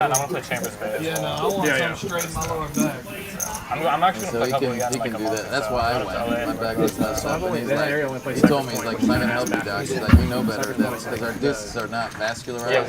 I want to play Chambers Bay. Yeah, no, I want something straight in my lower back. I'm actually going to play he can do that. That's why I went. My back is messed up. And he told me, he's like, I'm not going to help you, Doc. He's like, you know better than us because our discs are not vascularized.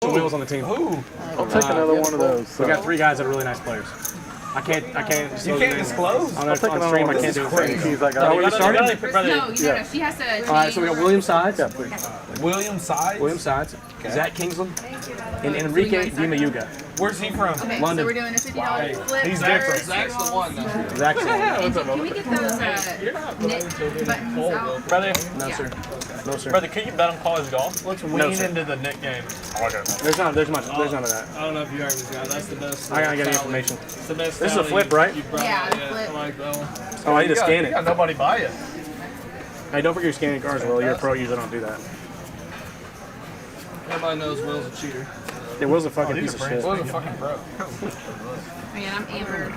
Wheels on the team. Ooh. I'll take another one of those. We got 3 guys that are really nice players. I can't. You can't disclose. On stream, I can't do it. He's like, oh, we started? No, she has to. All right, so we got William Sides. Yeah, please. William Sides. William Sides. Zach Kingsland. And Enrique Dimayuga. Where's he from? Okay, London. so we're doing a $50 flip. He's different. Zach's the one, though. Zach's And can we get those knit buttons out? Brother, No, sir. No, sir. brother, could you bet on college golf? Let's lean sir. into the Nick game. There's none of that. I don't know if you heard this guy. That's the best. I gotta get the information. It's the best. This is a flip, right? Yeah, flip. I like that one. Oh, I need to scan You it. got nobody buy it. Hey, don't forget your scanning cards, Will. You're a pro user, don't do that. Everybody knows Will's a cheater. It was a fucking piece of shit. Will's a fucking pro. Man, I'm Amber.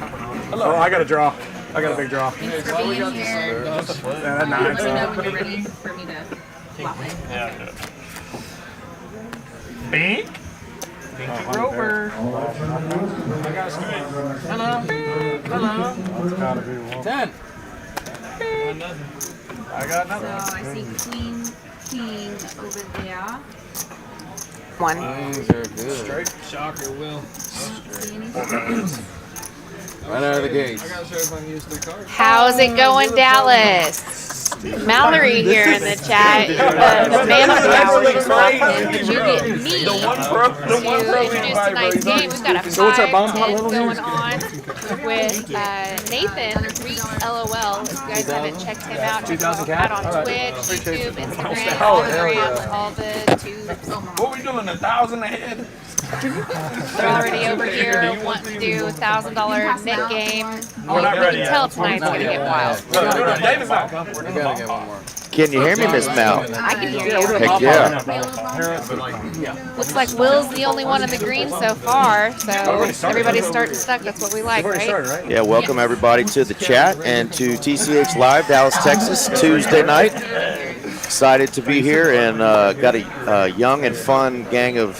Oh, I got a draw. I got a big draw. Thanks for being here. That's Let me know nice. when you're ready for me to. Yeah, good. Bink. Binky Rover. I got a straight. Hello. Hello. That's gotta be one. 10. I got So nothing. I see queen, king over there. One. Things are good. Straight. Shocker, Will. See anything? Right out of the gates. I gotta show if I can use 3 cards. How's it going, Dallas? Mallory here in the chat. The man of the hour just walked in. Did you get me The one pro to introduce tonight's game? We've got a 5-10 going on with Nathan, LOL. If you guys haven't checked him out, check him out on Twitch, YouTube, Instagram, all the grams, all the tubes. What we doing? 1,000 ahead? They're already over here wanting to do $1,000 Nick game. We're not You ready can yet. tell tonight's going to get wild. David's not coming. We gotta get one more. Can you hear me, Miss Mel? I can hear you. Heck yeah. Looks like Will's the only one in the green so far, so everybody's starting stuck. That's what we like, right? Yeah, welcome everybody to the chat and to TCH Live, Dallas, Texas, Tuesday night. Excited to be here and got a young and fun gang of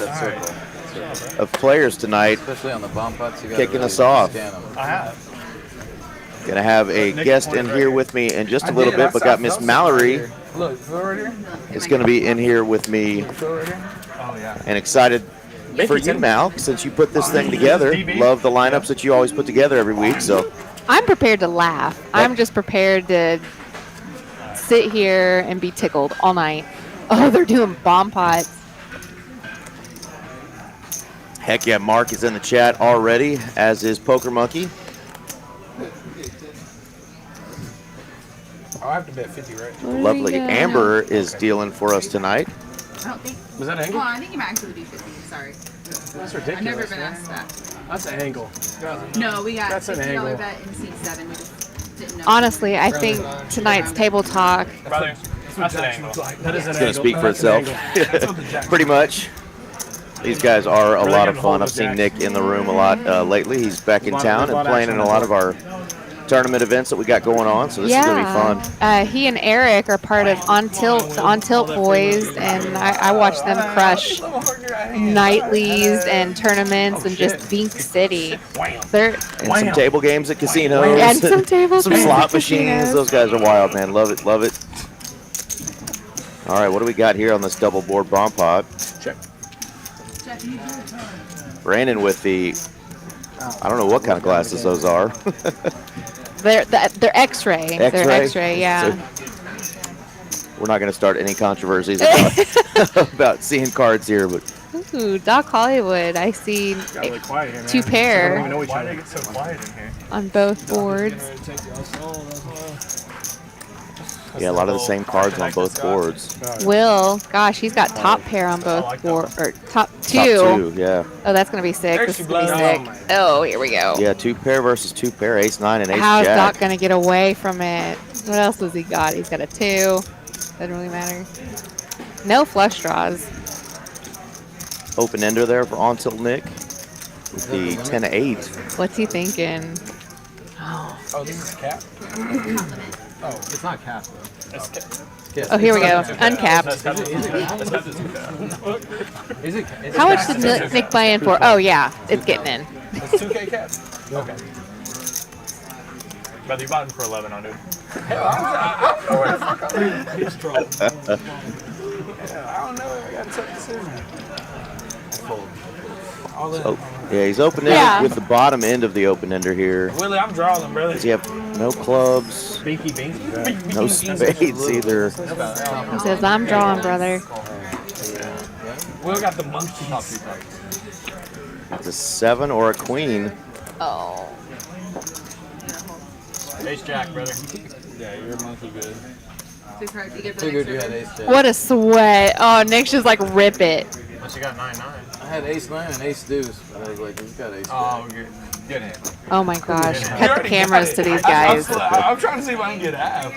players tonight. Especially on the bomb pots. You gotta Kicking really us off. scan 'em. I have. Gonna have a guest in here with me in just a little bit, but got Miss Mallory Look, feel right here. is gonna be in here with me Feel right here. Oh, yeah. and excited for you, Mal, since you put this thing together. Love the lineups that you always put together every week, so. I'm prepared to laugh. I'm just prepared to sit here and be tickled all night. Oh, they're doing bomb pots. Heck yeah, Mark is in the chat already, as is Poker Monkey. I have to bet 50, right? Lovely. Amber is dealing for us tonight. I don't think. Was that an angle? Well, I think you might actually do 50. Sorry. That's I've never ridiculous. been asked that. That's an angle. No, we got That's an $50 angle. bet in seat 7. We just didn't know. Honestly, I think tonight's table talk. Brother, that's an angle. That is an It's going to angle. speak for That's an itself. angle. Pretty much. These guys are a lot of fun. I've seen Nick in the room a lot lately. He's back in town and playing in a lot of our tournament events that we got going on, so this is going to be fun. He and Eric are part of On Tilt Boys, and I watch them crush nightlies and tournaments and just Bink City. They're And some table games at casinos. and some tables, some slot machines. Those guys are wild, man. Love it, love it. All right, what do we got here on this double board bomb pod? Check. Brandon with the, I don't know what kind of glasses those are. They're X-ray. They're X-ray, yeah. So we're not going to start any controversies about seeing cards here, but Ooh, Doc Hollywood. I see Got really quiet here, man. two They don't pair even know each Why other. did it get so quiet in here? on both boards. yeah, a lot of the same cards on both boards. Will, gosh, he's got top pair on both boards, or top two. Top two, yeah. Oh, that's gonna be sick. There This she is gonna be blows. sick. Oh, here we go. Yeah, 2 pair versus 2 pair, ace 9 and ace How's jack. Doc gonna get away from it? What else does he got? He's got a 2. Doesn't really matter. No flush draws. Open ender there for on tilt Nick with the 10-8. What's he thinking? Oh, this is cap? It's not cap though. It's cap. Oh, here we go. Uncapped. Is it? How much did Nick buy in for? Oh yeah, it's getting in. It's 2K caps. Okay. Brother, you bought him for 11 on dude. Hell, I don't know where the fuck I'm at. He's trolling. I don't know. I got a tough decision. Oh, yeah, he's open ender Yeah. with the bottom end of the open ender here. Willie, I'm drawing, brother. Does he have no clubs, Binky Binky. no spades either? He says, "I'm drawing, brother." Will got the monkey. It's a 7 or a queen. Oh. Ace Jack, brother. Yeah, you're a monkey good. Figured you had ace jack. What a sweat. Oh, Nick's just like rip it. Unless you got 9-9. I had ace 9 and ace deuce, but I was like, he's got ace jack. Oh, good hand. Oh my gosh. You Cut the already cameras got to it. these guys. I'm trying to see if I can get half.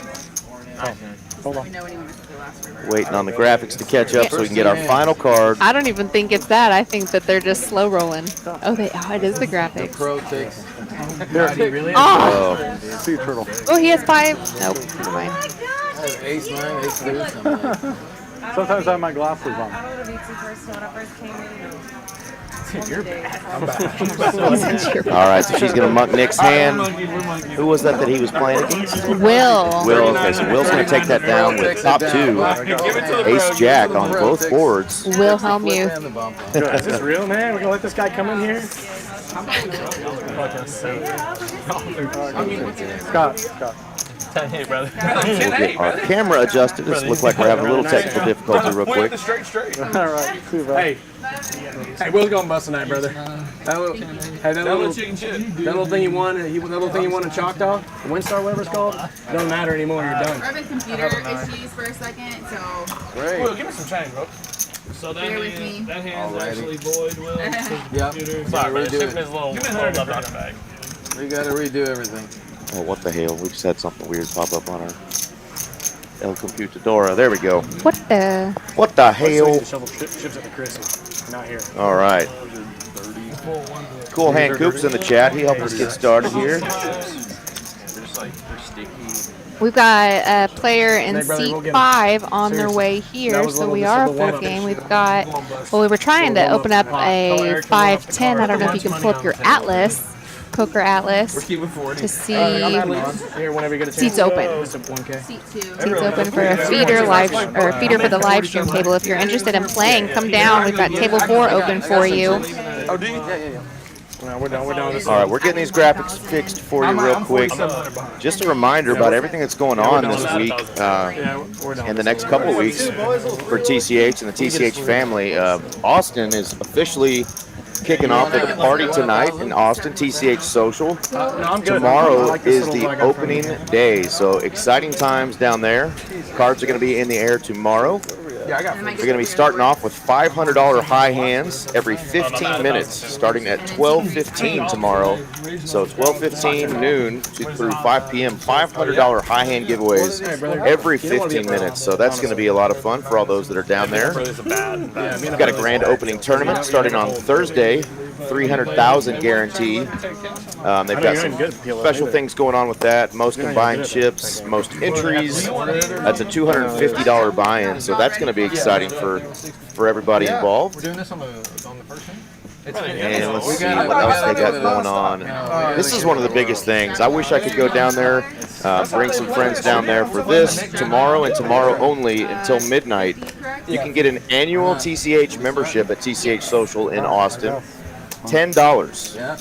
Waiting on the graphics to catch up so we can get our final card. I don't even think it's that. I think that they're just slow rolling. Oh, it is the graphics. Pro takes. Oh, Sea turtle. oh, he has 5. Nope, never mind. I have ace 9, ace deuce. I'm like, Sometimes I have my glasses on. I don't know the first when I first came in. You're bad. All right, so she's going to muck Nick's hand. Who was that he was playing against? Will. Will. Okay, so Will's going to take that down with top 2. Ace Jack on both boards. Will Helmuth. Is this real, man? We're going to let this guy come in here? Scott. Hey, brother. We'll get our camera adjusted. It looks like we're having a little technical difficulty real quick. Straight. All right. See you, bro. Hey, Will's going to bust tonight, brother. That little thing you won, that little thing you won in Choctaw, the Windstar, whatever it's called, it doesn't matter anymore. You're done. We're having computer issues for a second, so Great. Will, give me some change, bro. So that bear with me. that hand's actually void, Will. Yeah. Sorry, bro. Redo Ship it. his little love on bag. We got to redo everything. Oh, what the hell? We just had something weird pop up on our El Computadora. There we go. What the? What the hell? Shovel ships at the Chrissy. Not here. All right. Cool Hand Coop's in the chat. He helped us get started here. We've got a player in Hey, brother, seat go get him. 5 on their Seriously. way That here, was so we this are is the full one-up. game. We've got, well, we were trying to open up a 5-10. I don't know if you can pull up your Atlas, Poker Atlas, to see Here, whenever you get a chance. seats open. Just a 1K. seat 2. Seats open for a feeder for the live stream table. If you're interested in playing, come down. We've got table 4 open for you. Oh, do you? No, we're done. We're done with this. All right, we're getting these graphics fixed for you real quick. Just a reminder about everything that's going on this week We're done. and the next couple of weeks for TCH and the TCH family. Austin is officially kicking off with a party tonight in Austin, TCH Social. No, I'm good. I Tomorrow like this is little the bug out front. opening day, so exciting times down there. Cards are going to be in the air tomorrow. Yeah, I got We're going to be starting off with $500 high hands every 15 minutes, starting at 12:15 tomorrow. So 12:15 noon through 5 p.m. $500 high hand giveaways every 15 minutes. So that's going to be a lot of fun for all those that are down there. We've got a grand opening tournament starting on Thursday. 300,000 guarantee. They've got some special things going on with that. Most combined chips, most entries. That's a $250 buy-in, so that's going to be exciting for everybody involved. We're doing this on the first thing? And let's see what else they got going on. This is one of the biggest things. I wish I could go down there, bring some friends down there for this tomorrow and tomorrow only until midnight. You can get an annual TCH membership at TCH Social in Austin. $10. Yeah.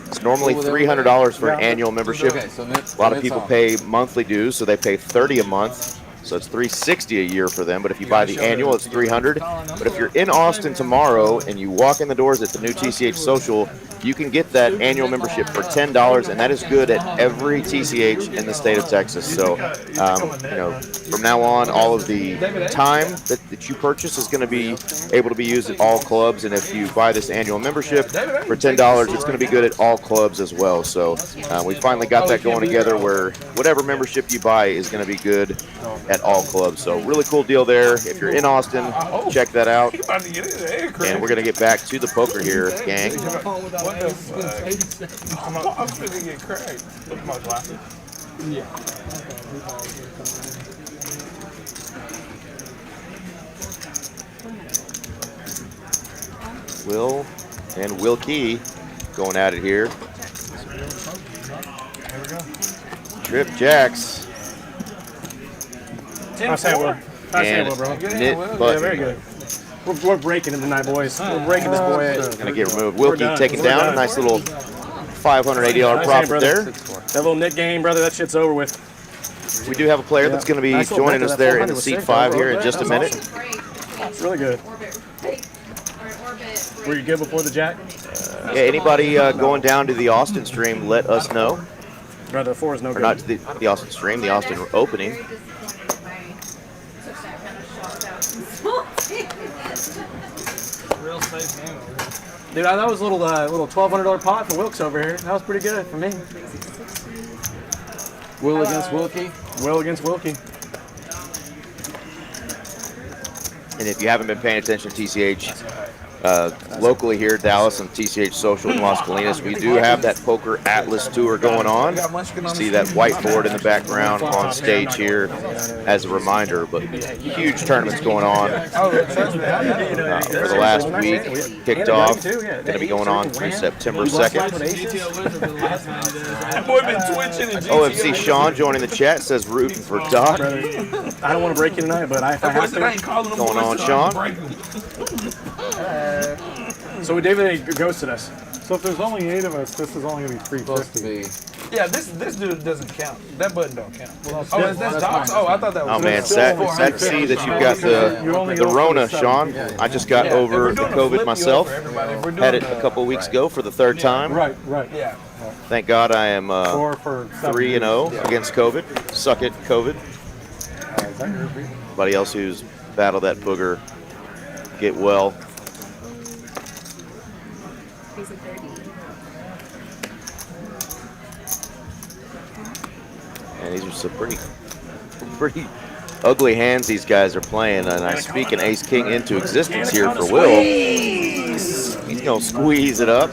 It's normally $300 for an annual membership. Okay, so A lot of people pay monthly dues, so they pay $30 a month. So it's $360 a year for them. But if you buy the annual, it's $300. But if you're in Austin tomorrow and you walk in the doors at the new TCH Social, you can get that annual membership for $10, and that is good at every TCH in the state of Texas. So, from now on, all of the time that you purchase is going to be able to be used at all clubs. And if you buy this annual membership for $10, it's going to be good at all clubs as well. So we finally got that going together where whatever membership you buy is going to be good at all clubs. So really cool deal there. If you're in Austin, check that out. And we're going to get back to the poker here, gang. What the fuck? I'm finna get cracked. Look at my glasses. Will and Wilkie going at it here. Trip Jacks I say Will. I say and Will, bro. Knit Yeah, Button. very good. We're breaking him tonight, boys. We're breaking this boy. Gonna get removed. Wilkie done. taken We're down. done. Nice little $580 Nice profit hand, there. brother. That little Nick game, brother, that shit's over with. We do have a player that's going to be Nice little joining banter. us That there in 400 the was seat sick. 5 here in just a That's minute. awesome. It's really good. Orbit. Were you good before the jack? Yeah, anybody going down to the Austin stream, let us know. Brother, 4 is no Or good. not to the Austin stream, the Austin opening. Real safe game. Dude, that was a little $1,200 pot for Wilkes over here. That was pretty good for me. Will against Wilkie. Will against Wilkie. And if you haven't been paying attention to TCH, locally here, Dallas and TCH Social in Las Colinas, we do have that Poker Atlas Tour going on. You see that whiteboard in the background on stage here as a reminder, but huge tournaments going on for the last week. Kicked off, going to be going on through September 2nd. OFC Sean joining the chat says rooting for Doc. I don't want to break you tonight, but if I have to. Going on, Sean? So David ghosted us. So if there's only 8 of us, this is only going to be 350. Yeah, this dude doesn't count. That button don't count. Oh, that's Doc's? Oh, I thought that was. Oh man, sad to see that you've got the Rona, Sean. I just got over the COVID myself. Had it a couple weeks ago for the 3rd time. Right. Yeah. Thank God I am 3-0 against COVID. Suck it, COVID. Everybody else who's battled that booger, get well. And these are some pretty ugly hands these guys are playing. And I speak an ace king into existence here for Will. He's gonna squeeze it up.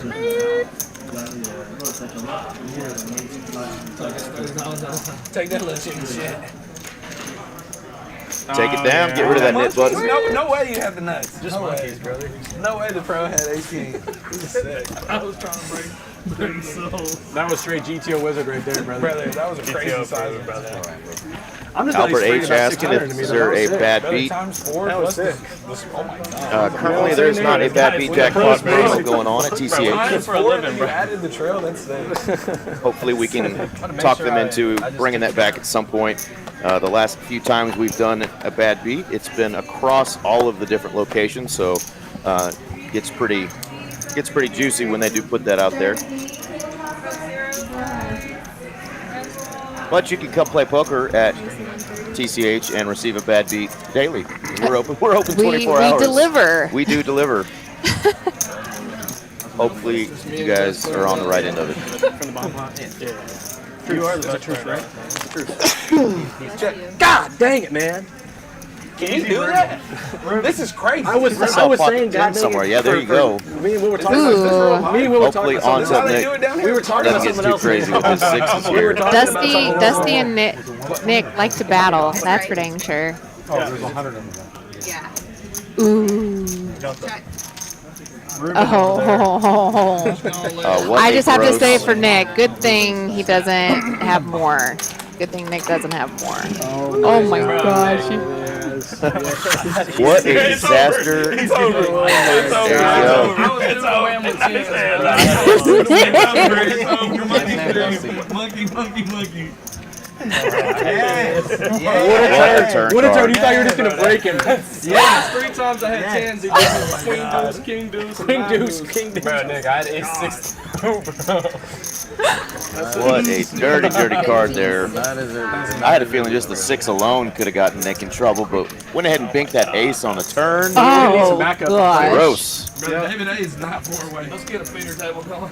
Take that little chicken shit. Take it down, get rid of that nit button. No way you have the nuts. Just monkeys, brother. No way the pro had ace king. This is sick. I was trying to break That was straight GTO wizard right there, brother. Brother, that was a crazy size, brother. I'm just Albert H. asking if there a bad beat. Times 4 plus this. Oh my God. Currently, there's not a bad beat jackpot promo going on at TCH. Times 4 and you added the trail, that's sick. Hopefully, we can talk them into bringing that back at some point. The last few times we've done a bad beat, it's been across all of the different locations, so gets pretty juicy when they do put that out there. But you can come play poker at TCH and receive a bad beat daily. We're open 24 hours. We deliver. We do deliver. Hopefully you guys are on the right end of it. From the bomb pot? Yeah. You are the truth, right? Check. God dang it, man. Can you do that? This is crazy. I was saying, God, somewhere. Yeah, there you go. Me and we were talking about this. Hopefully on to Nick. We were talking about Doesn't something get too else. crazy with his sixes here. Dusty and Nick like to battle. That's for dang sure. Oh, there's 100 of them. Yeah. Ooh. What I a just have to gross- say for Nick, good thing he doesn't have more. Good thing Nick doesn't have more. Oh my gosh. What a disaster. It's over. It's over. Monkey. What a turn. You thought you were just going to break him. Yeah, 3 times I had 10s. Queen deuce. King deuce. Bro, Nick, I had ace 6. What a dirty card there. That is it. I had a feeling just the 6 alone could have gotten Nick in trouble, but went ahead and binked that ace on a turn. Oh, back up. gosh. Gross. Bro, David A is not 4-way. Let's get a feeder table going.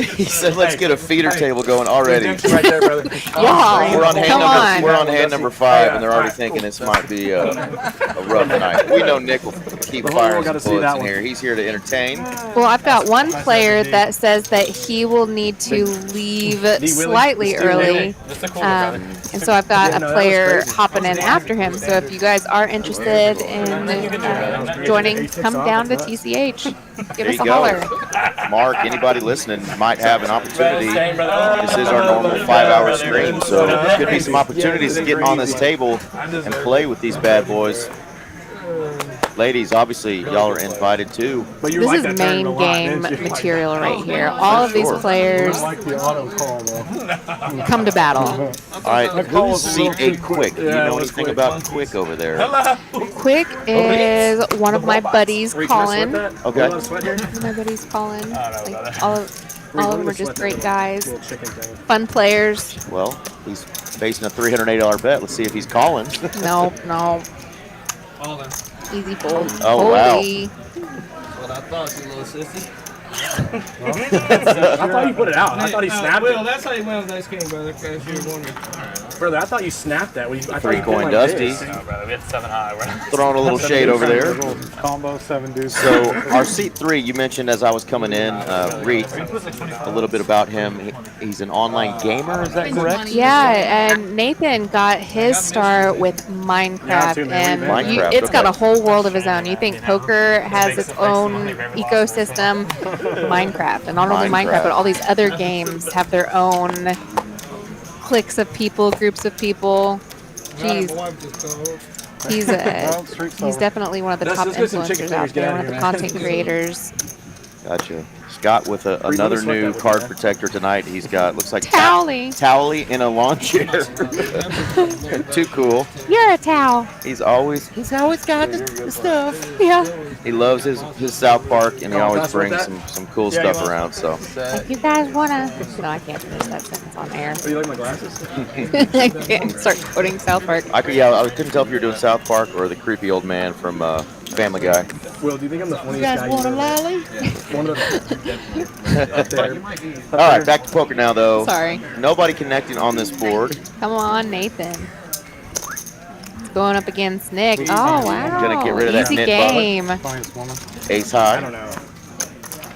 He said, "Let's get a feeder table going already." Right there, brother. Y'all, We're on come on. hand number 5, and they're already thinking this might be a rough night. We know Nick will keep firing some bullets in here. He's here to entertain. Well, I've got one player that says that he will need to leave slightly early. And so I've got a player hopping in after him. So if you guys are interested in joining, come down to TCH. Give us a holler. Mark, anybody listening might have an opportunity. This is our normal 5-hour stream, so there could be some opportunities to get on this table and play with these bad boys. Ladies, obviously, y'all are invited too. This is main game material right here. All of these players I like the auto call, though. come to battle. All right, who's seat 8 Quick? Do you know anything about Quick over there? Quick is one of my buddies, Colin. Okay. My buddies, Colin. Like, all of them are just great guys, fun players. Well, he's facing a $380 bet. Let's see if he's calling. No. Easy fold. Oh, wow. Holy. What I thought, you little sissy. I thought you put it out. I thought he snapped Well, it. that's how you win with Ice King, brother, because you were wondering. Brother, I thought you snapped that. I thought you 3-coin did like Dusty. this. No, brother, we get 7 high. throwing a little shade over there. Combo 7 dudes. So our seat 3, you mentioned as I was coming in, Reet, a little bit about him. He's an online gamer, is that correct? Yeah, and Nathan got his start with Minecraft, and it's got a whole world of his own. You think poker has its own ecosystem? Minecraft, and not only Minecraft, but all these other games have their own cliques of people, groups of people. Jeez. He's definitely one of the top influencers out there, one of the content creators. Gotcha. Scott with another new card protector tonight. He's got, looks like Towley in a lawn chair. Too cool. You're a towel. He's always got the stuff. Yeah. He loves his South Park, and he always brings some cool stuff around. So If you guys wanna, no, I can't finish that sentence on air. Oh, you like my glasses? I can't start quoting South Park. I couldn't tell if you were doing South Park or the creepy old man from Family Guy. Will, do you think I'm the funniest guy? You guys want a lolly? One of the up there. All right, back to poker now, though. Sorry. Nobody connecting on this board. Come on, Nathan. Going up against Nick. Oh, wow. Gonna get rid of that Easy net game. Ace high. I don't know.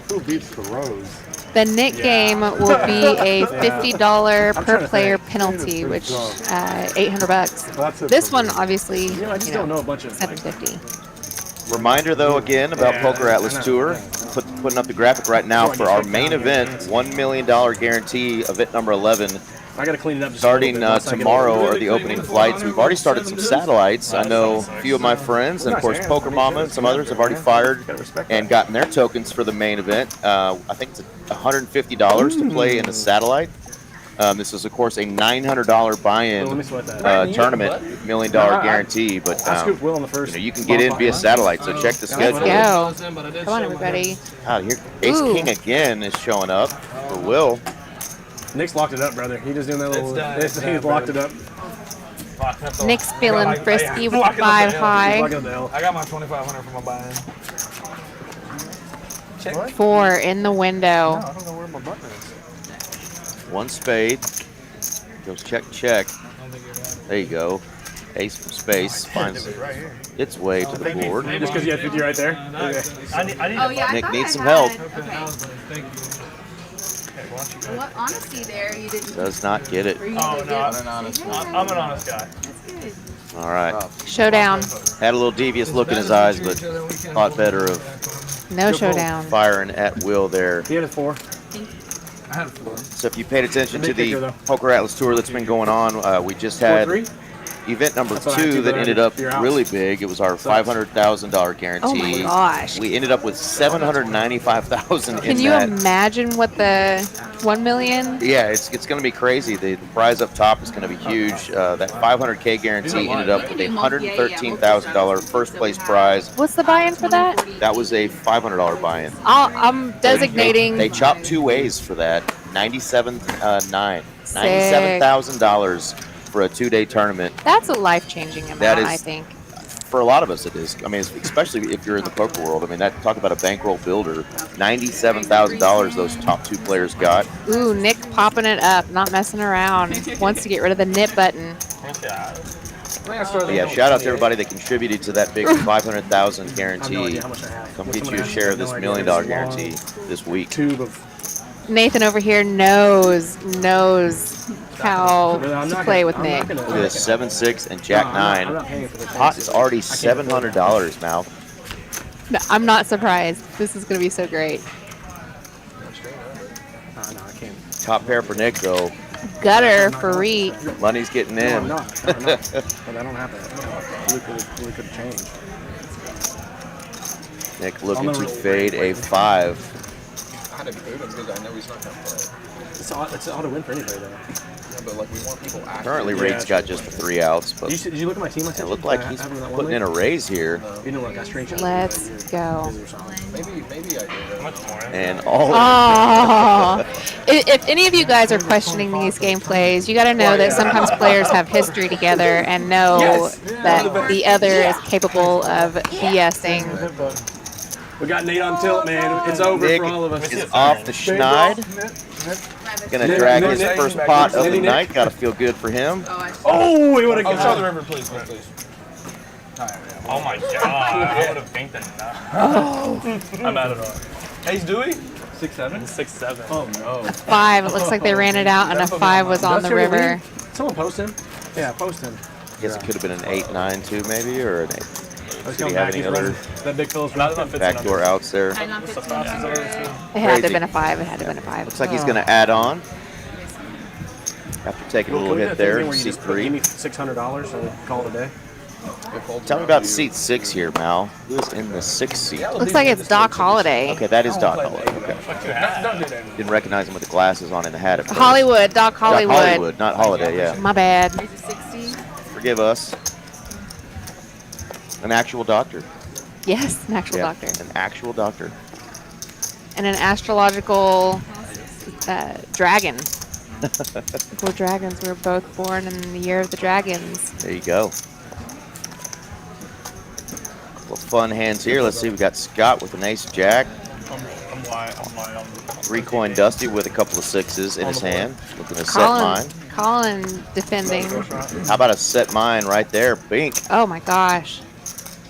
Who beats the Rose? The Nick game will be a $50 per player penalty, which $800. This one, obviously, I just don't know a bunch of $750. Reminder, though, again, about Poker Atlas Tour. Putting up the graphic right now for our main event, $1 million guarantee, event number 11. I gotta clean it up. Starting tomorrow are the opening flights. We've already started some satellites. I know a few of my friends, and of course Poker Mama and some others have already fired and gotten their tokens for the main event. I think it's $150 to play in the satellite. This is, of course, a $900 buy-in tournament, $1 million guarantee. But you can get in via satellite, so check the schedule. Let's go. Come on, everybody. Here, Ace King again is showing up for Will. Nick's locked it up, brother. He just doing that little. He's locked it up. Nick's feeling frisky with the 5 high. I got my 2,500 for my buy-in. 4 in the window. I don't know where my button is. One spade. Goes check. There you go. Ace from space finds its way to the board. Just because you had 50 right there. Nick needs some help. What honesty there you didn't. Does not get it. Oh, no, I'm an honest guy. That's good. All right. Showdown. Had a little devious look in his eyes, but thought better of No showdown. firing at will there. He had a 4. So if you paid attention to the Poker Atlas Tour that's been going on, we just had event number 2 that ended up really big. It was our $500,000 guarantee. Oh my gosh. We ended up with $795,000 Can you imagine what the 1 million? Yeah, it's going to be crazy. The prize up top is going to be huge. That $500K guarantee ended up with a $113,000 first place prize. What's the buy-in for that? That was a $500 buy-in. I'm designating. They chopped 2 ways for that. $97,000 for a 2-day tournament. That's a life-changing amount, I think. For a lot of us, it is. I mean, especially if you're in the poker world. I mean, talk about a bankroll builder. $97,000 those top 2 players got. Ooh, Nick popping it up, not messing around. Wants to get rid of the nip button. But yeah, shout out to everybody that contributed to that big $500,000 guarantee. Come get you a share of this $1 million guarantee this week. Nathan over here knows how to play with Nick. Look at this, 7-6 and Jack 9. Pot is already $700, Mal. No, I'm not surprised. This is going to be so great. Top pair for Nick, though. Gutter for Reet. Money's getting in. No, but I don't have that. We could change. Nick looking to fade a 5. I had to bait him because I know he's not going to play. It's auto win for anybody, though. Yeah, but like we want people active. Currently, Raid's got just the 3 outs, but Did you look at my team? it looked like he's putting in a raise here. You know, like I screenshot. Let's go. Maybe I did. And all. Oh, if any of you guys are questioning these game plays, you got to know that sometimes players have history together and know that the other is capable of BSing. We got Nate on tilt, man. It's over Nick for all of us. is off the schneid. Gonna drag his first pot of the night. Gotta feel good for him. Oh, we would have Show the river, please. Oh my god, I would have banked enough. I'm out of it. Hey, Dewey? 6'7"? 6'7". Oh no. 5. It looks like they ran it out, and a 5 was on the river. Someone post him. Yeah, post him. I guess it could have been an 8-9 too, maybe, or an 8. Let's Did go he back. have any He's other running. That big fella's backdoor outs there? It had to Crazy. have been a 5. It had to have been a 5. Looks like he's going to add on. After taking a little hit there, Give seat me 3. $600 and call it a day. Tell me about seat 6 here, Mal. Who is in the 6th seat? Looks like it's Doc Holliday. Okay, that is Doc Holliday. Okay. Didn't recognize him with the glasses on and the hat at first. Hollywood, Doc Hollywood. Doc Hollywood, not Holiday, yeah. My bad. Forgive us. An actual doctor. Yes, an actual Yeah, doctor. An actual doctor. And an astrological dragon. We're dragons. We were both born in the year of the dragons. There you go. Couple of fun hands here. Let's see. We got Scott with an ace jack. I'm lying. 3-coin Dusty with a couple of 6s in his hand. Looking to set mine. Colin defending. How about a set mine right there? Bink. Oh my gosh.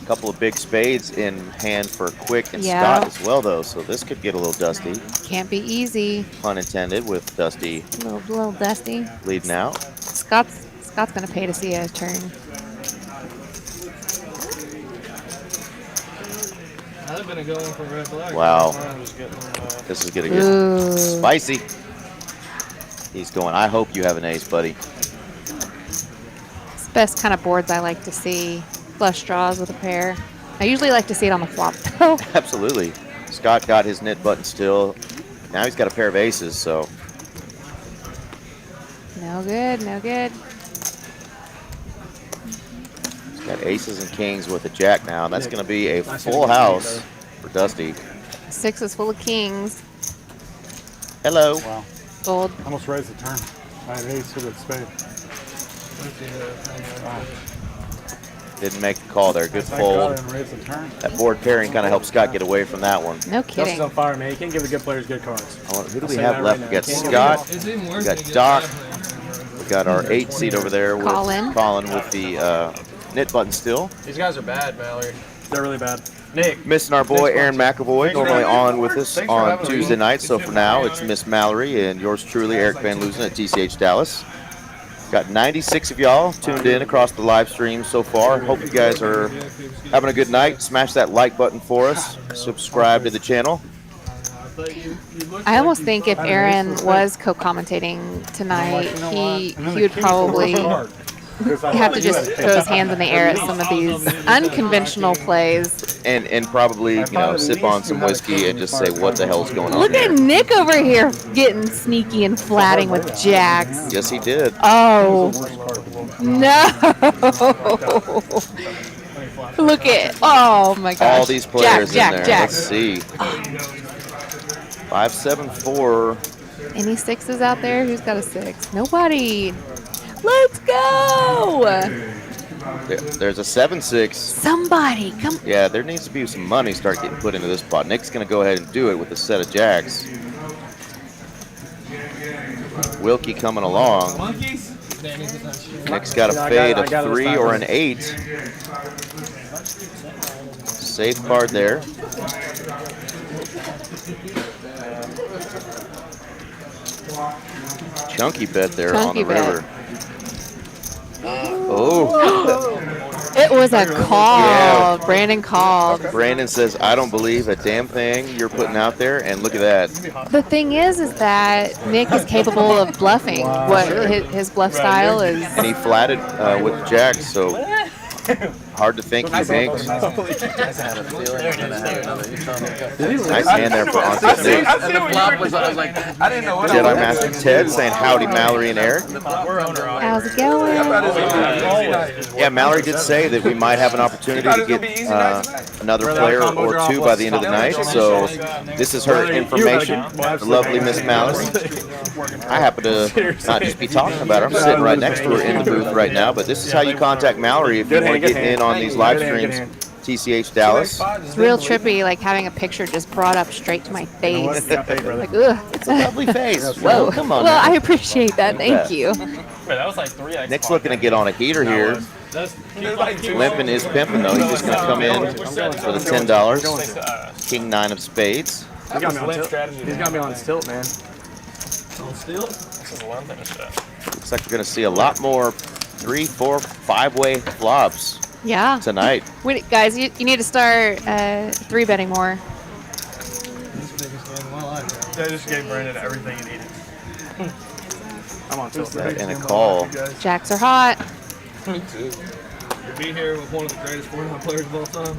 Couple of big spades in hand for Quick and Yeah. Scott as well, though. So this could get a little dusty. Can't be easy. Pun intended, with Dusty A little dusty. leading out. Scott's gonna pay to see a turn. I've been going for red flag. Wow. This is gonna get Ooh. spicy. He's going. I hope you have an ace, buddy. It's the best kind of boards I like to see. Flush draws with a pair. I usually like to see it on the flop though. Absolutely. Scott got his knit button still. Now he's got a pair of aces, so No good, no good. he's got aces and kings with a jack now. That's going to be a full house for Dusty. 6 is full of kings. Hello. Wow. Gold. Almost raised the turn. I had ace with a spade. Didn't make the call there. Good I got fold. it and raised the turn. That board pairing kind of helped Scott get away from that one. No Dusty's kidding. on fire, man. You can't give the good players good cards. Who do I'll we say have that left? right We got now. Scott. It's even We worse got when you get Doc. bad We got our 8 seat over there with Colin with the knit button still. These guys are bad, Mallory. They're really bad. Nick. Missing our boy Aaron McAvoy, normally on with us on Tuesday night. So for now, it's Miss Mallory and yours truly, Eric Van Loosen at TCH Dallas. Got 96 of y'all tuned in across the live stream so far. Hope you guys are having a good night. Smash that like button for us. Subscribe to the channel. I almost think if Aaron was co-commentating tonight, he would probably have to just throw his hands in the air at some of these unconventional plays. And probably, sip on some whiskey and just say, what the hell's going on Look here? at Nick over here getting sneaky and flatting with jacks. Yes, he did. Oh, no. Look at, oh my gosh. All these players Jack, in there. Jack. Let's see. 5-7-4. Any 6s out there? Who's got a 6? Nobody. Let's go. There's a 7-6. Somebody, come. Yeah, there needs to be some money start getting put into this pot. Nick's going to go ahead and do it with a set of jacks. Wilkie coming along. Nick's got a fade of 3 or an 8. Safe card there. Chunky bet there Chunky on the bet. river. Oh. It was a call. Yeah. Brandon called. Brandon says, I don't believe a damn thing you're putting out there, and look at that. The thing is that Nick is capable of bluffing. What his bluff style is. And he flatted with the jacks, so hard to think he thinks. I had a feeling I was gonna have another. You tell me. Nice hand there for Onset Nick. And the flop was, I was like, I didn't know what Jedi Master Ted saying howdy, Mallory and Eric. How's it going? Yeah, Mallory did say that we might have an opportunity to get another player or two by the end of the night. So this is her information, the lovely Miss Mallory. I happen to not just be talking about her. I'm sitting right next to her in the booth right now. But this is how you contact Mallory if you want to get in on these live streams. TCH Dallas. It's real trippy, like having a picture just brought up straight to my face. Like, ugh. It's a lovely face. Whoa, come on. Well, now. I appreciate that. Thank you. Wait, that was like 3x. Nick's looking to get on a heater here. Limping is pimping though. He's just gonna come in for the $10. King 9 of spades. He's got me on tilt. He's got me on tilt, man. Looks like we're gonna see a lot more 3, 4, 5-way flops Yeah. tonight. Wait, guys, you need to start 3-betting more. I just gave Brandon everything he needed. I'm on tilt. And a call. Jacks are hot. Me too. To be here with one of the greatest Fortnite players of all time.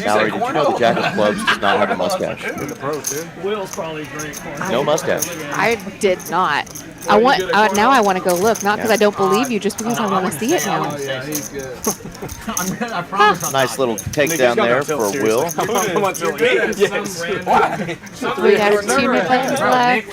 Mallory, did you know the Jack of Clubs does not have a mustache? Will's probably great. No mustache. I did not. I want now. I want to go look, not because I don't believe you, just because I want to see it now. Yeah, he's good. Nice little takedown there for Will. I'm on tilt. Yes. We have 2 minutes left.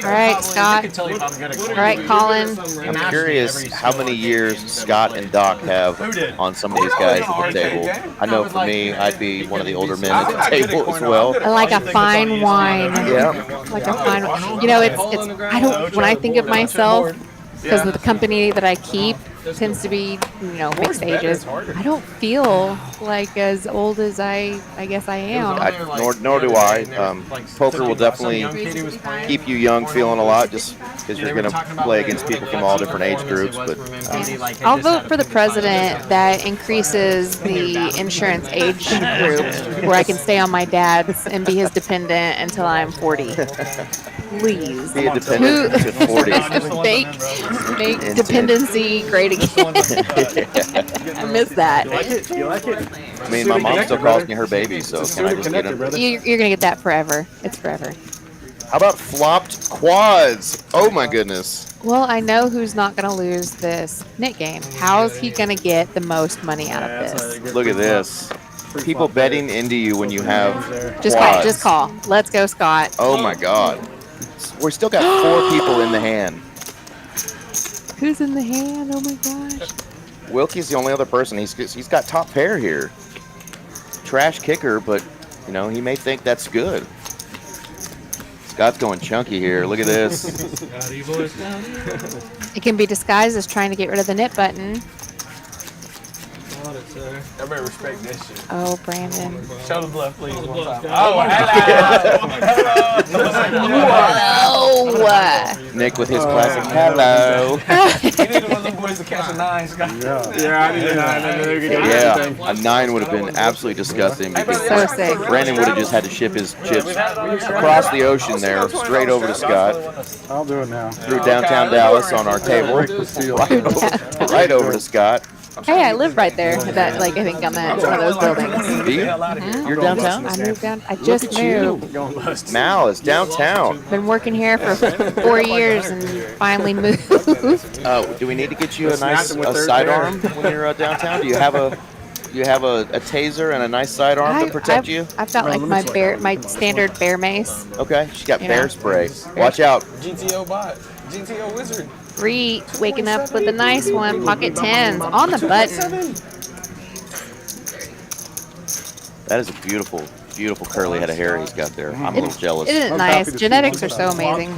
All right, Scott. All right, Colin. I'm curious how many years Scott and Doc have on some of these guys at the table. I know for me, I'd be one of the older men at the table as well. I like a fine wine. Yeah. Like a fine. You know, it's. I don't. When I think of myself, because of the company that I keep tends to be, mixed ages. I don't feel like as old as I guess I am. Nor do I. Poker will definitely keep you young, feeling a lot, just because you're going to play against people from all different age groups. But I'll vote for the president that increases the insurance age group, where I can stay on my dad's and be his dependent until I'm 40. Please. Be a dependent to 40. Make dependency great again. I miss that. You like it? I mean, my mom still calls me her baby, so can I just get him? You're going to get that forever. It's forever. How about flopped quads? Oh my goodness. Well, I know who's not going to lose this knit game. How's he going to get the most money out of this? Look at this. People betting into you when you have Just quads. call. Just call. Let's go, Scott. Oh my God. We still got 4 people in the hand. Who's in the hand? Oh my gosh. Wilkie's the only other person. He's got top pair here. Trash kicker, but he may think that's good. Scott's going chunky here. Look at this. It can be disguised as trying to get rid of the knit button. Everybody respect that shit. Oh, Brandon. Show the bluff, please. One time. Oh, Oh! Nick with his classic hello. You need one of them boys to catch a 9, Scott. Yeah, I need a 9. Yeah, a 9 would have been absolutely disgusting because So sick. Brandon would have just had to ship his chips across the ocean there, straight over to Scott, I'll do it now. through downtown Dallas on our table, right over to Scott. Hey, I live right there. That, I think on that one of those buildings. Do you? You're downtown? I moved down. I just moved. Mal is downtown. Been working here for 4 years and finally moved. Do we need to get you a nice sidearm when you're downtown? Do you have a taser and a nice sidearm to protect you? I've got my standard bear mace. Okay, she's got bear spray. Watch out. GTO bot. GTO wizard. Waking up with a nice one. Pocket 10s on the button. That is a beautiful, beautiful curly head of hair he's got there. I'm a little jealous. Isn't it nice? Genetics are so amazing.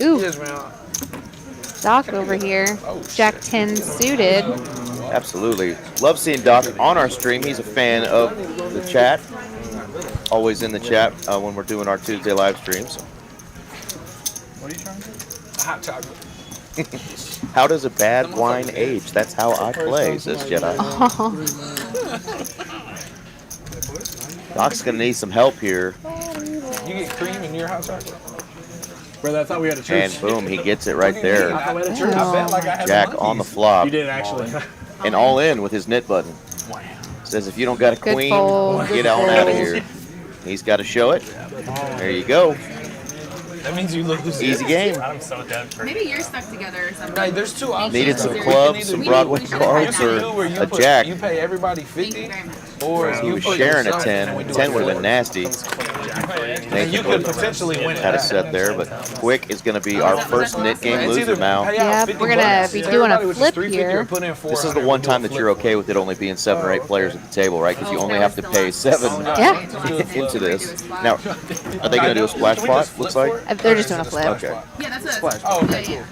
Ooh. Doc over here. Jack 10 suited. Absolutely. Love seeing Doc on our stream. He's a fan of the chat. Always in the chat when we're doing our Tuesday live streams. What are you trying to do? Hot chocolate. How does a bad wine age? That's how I play, says Jedi. Doc's going to need some help here. You get cream in your hot chocolate? Brother, I thought we had a church. And boom, he gets it right there. I bet like I had Jack on the flop. You did, actually. And all in with his knit button. Says if you don't got a Good queen, fold. get on out of here. He's got to show it. There you go. That means you lose. Easy game. I'm so dead for Maybe you're stuck together or something. Right, there's 2 options. Needed some You can clubs, either some be- Broadway you cards, can or do where you a put- jack. You pay everybody 50, Very much. or He you was put sharing a yourself 10. and we do 10 would have four. been nasty. And you could potentially win had a it. set there, but Quick is going to be our first knit game It's loser either now. pay out Yeah, 50 we're gonna bucks be to doing a everybody, which is flip 350, here. or put in This is 400 the one and do time a that you're flip. okay with it only being 7 or 8 players at the table, right? Because you only have to pay 7 Yeah. into this. Now, are they going to do a splash pot, looks like? They're just doing a flip. Okay. Yeah, that's a. Oh, okay, cool.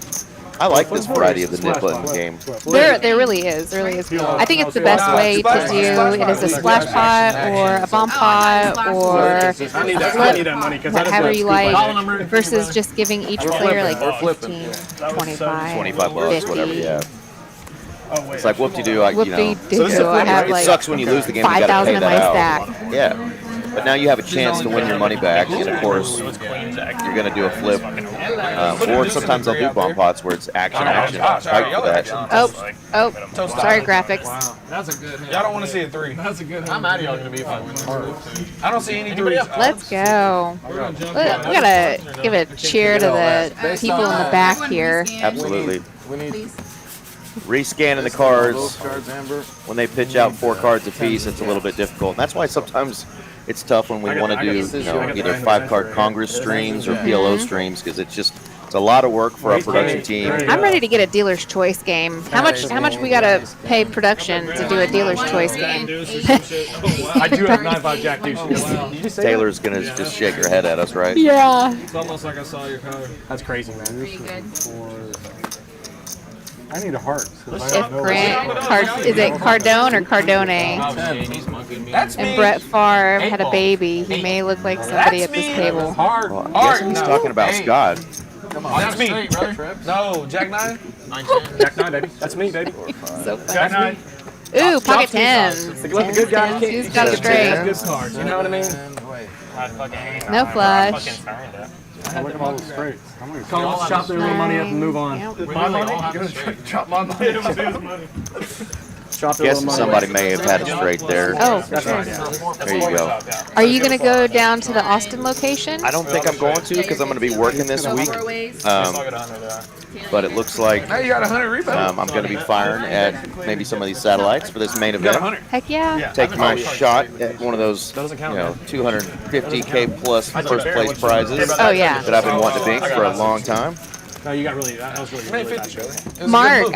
I like this variety of the knit button game. There really is. There really is. I think it's the best way to do it is a splash pot or a bomb pot or I need that money because whatever you like versus just giving each player like 15, 25, 25 bucks, 50. whatever, yeah. It's like whoop-de-doo, like, you know. Whoop-de-doo. I have It like sucks when you lose the game, you gotta 5,000 pay in my that out. stack. Yeah. But now you have a chance to win your money back, and of course, you're going to do a flip. Or sometimes they'll do bomb pots where it's action, fight for that. Oh, sorry, graphics. Y'all don't want to see a 3. That's a good. I'm out of y'all gonna be if I win. I don't see any 3s. Let's go. We gotta give a cheer to the people in the back here. Absolutely. We need Rescanning the cards. both cards, Amber. When they pitch out 4 cards apiece, it's a little bit difficult. And that's why sometimes it's tough when we want to do, you know, either 5-card Congress streams or PLO streams, because it's a lot of work for our production team. I'm ready to get a dealer's choice game. How much we gotta pay production to do a dealer's choice game? I do have 9-5 Jack deuce. Taylor's going to just shake her head at us, right? Yeah. It's almost like I saw your card. That's crazy, man. Pretty good. I need a heart. If Grant is it Cardone or Cardone? That's me. And Brett Favre had a baby, he may look like somebody at this table. Hard. Well, I guess he's talking about Scott. That's me. No, Jack 9. Jack 9, baby. That's me, baby. So funny. Jack 9. Ooh, pocket tens. Let the good guy kick. Who's got a That's straight? good cards. You know what I mean? No flush. Look at all the straights. I'm gonna Call us, chop their little money up and move on. Yep. My money? Chop my money. Chop their Guessing little money. somebody may have had a straight there. Oh, for That's sure. right, yeah. There you go. Are you gonna go down to the Austin location? I don't think I'm going to because I'm going to be working this week. But it looks like Now you got 100 rebounds. I'm going to be firing at maybe some of these satellites for this main event. Heck yeah. Take my shot at one of those, you know, 250K plus first place prizes Oh yeah. that I've been wanting to bink for a long time. No, you got really. That was really bad. Mark,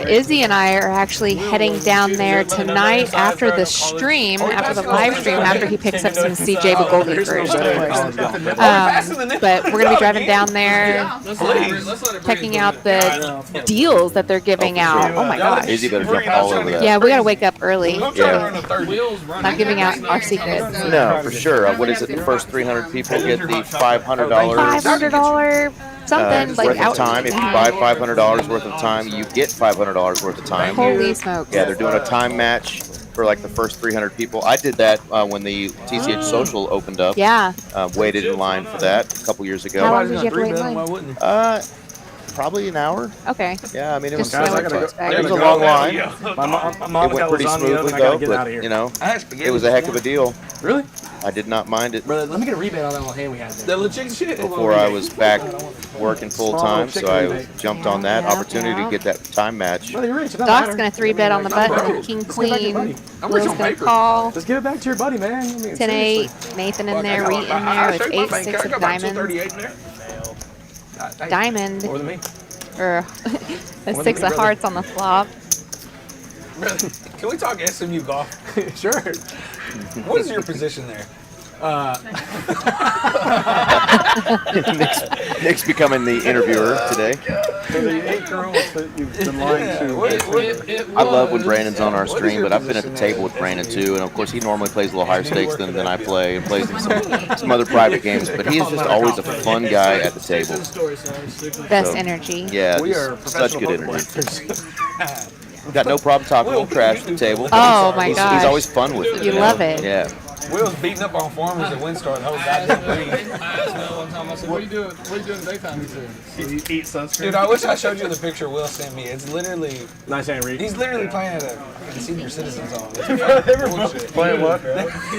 Izzy and I are actually heading down there tonight after the stream, after the live stream, after he picks up some CJ Bugoldi first, of course. But we're gonna be driving down there, checking out the deals that they're giving out. Oh my gosh. Izzy better jump all over that. Yeah, we gotta wake up early. Yeah. Not giving out our secrets. No, for sure. What is it? The first 300 people get the $500 $500 something like worth of time. If you buy $500 worth of time, you get $500 worth of time. Holy smokes. Yeah, they're doing a time match for like the first 300 people. I did that when the TCH Social opened up. Yeah. Waited in line for that a couple years ago. How long did you have to wait in line? Probably an hour. Okay. Yeah, I mean, it was, Just so it was a long line. My It went pretty smoothly though, but you know, it was a heck of a deal. Really? I did not mind it Brother, let me get a rebate on that little hand we had there. That little chicken shit. before I was back working full time, so I jumped on that opportunity to get that time match. Brother, you're rich. It doesn't Doc's matter. gonna 3-bet on the button. King, queen. Will's gonna call. Just give it back to your buddy, man. I mean, 10-8. Nathan in there. Reet in there with 8-6 of diamonds. Diamond. More than me. Or a 6 of hearts on the flop. Can we talk SMU golf? Sure. What is your position there? Nick's becoming the interviewer today. So the 8 girls that you've been lying to. I love when Brandon's on our stream, but I've been at the table with Brandon too, and of course he normally plays a little higher stakes than I play, and plays in some other private games, but he is just always a fun guy at the table. Best So, energy. Yeah, just such good energy. Got no problem talking a little trash at the table. Oh my He's gosh. always fun with it. You love it. Yeah. Will's beating up on farmers at Windstar the whole goddamn week. What are you doing? What are you doing in the daytime? Eat sunscreen. Dude, I wish I showed you the picture Will sent me. It's literally, Nice hand, Reed. he's literally playing at a senior citizens home. Playing what?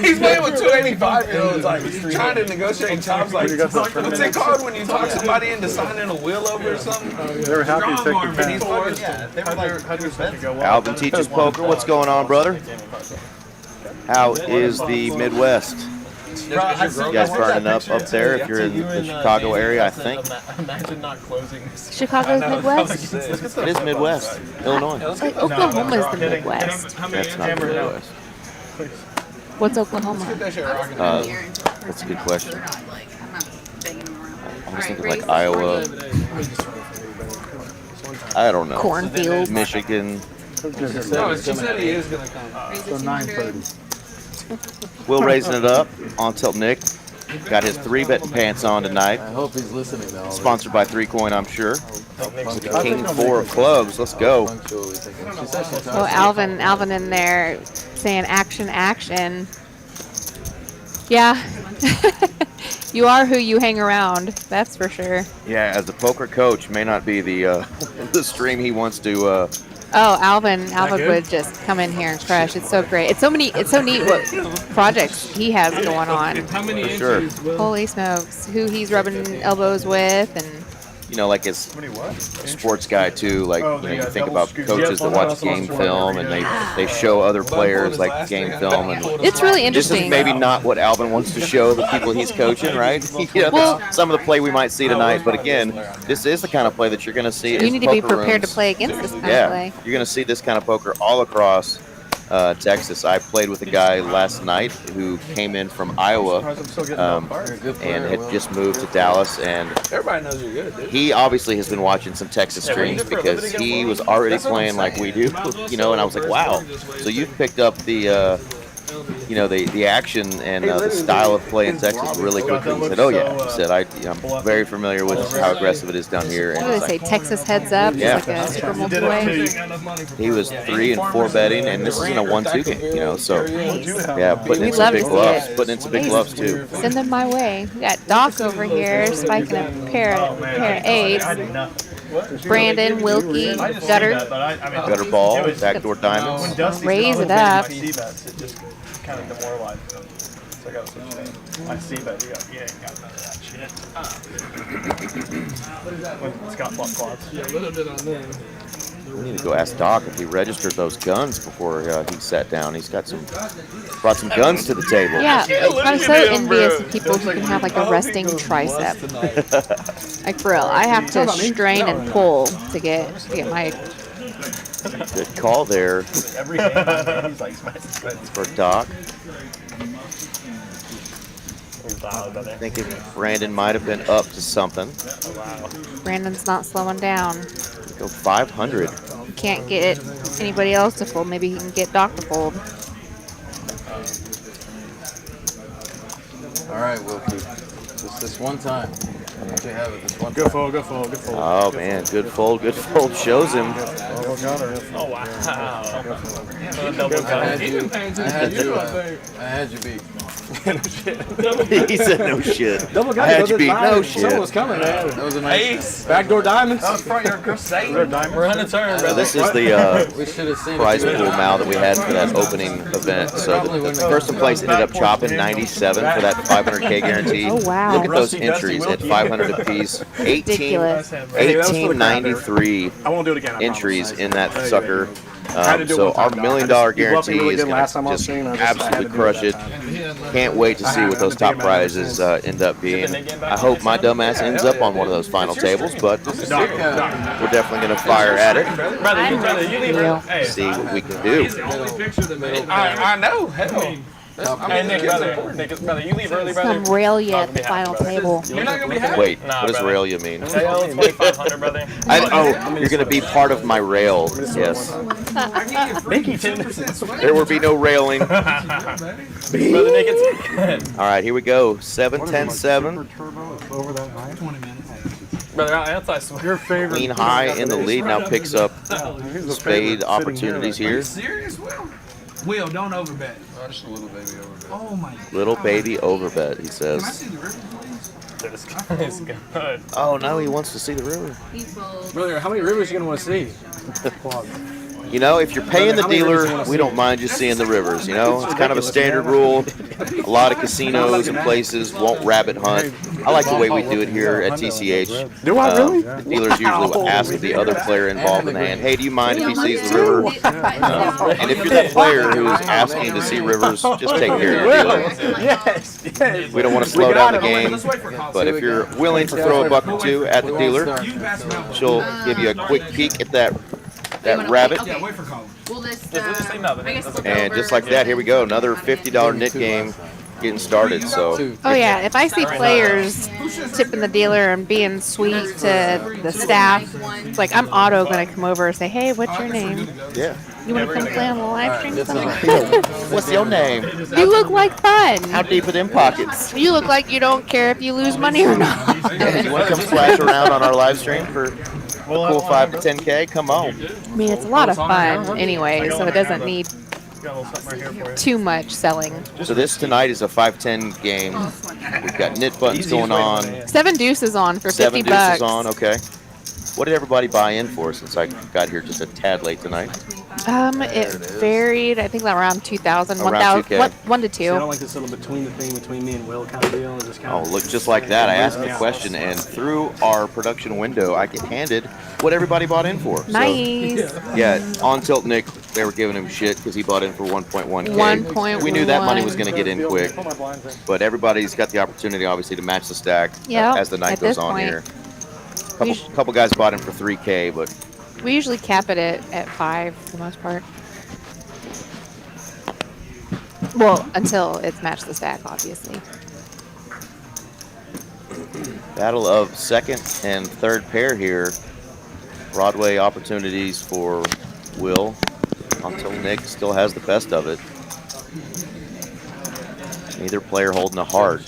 He's playing with 285-year-olds, like trying to negotiate jobs. Like, You got that from what's it called when you talk somebody into signing a will over or something? They were happy to take the And he's pass. fucking, Alvin teaches poker. What's going on, brother? How is the Midwest? You guys burning up there if you're in the Chicago area, I think. Imagine not closing. Chicago's Midwest. It is Midwest, Illinois. Oklahoma's the Midwest. That's not the Midwest. What's Oklahoma? That's a good question. I was thinking like Iowa. I don't know. Cornfield. Michigan. No, she said he is gonna come. So 9:30. Will raising it up on Tilt Nick. Got his 3-betting pants on tonight. I hope he's listening to all this. Sponsored by 3 Coin, I'm sure. With the King 4 of clubs. Let's go. Oh, Alvin in there saying action, action. Yeah. You are who you hang around. That's for sure. Yeah, as a poker coach, may not be the the stream he wants to. Oh, Alvin would just come in here and crush. It's so great. It's so neat what projects he has going on. How many For sure. entries will Holy smokes. Who he's rubbing elbows with and You know, like as a sports guy too, like you think about coaches that watch game film and they show other players like game film, and it's really this interesting. is maybe not what Alvin wants to show the people he's coaching, right? Some of the play we might see tonight, but again, this is the kind of play that you're going to see. You need to be prepared to play against this kind of play. You're going to see this kind of poker all across Texas. I played with a guy last night who came in from Iowa and had just moved to Dallas, and everybody knows you're good, dude. he obviously has been watching some Texas streams because he was already playing like we do, and I was like, wow. So you've picked up the the action and the style of play in Texas really quickly. He said, oh yeah. He said, I'm very familiar with how aggressive it is down here. What do they say? Texas heads up? Yeah. It's like a super multi-way. He was 3 and 4 betting, and this is in a 1-2 game, so yeah, putting in We'd some love big to see gloves, it. putting in some big gloves too. Send them my way. We got Doc over here spiking a pair of 8s. Brandon, Wilkie, Gutter ball, backdoor diamonds. Raise it up. Kind of demoralized him. So I got to I see that he ain't got none of that shit. It's got block quads. Yeah, a little bit on them. We need to go ask Doc if he registered those guns before he sat down. He's got brought some guns to the table. Yeah, I'm so envious of people who can have like a resting tricep. Like for real, I have to strain and pull to get my. Good call there Every game he's like smashing for Doc. I Thinking Brandon might have been up to something. Brandon's not slowing down. Go 500. Can't get anybody else to fold. Maybe he can get Doc to fold. All right, Wilkie. Just this one time. Let you have it this one time. Good fold, good fold, good fold. Oh man, good fold shows him. Oh wow. I had you beat. He said no shit. Double I gutter, had you beat. No Someone shit. was coming, man. That was a nice. Backdoor diamonds. Front yard crusade. We're on a turn, So brother. this is the We should have seen prize it. pool now that we had for that opening event. So the first in place ended up chopping 97 for that 500K guarantee. Oh, wow. Look at those entries at 500 apiece. 1893 I won't do it again. I entries promise. in that sucker. had to do So one our time, $1 million Doc. You guarantee really is did going last time to on just stream. I had absolutely to do crush it it. that time. Can't wait to see what those top prizes end up being. I hope my dumbass ends up on one of those final tables, but we're definitely going to fire at it. Brother, you leave her. Hey, See what we can do. I know. Hell. Hey, Nick, brother, you leave early, brother. Some rail you at the final table. You're not gonna be happy. Wait, Nah, what does brother. rail you mean? Rail 2,500, brother. You're going to be part of my rail. Yes. There will be no railing. All Brother Nick, it's good. right, here we go. 7-10-7. Over that night. Brother, outside swing. Your favorite. Queen high in the lead now picks up spade opportunities here. Serious, Will? Will, don't overbet. Just a little baby over there. Oh my. Little baby overbet, he Can I says. see the river, please? It's good. Oh no, he wants to see the river. He folds. Brother, how many rivers are you going to want to see? You know, if you're paying the dealer, we don't mind you seeing the rivers. You know, it's kind of a standard rule. A lot of casinos and places won't rabbit hunt. I like the way we do it here at TCH. Do I really? The dealers usually will ask the other player involved in the hand, hey, do you mind if he sees the river? And if you're that player who is asking to see rivers, just take care of your dealer. Yes. We don't want to slow down the game, but if you're willing to throw a buck or two at the dealer, she'll give you a quick peek at that rabbit. We'll just, And just like that, here we go. Another $50 knit game getting started. So Oh yeah, if I see players tipping the dealer and being sweet to the staff, it's like I'm auto gonna come over and say, hey, what's your name? yeah. You wanna come play on the live stream? Something? What's your name? You look like fun. How deep are them pockets? You look like you don't care if you lose money or not. Yeah, you want to come splash around on our live stream for a cool 5 to 10K? Come on. I mean, it's a lot of fun anyway, so it doesn't need too much selling. So this tonight is a 5-10 game. We've got knit buttons going on. 7 deuces on for 7 $50. deuces on, okay. What did everybody buy in for since I got here just a tad late tonight? It varied, I think around 2,000, Around 2K. 1 to 2. I don't like this little between the thing between me and Will kind of deal. Just kind Oh, look, just like that. I asked the question, and through our production window, I get handed what everybody bought in for. Nice. So, yeah, on Tilt Nick, they were giving him shit because he bought in for 1.1K. 1.1. We knew that money was going to get in quick, but everybody's got the opportunity, obviously, to match the stack Yep, as the night at goes this on point. here. Couple guys bought in for 3K, but We usually cap it at 5 for the most part. Well, until it's matched the stack, obviously. battle of second and third pair here. Broadway opportunities for Will until Nick still has the best of it. Neither player holding a heart.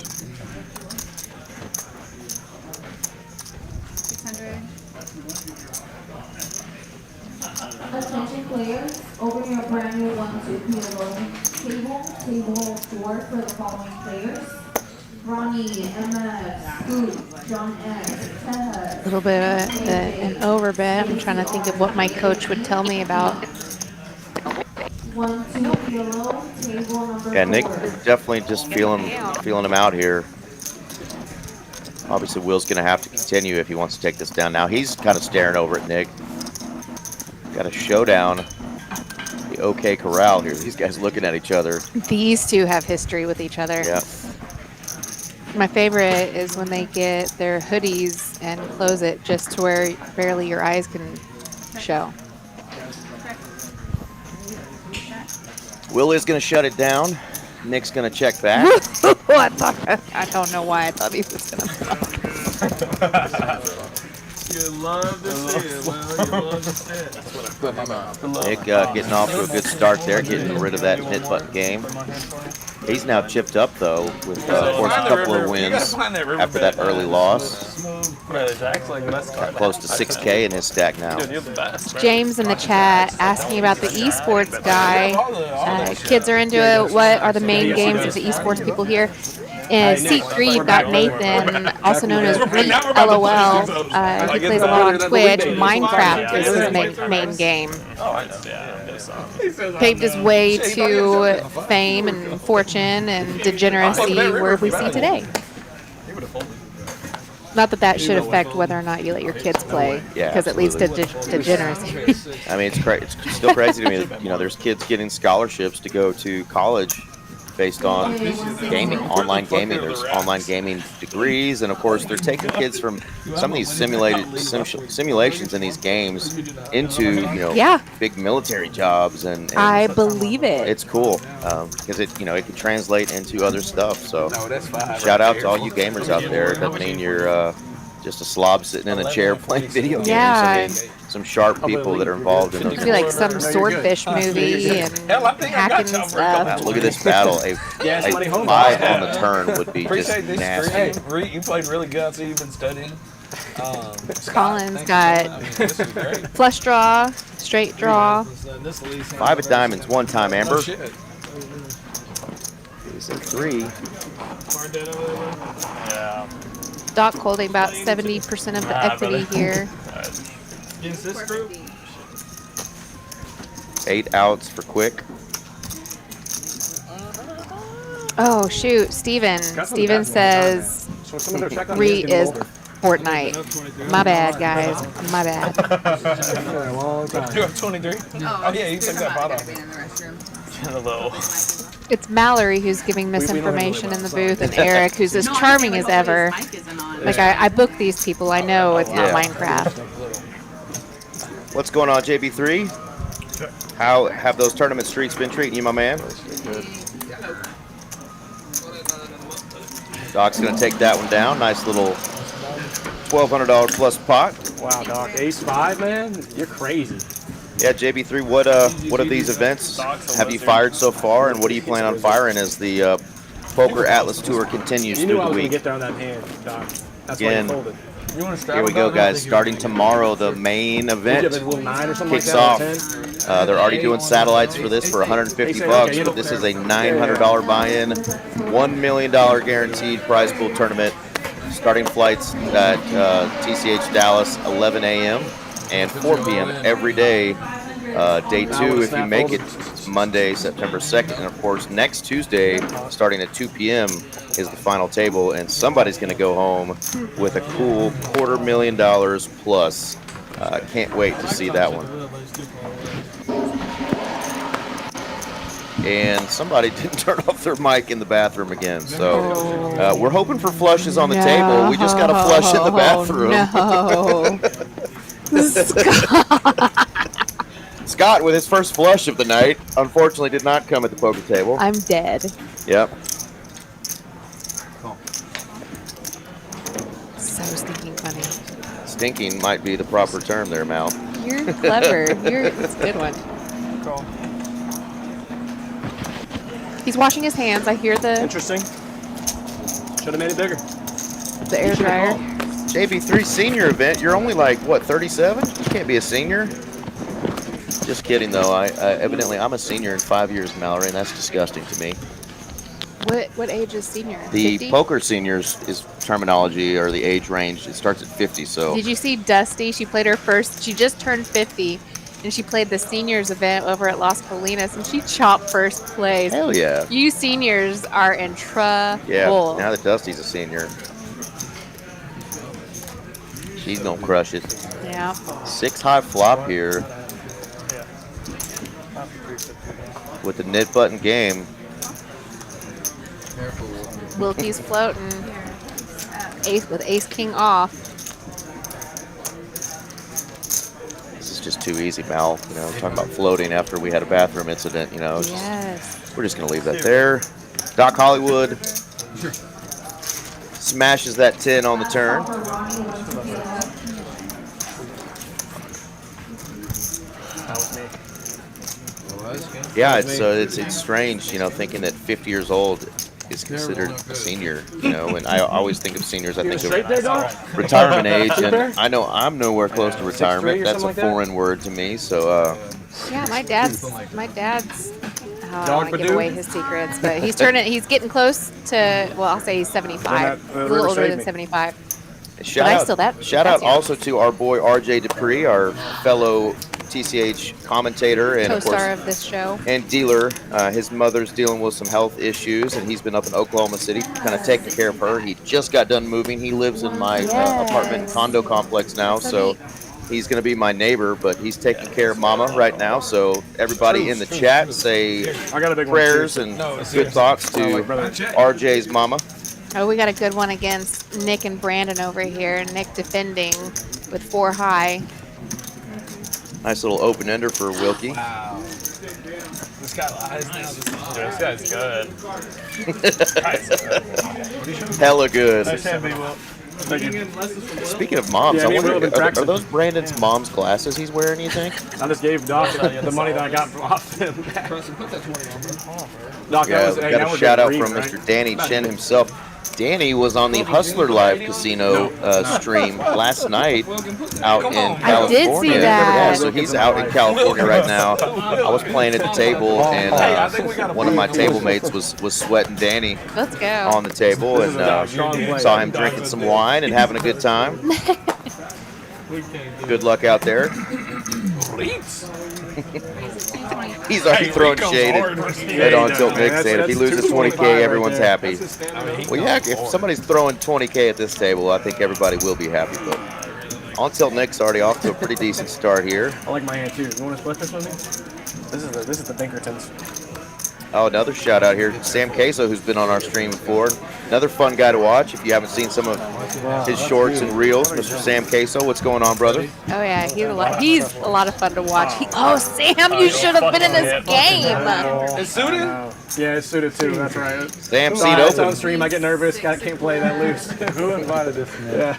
600. Attention players, open your brand new 1-2 table 4 for the following players. Ronnie, MS, Scoop, John S, Ted. A little bit of an overbet. I'm trying to think of what my coach would tell me about. 1-2 table number Yeah, Nick 4. definitely just feeling him out here. Obviously, Will's going to have to continue if he wants to take this down. Now he's kind of staring over at Nick. Got a showdown. The OK Corral here. These guys looking at each other. These two have history with each other. Yeah. My favorite is when they get their hoodies and close it just to where barely your eyes can show. Will is going to shut it down. Nick's going to check back. I don't know why I thought he was going to stop. You love to see it, Will. You love to see it. Put my mouth. Nick getting off to a good start there, getting rid of that hit button game. He's now chipped up, though, with, of course, a couple of wins after that early loss. Got close to 6K in his stack now. James in the chat asking about the esports guy. Kids are into it. What are the main games of the esports people here? In seat 3, you've got Nathan, also known as Reetlol. He plays a lot on Twitch. Minecraft is his main game. Paved his way to fame and fortune and degeneracy where we see today. Not that that should affect whether or not you let your kids play, Yeah, because it leads to degeneracy. I mean, it's still crazy to me that, you know, there's kids getting scholarships to go to college based on gaming, online gaming. There's online gaming degrees, and of course, they're taking kids from some of these simulations in these games into, you know, Yeah. big military jobs, and I believe it. it's cool because it, you know, it can translate into other stuff. So, No, that's 5. shout out to all you gamers out there. It doesn't mean you're just a slob sitting in a chair playing video games. Yeah. I mean, some sharp people that are involved in It those. could be like some swordfish movie and hacking stuff. Look at this battle. A 5 on the turn would be just Appreciate this nasty. stream. Reed, you played really good. I see you've been studying. Collins got This is great. flush draw, straight draw. 5 of diamonds one time, Amber. Oh, shit. He's at 3. Yeah. Doc holding about 70% of the equity here. Against this group? 8 outs for Quick. Oh shoot, Steven. Steven says Re is Fortnite. My bad, guys. My bad. You have 23? Oh yeah, you took that pot off. Hello. It's Mallory who's giving misinformation in the booth, and Eric, who's as charming as ever. Like, I book these people. I know it's not Minecraft. What's going on, JB3? How have those tournament streaks been treating you, my man? Doc's going to take that one down. Nice little $1,200 plus pot. Wow, Doc. Ace 5, man? You're crazy. Yeah, JB3, what of these events have you fired so far, and what do you plan on firing as the Poker Atlas Tour continues through the week? You knew I was going to get there on that hand, Doc. That's why you folded. Here we go, guys. Starting tomorrow, the main event kicks off. They're already doing satellites for this for $150, but this is a $900 buy-in, $1 million guaranteed prize pool tournament. Starting flights at TCH Dallas, 11 a.m. and 4 p.m. every day. Day 2, if you make it, Monday, September 2nd. And, of course, next Tuesday, starting at 2 p.m., is the final table. And somebody's going to go home with a cool $250,000 plus. Can't wait to see that one. And somebody didn't turn off their mic in the bathroom again. So we're hoping for flushes on the table. We just got a flush in the bathroom. No. Scott, with his first flush of the night, unfortunately did not come at the poker table. I'm dead. Yep. So stinking funny. Stinking might be the proper term there, Mal. You're clever. It's a good one. Cool. He's washing his hands. I hear the Interesting. Should have made it bigger. The air dryer. JB3 senior event. You're only like, what, 37? You can't be a senior. Just kidding, though. Evidently, I'm a senior in 5 years, Mallory, and that's disgusting to me. What age is senior? The 50? poker seniors is terminology or the age range. It starts at 50. So. Did you see Dusty? She played her first. She just turned 50, and she played the seniors event over at Las Colinas, and she chopped first place. Hell yeah! You seniors are in trouble. Yeah. Now that Dusty's a senior, she's gonna crush it. Yeah. 6 high flop here. With the knit button game. Wilkie's floating. Ace with ace king off. This is just too easy, Mal. You know, talking about floating after we had a bathroom incident, you know. Yes. We're just gonna leave that there. Doc Hollywood smashes that 10 on the turn. Yeah, it's strange, you know, thinking that 50 years old is considered a senior, you know, and I always think of seniors, I think of retirement age, and I know I'm nowhere close to retirement. That's a foreign word to me, so. Yeah, my dad's. Oh, I don't want to give away his secrets, but he's getting close to, well, I'll say he's 75, a little older than 75. Shout out also to our boy RJ Dupree, our fellow TCH commentator and co-star of this show and dealer. His mother's dealing with some health issues, and he's been up in Oklahoma City, kind of taking care of her. He just got done moving. He lives in my apartment condo complex now, so he's going to be my neighbor. But he's taking care of Mama right now. So everybody in the chat say prayers and good thoughts to RJ's Mama. Oh, we got a good one against Nick and Brandon over here. Nick defending with 4 high. Nice little open ender for Wilkie. Wow. This guy lies now. This guy's good. Hella good. Nice hand, B-Will. Speaking of moms, I wonder, are those Brandon's mom's glasses he's wearing, you think? I just gave Doc the money that I got off him. Doc, yeah, got a shout out from Mr. Danny Chen himself. Danny was on the Hustler Live Casino stream last night out in California. I did see that. Yeah, so he's out in California right now. I was playing at the table, and one of my table mates was sweating Danny on the table, and saw him drinking some wine and having a good time. Good luck out there. Reeds. He's already throwing shade at On Tilt Nick, saying if he loses 20K, everyone's happy. Well, yeah, if somebody's throwing 20K at this table, I think everybody will be happy. But On Tilt Nick's already off to a pretty decent start here. I like my hand too. You want to split this with me? This is the Pinkertons. Oh, another shout out here, Sam Queso, who's been on our stream before. Another fun guy to watch. If you haven't seen some of his shorts and reels, Mr. Sam Queso, what's going on, brother? Oh yeah, he's a lot of fun to watch. Sam, you should have been in this game. It's suited? Yeah, it's suited too. That's right. Sam Sorry, seat it's on open. stream. I get nervous. I can't play that loose. Who invited this man? Yeah.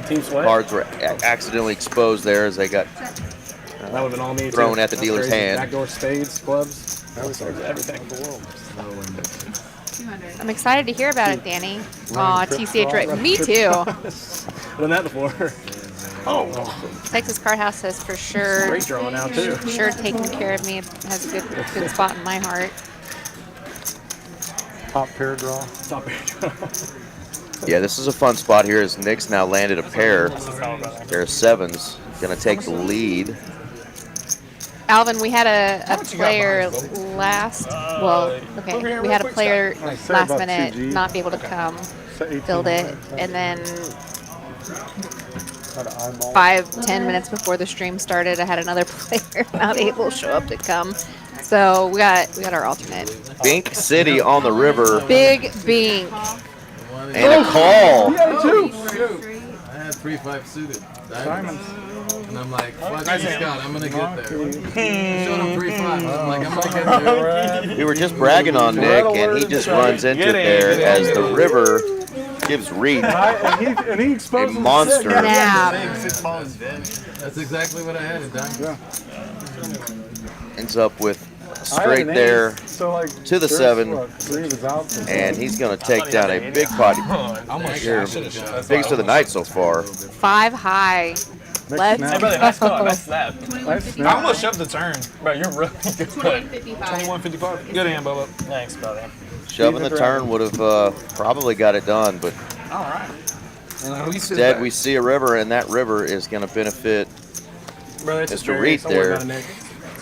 Team sweat. Cards were accidentally exposed there as they got That would have been all me. thrown too. at the That's dealer's crazy. hand. Backdoor spades, clubs, everything. I'm excited to hear about it, Danny. Aw, TCH right. Me too. I've done that before. Texas Card House has for sure, Great draw now too. sure taken care of me. Has a good spot in my heart. Top pair draw. Top draw. Yeah, this is a fun spot here as Nick's now landed a pair of sevens. Gonna take the lead. Alvin, we had a player last. Well, okay, we had a player last minute not be able to come, build it, and then 5-10 minutes before the stream started, I had another player not able to show up to come. So we got our alternate. Bink City on the river. Big Bink. And a call. I had 3-5 suited. Diamonds. And I'm like, fuck you, Scott, I'm gonna get there. Showed him 3-5. I'm like, I'm gonna get there. We were just bragging on Nick, and he just runs into it there as the river gives Reed And he a exposed monster. That's exactly what I had at Diamond. Ends up with straight there to the 7, and he's going to take down a big potty. Biggest of the night so far. 5 high. Let's Hey, brother, nice call. Nice snap. I almost shoved the turn. Bro, you're really good. 21.55. Good hand, Bubba. Thanks, brother. Shoving the turn would have probably got it done, but All right. instead we see a river, and that river is going to benefit Brother, it's Mr. Reed there.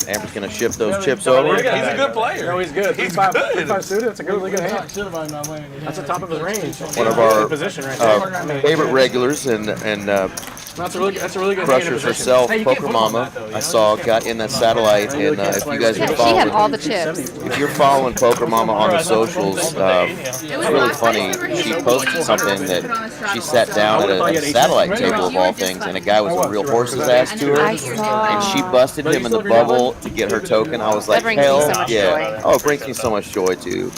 Amber's going to ship those chips over. He's a good player. No, he's good. He's good. 3-5 suited. That's a really good hand. That's the top of his range. One of our position right there. favorite regulars and That's a really good hand in crushers position. herself, Poker Mama, I saw got in that satellite, and if you guys are Yeah, she had all following, the chips. if you're following Poker Mama on the socials, it's really funny. She posted something that she sat down at a satellite table of all things, and a guy with a real horse's ass to her, I saw. and she busted him in the bubble to get her token. I was like, That brings me hell so much yeah! joy. Oh, it brings me so much joy too.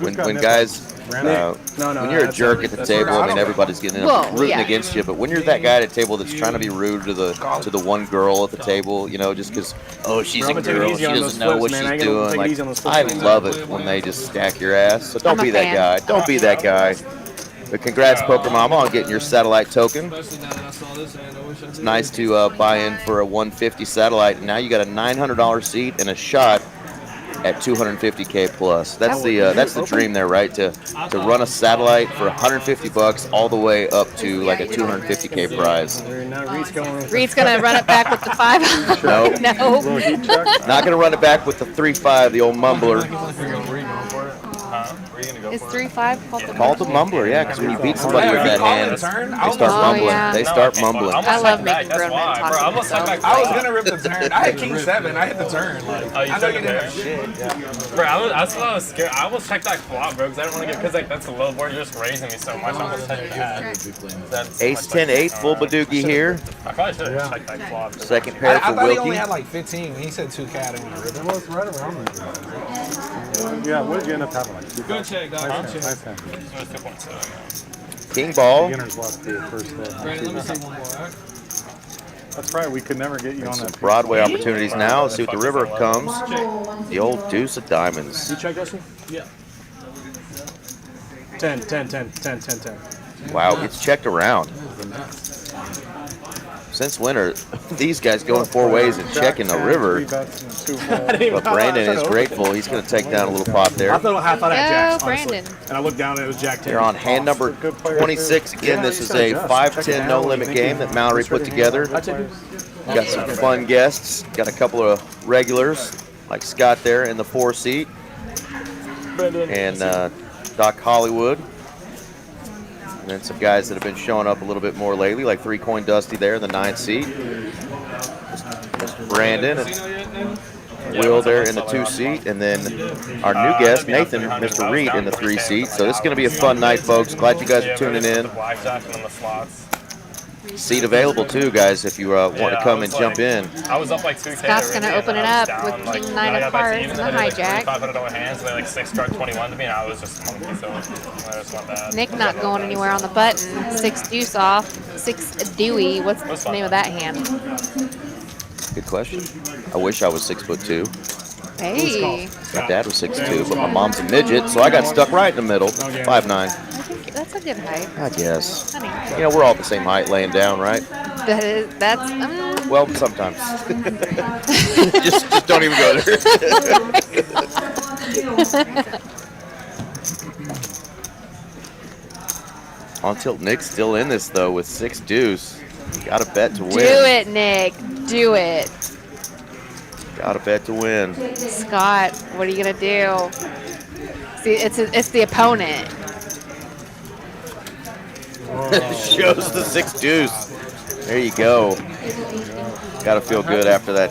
When guys. When you're a jerk at the table, I mean everybody's getting rooting against you. But when you're that guy at a table that's trying to be rude to the one girl at the table, you know, just because she's a girl, she doesn't know what she's doing. Like I love it when they just stack your ass. So don't be that guy. Don't be that guy. But congrats, Poker Mama, on getting your satellite token. It's nice to buy in for a 150 satellite, and now you got a $900 seat and a shot at 250K plus. That's the dream there, right? To run a satellite for $150 all the way up to like a 250K prize. Reed's gonna run it back with the 5. No, No. not gonna run it back with the 3-5, the old mumbler. Is 3-5 called the Called the mumbler, yeah, because when you beat somebody with that hand, they start mumbling. yeah. They start mumbling. I love making grown men talk to themselves. I was gonna rip the turn. I had King 7. I hit the turn. Like, Oh, you I know took you it didn't there? have shit. Yeah. Bro, that's why I was scared. I almost checked that flop, bro, because I didn't want to get, because like that's a low board. You're just raising me so much. I almost checked that. Ace 10-8, full Badoogie here. I probably should have checked that flop. Second pair I for thought he only Wilkie. had like 15. When he said 2K, I didn't want to rip it. Well, it's right around there. Yeah, what did you end up having? Like Good check, dog. nice hand. It was 2.7. King ball. Beginners lost the first day. Let me see one more. That's right. We could never get you on Some that. Broadway opportunities now. Let's see what the river comes. The old deuce of diamonds. You check, Dustin? Yeah. 10. Wow, gets checked around. Since when are these guys going 4 ways and checking the river? But Brandon is grateful. He's going to take down a little pot there. I thought I had jacks, Brandon. honestly. And I looked down and it was jack 10. You're on hand number 26. Again, this is a 5-10 no-limit game that Mallory put together. Got some fun guests. Got a couple of regulars like Scott there in the 4 seat. And Doc Hollywood. And then some guys that have been showing up a little bit more lately, like 3-Coin Dusty there in the 9th seat. Mr. Brandon and Will there in the 2 seat. And then our new guest, Nathan, Mr. Reed in the 3 seat. So this is going to be a fun night, folks. Glad you guys are tuning in. Seat available too, guys, if you want to come and jump in. I was up like 2K. Scott's going to open it up with King 9 of Hearts and the hijack. $500 hands, they like 6 struck 21 to me, and I was just funky, so I just want that. Nick not going anywhere on the button. 6 deuce off. 6 Dewey. What's the name of that hand? Good question. I wish I was 6'2". Hey. My dad was 6'2", but my mom's a midget, so I got stuck right in the middle. 5'9". That's a good height. I guess. Honey. You know, we're all the same height laying down, right? That's Well, sometimes. just don't even go there. On tilt, Nick's still in this though with 6 deuce. Got a bet to win. Do it, Nick. Do it. Got a bet to win. Scott, what are you gonna do? See, it's the opponent. Shows the 6 deuce. There you go. Got to feel good after that.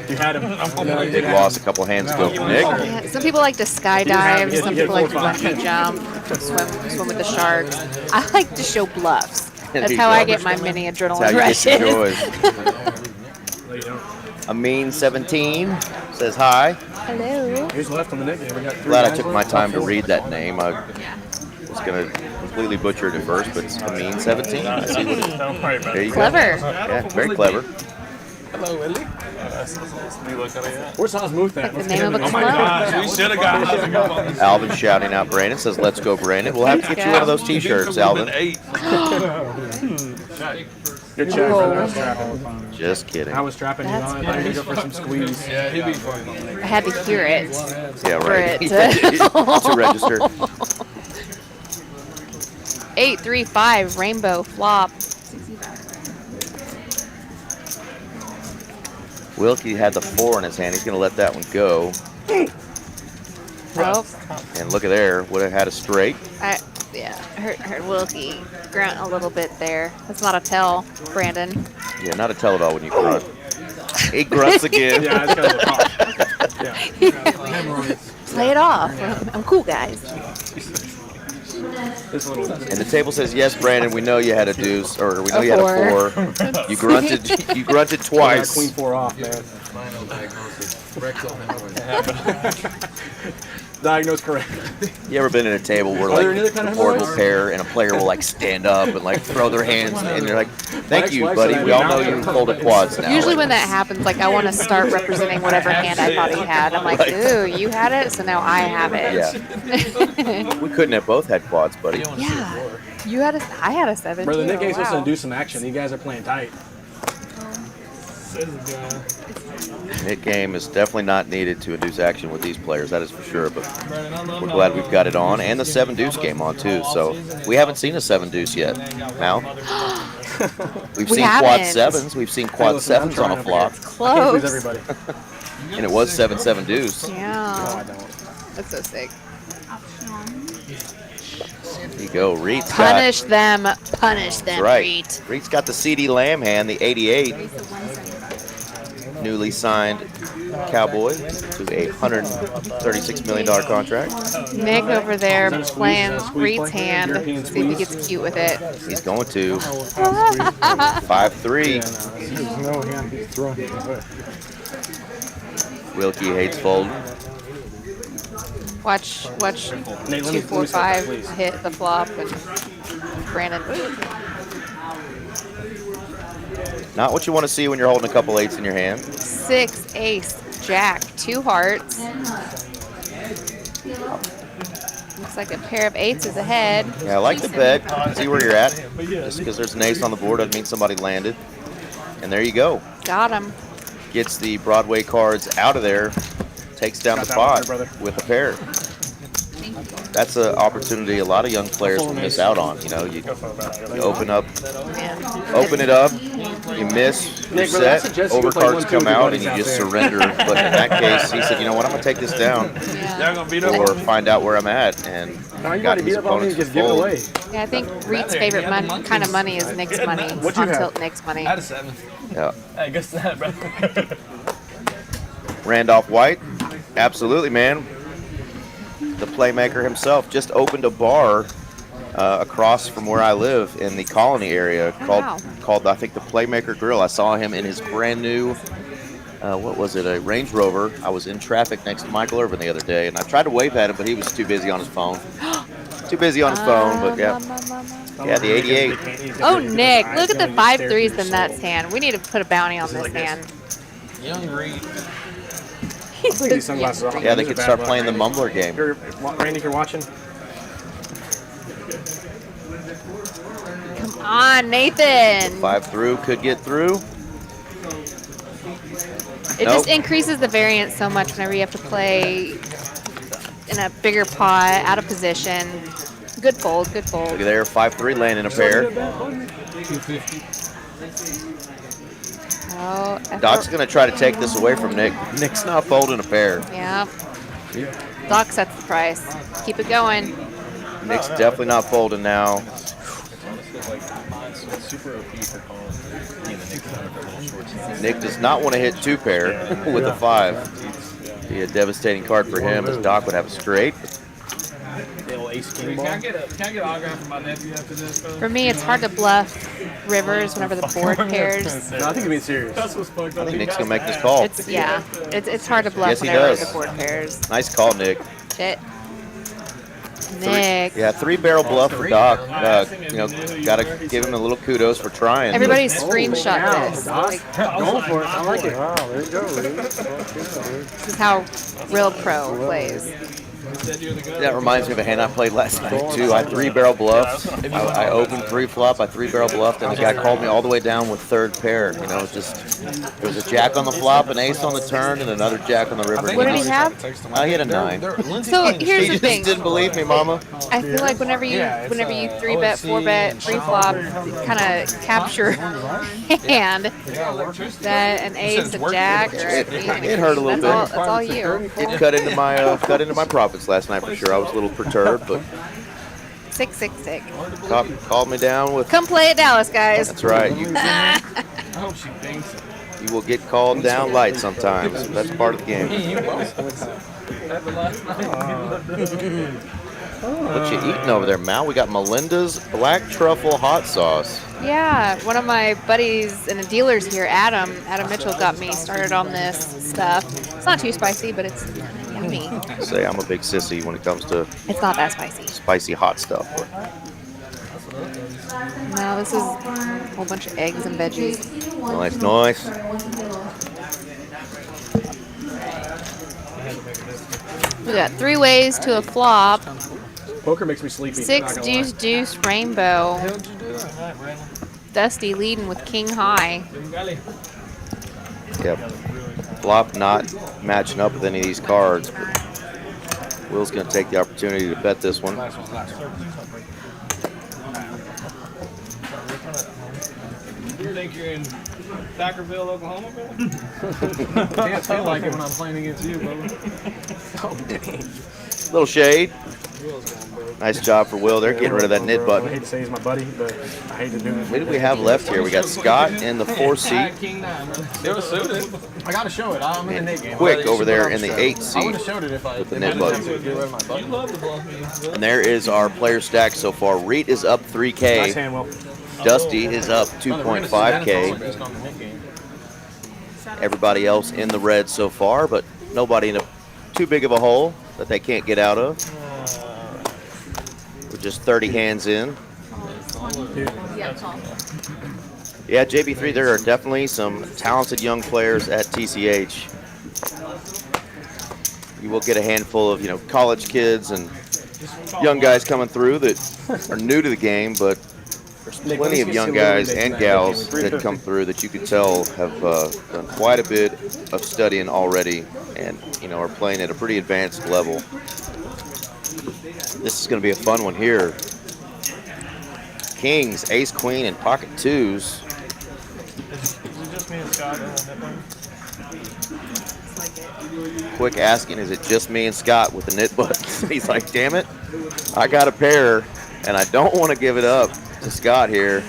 You had him. Big loss a couple hands ago for Nick. Yeah, some people like to skydive. Some people like to bungee jump, swim with the sharks. I like to show bluffs. That's how I get my mini adrenaline rushes. A mean 17 says hi. Hello. Here's left on the nickname. We got 3 Glad I guys took left. my time to read that name. I was going to completely butcher it at first, but it's a mean 17. I see what it, there you Clever. go. Yeah, very clever. Hello, Willie. Where's Osmuth at? Like the name of a Let's club. We should have got it. Alvin shouting out Brandon, says, let's go, Brandon. We'll have to get you one of those t-shirts, Alvin. Good check, brother. I was trapping. Just kidding. I was trapping you on. I thought you were going to go for some squeeze. Yeah, he'd be fun. I had to hear it. Yeah, For right. it to register. 8-3-5 rainbow flop. Wilkie had the 4 in his hand. He's going to let that one go. Oh, And look at there. Would have had a straight. yeah, heard Wilkie grunt a little bit there. That's not a tell, Brandon. Yeah, not a tell-it-all when you grunt. He grunts again. Yeah, it's kind of a pop. Yeah. Play it off. I'm cool, guys. And the table says, yes, Brandon, we know you had a deuce, or we know you had a 4. You grunted twice. Queen 4 off, man. Final diagnosis. Rectal hemorrhoid. Diagnosed correct. You ever been in a table where there any like other kind the of board will hemorrhoids? pair and a player will like stand up and like throw their hands and they're like, thank you, buddy. We all know you hold a quads now. Usually when that happens, like I want to start representing whatever hand I thought he had. I'm like, ooh, you had it, so now I have it. Yeah. We couldn't have both had quads, buddy. Yeah. You had I had a 7 Brother, too. Nick ain't supposed Wow. to do some action. You guys are playing tight. Hit game is definitely not needed to induce action with these players, that is for sure, but we're glad we've got it on, and the 7 deuce game on too, so we haven't seen a 7 deuce yet. Now, we've We seen quad haven't. 7s, we've seen quad 7s on a flop, I can't Close. please everybody. and it was 7-7 deuce. Yeah. That's so sick. There you go, Reed's got, Punish them, right, Reed. Reed's got the CD Lamb hand, the 88, newly signed Cowboy to a $136 million contract. Nick over there Is that a squeeze? playing Is that a squeeze Reed's play? hand. European See if he squeeze? gets cute with it. He's going to 5-3. There's no hand he's throwing it away. Wilkie hates folding. Watch Nate, let me 2, 4, stop that, 5 please. hit the flop and Brandon. Not what you want to see when you're holding a couple 8s in your hand. 6 ace jack 2 hearts. Looks like a pair of 8s is ahead. Yeah, I like the bet. See where you're at. Just because there's an ace on the board doesn't mean somebody landed. And there you go. Got him. Gets the Broadway cards out of there. Takes down the spot with a pair. That's an opportunity a lot of young players will miss out on. You know, you open it up, you miss, you set, overcards come out, and you just surrender. But in that case, he said, you know what, I'm going to take this down or find out where I'm at. And got his opponents to fold. Yeah, I think Reed's favorite kind of money is Nick's money. On tilt Nick's money. I had a 7. Yeah. I guess that, bro. Randolph White, absolutely, man. The playmaker himself just opened a bar across from where I live in the Colony area called I think the Playmaker Grill. I saw him in his brand new what was it, a Range Rover. I was in traffic next to Michael Irvin the other day, and I tried to wave at him, but he was too busy on his phone. But yeah, the 88. Oh, Nick, look at the 5-3s in that stand. We need to put a bounty on this stand. Young Reed. Yeah, they could start playing the Mumbler game. Randy, if you're watching. Come on, Nathan. 5 through, could get through. It just increases the variance so much whenever you have to play in a bigger pot, out of position. Good fold, good fold. Look at there, 5-3 landing a pair. 250. Oh, Doc's going to try to take this away from Nick. Nick's not folding a pair. Yeah. Doc sets the price. Keep it going. Nick's definitely not folding now. Nick does not want to hit 2 pair with a 5. Be a devastating card for him, as Doc would have a straight. Can I get an autograph from my nephew after this, brother? For me, it's hard to bluff rivers whenever the board pairs. No, I think you're being serious. I think Nick's going to make this call. It's hard to bluff Yes, he whenever does. the board pairs. Nice call, Nick. Shit. Nick. Yeah, 3-barrel bluff for Doc. You know, got to give him a little kudos for trying. Everybody screenshot this. Like, Going for it. I like it. Wow, there you go. this is how real pro plays. That reminds me of a hand I played last night, too. I 3-barrel bluffed. I opened 3-flop. I 3-barrel bluffed, and the guy called me all the way down with 3rd pair. You know, just there was a jack on the flop, an ace on the turn, and another jack on the river. What did he have? I hit a 9. So here's the He thing. just didn't believe me, Mama. I feel like whenever you 3-bet, 4-bet, 3-flop, kind of capture hand that an ace, a jack, or It hurt a little bit. That's all you. It cut into my profits last night for sure. I was a little perturbed, but 666. called me down with. Come play at Dallas, guys. That's right. I hope she thinks it. You will get called down light sometimes. That's part of the game. What you eating over there, Mal? We got Melinda's black truffle hot sauce. Yeah, one of my buddies and the dealers here, Adam Mitchell, got me started on this stuff. It's not too spicy, but it's yummy. Say I'm a big sissy when it comes to It's not that spicy. spicy hot stuff. No, this is a whole bunch of eggs and veggies. Nice. We got 3 ways to a flop. Poker makes me sleepy. 6 deuce rainbow. Dusty leading with king high. Yep. Flop not matching up with any of these cards, but Will's going to take the opportunity to bet this one. You think you're in Thackerville, Oklahoma, bro? Can't feel like it when I'm playing against you, brother. Little shade. Nice job for Will. They're getting rid of that knit I button. hate to say he's my buddy, but I hate to do it. What do we have left here? We got Scott in the 4 seat. They were suited. I gotta show it. I'm in the knit game. Quick over there in the 8 I would seat. have showed it if I With the knit button. get rid of my You button. love to bluff me. And there is our player stack so far. Reed is up Nice 3K. hand, Will. Dusty is up Brother, we're gonna see that 2.5K. based on the knit game. Everybody else in the red so far, but nobody in too big of a hole that they can't get out of. We're just 30 hands in. Yeah, JB3, there are definitely some talented young players at TCH. You will get a handful of, college kids and young guys coming through that are new to the game, but Plenty of young guys and gals that come through that you could tell have done quite a bit of studying already, and are playing at a pretty advanced level. This is going to be a fun one here. Kings, ace, queen, and pocket twos. Is it just me and Scott? Quick asking, is it just me and Scott with the knit buttons? He's like, damn it, I got a pair, and I don't want to give it up to Scott here.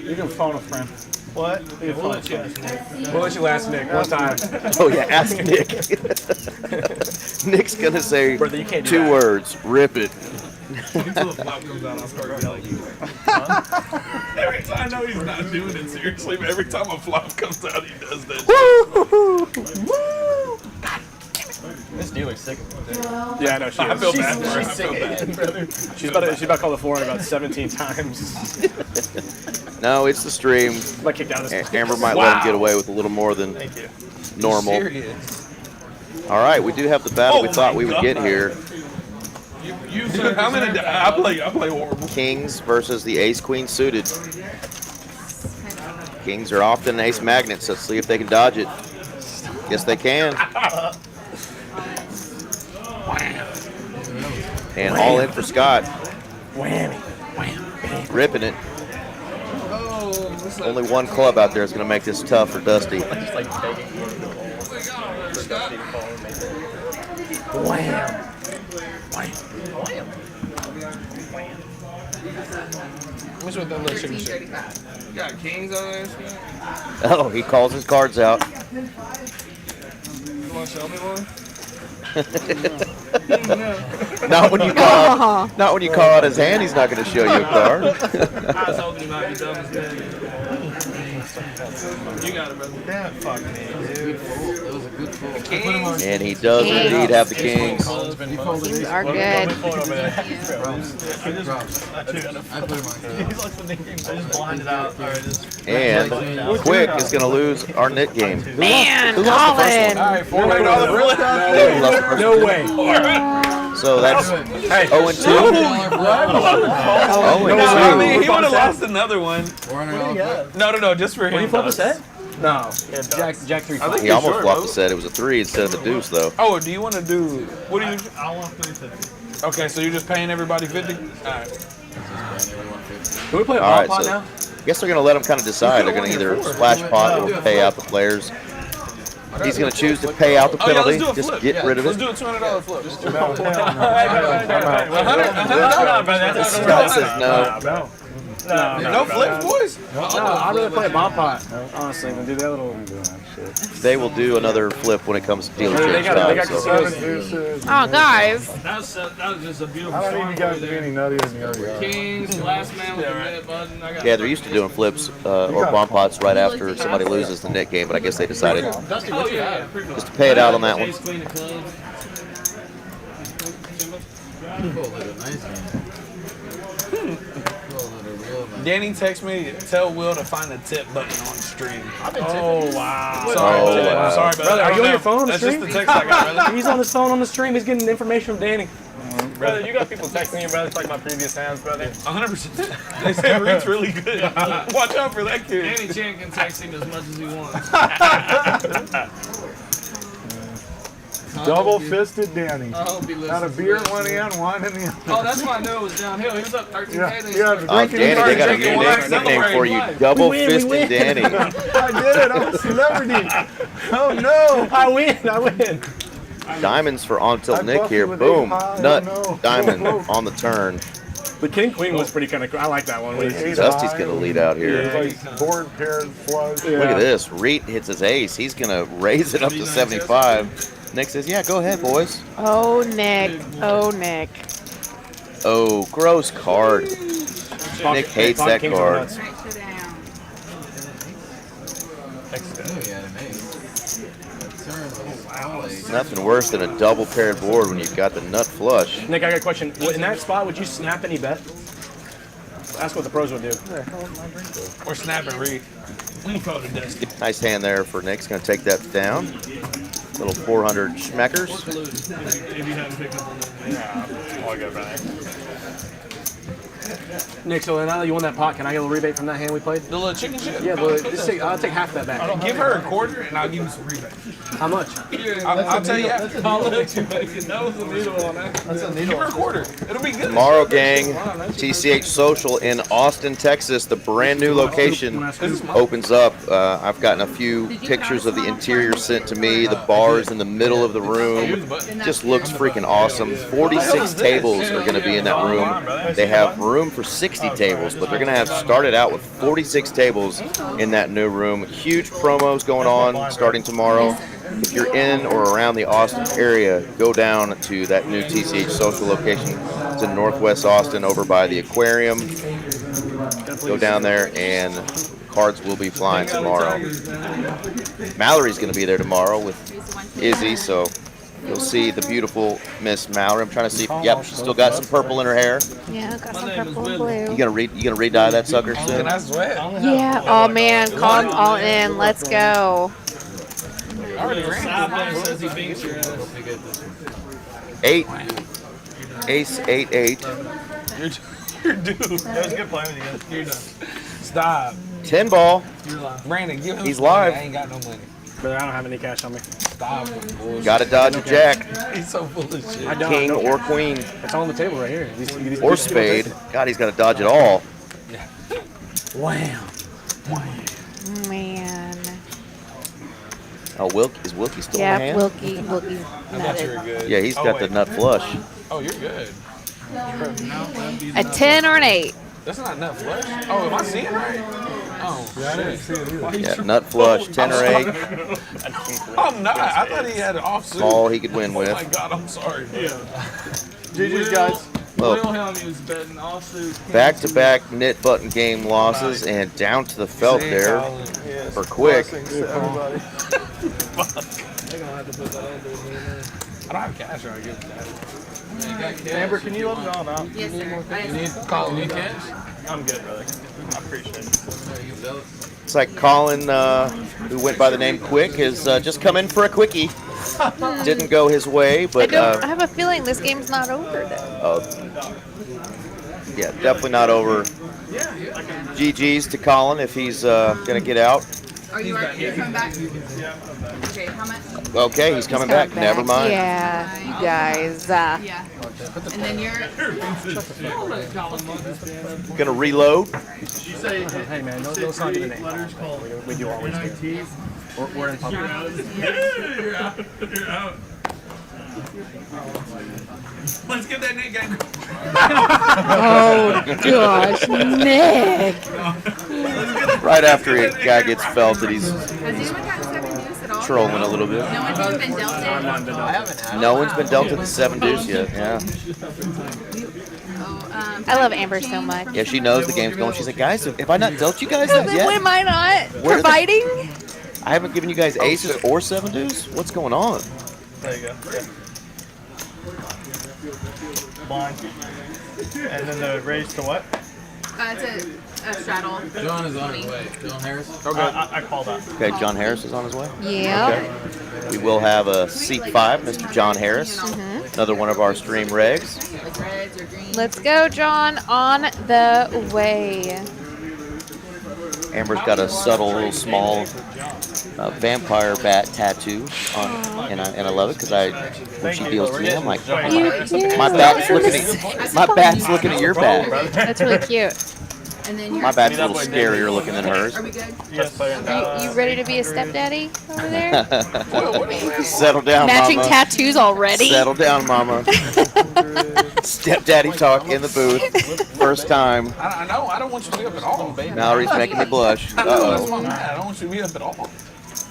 You can phone a friend. What? We'll let you last, Nick, one time. Oh yeah, ask Nick. Nick's gonna say Brother, you can't do 2 that. words, rip it. Until the flop comes out, I'll start yelling. Every time I know he's not doing it seriously, but every time a flop comes out, he does that. This dealer's sick of it. Yeah, I know she is. I feel bad for her. I She's feel sick bad. of it, brother. She's about to call the floor about 17 times. No, it's the stream. Like kicked out of this. Amber might let him get away with a little more than Thank you. normal. Serious. All right, we do have the battle we Oh thought my we would get God. here. You said how many? I play horrible. Kings versus the ace queen suited. Kings are often ace magnets. Let's see if they can dodge it. Yes, they can. And all in for Scott. Whammy. Ripping it. Only one club out there is going to make this tough for Dusty. Just like begging for the ball. For Dusty to call and make it. Wham. What's with that little chicken shit? 1335. You got kings on there. Oh, he calls his cards out. You want to show me one? Not when you call out his hand, he's not going to show you a card. I was hoping you might be dumb as hell. You got it, brother. That fuck me, dude. That was a good fold. And he does indeed have the kings. Kings are good. I put him on. I just blinded out. Or just And Quick is going to lose our knit game. Man, Who lost the first Colin. one? Who lost the first No way. So that's 0 and 2. 0 and I 2. mean, he would have lost another one. $400. No, just for him. You flip a set? No. Jack 3. I think He you're almost sure, flopped bro. the set. It was a 3 instead of the deuce, though. Oh, do you want to do? What do you? I want 350. Okay, so you're just paying everybody 50. All right. Can we play a All ball right, pot so now? I guess they're going to let him kind of decide. They're going to either splash pot or pay out the players. He's going to choose to pay out the Oh yeah, penalty. let's do a Just flip. get rid of Let's it. do a $200 flip. Just do No, Scott says no. no flips, boys. I'd rather play a bomb pot, honestly, than do that little. They will do another flip when it comes to dealer They change got time. So. deuces. Oh, guys. That was just a beautiful I don't need you guys to be any nuttier than you already are. Kings, last man with the red button. I got Yeah, they're used to doing flips or bomb pots right after somebody loses the net game, but I guess they decided Oh yeah, pretty just to pay it out on that one. Ace, queen of clubs. Danny texted me, tell Will to find the tip button on stream. Oh, wow. Sorry, Oh, brother. wow. Sorry, brother. Brother, are I you don't on your know. phone on the That's stream? just the text I got, brother. He's on his phone on the stream. He's getting information from Danny. Brother, you got people texting you, brother. It's like my previous hands, brother. 100%. They say Reed's really good. Watch out for that kid. Danny Chan can text him as much as he wants. Double-fisted Danny. I hope he listens. Got a beer in one hand, wine in the other. Oh, that's why I knew it was downhill. He was up 13K. Yeah, They yeah. started- Oh, Danny, they got a Drinking wine, new nickname for you, celebrating Double We Fisted win. Danny. I did it. I'm a celebrity. Oh no. I win. Diamonds for on tilt I Nick buffed here. you with Boom, a high, nut, oh, no. diamond Whoa, whoa. on the turn. The king queen was pretty kind of cool. I like that one. Ace Dusty's high. going to lead out here. It's like board pairs flush. Look at this. Reet hits his ace. He's going to raise it up to 75. Nick says, yeah, go ahead, boys. Oh, Nick. Oh, Nick. Oh, gross card. Nick hates that Kings are card. nuts. Write it down. Nothing worse than a double paired board when you've got the nut flush. Nick, I got a question. In that spot, would you snap any bet? Ask what the pros would do. Or snapping Reed. We probably Dusty. Nice hand there for Nick's going to take that down. Little 400 schmeckers. If you haven't picked up on that. Yeah, all good, brother. Nick, so now that you won that pot, can I get a little rebate from that hand we played? The little chicken shit? Yeah, but I'll take half that back. Give her a quarter and I'll give you some rebate. How much? I'll tell you after. I'll let you make it. That was a needle on that. That's a Give needle. her a quarter. It'll be good. Tomorrow, gang, TCH Social in Austin, Texas. The brand new location opens up. I've gotten a few pictures of the interior sent to me. The bar is in the middle of the room. Just looks freaking awesome. 46 tables are going to be in that room. They have room for 60 tables, but they're going to have started out with 46 tables in that new room. Huge promos going on starting tomorrow. If you're in or around the Austin area, go down to that new TCH Social location. It's in Northwest Austin over by the aquarium. Go down there and cards will be flying tomorrow. Mallory's going to be there tomorrow with Izzy, so you'll see the beautiful Miss Mallory. I'm trying to see. Yep, she's still got some purple in her hair. Yeah, got some purple and blue. You gonna re-dye that sucker soon? Can I sweat? Yeah. Oh man, called all in. Let's go. I already ran. Says he beats your ass. 8. Ace 8-8. You're due. That was good playing with you. You're done. Stop. 10 ball. You're live. Brandon, give him He's some money. live. I ain't got no money. Brother, I don't have any cash on me. Stop. Gotta dodge a jack. He's so full of shit. I don't. King or queen. It's on the table right here. Or spade. God, he's got to dodge it all. Wham. Man. Oh, is Wilkie still in the Yeah, hand? Wilkie's I thought you nutted. were good. Yeah, he's got the nut flush. Oh, you're good. A 10 or an 8. That's not nut flush. Oh, am I seeing right? Oh, shit. Yeah, nut flush, 10 or 8. I'm not. I thought he had an offsuit. All he could win with. Oh my God, I'm sorry. Yeah. GG's, guys. Look, Wilhelm was betting offsuit. back-to-back knit button game losses and down to the felt there for Quick. Blessings to everybody. They're gonna have to put that on there. I don't have cash or I give cash. Amber, can you let me know I'm out? Yes, sir. You need cash? I'm good, brother. I appreciate it. It's like Colin, who went by the name Quick, has just come in for a quickie. Didn't go his way, I but I have a feeling this game's not over though. yeah, definitely not over. GG's to Colin if he's gonna get out. Are you coming back? Okay, how much? Okay, he's coming back. Never mind. Yeah, you guys. Yeah. And then you're. Gonna reload. Hey man, let's not get a name. We do always do. We're in public. You're out. You're out. Let's get that Nick game. Oh gosh, Nick. Right after a guy gets felted, he's Has anyone gotten 7 deuce at all? trolling a little bit. No one's even been dealt it? I haven't had No one's been dealt at the 7 deuce yet. Yeah. Oh, I love Amber so much. Yeah, she knows the game's going. She's like, guys, have I not dealt you guys that Then yet? am I not Where the- providing? I haven't given you guys aces or 7 deuce? What's going on? There you go. Blind. And then the raise to what? It's a straddle. John is on his way. John Harris? I called that. Okay, John Harris is on his way. Yeah. Okay. We will have a seat 5, Mr. John Harris. Another one of our stream regs. Like reds or greens. Let's go, John. On the way. Amber's got a subtle, little small vampire bat tattoo on, and I love it because when she deals to me, I'm like, You do. my bat's looking at your bat. That's really cute. And then you're. My bat's a little scarier looking than hers. Are we good? Yes. You ready to be a stepdaddy over there? Settle down, Matching mama. tattoos already? Settle down, mama. Stepdaddy talk in the booth. First time. I know. I don't want you to be up at all, baby. Mallory's making me blush. I know. That's why Uh-oh. I'm mad. I don't want you to be up at all.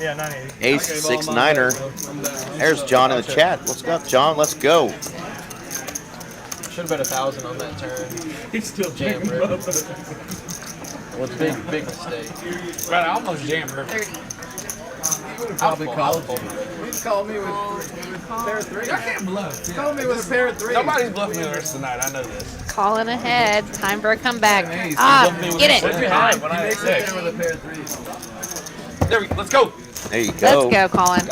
Yeah, 980. Ace 6-9er. There's John in the chat. What's up, John? Let's go. Should have bet 1,000 on that turn. He's still Jam jamming rip. up. Well, big mistake. Right, I almost jammed her. 30. Probably call it. He's calling me with a pair of 3. I can't bluff. He's calling me with a pair of 3. Nobody's bluffing me the rest of the night. I know this. Calling ahead. Time for a comeback. Hey, Ah, bluff me with get a it. six. Behind when He I had makes a 6. pair with a pair of 3s. There we go. Let's go. There you go. Let's go, Colin.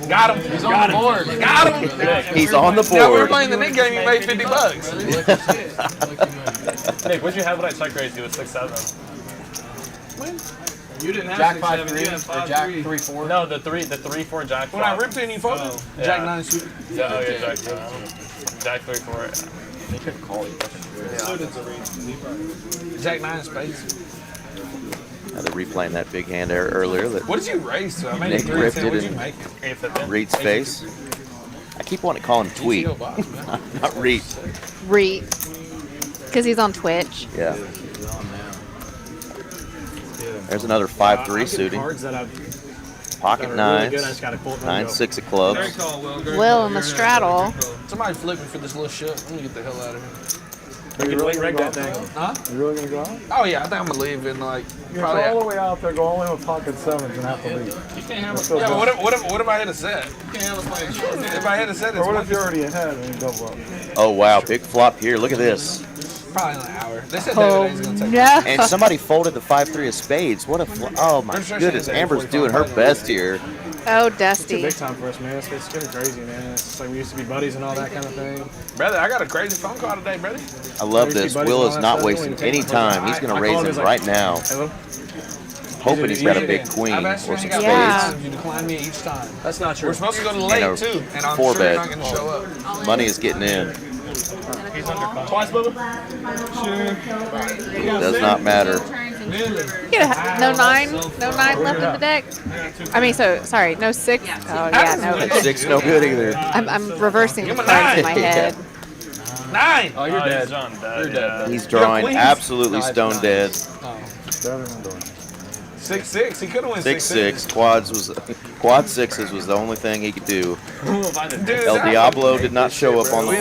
Got him. He's on the board. Got him. He's on the Now we're board. playing the Nick game. You made $50. Nick, what'd you have when I check raised you with 6-7? You didn't have Jack 6-7, 5-3 you had or Jack 5-3. 3-4. No, the 3-4 Jack. When I ripped in, you folded. Yeah. Jack 9 suited. Yeah, oh yeah, Jack 3-4. They could call you. Jack 9 spades. Now they're replaying that big hand error earlier that What did you raise to? I made Nick it 3 ripped it What did you in make? Reed's face. I keep wanting to call him Tweet, not Reed. Reet. Because he's on Twitch. Yeah. There's another 5-3 suiting. Cards that I've Pocket that are really nines. good, I just gotta pull it 9-6 of clubs. Great call, Will. Great Will call. in the You're straddle. Somebody flip me for this little shit. Let me get the hell out of here. We can late reg that thing. Huh? You really gonna go out? Oh yeah, I think I'm gonna leave in like You probably. go all the way out there, go all the way with pocket sevens and have to leave. You can't have Let's a go Yeah, but back. what if I hit a set? you can't have a playing short. If I hit a set, it's Or what if monkey. you're already ahead and you double up? Oh wow, big flop here. Look at this. Probably in an hour. They said Oh, David A's gonna take. no. And somebody folded the 5-3 of spades. What a oh my goodness. Amber's doing her best here. Oh, Too Dusty. big time for us, man. It's getting crazy, man. It's just like we used to be buddies and all that kind of thing. Brother, I got a crazy phone call today, brother. I love this. Will is not wasting any time. He's going to raise him right now. Hello? Hoping he's got a big queen I've or asked you some to got Yeah. spades. You decline me each time. That's not true. We're supposed to go to the And lake a too, and I'm four sure you're bet. not gonna show up. Money is getting in. Twice, Bubba? Does not matter. You get a, no 9 left in the deck. I mean, so sorry, no 6. Oh yeah, no. 6 no good either. I'm reversing the Give him a cards in 9. my head. 9. Oh, you're dead. You're dead. He's drawing queens? absolutely stone dead. Better than doing. 6-6. He could have won 6-6. Quad sixes was the only thing he could do. Dude, El Diablo did not show up on the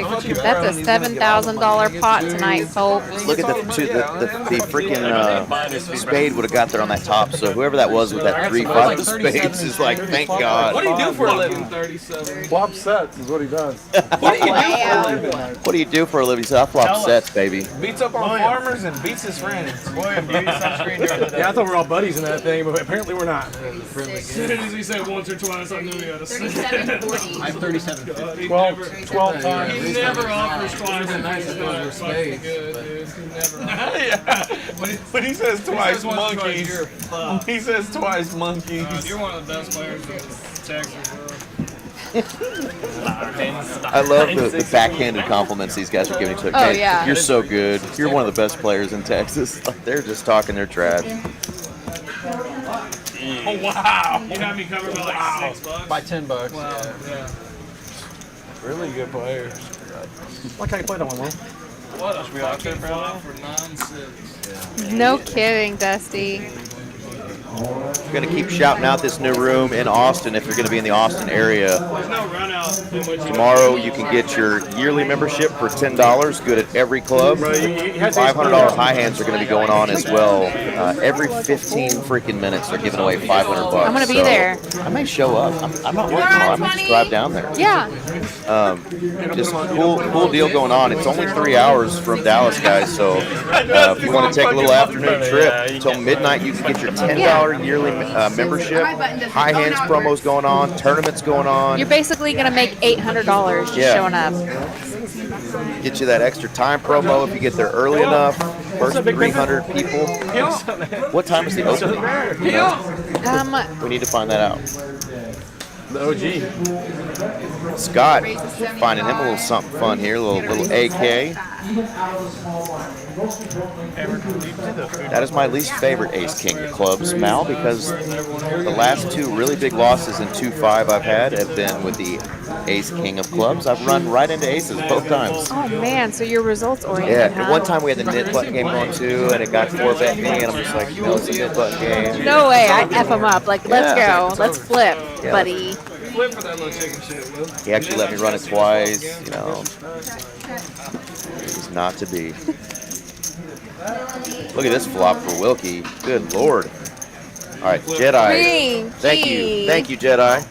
board. 6. That's a $7,000 pot tonight, folks. Look at the freaking spade would have got there on that top. So whoever that was with that 3-5 of spades is like, thank God. What do you do for a living? 37. Flop sets is what he does. What do you do for a Wow. living? What do you do for a living? He said, I flop sets, baby. Beats up on farmers and beats his friends. Yeah, I thought we were all buddies in that thing, but apparently we're not. As soon as he said once or twice, I knew he had a 37, 40. I'm 37. 12 times. He never offers twice. Been nice if those were spades, Good, but- dude. He never. Yeah. When he says twice once or twice, monkeys, you're a flop. he says twice monkeys. You're one of the best players in Texas, bro. I love the backhanded compliments these guys are giving to each other. Oh, yeah. You're so good. You're one of the best players in Texas. Like, they're just talking their trash. Oh wow! You got me covered by like $6. By $10. Wow, yeah. Really good players. Like how you played that one, Will. What a fucking flop for 9-6. No kidding, Dusty. We're going to keep shouting out this new room in Austin if you're going to be in the Austin area. There's no run out. Tomorrow you can get your yearly membership for $10, good at every club. $500 high hands are going to be going on as well. Every 15 freaking minutes they're giving away $500. I'm gonna be there. I may show up. I'm not working tomorrow. I might just drive down there. Yeah. Just cool deal going on. It's only 3 hours from Dallas, guys. So if you want to take a little afternoon trip until midnight, you can get your $10 yearly membership. High hands promos going on. Tournaments going on. You're basically gonna make $800 just Yeah. showing up. Get you that extra time promo if you get there early enough. First 300 people. What time is the opening? We need to find that out. The OG. Scott, finding him a little something fun here, a little AK. That is my least favorite Ace King of clubs, Mal, because the last 2 really big losses in 2-5 I've had have been with the Ace King of clubs. I've run right into aces both times. Oh man, so you're results oriented, Yeah, huh? at one time we had the nit button game going too, and it got 4-bet me, and I'm just like, no, it's a nit button game. No way, I'd F him up. Like, let's Yeah. go. Let's flip, Yeah. buddy. Flip for that little chicken shit, Will. He actually let me run it twice, you know. It was not to be. Look at this flop for Wilkie. Good Lord. All right, Jedi. Green, Thank gee. you. Thank you, Jedi.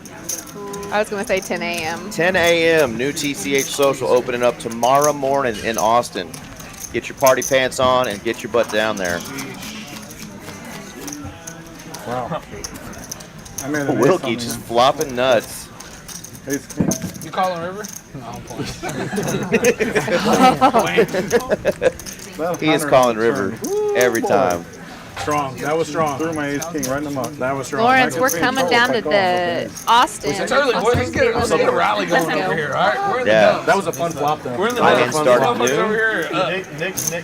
I was gonna say 10 a.m. 10 a.m. new TCH Social opening up tomorrow morning in Austin. Get your party pants on and get your butt down there. Wow. I made an ace Wilkie on just him. flopping nuts. Ace king. You calling River? No, I'm That He is Hunter calling on the River turn. every time. Strong. That was strong. Threw my ace king right in the muck. That was strong. Lawrence, we're coming down to the Austin. It's early, boys. Let's get a rally going over here, all right? We're in the Yeah. dumps. That was a fun flop, though. We're in the I dumps. didn't start at Motherfuckers noon. over here.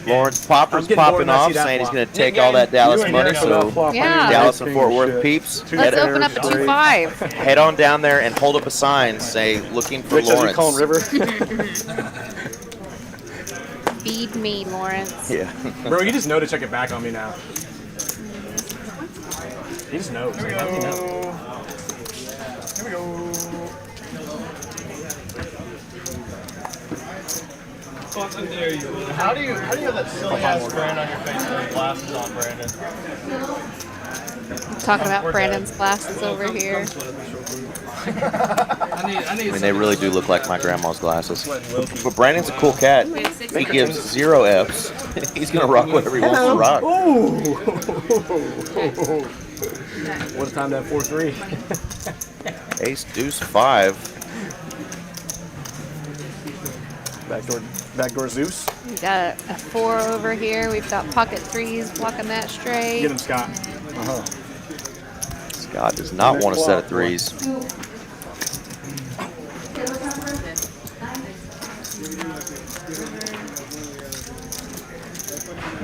Lawrence Popper's I'm getting bored popping when I see off, that saying he's flop. going to take all that Dallas money. So Yeah. Dallas and Fort Worth peeps, Let's open up a 2-5. head on down there and hold up a sign, say looking for Rich, as you Lawrence. calling River? Feed me, Lawrence. Yeah. Bro, you just know to check it back on me now. He just knows. Like, how does he know? Here we go. Fucking dare you. How do you have that silly ass grin on your face with your glasses on, Brandon? Talking about Brandon's glasses over here. I need They really do look like my grandma's glasses. But Brandon's a cool cat. He gives 0 Fs. He's going to rock whatever he wants to rock. What a time to have 4-3. Ace, deuce, 5. Backdoor Zeus. We got a 4 over here. We've got pocket 3s blocking that straight. Get him, Scott. Scott does not want a set of 3s.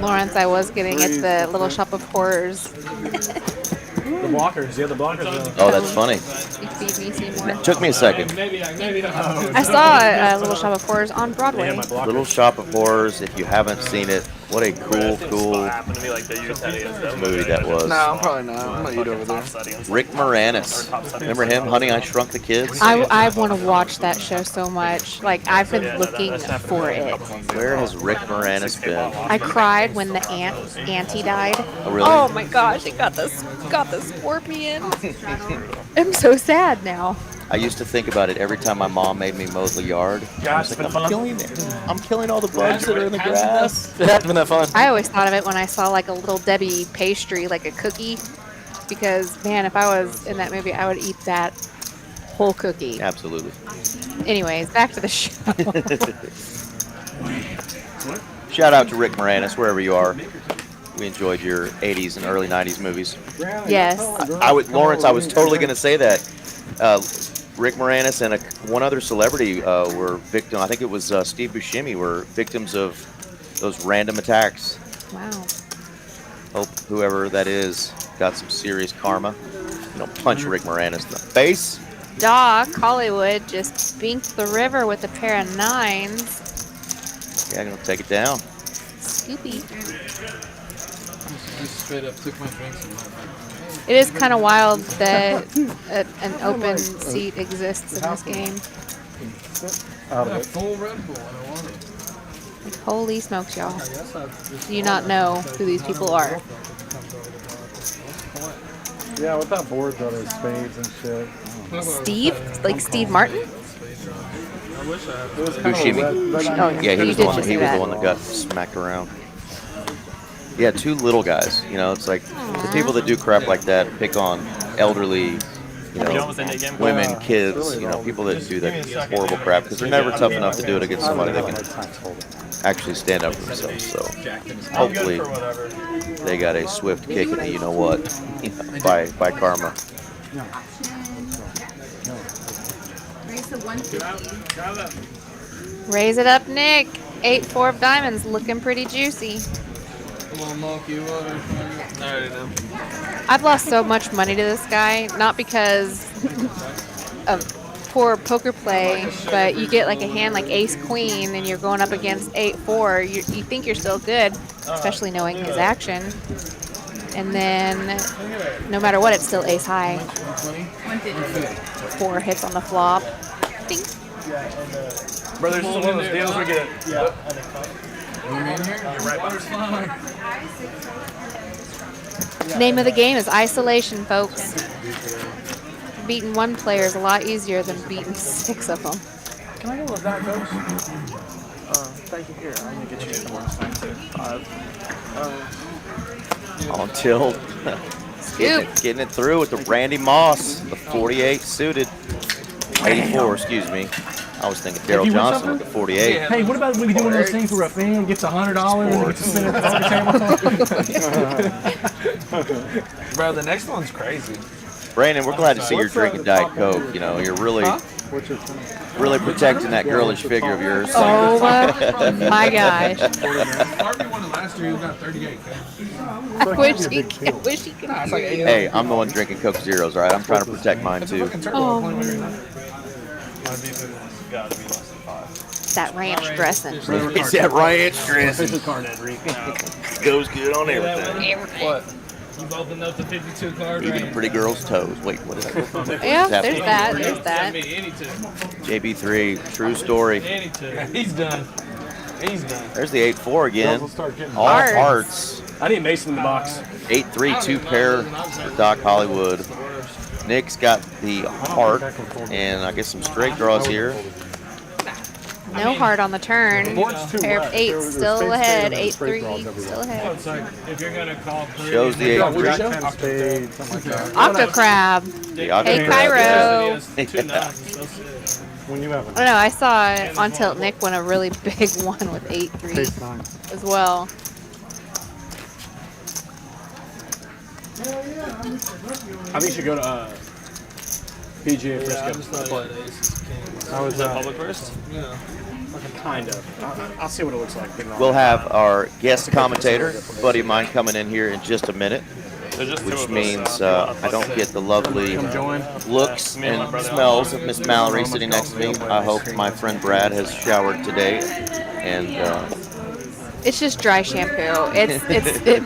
Lawrence, I was getting at the little shop of horrors. The blockers. Yeah, the blockers. Oh, that's funny. You feed me, Seymour. Took me a second. I saw a little shop of horrors on Broadway. Little Shop of Horrors, if you haven't seen it, what a cool movie that was. No, I'm probably not. I'm gonna eat over there. Rick Moranis. Remember him, Honey, I Shrunk the Kids? I want to watch that show so much. Like, I've been looking for it. Where has Rick Moranis been? I cried when the auntie died. Oh, really? Oh my gosh, it got the scorpion. I'm so sad now. I used to think about it every time my mom made me mow the yard. I was like, I'm killing all the bugs that are in the grass. It hasn't been that fun. I always thought of it when I saw like a little Debbie pastry, like a cookie. Because, man, if I was in that movie, I would eat that whole cookie. Absolutely. Anyways, back to the show. Shout out to Rick Moranis, wherever you are. We enjoyed your 80s and early 90s movies. Yes. Lawrence, I was totally going to say that. Rick Moranis and one other celebrity were victim. I think it was Steve Buscemi were victims of those random attacks. Wow. Hope whoever that is got some serious karma. You know, punch Rick Moranis in the face. Doc Hollywood just binked the river with a pair of 9s. Yeah, I'm gonna take it down. Scoopy. Just straight up took my drinks and went back. It is kind of wild that an open seat exists in this game. I got full Red Bull. I don't want it. Like, holy smokes, y'all. Do you not know who these people are? Yeah, with that board, though, there's spades and shit. Steve? Like Steve Martin? It was kind of Buscemi. Yeah, he You was did the one. just He say was the that. one that got smacked around. Yeah, 2 little guys. You know, it's like the people that do crap like that pick on elderly, you know, women, kids. You know, people that do that horrible crap because they're never tough enough to do it against somebody that can actually stand up for themselves. So hopefully they got a swift kick in the you know what, you know, by karma. Raise it up, Nick. 8-4 of diamonds, looking pretty juicy. Come on, monkey, water. I've lost so much money to this guy, not because of poor poker play, but you get like a hand like ace queen and you're going up against 8-4. You think you're still good, especially knowing his action. And then no matter what, it's still ace high. 4 hits on the flop. Ding. Brother, this is one of those deals we get. Name of the game is isolation, folks. Beating 1 player is a lot easier than beating 6 of them. Can I go with that, folks? Thank you. Here, I'm going to get you some last time, too. 5. On tilt. Getting it through with the Randy Moss, the 48 suited. 84, excuse me. I was thinking Daryl Johnson with the 48. Hey, what about when we do one of those things where a fan gets $100 and gets to spin it at the table? Bro, the next one's crazy. Brandon, we're glad to see you're drinking Diet Coke. You know, you're really protecting that girlish figure of yours. Oh my gosh. Harvey won it last year. He got 38. I wish he could. Hey, I'm the one drinking Coke Zeros, all right? I'm trying to protect mine too. Oh, Gotta be less than 5. that ranch dressing. It's that ranch dressing. Card, Goes good on everything. What? You've opened up the 52 card Even a range. pretty girl's toes. Wait, what is that? Yeah, there's that. There's I that. mean, any two. JB3, true story. Any two. He's done. He's done. There's the 8-4 again. All Hearts. hearts. I need Mason in the box. 8-3, 2 pair for Doc Hollywood. Nick's got the heart, and I guess some straight draws here. No heart on the turn. Pair of 8 still ahead. 8-3 still ahead. It's like, if you're going to call pretty. Shows the 8-3. Octocrab. The Hey, Octocrab. Cairo. When you have I don't know. I saw on Tilt Nick win a really big one with 8-3 as well. I think you should go to PGA Frisco. I was Public first? Kind of. I'll see what it looks like. We'll have our guest commentator, a buddy of mine, coming in here in just a minute, There's just 2 which of us. means I don't get the lovely looks and smells of Miss Mallory sitting next to me. I hope my friend Brad has showered today, and It's just dry shampoo. It's the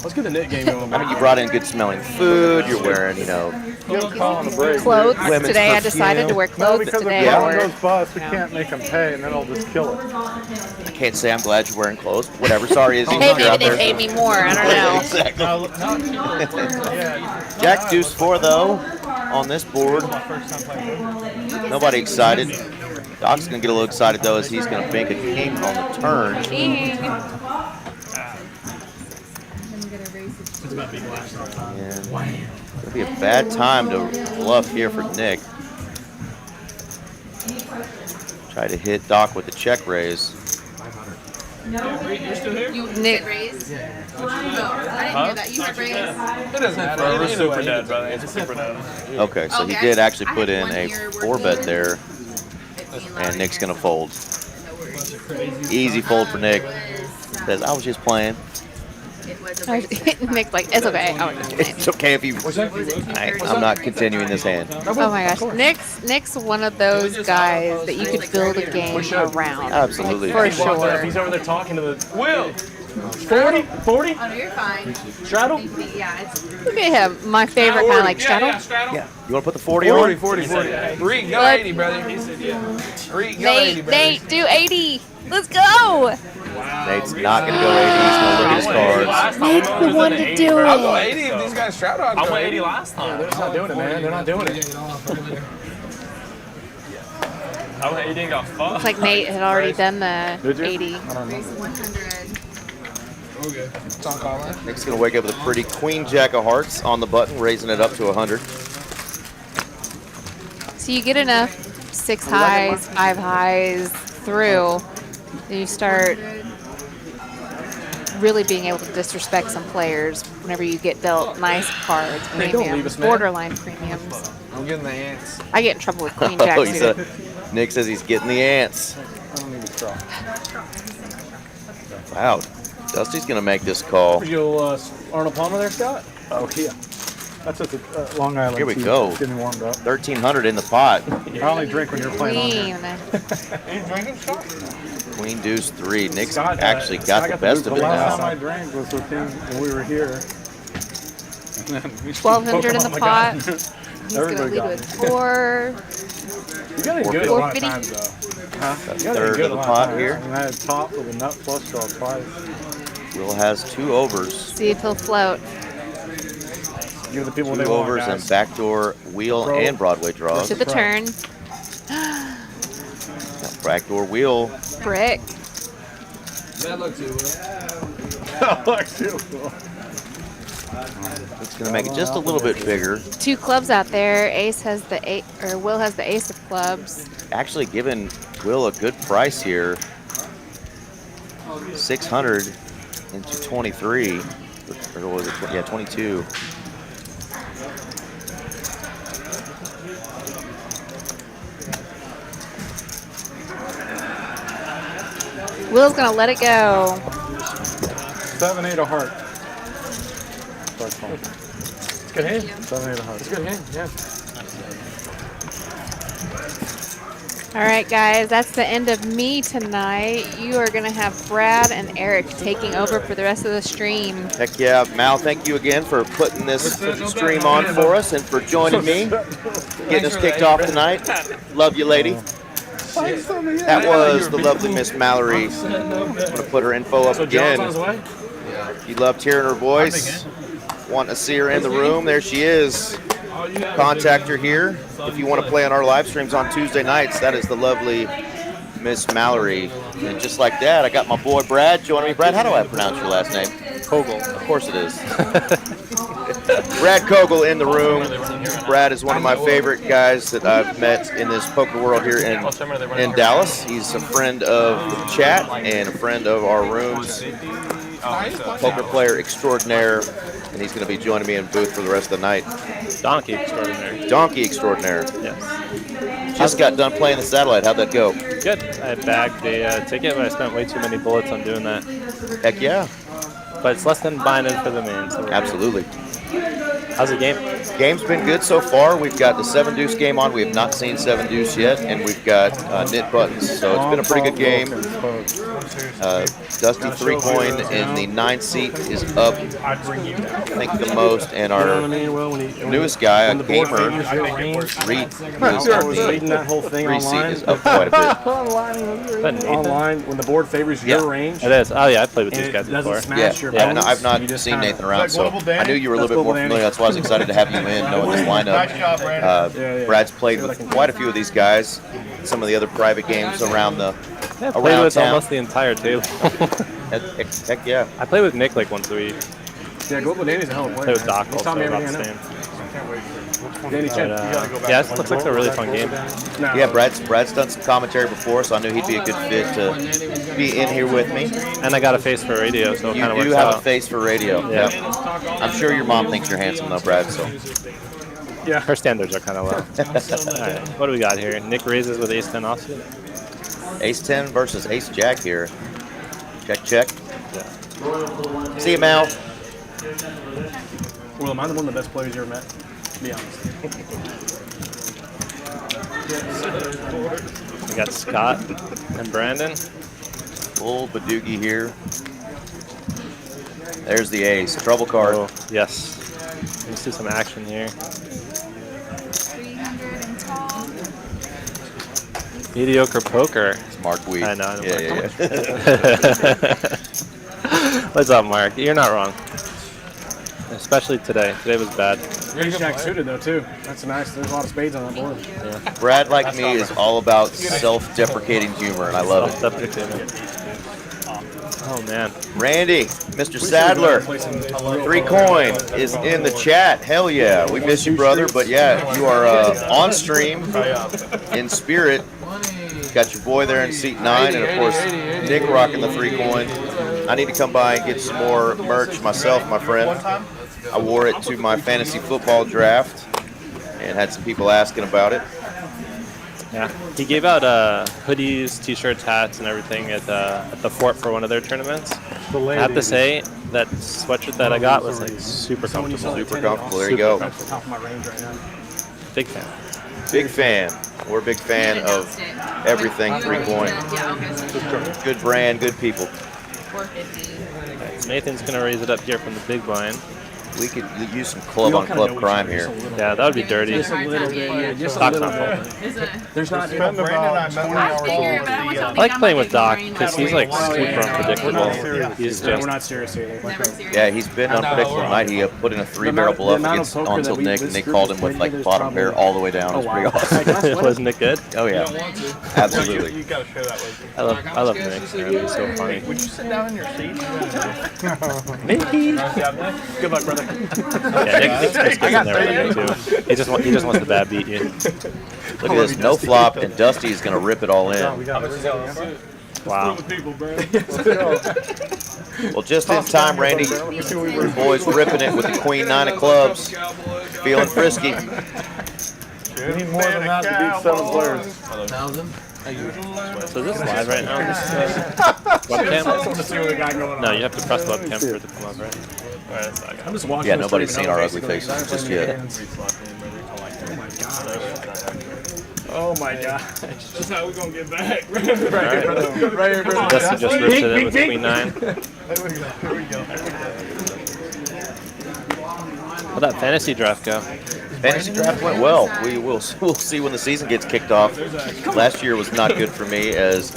Let's get the net game going. I mean, you brought in good smelling food. You're wearing, you know, clothes Women's today. I perfume. decided to wear No, clothes because today. if Yeah. one or- goes bust, we can't make them pay, and then I'll just kill it. I can't say I'm glad you're wearing clothes. Whatever. Sorry, Izzy. Hey, you're maybe out they there. paid me more. I don't know. Exactly. Jack Deuce 4 though on this board. Nobody excited. Doc's gonna get a little excited though as he's gonna bank a king on the turn. King. And it'll be a bad time to bluff here for Nick. Try to hit Doc with the check raise. Nick. It doesn't matter. We're super dead, brother. It's super dead. Okay, so he did actually put in a 4-bet there, and Nick's gonna fold. Easy fold for Nick. Says I was just playing. Nick's like, it's okay. I was just playing. It's okay if you. I'm not continuing this hand. Oh my gosh, Nick's one of those guys that you could build a game around. Absolutely. For sure. He's over there talking to the Will! 40? 40? Oh, you're fine. Straddle? Yeah, it's Look at him. My favorite kind of like straddle. Yeah, straddle. Yeah. You want to put the 40 on? 40. Reed, go What? 80, brother. He said, yeah. Reed, go 80, brother. Nate, do 80. Let's go. Nate's not going to go 80. He's going to look at his cards. Nate's the one to do I'll go it. 80 if these guys straddle. I went 80 last time. They're not doing it, man. They're not doing it. I went 80 and got fucked. Looks like Nate had already done the Did you? 80. raise 100. Okay. It's on caller. Nick's going to wake up with a pretty queen jack of hearts on the button, raising it up to 100. So you get enough 6 highs, 5 highs through, then you start really being able to disrespect some players whenever you get dealt nice cards, Hey, don't leave premiums, us, man. borderline premiums. I'm getting the ants. I get in trouble with queen Oh, jack he's suited. Nick says he's getting the ants. Wow. Dusty's going to make this call. Would you Arnold Palmer there, Scott? Oh, yeah. That's at the Long Island. Here we Tea. go. Getting warmed up. 1,300 in the pot. I only drink when you're playing on here. Queen. You drinking, Scott? Queen deuce 3. Nick's Scott, actually Scott got the got best the of it Last time now. I drank was with him when we were here. 1,200 in the pot. He's going to Everybody lead got with it. 4. You got it good a lot of 450. times, though. Third of the pot here. And I had top with a nut flush draw twice. Will has 2 overs. See if he'll float. Give the people what 2 they want, overs and guys. backdoor wheel Bro. and Broadway draws. To the turn. Backdoor wheel. Brick. That looks too well. Like, too. It's going to make it just a little bit bigger. 2 clubs out there. Ace has the Will has the ace of clubs. Actually giving Will a good price here. 600 into 23. Or was it? Yeah, 22. Will's gonna let it go. 7-8 of heart. It's a good hand. 7-8 of heart. It's a good hand, yeah. All right, guys, that's the end of me tonight. You are gonna have Brad and Eric taking over for the rest of the stream. Heck yeah, Mal, thank you again for putting this stream on for us and for joining me, getting us kicked off tonight. Love you, lady. That was the lovely Miss Mallory. I'm going to put her info up again. You loved hearing her voice. Want to see her in the room? There she is. Contact her here. If you want to play on our live streams on Tuesday nights, that is the lovely Miss Mallory. And just like that, I got my boy Brad joining me. Brad, how do I pronounce your last name? Kogel. Of course it is. Brad Kogel in the room. Brad is one of my favorite guys that I've met in this poker world here in Dallas. He's a friend of the chat and a friend of our rooms. Poker player extraordinaire, and he's going to be joining me in booth for the rest of the night. Donkey extraordinaire. Donkey extraordinaire. Yes. Just got done playing the satellite. How'd that go? Good. I bagged the ticket, but I spent way too many bullets on doing that. Heck yeah. But it's less than buying in for the main. So absolutely. How's the game? Game's been good so far. We've got the 7 deuce game on. We have not seen 7 deuce yet, and we've got knit buttons. So it's been a pretty good game. Dusty 3-coin in the 9th seat is up, I think, the most, and our newest guy, a gamer, Reed, reading that whole thing 3 seat online. is up quite a bit. Online, when the board favors your range. It is. Oh yeah, I played with these guys before. Yeah, no, I've not seen Nathan around, so I knew you were a little bit more familiar. That's why I was excited to have you in, knowing this lineup. Brad's played with quite a few of these guys. Some of the other private games around the played with town. Almost the entire table. Heck yeah. I play with Nick like once a week. Yeah, Global Danny's a hell of a player. Play with Doc also about the same. Danny Chen. Yeah, this looks like a really fun game. Yeah, Brad's done some commentary before, so I knew he'd be a good fit to be in here with me. And I got a face for radio, so it kind of works out. You do have a face for radio. Yeah. I'm sure your mom thinks you're handsome though, Brad. So. Yeah. Her standards are kind of low. All right, what do we got here? Nick raises with ace-10 offsuit. Ace-10 versus ace-jack here. Check, check. Yeah. See you, Mal. Well, am I one of the best players you ever met? To be honest. We got Scott and Brandon. Full Badoogie here. There's the ace. Trouble card. Oh, yes. Let's see some action here. 300 and tall. Mediocre poker. It's Mark Weed. I know. Yeah. What's up, Mark? You're not wrong. Especially today. Today was bad. Ace jack suited though too. That's nice. There's a lot of spades on that board. Yeah. Brad, like me, is all about self-deprecating humor, and I love it. Oh man. Randy, Mr. Sadler, 3-coin is in the chat. Hell yeah, we miss you, brother. But yeah, you are on stream in spirit. Got your boy there in seat 9, and of course Nick rocking the 3-coin. I need to come by and get some more merch myself, my friend. I wore it to my fantasy football draft and had some people asking about it. Yeah, he gave out hoodies, t-shirts, hats, and everything at the fort for one of their tournaments. I have to say that sweatshirt that I got was like super comfortable. Super comfortable. There you go. Big fan. Big fan. We're a big fan of everything 3-coin. Good brand, good people. Right, so Nathan's gonna raise it up here from the big blind. We could use some club-on-club crime here. Yeah, that would be dirty. Just a little bit. Yeah, just a Doc little not bit. There's not. I like playing with Doc because he's like super unpredictable. He's just. We're not serious here. Yeah, he's been unpredictable tonight. He put in a 3-barrel bluff against until Nick, and Nick called him with like bottom pair all the way down. It was pretty awesome. Wasn't it good? Oh yeah, absolutely. You gotta share that with me. I love Nick. He's so funny. Would you sit down in your seat? Mickey. Good luck, brother. Yeah, Nick's in there with you too. He just wants to bad beat you. Look at this, no flop, and Dusty is going to rip it all in. Wow. Well, just in time, Randy. Your boys ripping it with the queen 9 of clubs. Feeling frisky. We need more than that to beat 7 players. 1,000. So is this live right now? This webcam? No, you have to press the webcam for it to come up, right? I'm just watching. Yeah, nobody's seen our ugly faces just yet. Oh my god. That's how we're gonna get back. Right here, brother. Dusty just ripped it with queen 9. How'd that fantasy draft go? Fantasy draft went well. We'll see when the season gets kicked off. Last year was not good for me as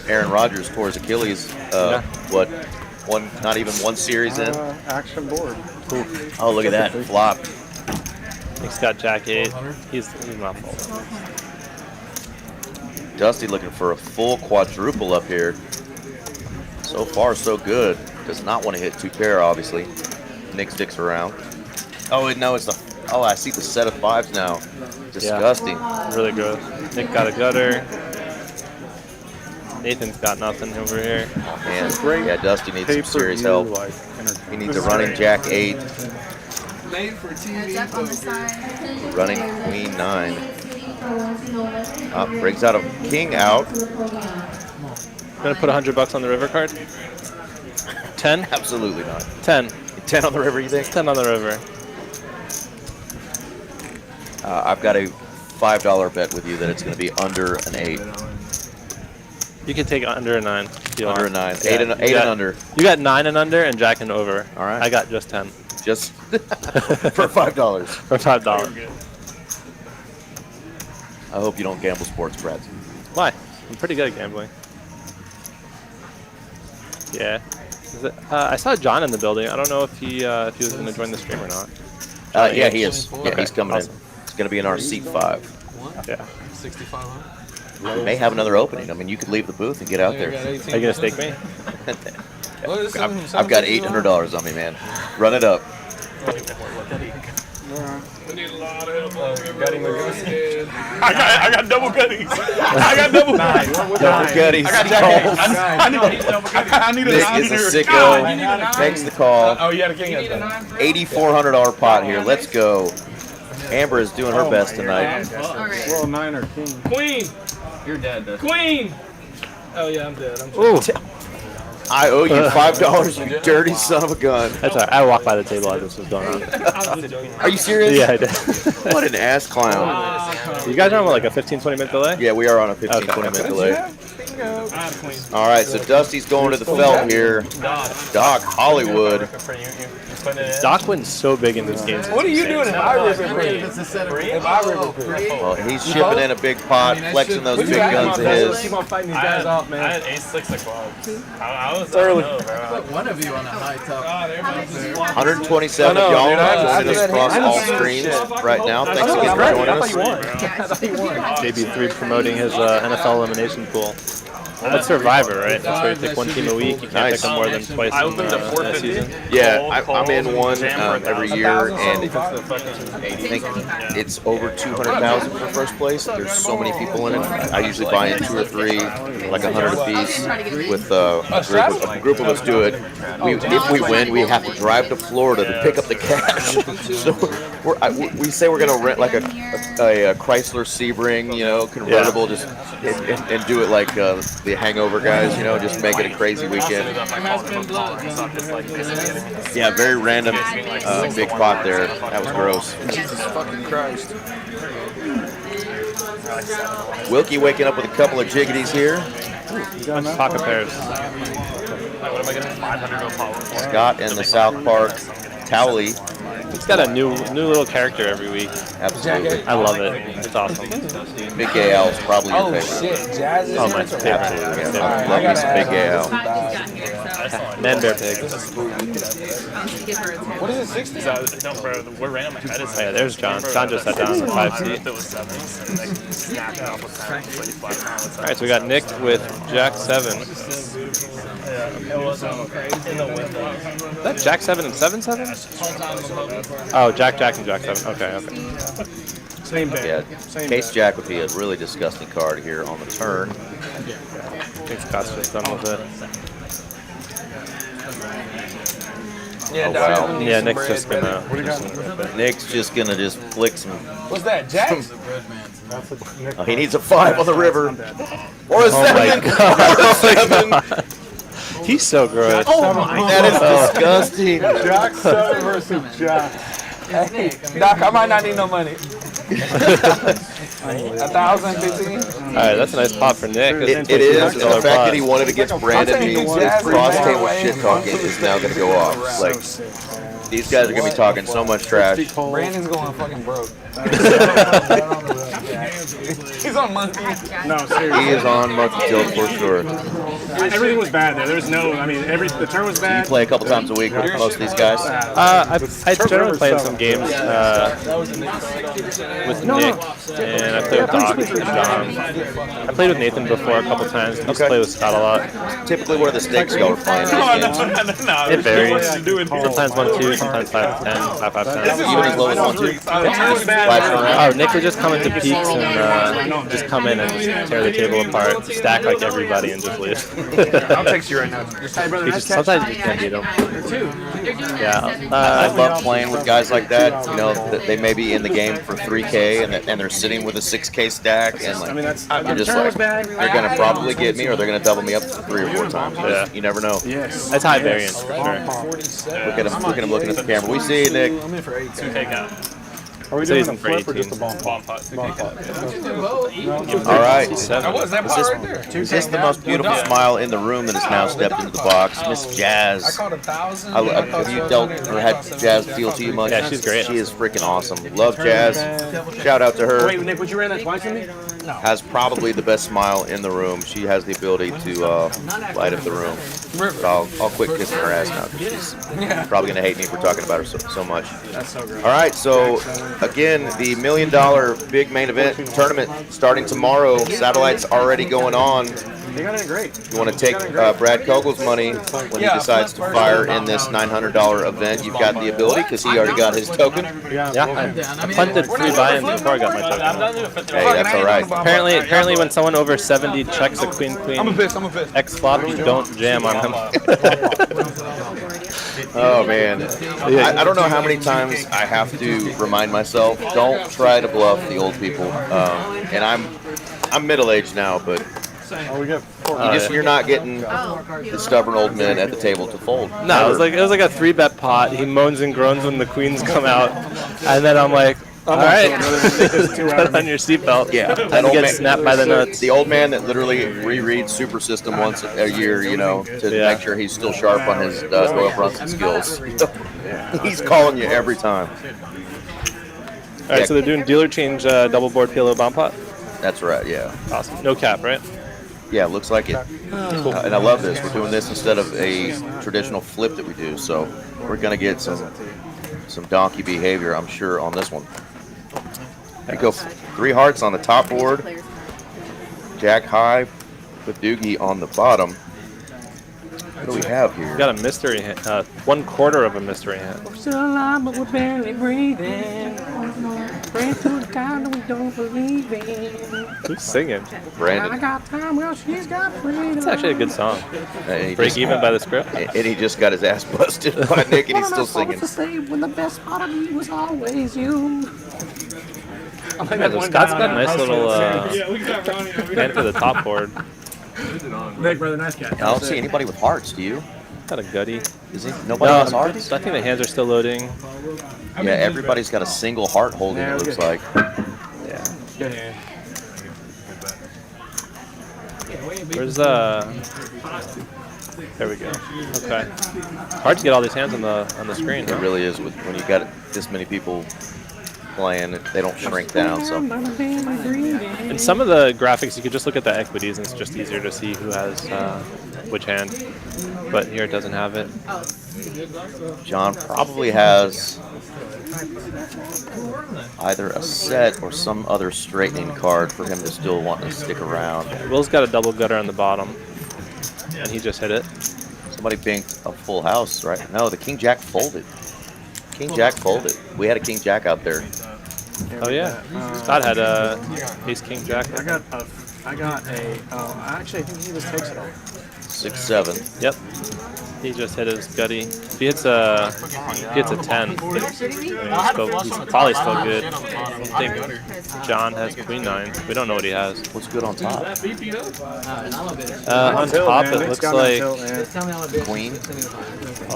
Aaron Rodgers tore his Achilles. Not even one series in. Action board. Oh, look at that flop. Nick's got Jack 8. He's not full. Dusty looking for a full quadruple up here. So far, so good. Does not want to hit 2 pair, obviously. Nick sticks around. Oh, no, it's the. Oh, I see the set of 5s now. Disgusting. Yeah, really good. Nick got a gutter. Nathan's got nothing over here. Oh, man. Yeah, Dusty needs some serious help. He needs a running Jack 8. Heads up on the side. Running queen 9. Brings out a king out. Gonna put $100 on the river card? 10? Absolutely not. 10. 10 on the river, you think? 10 on the river. I've got a $5 bet with you that it's going to be under an 8. You can take under a 9. Under a 9. Yeah, 8 and under. You got 9 and under and Jack and over. All right. I got just 10. Just for $5. For $5. I hope you don't gamble sports bets. Why? I'm pretty good at gambling. Yeah. I saw John in the building. I don't know if he was going to join the stream or not. Yeah, he is. Yeah, Okay, he's coming awesome. in. It's going to be in our seat 5. Yeah. 6,500. We may have another opening. I mean, you could leave the booth and get out there. Are you going to stake me? I've got $800 on me, man. Run it up. We need a lot of help. I got double gutties. I got double gutties. Double gutties. I got Jack 8. I need a Nick is a sicko. Takes the call. Oh, you had a king. $8,400 pot here. Let's go. Amber is doing her best tonight. Well, 9 or king. Queen. You're dead, Dusty. Queen. Oh yeah, I'm dead. Ooh. I owe you $5, you dirty son of a gun. That's all right. I walked by the table as this was going on. Are you serious? Yeah, I did. What an ass clown. You guys are on like a 15-20 minute delay? Yeah, we are on a 15-20 minute delay. All right, so Dusty's going to the felt here. Doc Hollywood. Doc wins so big in this game. What are you doing in my river? Well, he's shipping in a big pot, flexing those big guns of his. Keep on fighting these guys off, man. I had ace-6 of clubs. I was early. Put one of you on a high top. 127 of y'all joining us across all streams right now. Thanks again for joining us. JB3 promoting his NFL elimination pool. That's Survivor, right? That's where you pick one team a week. You can't pick them more than twice in a season. Yeah, I'm in one every year, and I think it's over 200,000 for first place. There's so many people in it. I usually buy in 2 or 3, like 100 apiece. With a group of us do it. If we win, we have to drive to Florida to pick up the cash. So we say we're gonna rent like a Chrysler Sebring, convertible, just and do it like the Hangover guys, just make it a crazy weekend. Yeah, very random big pot there. That was gross. Jesus fucking Christ. Wilkie waking up with a couple of jiggities here. Pocket pairs. Scott in the South Park. Towley. It's got a new little character every week. Absolutely. I love it. It's awesome. Big Gay Al is probably your favorite. Shit, Jazz is Oh, my favorite. Absolutely. Yeah, love me some Big Gay Al. Man, bear, pig. What is it, 60? No, bro, we're random ahead. Oh, yeah, there's John. John just sat down on the 5 seat. It was 7. And they snapped it off with that. All right, so we got Nick with Jack 7. It was in the window. Is that Jack 7 and 7-7? Oh, Jack, and Jack 7. Okay. Same bit. Yeah, Case Jack would be a really disgusting card here on the turn. I think Scott's just done with it. Yeah, Oh, wow. Yeah, Nick's just gonna. Nick's just gonna just flick some. What's that, Jack? Oh, he needs a 5 on the river. Or a 7. Oh my god. He's so gross. Oh my god. That is disgusting. Jack 7 versus Jack. Hey, Doc, I might not need no money. 1,000, 15. All right, that's a nice pot for Nick. It is. The fact that he wanted against Brandon means his cross table shit talking is now going to go off. Like, these guys are going to be talking so much trash. Brandon's going fucking broke. He's on monkey. No, seriously. He is on monkey tilt for sure. Everything was bad there. There's no, I mean, the turn was You bad. play a couple times a week with most of these guys. I generally play in some games with Nick, and I play with Doc and John. I played with Nathan before a couple times. I used to play with Scott a lot. Typically, what are the stakes y'all are playing? No. It varies. Sometimes 1-2, sometimes 5-10, 5-5-10. Even as low as 1-2. Oh, Nick would just come into peaks and just come in and just tear the table apart, stack like everybody, and just leave. I'll text you right now. Sometimes you can't beat them. Yeah. I love playing with guys like that. You know, that they may be in the game for 3K and they're sitting with a 6K stack, and like you're just like, they're gonna probably get me or they're gonna double me up 3 or 4 times. Yeah. You never know. That's high variance for sure. Look at him looking at the camera. We see you, Nick. 2K count. Are we doing a flip or just a bomb pot? Bomb pot. All right. That was that part right there. Is this the most beautiful smile in the room that has now stepped into the box? Miss Jazz. I caught 1,000. Have you dealt or had Jazz deal to you much? Yeah, she's great. She is freaking awesome. Love Jazz. Shout out to her. Wait, Nick, would you ran that twice with me? No. Has probably the best smile in the room. She has the ability to light up the room. But I'll quit kissing her ass now because she's probably going to hate me for talking about her so much. That's so great. All right, so again, the $1 million big main event tournament starting tomorrow. Satellite's already going on. They got it great. You want to take Brad Kogel's money when he decides to fire in this $900 event. You've got the ability because he already got his token. Yeah, I punted 3 buy-ins before I got my token. Hey, that's all right. Apparently, when someone over 70 checks a queen I'm a piss. X flop, you don't jam on him. Oh man, I don't know how many times I have to remind myself, don't try to bluff the old people. And I'm middle-aged now, but you're not getting the stubborn old men at the table to fold. No, it was like a 3-bet pot. He moans and groans when the queens come out, and then I'm like, all right, put on your seatbelt. Yeah, and get snapped by the nuts. The old man that literally rereads Super System once a year, you know, to make sure he's still sharp on his Doyle Brunson skills. He's calling you every time. All right, so they're doing dealer change double board PLO bomb pot. That's right. Yeah. Awesome. No cap, right? Yeah, looks like it. And I love this. We're doing this instead of a traditional flip that we do. So we're gonna get some donkey behavior, I'm sure, on this one. We go 3 hearts on the top board. Jack high with Doogie on the bottom. What do we have here? We got a mystery hand, 1/4 of a mystery hand. We're still alive, but we're barely breathing. Breathe through the time that we don't believe in. Who's singing? Brandon. I got time, well, she's got freedom. It's actually a good song. Break Break even by the script. And he just got his ass busted by Nick, and he's still singing. To say when the best part of me was always you. Yeah, so Scott's got a nice little hand for the top board. Nick, brother, nice cat. I don't see anybody with hearts, do you? Got a gutty. Is he? Nobody has hearts? I think the hands are still loading. Yeah, everybody's got a single heart holding, it looks like. Yeah. Good hand. Where's there we go. Okay. Hard to get all these hands on the screen. It Huh? really is when you got this many people playing, they don't shrink down. So And some of the graphics, you could just look at the equities, and it's just easier to see who has which hand, but here it doesn't have it. John probably has either a set or some other straightening card for him to still want to stick around. Will's got a double gutter on the bottom, and he just hit it. Somebody binked a full house, right? No, the King Jack folded. King Jack folded. We had a King Jack out there. Oh yeah, Scott had a Ace King Jack. I got a. Actually, I think he just takes it all. 6-7. Yep. He just hit his gutty. If he hits a 10, he's probably still good. I think John has queen 9. We don't know what he has. What's good on top? On top, it looks like queen.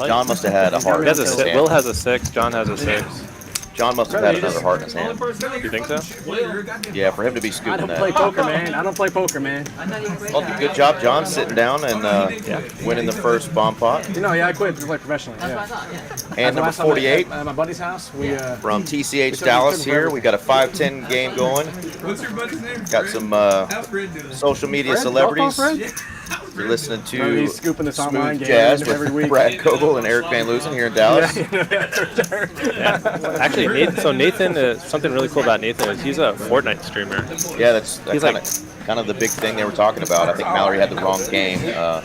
John must have had a heart. Will has a 6. John has a 6. John must have had another heart in his hand. You think so? Yeah, for him to be scooping that. I don't play poker, man. I don't play poker, man. Well, good job, John, sitting down and winning the first bomb pot. You know, yeah, I quit to play professionally. Yeah. And number 48 at my buddy's house. from TCH Dallas here. We got a 5-10 game going. What's your buddy's name? Got some social media celebrities. You're listening to Smooth Jazz with Brad Coble and Eric Van Loosen here in Dallas. Actually, Nathan, something really cool about Nathan is he's a Fortnite streamer. Yeah, that's kind of the big thing they were talking about. I think Mallory had the wrong game. I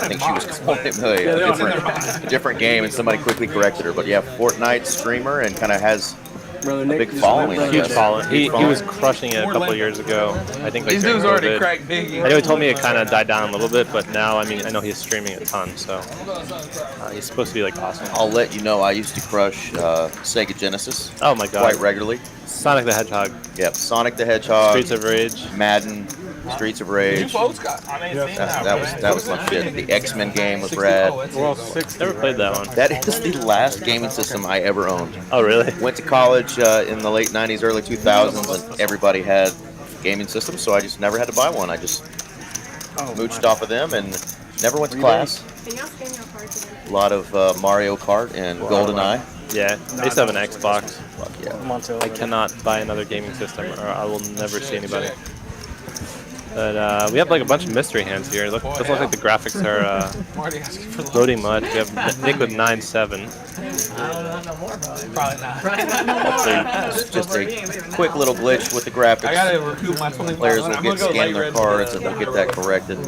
think she was calling it a different game, and somebody quickly corrected her. But yeah, Fortnite streamer and kind of has a big following. Huge following. He was crushing it a couple years ago. I think these dudes already cracked big. I know he told me it kind of died down a little bit, but now I know he's streaming a ton, so he's supposed to be like awesome. I'll let you know I used to crush Sega Genesis. Oh my god! Quite regularly. Sonic the Hedgehog. Yep, Sonic the Hedgehog. Streets of Rage. Madden. Streets of Rage. That was fun shit. The X-Men game was rad. Never played that one. That is the last gaming system I ever owned. Oh really? Went to college in the late 90s, early 2000s, and everybody had gaming systems, so I just never had to buy one. I just mooched off of them and never went to class. A lot of Mario Kart and GoldenEye. Yeah, I used to have an Xbox. Fuck yeah. I cannot buy another gaming system, or I will never see anybody. But we have like a bunch of mystery hands here. Doesn't look like the graphics are loading much. We have Nick with 9-7. Just a quick little glitch with the graphics. I gotta recoup my 20. Players will get scanned their cards and they'll get that corrected.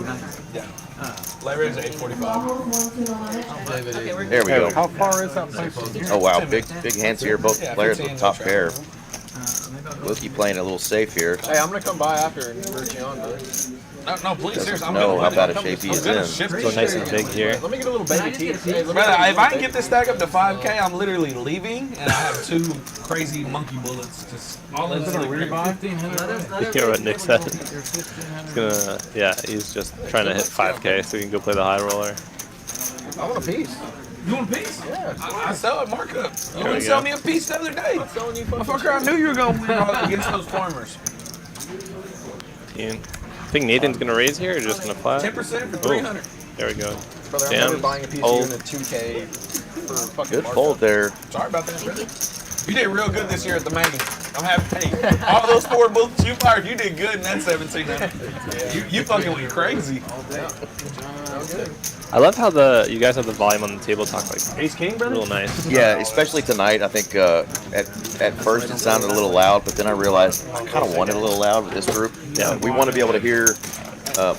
Leverage 845. There we go. How far is that place? Oh wow, big hands here. Both players with top pair. Wilkie playing a little safe here. Hey, I'm gonna come by after and root you on, brother. No, please, seriously. I'm know how bad a shape he is in. So nice and big here. Let me get a little baby teeth. Hey, if I can get this stack up to 5K, I'm literally leaving, and I have 2 crazy monkey bullets. Just all in the rebuy. You hear what Nick said? He's just trying to hit 5K so he can go play the high roller. I want a piece. You want a piece? Yeah. I sell at markup. You didn't sell me a piece the other day. Motherfucker, I knew you were going to win against those farmers. I think Nathan's going to raise here or just going to flat? 10% for 300. There we go. Brother, I'm never buying a piece of you in the 2K for fucking good fold there. Sorry about that, brother. You did real good this year at the main. I'm happy. Hey, all those 4 bullets you fired, you did good in that 1700. You fucking went crazy. I love how you guys have the volume on the table talk like Ace King, brother? Real nice. Yeah, especially tonight. I think at first it sounded a little loud, but then I realized I kind of wanted a little loud with this group. Yeah, we want to be able to hear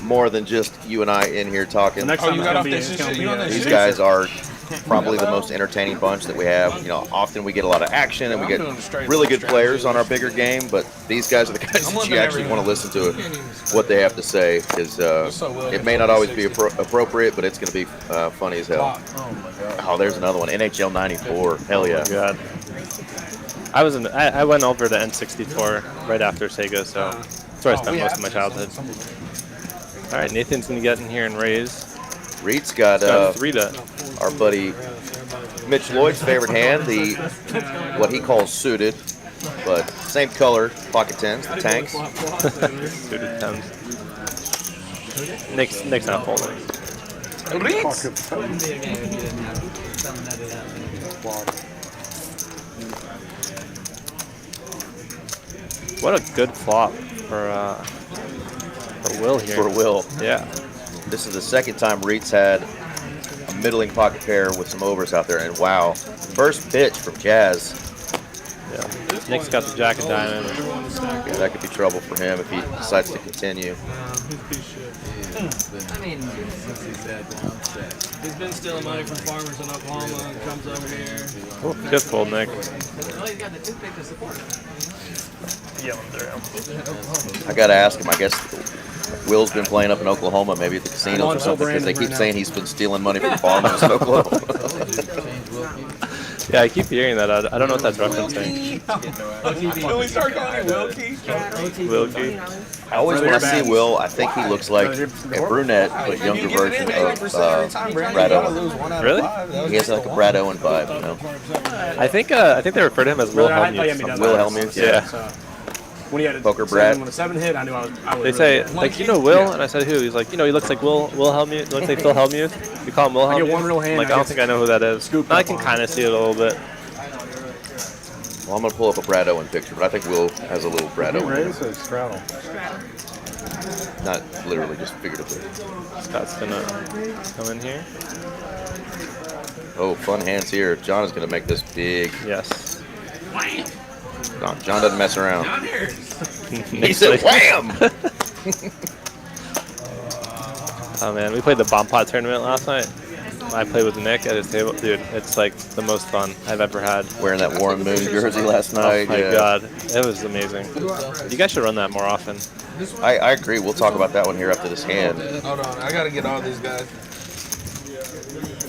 more than just you and I in here talking. These guys are probably the most entertaining bunch that we have. You know, often we get a lot of action and we get really good players on our bigger game, but these guys are the guys that you actually want to listen to what they have to say, because it may not always be appropriate, but it's going to be funny as hell. Oh, there's another one. NHL 94. Hell yeah. God. I went over to N64 right after Sega, so that's where I spent most of my childhood. All right, Nathan's going to get in here and raise. Reed's got 3 to our buddy Mitch Lloyd's favorite hand, the what he calls suited, but same color pocket 10s, the tanks. Suited 10s. Nick's not folding. What a good flop for Will here. For Will. Yeah. this is the second time Reet's had a middling pocket pair with some overs out there, and wow, first pitch from Jazz. Yeah. Nick's got the jack of diamond. Yeah, that could be trouble for him if he decides to continue. He's been stealing money from farmers in Oklahoma and comes over here. Oh, good fold, Nick. I gotta ask him. I guess Will's been playing up in Oklahoma, maybe at the casinos or something, because they keep saying he's been stealing money from farmers in Oklahoma. Yeah, I keep hearing that. I don't know what that's referencing. Will we start calling him Wilkie? Wilkie. I always, when I see Will, I think he looks like a brunette, but younger version of Brad Owen. Really? He has like a Brad Owen vibe, you know? I think they refer to him as Will Hellmuth. Will Hellmuth, yeah. When he had a Poker Brad. When a 7 hit, I knew I was They say, like, you know Will? And I said, who? He's like, you know, he looks like Will Hellmuth. He looks like Phil Hellmuth. You call him Will Hellmuth? I get one real hand. Like, I don't think I know who that is. I can kind of see it a little bit. Well, I'm going to pull up a Brad Owen picture, but I think Will has a little Brad Owen. Raise or straddle? Not literally, just figuratively. Scott's going to come in here. Oh, fun hands here. John is going to make this big. Yes. John doesn't mess around. He Nick's said, like, wham! Oh, man. We played the Bomb Pot tournament last night. I played with Nick at his table. Dude, it's like the most fun I've ever had. Wearing that Warren Moon jersey last night. Oh my God. It was amazing. You guys should run that more often. I agree. We'll talk about that one here after this hand. Hold on, I gotta get all these guys.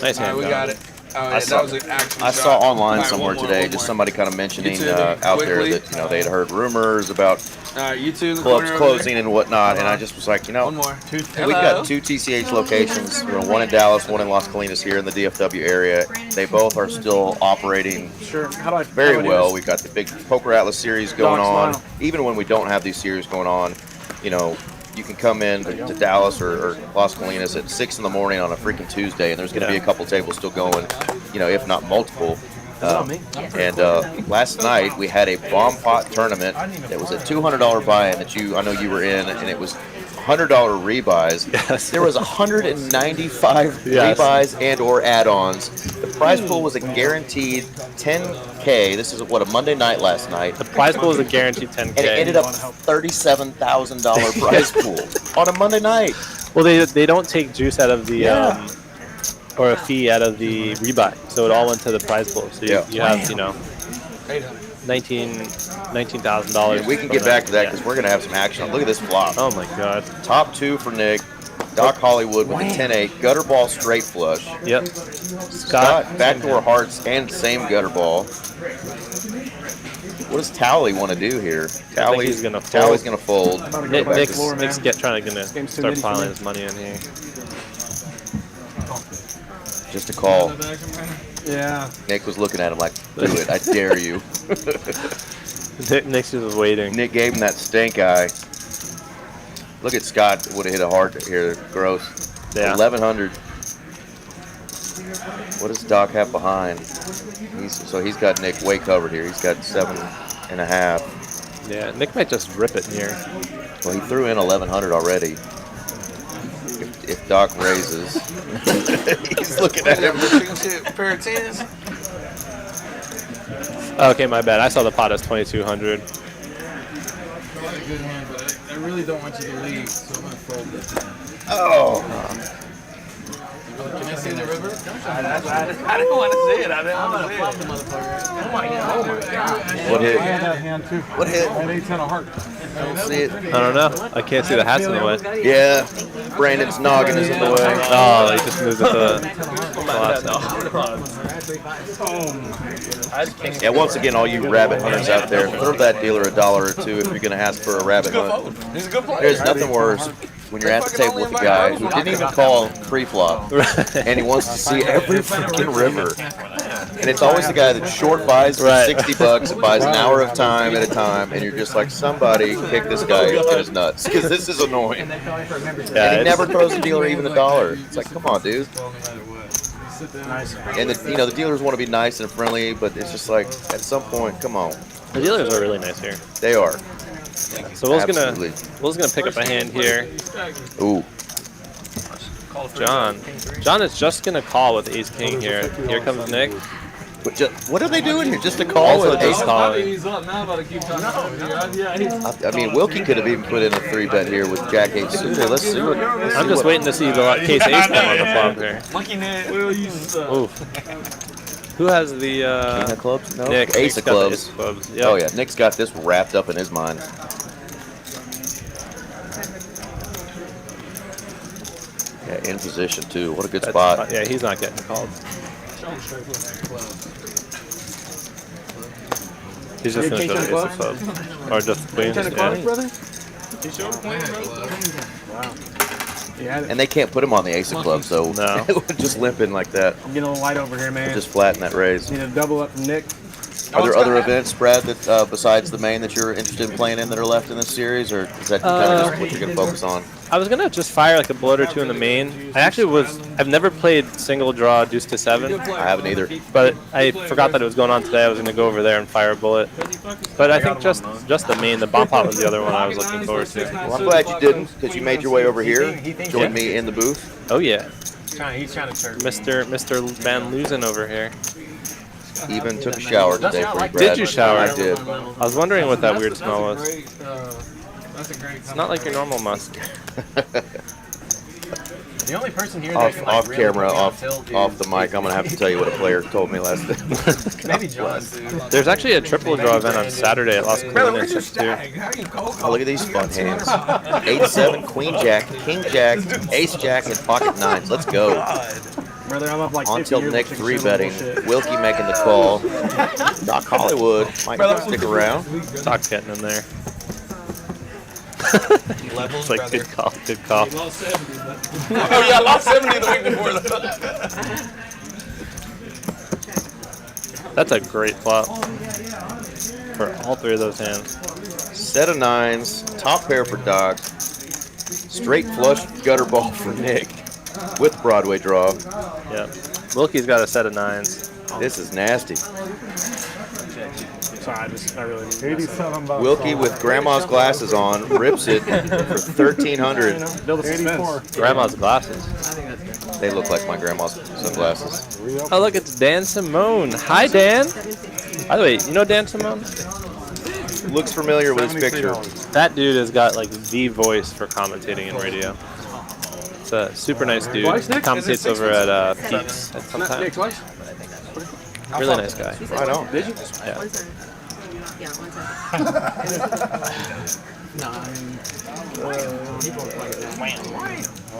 Nice hand. We got it. Oh, yeah, I that was an action I shot. saw online All right, somewhere one more, today, one just more. somebody kind of mentioning You two, out there quickly. that they had heard rumors about All right, you two in the clubs corner closing and whatnot, and I just was like, One more. we've got 2 TCH locations, one in Dallas, one in Las Colinas here in the DFW area. They both are still operating very well. We've got the big Poker Atlas series going on. Even when we don't have these series going on, you know, you can come in to Dallas or Las Colinas at 6 in the morning on a freaking Tuesday, and there's going to be a couple tables still going, you know, if not multiple. And last night we had a bomb pot tournament that was a $200 buy-in that I know you were in, and it was $100 rebuys. Yes. There was 195 rebuys and or add-ons. The prize pool was a guaranteed 10K. This is what, a Monday night last night. The prize pool was a guaranteed 10K. And it ended up $37,000 prize pool on a Monday night. Well, they don't take juice out of the or a fee out of the rebuy, so it all went to the prize pool. So you have, you know, $19,000. We can get back to that because we're gonna have some action. Look at this flop. Oh my God. Top 2 for Nick. Doc Hollywood with a 10-8 gutter ball straight flush. Yep. Scott backdoor hearts and same gutter ball. What does Tally want to do here? Tally's gonna fold. Tally's gonna fold. Nick's trying to start piling his money in here. Just a call. Yeah. Nick was looking at him like, do it, I dare you. Nick's just waiting. Nick gave him that stink eye. Look at Scott, would have hit a heart here, gross. Yeah. 1,100. What does Doc have behind? So he's got Nick way covered here. He's got 7.5. Yeah, Nick might just rip it in here. Well, he threw in 1,100 already. If Doc raises, he's looking at him. Pair of tens. Okay, my bad. I saw the pot as 2,200. Good hand, but I really don't want you to leave, so I'm gonna fold this hand. Oh. Can I see the river? I didn't want to see it. I didn't want to see it. Oh my God. What hit? I had that hand too. What hit? I had 8-10 of heart. I don't see it. I don't know. I can't see the hats in the way. Yeah. Brandon's noggin is in the way. Oh, he just moved it to Yeah, once again, all you rabbit hunters out there, throw that dealer $1 or $2 if you're going to ask for a rabbit hunt. He's a good player. There's nothing worse when you're at the table with a guy who didn't even call pre-flop, and he wants to see every freaking river. And it's always the guy that short buys for $60 and buys an hour of time at a time, and you're just like, somebody kick this guy in his nuts, because this is annoying. Yeah, And he never throws the dealer even $1. It's like, come on, dude. And the dealers want to be nice and friendly, but it's just like, at some point, come on. The dealers are really nice here. They are. So Will's Absolutely. gonna pick up a hand here. Ooh. John is just gonna call with Ace King here. Here comes Nick. What are they doing here? Just a call? Also just calling. I mean, Wilkie could have even put in a 3-bet here with Jack 8 suited. Let's see what. I'm just waiting to see the case Ace come on the flop here. Monkey net. Will you suck? Oof. Who has the King of clubs? No. Nick. Ace of clubs. Yep. Oh yeah, Nick's got this wrapped up in his mind. Yeah, in position too. What a good spot. Yeah, he's not getting called. He's just gonna show the Ace of clubs. Or just queens. Yeah. And they can't put him on the Ace of clubs, so no. Just limping like that. I'm getting a little light over here, man. Just flatten that raise. Need a double up from Nick. Are there other events, Brad, that besides the main that you're interested in playing in that are left in this series, or is that kind of just what you're gonna focus on? I was gonna just fire like a bullet or two in the main. I've never played single draw deuce to 7. I haven't either. But I forgot that it was going on today. I was gonna go over there and fire a bullet. But I think just the main, the bomb pot was the other one I was looking forward to. Well, I'm glad you didn't, because you made your way over here, joined me in the booth. Oh yeah. He's trying to chirp. Mr. Van Loosen over here. Even took a shower today for you, Brad. Did you shower? I did. I was wondering what that weird smell was. It's not like your normal musk. The only person here off camera, off the mic, I'm gonna have to tell you what a player told me last day. Maybe John. There's actually a triple draw event on Saturday at Las Colinas too. Oh, look at these fun hands. 8-7, Queen Jack, King Jack, Ace Jack, and Pocket Nines. Let's go. Brother, I'm up like Until Nick 3-betting, Wilkie making the call. Doc Hollywood might stick around. Doc's getting in there. It's like good call, good call. Oh yeah, I lost 70 the week before that. That's a great flop for all 3 of those hands. Set of 9s, top pair for Doc. Straight flush gutter ball for Nick with Broadway draw. Yep. Wilkie's got a set of 9s. This is nasty. Sorry, I really need 87 bucks. Wilkie with grandma's glasses on rips it for 1,300. 84. Grandma's glasses. They look like my grandma's sunglasses. Oh look, it's Dan Simone. Hi Dan. By the way, you know Dan Simone? Looks familiar with his picture. That dude has got like the voice for commentating in radio. It's a super nice dude. Commentates over at Pete's at some time. Really nice guy. Right on. Did you? Yeah. Yeah, one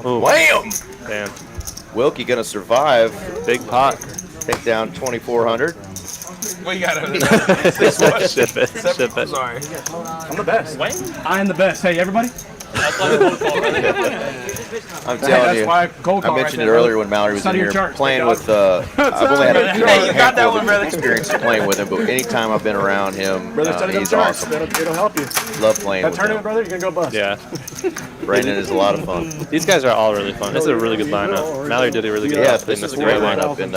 Ooh. Wham! Damn. Wilkie gonna survive. Big pot. Take down 2,400. What you got over Ship it. Ship it. Sorry. I'm the best. I am the best. Hey, everybody. I'm telling you, I mentioned it earlier when Mallory was in here playing with. I've only had a handful of experience playing with him, but anytime I've been around him, he's awesome. It'll help you. Love playing That with tournament, him. brother, you're gonna go bust. Yeah. Brandon is a lot of fun. These guys are all really fun. This is a really good lineup. Mallory did a really good Yeah, job. this is a great lineup, and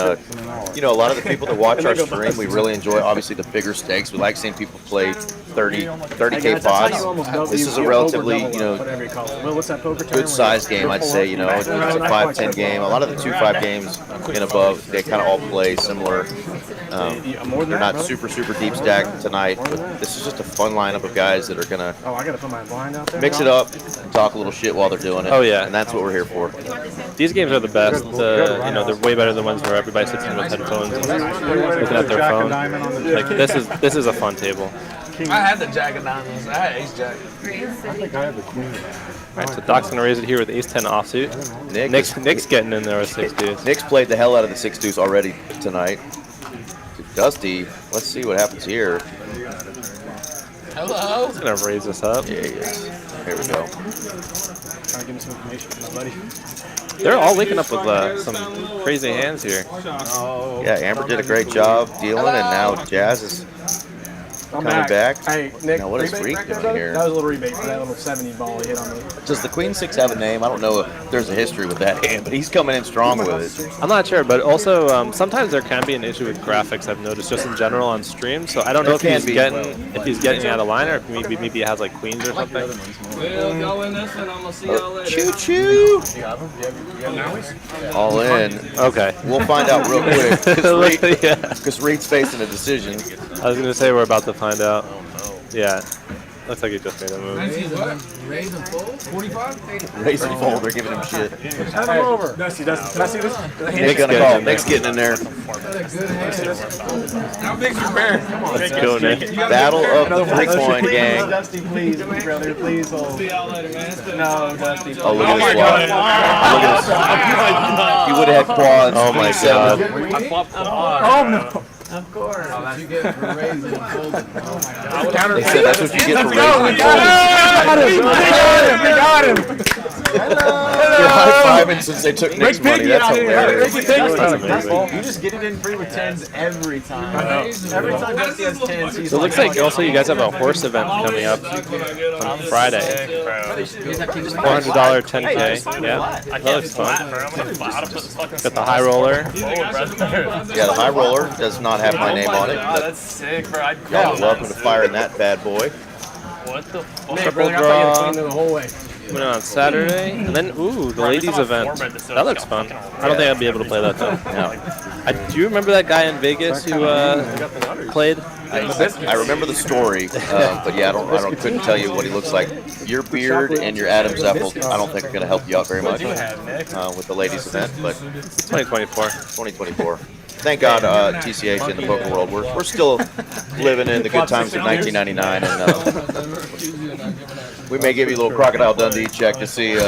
you know, a lot of the people that watch our stream, we really enjoy. Obviously, the bigger stakes. We like seeing people play 30K pods. This is a relatively, you know, good size game, I'd say. You know, it's a 5-10 game. A lot of the 2-5 games and above, they kind of all play similar. They're not super deep stacked tonight, but this is just a fun lineup of guys that are gonna mix it up and talk a little shit while they're doing it. Oh yeah, and that's what we're here for. These games are the best. You know, they're way better than ones where everybody sits in with headphones and looking at their phone. Like this is a fun table. I had the Jack of Diamonds. I had Ace Jack. I think I have the queen. Alright, so Doc's gonna raise it here with Ace-10 offsuit. Nick's getting in there with 6 deuce. Nick's played the hell out of the 6 deuce already tonight. Dusty, let's see what happens here. Hello. He's gonna raise this up. Yeah, he is. Here we go. Trying to give me some information, buddy. They're all waking up with some crazy hands here. Yeah, Amber did a great job dealing, and now Jazz is I'm coming back. Hey, Nick, Now, what is rebate Reek right there, doing brother? here? That was a little rebate for that little 70 ball he hit on me. Does the Queen 6 have a name? I don't know if there's a history with that hand, but he's coming in strong with it. I'm not sure, but also sometimes there can be an issue with graphics. I've noticed just in general on stream. So I don't know if he's getting out of line or if maybe he has like queens or something. Well, y'all in this one. I'm gonna see y'all later. Choo choo! All in. Okay. We'll find out real quick because Reed's facing a decision. I was gonna say we're about to find out. Yeah. Looks like he just made a move. Raise and fold? 45? Raise and fold, they're giving him shit. Have him over. Dusty. Can I see this? Nick's gonna call. Nick's getting in there. How big's your bear? Come on. Doing it. Battle of the 3-coin gang. Dusty, please, brother, please hold. See y'all later, man. No, Dusty. Oh, look at this flop. Look at this. He would have had quads. Oh my god. Oh no. Of course. You get for raising and folding. Oh my God. They said that's what you get for raising and folding. We got him. You're high-fiving since they took Nick's money. That's hilarious. You just get it in free with 10s every time. Every time Dusty has 10s, he's So it looks like also you guys have a horse event coming up on Friday. $400 10K. Yeah, that looks fun. Got the high roller. Yeah, the high roller does not have my name on it. Wow, that's sick, bro. Y'all are welcome to firing that bad boy. What the fuck? Triple draw. The whole way. Coming on Saturday, and then ooh, the ladies event. That looks fun. I don't think I'd be able to play that though. No. Do you remember that guy in Vegas who played? I remember the story, but yeah, I couldn't tell you what he looks like. Your beard and your Adam's apple, I don't think are going to help you out very much with the ladies event, but 2024. Thank God, TCH in the poker world, we're still living in the good times of 1999, and we may give you a little Crocodile Dundee check to see if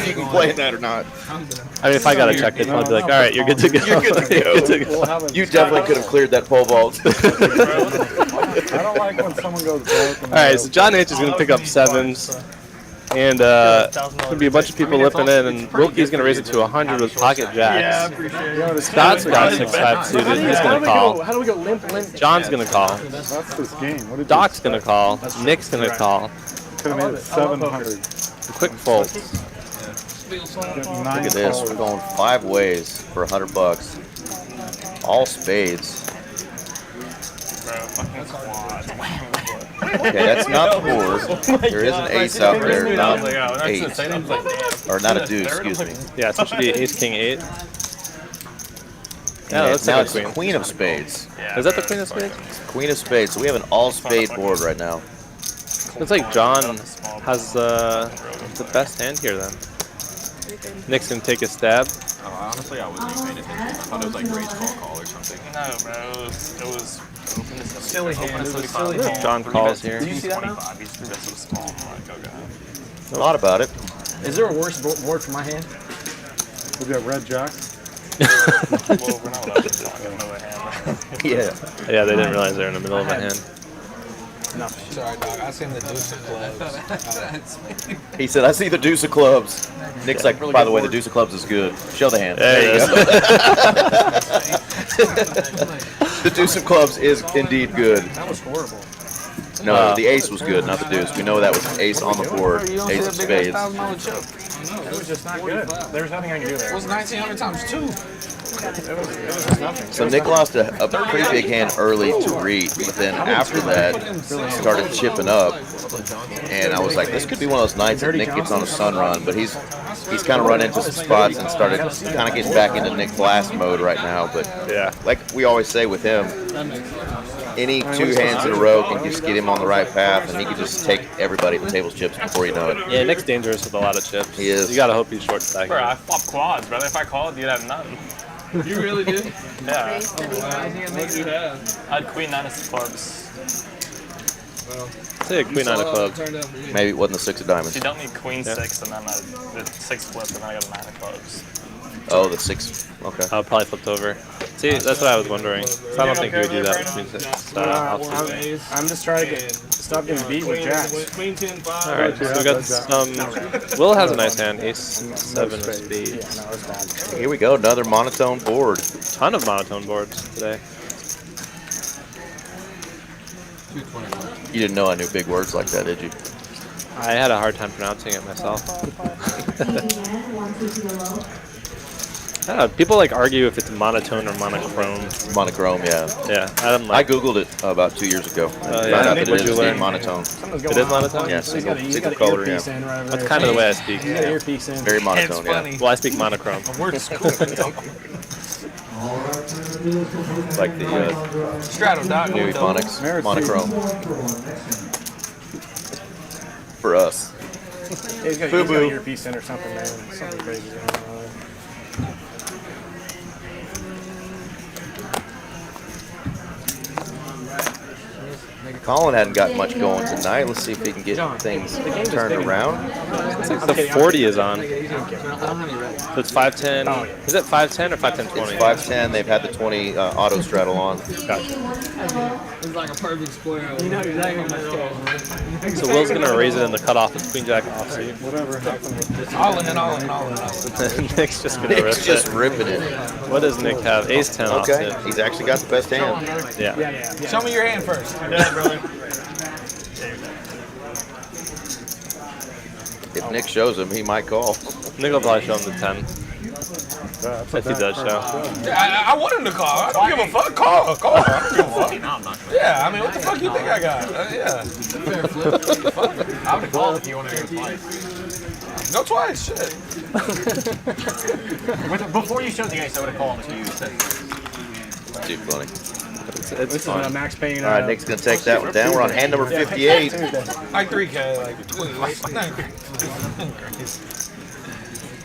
you can play in that or not. I mean, if I got a check, I'd probably be like, all right, you're good to go. You're good to go. You definitely could have cleared that pole vault. I don't like when someone goes broke. All right, so John H is going to pick up 7s. And there's going to be a bunch of people lipping in, and Wilkie's going to raise it to 100 with pocket jacks. Scott's got 6-5 suited. He's going to call. How do we go limp? John's going to call. That's this game. What did Doc's going to call. Nick's going to call. could have made it 700. Quick fold. Look at this. We're going 5 ways for $100. All spades. Okay, that's not the board. There is an ace out there, not 8. Or not a deuce, excuse me. Yeah, so it should be ace, king, 8. Yeah, that's now like it's a the queen. queen of spades. Is that the queen of spades? Queen of spades. So we have an all-spade board right now. Looks like John has the best hand here then. Nick's gonna take a stab. Honestly, I wasn't even paying attention. I thought it was like raise call or something. No, bro. It was open to Silly hand. John calls here. Do you see that now? He's so small. I'm like, oh god. Thought about it. Is there a worse board for my hand? We got red jack. Well, we're not allowed to talk another hand. Yeah. Yeah, they didn't realize they're in the middle of a hand. Sorry, dog. I seen the deuce of clubs. He said, I see the deuce of clubs. Nick's like, by the way, the deuce of clubs is good. Show the hand. There you go. The deuce of clubs is indeed good. That was horrible. No, the ace was good, not the deuce. We know that was ace on the board. Ace of spades. It was just not good. There's nothing I can do there. What's 1900 times 2? It was just nothing. So Nick lost a pretty big hand early to Reed, but then after that started chipping up, and I was like, this could be one of those nights that Nick gets on a sun run, but he's kind of run into some spots and started kind of getting back into Nick Blast mode right now. But Yeah. like we always say with him, any 2 hands in a row can just get him on the right path, and he can just take everybody at the table's chips before you know it. Yeah, Nick's dangerous with a lot of chips. He is. You gotta hope he's short stack. Bro, I flop quads, brother. If I called, you'd have nothing. You really did? Yeah. What do you have? I had queen 9 of clubs. Say a queen 9 of clubs. Maybe it wasn't the 6 of diamonds. You don't need queen Yeah. 6, and then the 6 flipped, and then I got a 9 of clubs. Oh, the 6. Okay. I probably flipped over. See, that's what I was wondering. So I don't think he would do that with queen 6. I'm just trying to stop getting beat with jacks. Queen 10, 5. Alright, so we got some. Will has a nice hand. Ace 7 of spades. Here we go, another monotone board. Ton of monotone boards today. You didn't know I knew big words like that, did you? I had a hard time pronouncing it myself. I don't know, people like argue if it's monotone or monochrome. Monochrome, yeah. Yeah, I'm like, I googled it about 2 years ago. Oh, yeah. Found out that What'd it you is learn? monotone. It is monotone? Yeah, single color, yeah. That's kind of the way I speak. Very monotone, yeah. Well, I speak monochrome. Like the new phonics, monochrome. For us. He's got an earpiece in or something, man. Something crazy. Colin hadn't got much going tonight. Let's see if he can get things turned around. It's like the 40 is on. So it's 510. Is it 510 or 510 20? It's 510. They've had the 20 auto straddle on. Gotcha. It's like a perfect square. You know exactly what So Will's gonna raise it in the cutoff with Queen Jack offsuit. Whatever happened. All in. Nick's just gonna rip just it. ripping it. What does Nick have? Ace 10 Okay, offsuit. he's actually got the best hand. Yeah. Show me your hand first. If Nick shows him, he might call. Nick will probably show him the 10. If he does show. Yeah, I want him to call. I don't give a fuck. Call. I don't give a fuck. Yeah, I mean, what the fuck you think I got? Yeah. I would have called if you wanted to go twice. Go twice, shit. Before you showed the ace, I would have called if you said Too funny. It's fun. Max Payne. All right, Nick's going to take that one down. We're on hand number 58. Like 3K, like 20.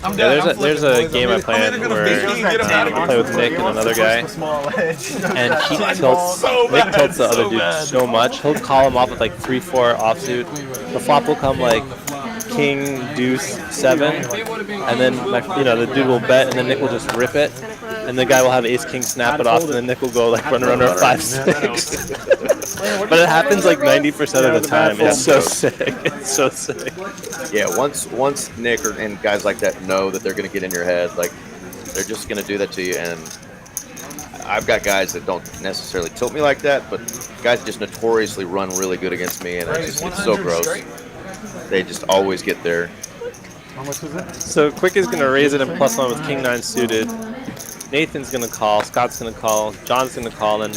I'm Yeah, there's a game I play in where I play with Nick and another guy, and he tilts Nick tilts the other dude so much. He'll call him off with like 3-4 offsuit. The flop will come like King Deuce 7, and then the dude will bet, and then Nick will just rip it, and the guy will have Ace King snap it off, and then Nick will go like runner 5-6. But it happens like 90% of the time. It's so sick. It's so sick. Yeah, once Nick and guys like that know that they're going to get in your head, like they're just going to do that to you. And I've got guys that don't necessarily tilt me like that, but guys just notoriously run really good against me, and it's so gross. They just always get there. How much is it? So Quick is going to raise it in +1 with King 9 suited. Nathan's going to call. Scott's going to call. John's going to call. And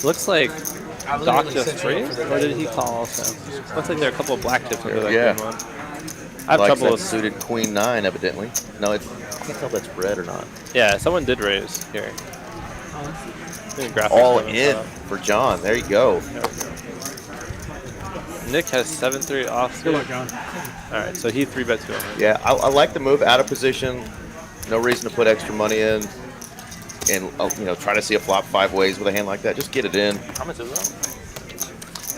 looks like Doc just raised, or did he call also? Looks like there are a couple of black chips under that green one. I have trouble with suited Queen 9, evidently. No, I can't tell if that's red or not. Yeah, someone did raise here. All in for John. There you go. Nick has 7-3 off. Good luck, John. All right, so he 3-bet 200. Yeah, I like the move out of position. No reason to put extra money in, and try to see a flop 5 ways with a hand like that. Just get it in. How much is that?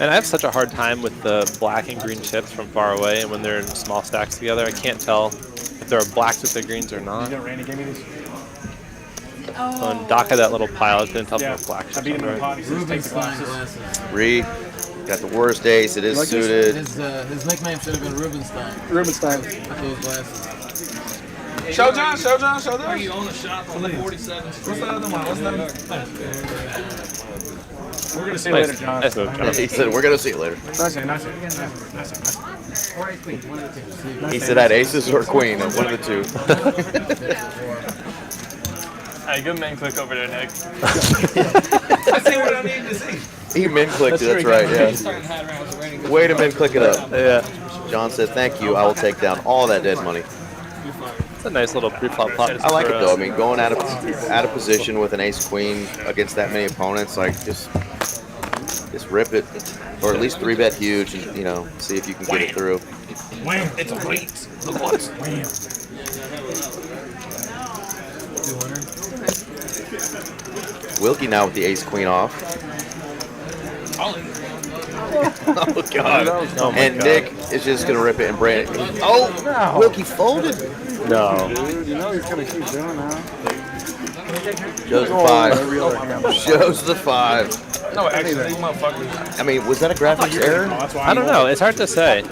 And I have such a hard time with the black and green chips from far away, and when they're in small stacks together, I can't tell if there are blacks with the greens or not. You know, Randy gave me these. So when Doc had that little pile, I couldn't tell if there were black chips. I beat him in the pot. He says, take the glasses. Got the worst ace. It is suited. His nickname should have been Rubenstein. Rubenstein. Those glasses. Show John. Are you on the shop on the 47? What's the other one? What's that? We're going to see you later, John. Nice move, John. He said, we're going to see you later. Nice. He said, "That aces or queen, one of the two." Hey, good main click over there, Nick. I see what I need to see. He min clicked it. That's right. Yeah. Way to min click it up. Yeah. John said, "Thank you. I will take down all that dead money." It's a nice little pre-flop pop. I like it though. I mean, going out of position with an ace queen against that many opponents, like just rip it, or at least 3-bet huge, and see if you can get it through. Wham! It's a weight. Look what. Wham! 200. Wilkie now with the ace queen off. Oh God! Oh and God. Nick is just gonna rip it and brain it. Oh, no. Wilkie folded. No. Dude, you know he's going to keep doing that. Shows the 5. Shows the 5. No, actually, these motherfuckers. I mean, was that a graphics error? I don't know. It's hard to say.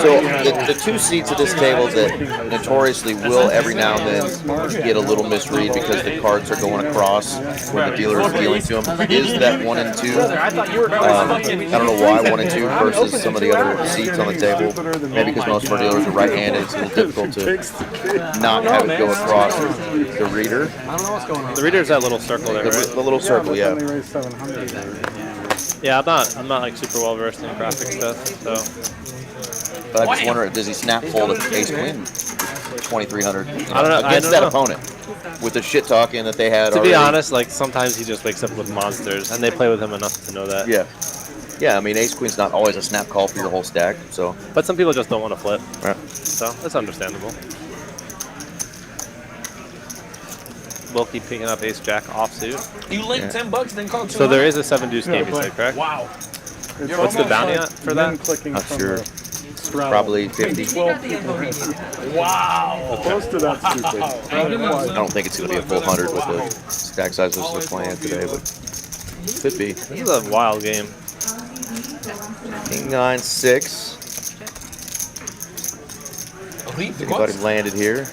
So the two seats at this table that notoriously will every now and then get a little misread because the cards are going across when the dealer is dealing to them is that 1 and 2. I don't know why 1 and 2 versus some of the other seats on the table. Maybe because most of our dealers are right-handed, it's a little difficult to not have it go across the reader. I don't know what's going on. The reader's that little circle there, right? The little circle, yeah. Yeah, I'm not like super well versed in graphics stuff, so. But I just wonder, does he snap fold if Ace Queen 2,300 I don't know, against that opponent with the shit talking that they had? To already? be honest, like sometimes he just wakes up with monsters, and they play with him enough to know that. Yeah. Yeah, I mean, Ace Queen's not always a snap call for your whole stack, so. But some people just don't want to flip. Right. So it's understandable. We'll keep picking up Ace Jack offsuit. You linked $10, then called 200. So there is a 7 deuce game, you said, correct? Wow. What's the bounty at for that? Not sure. Probably 50. Wow. Close to that stupid. I don't think it's going to be a full 100 with the stack sizes they're playing today, but could be. This is a wild game. King 9-6. Anybody landed here?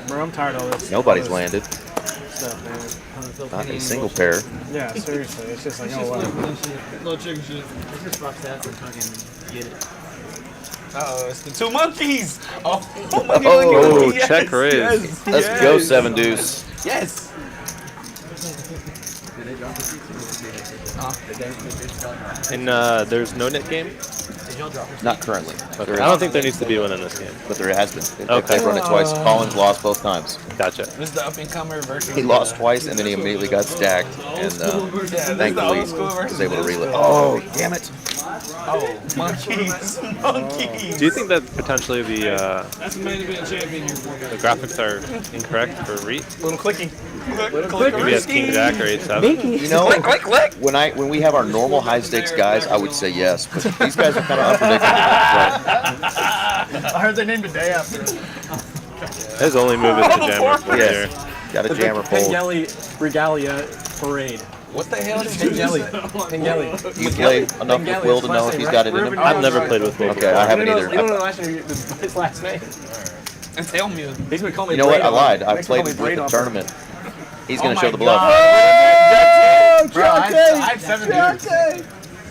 Bro, I'm tired of all this. Nobody's landed. Stuff, man. Not a single pair. Yeah, seriously. It's just like, oh, wow. Little chicken shit. Let's just rock that and fucking get it. Uh-oh, it's the 2 monkeys. Oh, Oh, yes, check raise. yes, Let's yes. go 7 deuce. Yes. And there's no net game? Not currently. But there I don't think there needs to be one in this game. But there has been. Okay. They've run it twice. Collins lost both times. Gotcha. This is the up-and-comer version. He lost twice, and then he immediately got stacked. And thankfully, was able to reel it. Oh, damn it. Oh, monkeys. Monkeys. Do you think that potentially the That's the main event champion here for me. the graphics are incorrect for Reet? Little clicky. Maybe it's King Jack or 8-7. You know, when we have our normal high stakes guys, I would say yes. But these guys are kind of unpredictable. I heard they named a day after it. His only move is the jammer fold here. Yes. Got a jammer fold. Pengelly Regalia Parade. What the hell is Pengelly. Pengelly. You play enough with Will to know if he's got it in him? I've never played with Will. Okay, I haven't either. You don't know his last name. It's Helmut. He's gonna call me. You know what? I Braid lied. off. I Next time played call me with Braid the off. tournament. He's going to Oh show my the bluff. God. Bro, I had 7 dudes.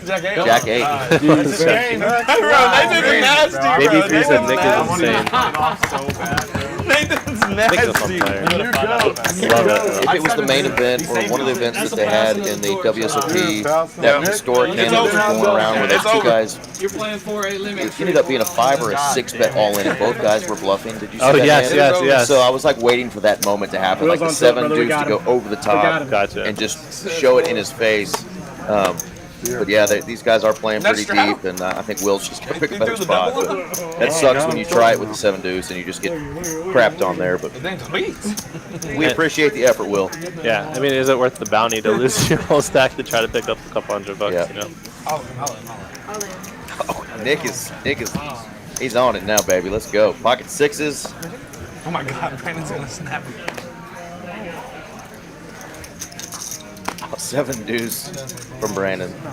Jack 8. Bro, Nathan's nasty, Maybe bro. if you said Nick Nathan's is insane. Nathan's Nick's a fun nasty. player. Love it. If it was the main event or one of the events that they had in the WSOP, that historic hand that was going around where those two guys, You're playing 4-8 limit. it ended up being a 5 or a 6 bet all in, and both guys were bluffing. Did you see Oh, that yes, hand? yes. So I was like waiting for that moment to happen, like the 7 dudes to go over the top Gotcha. and just show it in his face. But yeah, these guys are playing pretty deep, and I think Will's just going to pick a better spot. But that sucks when you try it with the 7 deuce and you just get crapped on there. But we appreciate the effort, Will. Yeah, I mean, is it worth the bounty to lose your whole stack to try to pick up a couple $100? Yeah. You know? Oh, Nick is, he's on it now, baby. Let's go. Pocket 6s. Oh my God, Brandon's gonna snap. 7 deuce from Brandon. I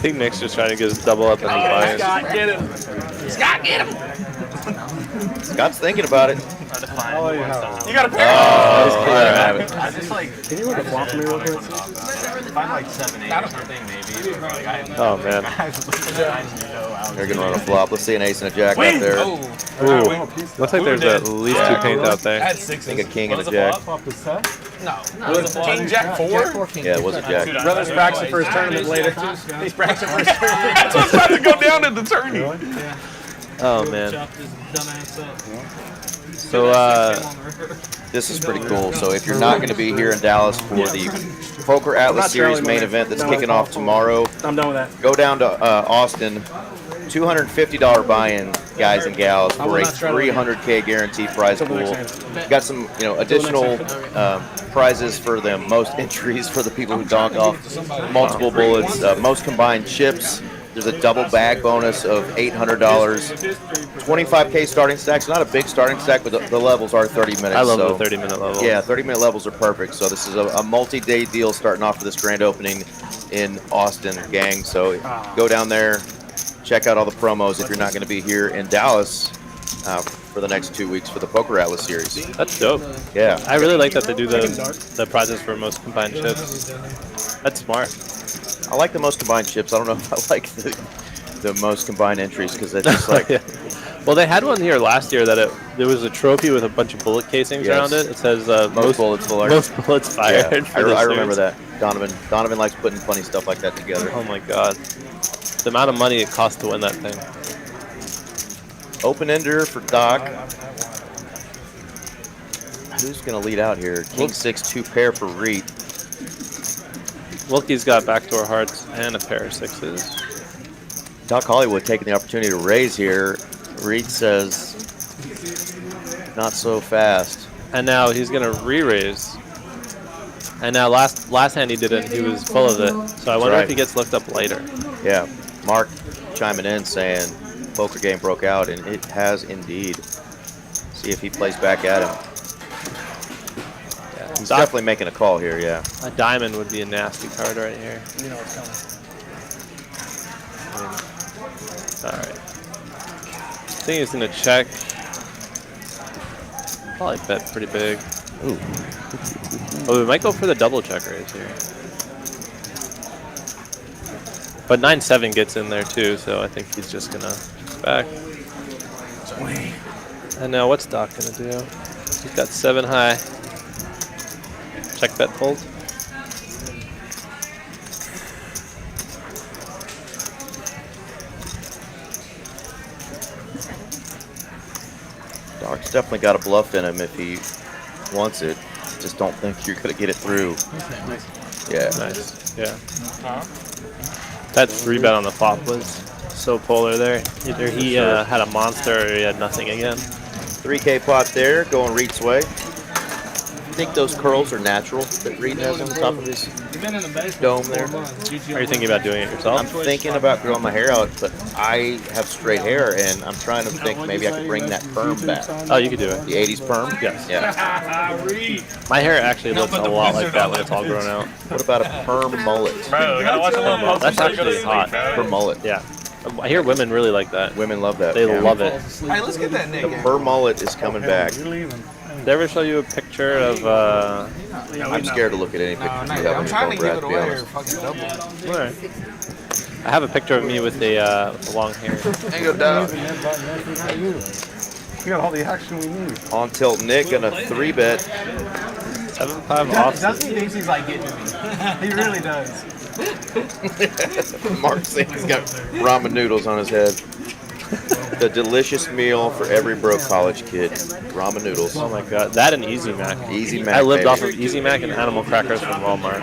think Nick's just trying to get his double up in his buy-in. Scott, get him. Scott, get him. Scott's thinking about it. Oh, yeah. You got a pair. Oh, there I have it. I just like, Can you look at flop for me real quick? if I'm like 7-8 or something, maybe. Like, I have Oh, man. They're going to run a flop. Let's see an ace and a jack out there. Oh. Ooh, looks like there's at least 2 paints out I there. had I 6. think a king and a jack. No. It was a King Jack 4. Yeah, it was a jack. Brother's practicing for his tournament later. He's practicing for his tournament. That's what's about to go down in the tourney. Oh, man. Chop this dumbass up. So, This is pretty cool. So if you're not going to be here in Dallas for the Poker Atlas Series main event that's kicking off tomorrow, I'm done with that. go down to Austin. $250 buy-in, guys and gals, for a 300K guaranteed prize pool. Got some, additional prizes for the most entries for the people who donk off multiple bullets, most combined chips, There's a double bag bonus of $800. 25K starting stacks. Not a big starting stack, but the levels are 30 minutes. I love so, the 30-minute levels. Yeah, 30-minute levels are perfect. So this is a multi-day deal starting off for this grand opening in Austin, gang. So go down there, check out all the promos if you're not going to be here in Dallas for the next 2 weeks for the Poker Atlas series. That's dope. Yeah. I really like that they do the prizes for most combined chips. That's smart. I like the most combined chips. I don't know if I like the most combined entries because it's just like... Yeah. Well, they had one here last year that there was a trophy with a bunch of bullet casings around it. It says most bullets fired. Most bullets fired. Yeah, I remember that. Donovan likes putting funny stuff like that together. Oh my god. The amount of money it costs to win that thing. Open ender for Doc. Who's going to lead out here? King 6, 2 pair for Reet. Wilkie's got backdoor hearts and a pair of sixes. Doc Hollywood taking the opportunity to raise here. Reed says, not so fast. And now he's going to re-raise. And now last hand he didn't. He was full of it. So I wonder if he gets looked up later. Yeah. Mark chiming in saying poker game broke out, and it has indeed. See if he plays back at him. He's definitely making a call here, yeah. A diamond would be a nasty card right here. You know what's coming. Alright. I think he's going to check. Probably bet pretty big. Ooh. Oh, we might go for the double check raise here. But 9-7 gets in there too, so I think he's just going to back. And now what's Doc going to do? He's got 7 high. Check bet fold. Doc's definitely got a bluff in him if he wants it. Just don't think you're going to get it through. Yeah. Nice. Yeah. That 3-bet on the flop was so polar there. Either he had a monster or he had nothing again. 3K pot there, going Reed's way. I think those curls are natural that Reed has on the top of his dome there. Are you thinking about doing it yourself? I'm thinking about growing my hair out, but I have straight hair, and I'm trying to think maybe I could bring that perm back. Oh, you could do it. The 80s perm? Yes. Yeah. My hair actually looks a lot like that when it's all grown out. What about a perm mullet? Bro, we gotta watch a little That's actually hot. Perm mullet. Yeah. I hear women really like that. Women love that. They love it. Hey, let's get that The nigga. perm mullet is coming back. Did they ever show you a picture of I'm scared to look at any pictures you have on I'm your trying phone, to give Brad, it to be away honest. or fucking double. Alright. I have a picture of me with the long hair. Ain't go down. We got all the action we need. On tilt Nick and a 3-bet. 7-5 off. Dusty thinks he's like getting to me. He really does. Mark saying he's got ramen noodles on his head. The delicious meal for every broke college kid. Ramen noodles. Oh my god. That and Easy Mac. Easy Mac. I lived baby. off of Easy Mac and animal crackers from Walmart.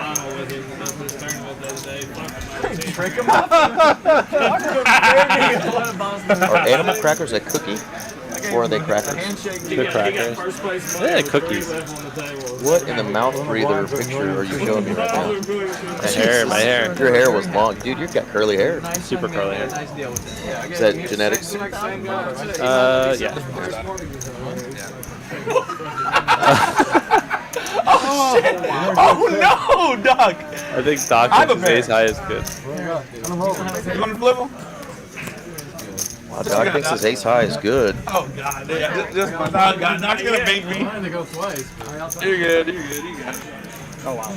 Trick him up. Are animal crackers a cookie? Or are they crackers? They're crackers. Yeah, cookies. What in the mouth breather picture are you showing me right now? My hair. Your hair was long. Dude, you've got curly hair. Super curly hair. Is that genetics? Yeah. Oh shit! Oh no, Doc! I think Doc with ace high is good. You want to flip him? Wow, Doc thinks his ace high is good. Oh god, yeah. Just my dog. Doc's gonna bait me. I'm trying to go twice. You're good. You're good. You got it. Oh wow.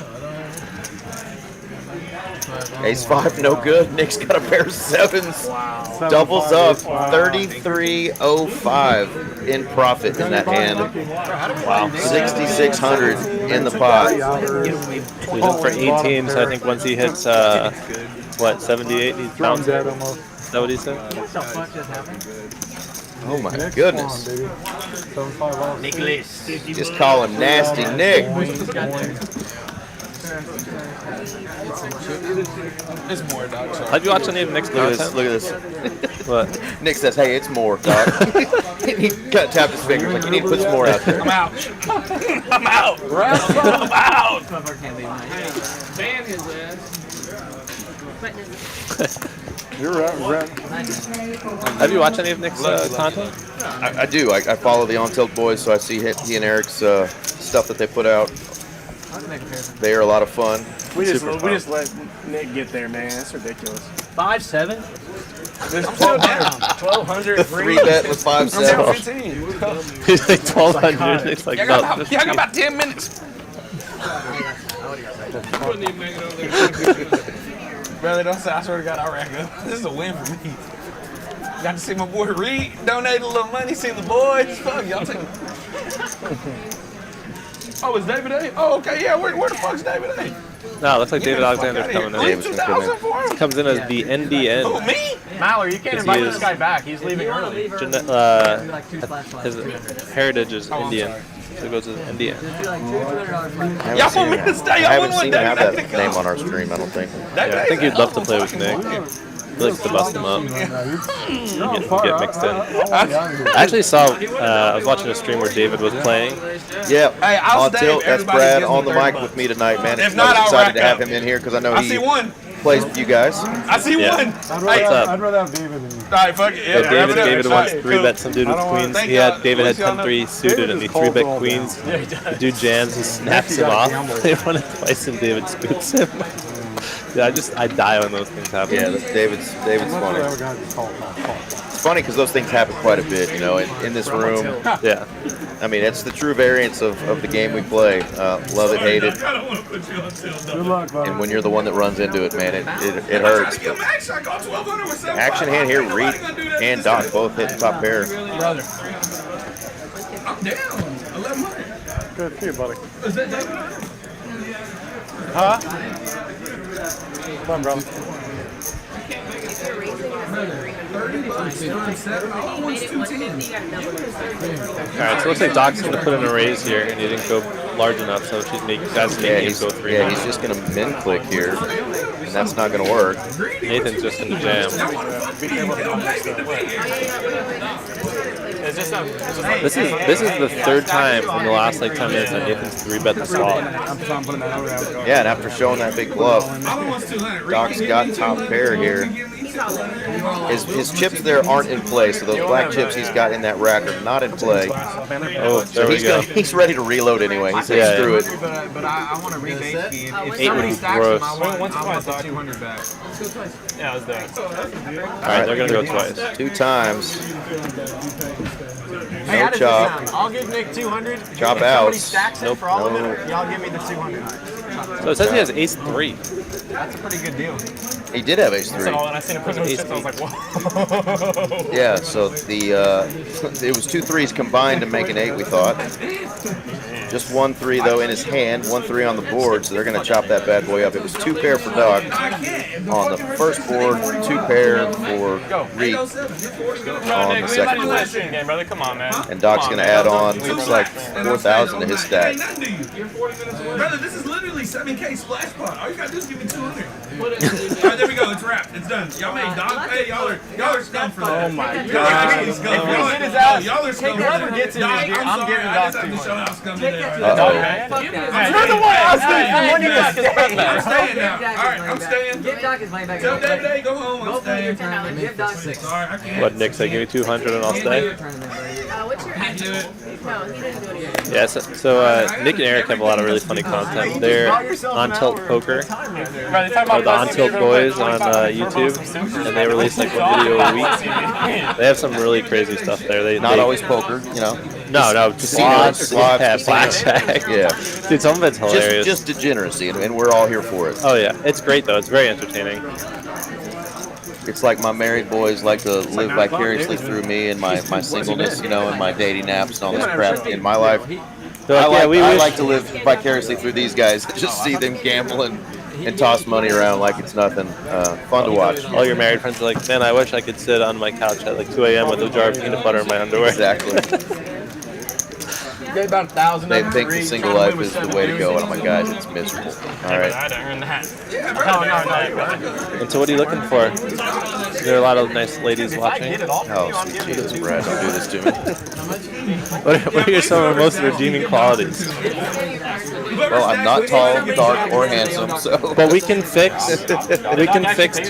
Ace 5, no good. Nick's got a pair of 7s. Wow. Doubles up. 33.05 in profit in that hand. Wow. 6,600 in the pot. He's in for 18, so I think once he hits, what, 78, he's bounced. Is that what he said? Oh my goodness. Just call him Nasty Nick. It's more, Doc. Sorry. Have you watched any of Nick's Look at content? this. Look at this. What? Nick says, hey, it's more, Doc. He tapped his fingers like, you need to put some more out there. I'm out. I'm out. I'm out. Ban his ass. You're right. Have you watched any of Nick's content? I do. I follow the On Tilt boys, so I see he and Eric's stuff that they put out. They are a lot of fun. We just let Nick get there, man. That's ridiculous. 5'7"? There's 1,200 3 bet with 5-7. He's like 1,200. It's like, I got about 10 minutes. Brother, don't say I swear to God I rack up. This is a win for me. Got to see my boy Reed donate a little money, see the boys. Fuck, y'all take. Oh, is David A? Oh, okay, yeah. Where the fuck's David A? No, it looks like David Alexander's coming in. David's gonna come in. He comes in as the NDN. Oh, me? Mallory, you can't invite this guy back. He's leaving early. His heritage is Indian. So it goes to Indian. Y'all want me to stay? I I haven't wouldn't seen want him have David that to come. name on our stream, I don't think. Yeah, I think he'd love to play with Nick. He likes to bust him up. Get mixed in. I actually saw, I was watching a stream where David was playing. Yeah, Hey, I'll on stay Tilt, if that's everybody Brad gives me on the mic $30. with me tonight, man. If I not, was I'll excited rack to have up. him in here because I know I see he one. plays with you guys. I see Yeah. one. I'd Hey, up? rather have David than you. all right, fuck it. Yeah, But wrap it up. David All wants right, 3-bet some dude with I don't want- queens. Thank He had God. David had At least y'all 10-3 suited and he David is 3-bet cold queens. all The dude jams, he snaps him off. They run it twice and David scoops him. Yeah, I die when those things happen. Yeah, David's funny. It's funny because those things happen quite a bit, you know, in this room. Yeah. I mean, it's the true variance of the game we play. Love it, hate it. I don't want to put you on Tilt. Good luck, buddy. And when you're the one that runs into it, man, it hurts. I got 1,200 with 7. Action hand here, Reed and Doc both hitting top pair. Brother. I'm down. 1,100. Good for you, buddy. Is that David? Huh? Come on, brother. Alright, so it looks like Doc's going to put in a raise here, and he didn't go large enough, so she's making him go 3. Yeah, he's just going to min click here, and that's not going to work. Nathan's just in the jam. This is the third time in the last like 10 minutes that Nathan's 3-bet the swap. Yeah, and after showing that big bluff, Doc's got top pair here. His chips there aren't in play, so those black chips he's got in that rack are not in play. Oh, there we go. He's ready to reload anyway. He said, screw it. But I want to rebate fee. If 8 somebody was stacks gross. them, I want the 200 back. Yeah, I was there. Alright, they're going to go twice. 2 times. Hey, how No does chop. this sound? I'll give Nick 200. Chop If somebody outs. stacks it Nope, for all no. of it, y'all give me the 200. So it says he has ace 3. That's a pretty good deal. He did have ace 3. And I seen him put those chips, I was like, whoa. Yeah, so it was 2 3s combined to make an 8, we thought. Just 1 3 though in his hand, 1 3 on the board, so they're going to chop that bad boy up. It was 2 pair for Doc on the first board, 2 pair for Reed on the second board. Last stream game, brother. Come on, man. And Doc's going to add on, looks like 4,000 to his stack. Brother, this is literally 7K splash pot. All you gotta do is give me 200. Alright, there we go. It's wrapped. It's done. Y'all made Doc pay. Y'all are scum for that. Oh my Y'all God. are scum. If we get his ass, Y'all are scum. whoever gets in Doc, here, I'm I'm sorry. giving I Doc just have to show how scum they are. You're the one asking for money to stay. I'm staying now. Alright, I'm staying. Give Doc his money back. Tell David, hey, go home. I'm staying. Give Doc 6. Sorry, I can't. What, Nick said, give me 200 and I'll stay? What's your Can't do it. No, he didn't do anything. Yeah, so Nick and Eric have a lot of really funny content. They're on Tilt Poker, or the On Tilt Boys on YouTube, and they release like 1 video a week. They have some really crazy stuff there. Not always poker, you know. No, Slots, yeah, blackjack. Yeah. Dude, some of it's hilarious. Just degeneracy, and we're all here for it. Oh yeah, it's great though. It's very entertaining. It's like my married boys like to live vicariously through me and my singleness, you know, and my dating apps and all this crap in my life. They're like, I like to live vicariously through these guys. Just see them gamble and toss money around like it's nothing. Fun to watch. All your married friends are like, man, I wish I could sit on my couch at like 2 a.m. with a jar of peanut butter in my underwear. Exactly. Get about 1,000. They think the single life is the way to go, and I'm like, guys, it's miserable. All right. I had to earn that. And so what are you looking for? There are a lot of nice ladies watching. Oh, sweet Jesus, Brad, don't do this to me. What are some of most redeeming qualities? Well, I'm not tall, dark, or handsome, so. But we can fix 2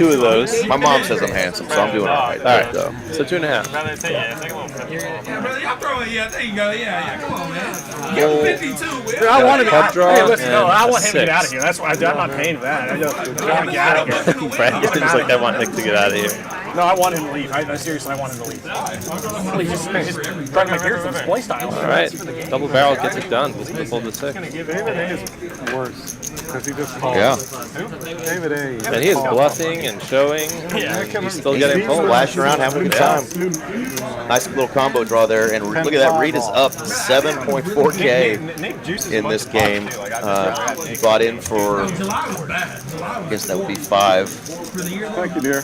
of those. My mom says I'm handsome, so I'm doing all right. All right, though. So 2.5. Yeah, brother, y'all throwing. Yeah, there you go. Yeah, come on, man. Give him 52. Dude, I want him. Club draw Hey, listen, no, I and want him to get 6. out of here. That's why I'm not paying for that. I want to get out of here. Brandon's like, I want Nick to get out of here. No, I want him to leave. Seriously, I want him to leave. Please, just drag my gears from his play style. All right, double barrel gets it done. Just pull the 6. David A is worse because he just called. Yeah. David A. And he is bluffing and showing. He's still getting pulled. Flashing around, having a good time. Nice little combo draw there, and look at that. Reed is up 7.4K in this game. He bought in for, I guess that would be 5. Thank you, dear.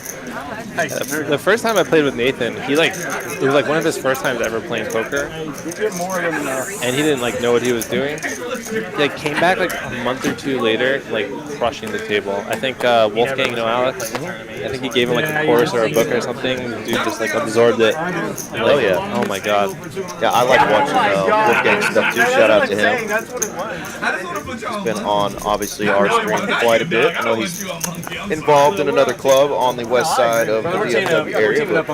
The first time I played with Nathan, it was like one of his first times ever playing poker, and he didn't like know what he was doing. He like came back like a month or 2 later, like crushing the table. I think Wolfgang, Alex. I think he gave him like a course or a book or something. The dude just like absorbed it. Oh yeah. Oh my god. Yeah, I like watching Wolfgang stuff too. Shout out to him. He's been on obviously our stream quite a bit. I know he's involved in another club on the west side of the DFW area, but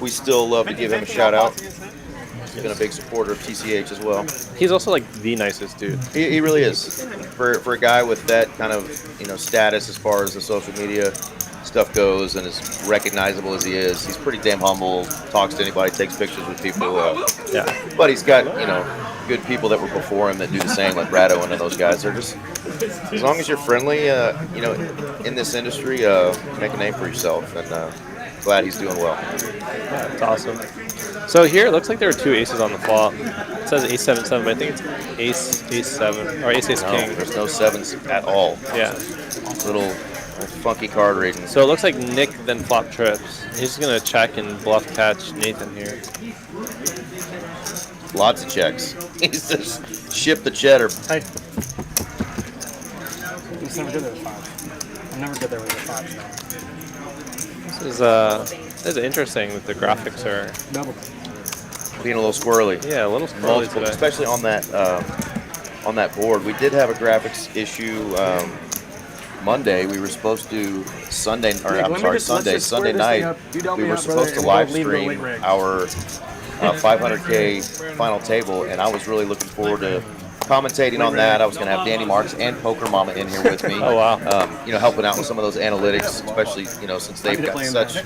we still love to give him a shout out. He's been a big supporter of TCH as well. He's also like the nicest dude. He really is. For a guy with that kind of status as far as the social media stuff goes, and as recognizable as he is, he's pretty damn humble. Talks to anybody, takes pictures with people. Yeah. But he's got good people that were before him that do the same, like Rado and those guys. They're just, as long as you're friendly, in this industry, make a name for yourself. And glad he's doing well. Yeah, it's awesome. So here it looks like there are 2 aces on the flop. It says ace 7 7, but I think it's ace 7 or ace king. There's no 7s at all. Yeah. Little funky card reading. So it looks like Nick then flop trips. He's just gonna check and bluff catch Nathan here. Lots of checks. He's just shipped the cheddar. Hey. He's never good there with 5. I'm never good there with the 5s. This is interesting that the graphics are being a little squirrely. Yeah, a little squirrely today. Especially on that board. We did have a graphics issue Monday. We were supposed to Sunday night. We were supposed to live stream our 500K final table, and I was really looking forward to commentating on that. I was going to have Danny Marks and Poker Mama in here with me. Oh wow! Helping out with some of those analytics, especially since they've got such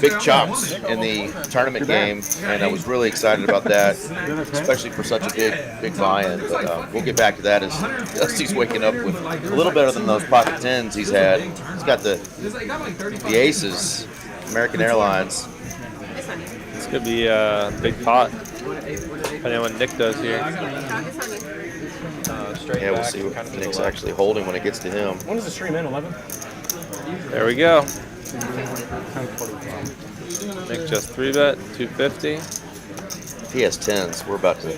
big chops in the tournament game, and I was really excited about that, especially for such a big buy-in. But we'll get back to that as Dusty's waking up with a little better than those pocket 10s he's had. He's got the aces, American Airlines. This could be a big pot. Depending on what Nick does here. Yeah, we'll see what Nick's actually holding when it gets to him. When does the stream end? 11? There we go. Nick just 3-bet, 250. He has 10s. We're about to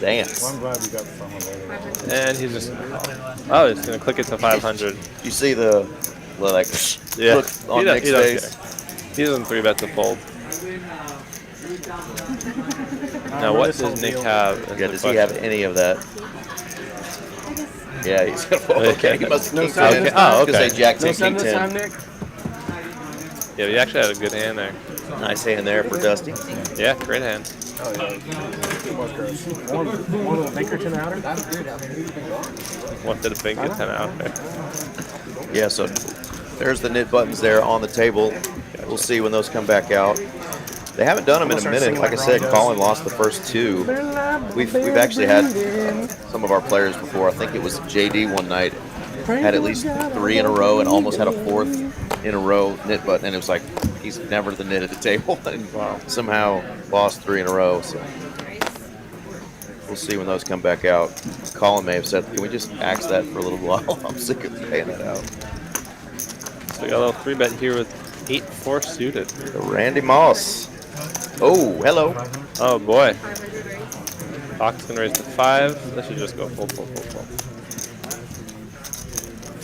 dance. Well, I'm glad we got someone later. And he's just he's gonna click it to 500. You see the look on Nick's face. He doesn't 3-bet to fold. Now, what does Nick have? Does he have any of that? Yeah, he's got a fold. Okay, he must have king 10. Oh, okay. Because they jack 10, king 10. Yeah, he actually had a good hand there. Nice hand there for Dusty. Yeah, great hand. Oh, yeah. It was gross. One little banker 10 outer. What did a banker 10 out there? Yeah, so there's the knit buttons there on the table. We'll see when those come back out. They haven't done them in a minute. Like I said, Colin lost the first 2. We've actually had some of our players before. I think it was JD one night had at least 3 in a row and almost had a 4th in a row knit button, and it was like he's never the knit at the table, and somehow lost 3 in a row. So we'll see when those come back out. Colin may have said, "Can we just axe that for a little while? I'm sick of paying that out." So we got a little 3-bet here with 8-4 suited. The Randy Moss. Oh, hello. Oh boy. Fox can raise to 5. This should just go full.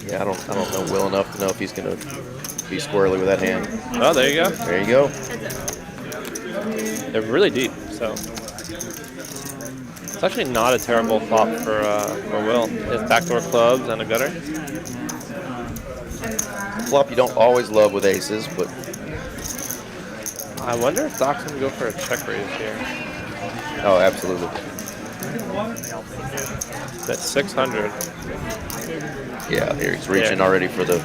Yeah, I don't know Will enough to know if he's gonna be squarely with that hand. Oh, there you go. There you go. They're really deep, so it's actually not a terrible flop for Will. His backdoor clubs and a gutter. Flop you don't always love with aces, but I wonder if Doc's gonna go for a check raise here. oh, absolutely. That's 600. Yeah, here he's reaching already for the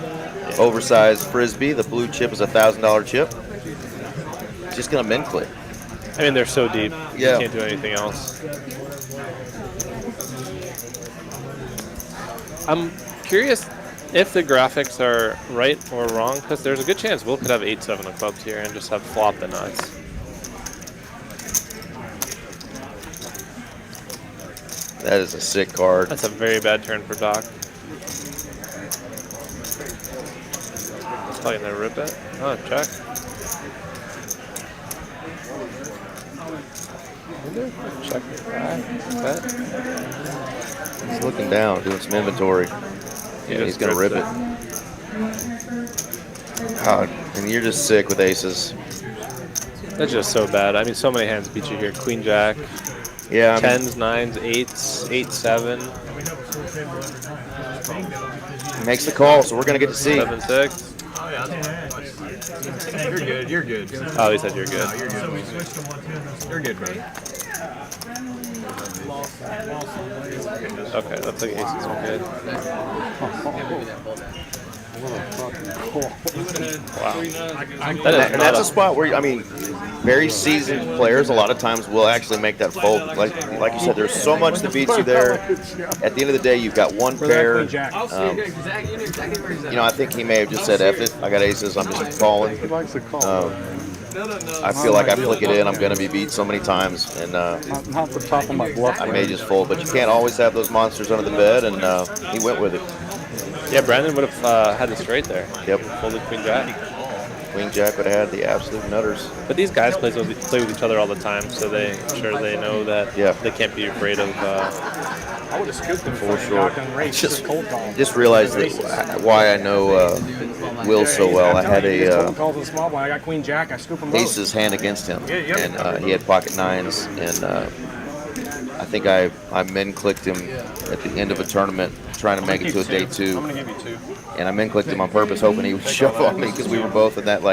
oversized frisbee. The blue chip is a $1,000 chip. Just gonna min click. I mean, they're so deep. Yeah. You can't do anything else. I'm curious if the graphics are right or wrong, because there's a good chance Will could have 8-7 of clubs here and just have flop the nuts. That is a sick card. That's a very bad turn for Doc. He's probably gonna rip it. Oh, check. Check that. He's looking down, doing some inventory. Yeah, he's gonna rip it. God, and you're just sick with aces. That's just so bad. I mean, so many hands beat you here. Queen Jack. Yeah. 10s, 9s, 8s, 8-7. Makes the call, so we're gonna get to see. 7-6. Oh, yeah. You're good. You're good. Oh, he said you're good. No, you're good. You're good, bro. Okay, looks like aces are good. Wow. And that's a spot where, I mean, very seasoned players a lot of times will actually make that fold. Like you said, there's so much that beats you there. At the end of the day, you've got one pair. You know, I think he may have just said, F it, I got aces, I'm just calling. I feel like I flick it in, I'm going to be beat so many times, and not the top of my bluff. I may just fold. But you can't always have those monsters under the bed, and he went with it. Yeah, Brandon would have had the straight there. Yep. Folded Queen Jack. Queen Jack would have had the absolute nutters. But these guys play with each other all the time, so I'm sure they know that they can't be afraid of. I would have scooped them for sure. Just realized that why I know Will so well. I had a I got Queen Jack. I scoop them both. aces hand against him, and he had pocket nines, and I think I min clicked him at the end of a tournament trying to make it to a day 2. I'm gonna give you 2. And I min clicked him on purpose, hoping he would shove on me because we were both in that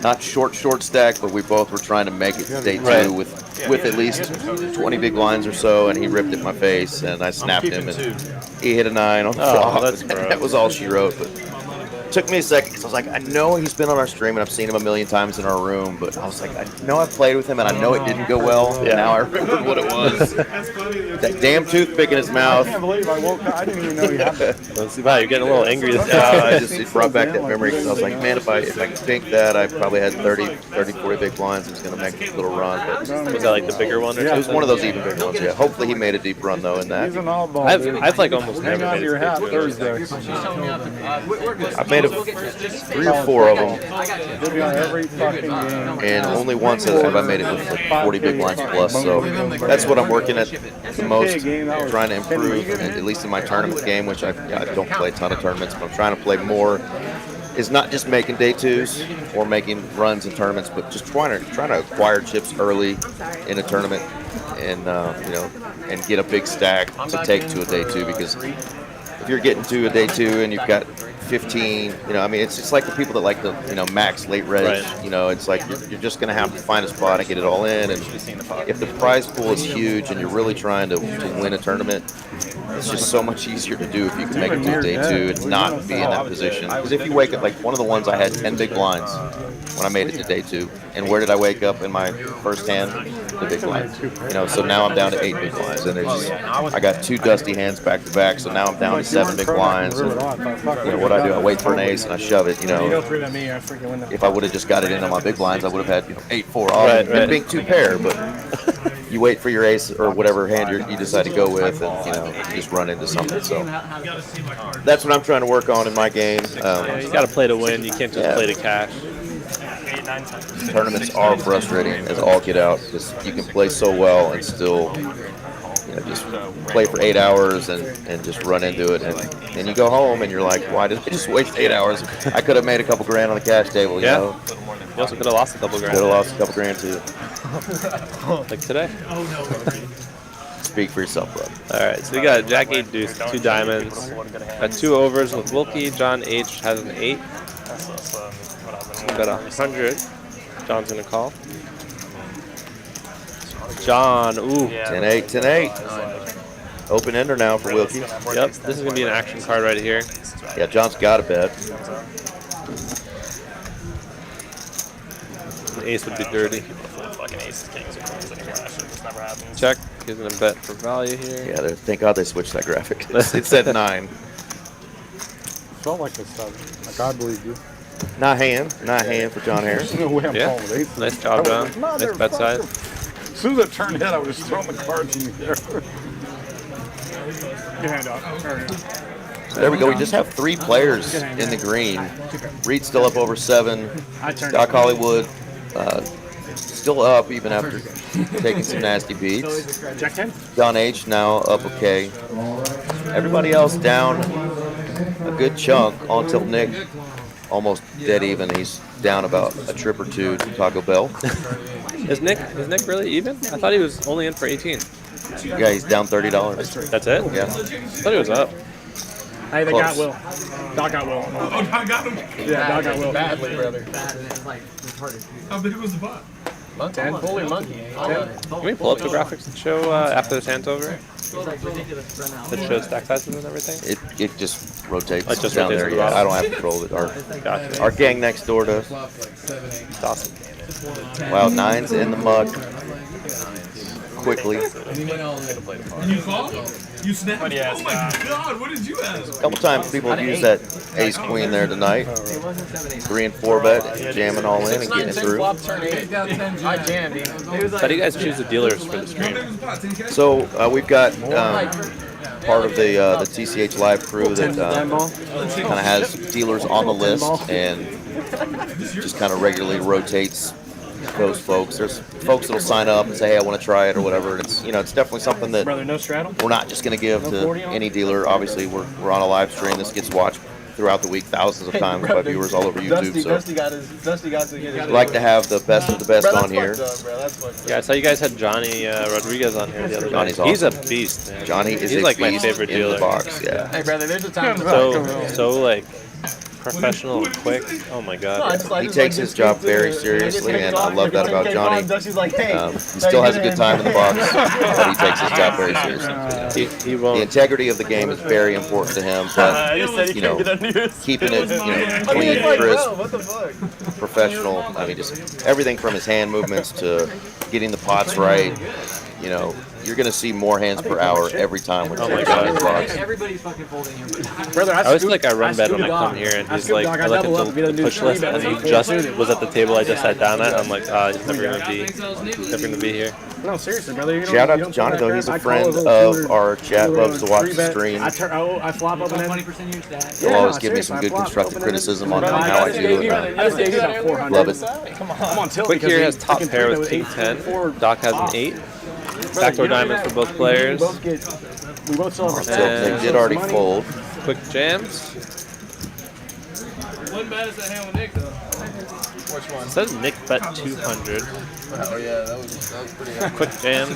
not short stack, but we both were trying to make it to day 2 with at least 20 big blinds or so, and he ripped it in my face, and I snapped him, and he hit a 9 on the flop. That was all she wrote. But it took me a second because I was like, I know he's been on our stream, and I've seen him a million times in our room, but I was like, I know I've played with him, and I know it didn't go well. And now I remember what it was. That damn toothpick in his mouth. I can't believe I woke up. I didn't even know he had that. Wow, you're getting a little angry. It brought back that memory because I was like, man, if I could think that, I probably had 30, 40 big blinds. It was going to make a little run. But was that like the bigger one? Or it was one of those even bigger ones, yeah. Hopefully he made a deep run, though, in that. He's an oddball. I've like almost never made your hat it. Thursday. I've made 3 or 4 of them, They'll be on every fucking game. and only once have I made it with 40 big blinds plus. So that's what I'm working at the most, trying to improve, at least in my tournament game, which I don't play a ton of tournaments, but I'm trying to play more. Is not just making day 2s or making runs in tournaments, but just trying to acquire chips early in a tournament, and and get a big stack to take to a day 2. Because if you're getting to a day 2 and you've got 15, I mean, it's just like the people that like the, max late reg. Right. It's like you're just going to have to find a spot and get it all in. And if the prize pool is huge and you're really trying to win a tournament, it's just so much easier to do if you can make it to day 2 and not be in that position. Because if you wake up, like one of the ones I had 10 big blinds when I made it to day 2. And where did I wake up in my first hand? The big blind. So now I'm down to 8 big blinds, and I got 2 dusty hands back to back. So now I'm down to 7 big blinds. And, what I do, I wait for an ace and I shove it. If I would have just got it in on my big blinds, I would have had 8-4 off and being 2 pair. But you wait for your ace or whatever hand you decide to go with, and you just run into something. So that's what I'm trying to work on in my game. You got to play to win. You can't just play to cash. Tournaments are frustrating as all get out because you can play so well and still, just play for 8 hours and just run into it, and then you go home and you're like, why did I just waste 8 hours? I could have made a couple grand on the cash table, you know. You also could have lost a couple grand. Could have lost a couple grand too. Like today. Speak for yourself, brother. All right, so we got Jack 8 deuce, 2 diamonds, got 2 overs with Wilkie. John H has an 8. So we got 100. John's gonna call. John, ooh. 10-8, 10-8. Open ender now for Wilkie. Yep, this is gonna be an action card right here. Yeah, John's got a bet. An ace would be dirty. Fucking aces, kings, or queens anymore. That shit just never happens. Check. He's gonna bet for value here. Yeah, thank God they switched that graphic. It said 9. Felt like a 7. Like I believe you. Not hand for John Harris. There's no way I'm Yeah. calling with 8. Nice job, John. Nice bet size. As soon as I turned head, I was just throwing the cards in the air. Good handoff. So there we go. We just have 3 players in the green. Reed's still up over 7. Doc Hollywood still up even after taking some nasty beats. Don H now up okay. Everybody else down a good chunk until Nick almost dead even. He's down about a trip or 2 to Taco Bell. Is Nick really even? I thought he was only in for 18. Yeah, he's down $30. That's it? Yeah. I thought he was up. Hey, they Close. got Will. Doc got Will. Oh, Doc got him. Yeah, Doc got Will. Badly, brother. How big was the bot? 10. Fully monkey. Can we pull up the graphics that show after this hand's over? That shows stack sizes and everything? It just rotates It just down rotates there. to the Yeah, bottom. I don't have control of it. Gotcha. Our gang next door does. It's awesome. Wow, 9's in the muck. Quickly. You called? You snapped? Oh my God, what did you have? A couple times people have used that ace queen there tonight. 3 and 4 bet, jamming all in and getting it through. I jammed him. How do you guys choose the dealers for the stream? So we've got part of the TCH live crew that kind of has dealers on the list and just kind of regularly rotates those folks. There's folks that'll sign up and say, hey, I want to try it or whatever. And it's, it's definitely something that Brother, no straddle? we're not just going to give to any dealer. Obviously, we're on a live stream. This gets watched throughout the week thousands of times by viewers all over YouTube. Dusty got to get his. Like to have the best of the best on here. Yeah, I saw you guys had Johnny Rodriguez on here the other Johnny's night. He's a awesome. beast, man. Johnny is He's a like my beast favorite in dealer. the box. Yeah. Hey, brother, there's a time to So like professional and quick. Oh my God. He takes his job very seriously, and I love that about Johnny. Dusty's like, hey, He still has a good time in the box, but he takes his job very seriously. He won't. The integrity of the game is very important to him, but keeping it clean, crisp, what the fuck? professional. I mean, just everything from his hand movements to getting the pots right. You're going to see more hands per hour every time when you're in the box. Everybody's fucking folding here. Brother, I always feel like I run bed when I come here, and he's like, I look at the push list, and he just was at the table I just sat down at. I'm like, he's never gonna be here. No, seriously, brother. Shout out to Johnny though. He's a friend of our chat. Loves to watch the stream. I flop up and 20% use that. He'll always give me some good constructive criticism on how I do it. I just gave you about 400. Love it. I'm on tilt. Quick here has top pair with king 10. Doc has an 8. Backdoor diamonds for both players. We both saw our They did already fold. Quick jams. Wasn't bad as that hand with Nick, though. Which one? It says Nick bet 200. Oh, yeah, that was pretty good. Quick jam.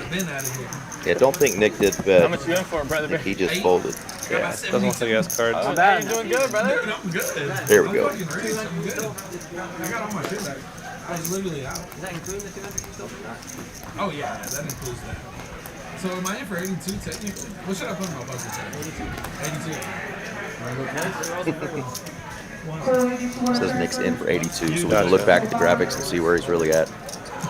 Yeah, don't think Nick did bet. How much you in for, brother? He just folded. Yeah, doesn't look like he has cards. Not bad. You're doing good, brother. I'm good. There we go. I got all my shit back. I was literally out. Is that including the 200 you still forgot? Oh yeah, that includes that. So am I in for 82 technically? What should I put in my bucket set? 82. Says Nick's in for 82, so we can look back at the graphics and see where he's really at.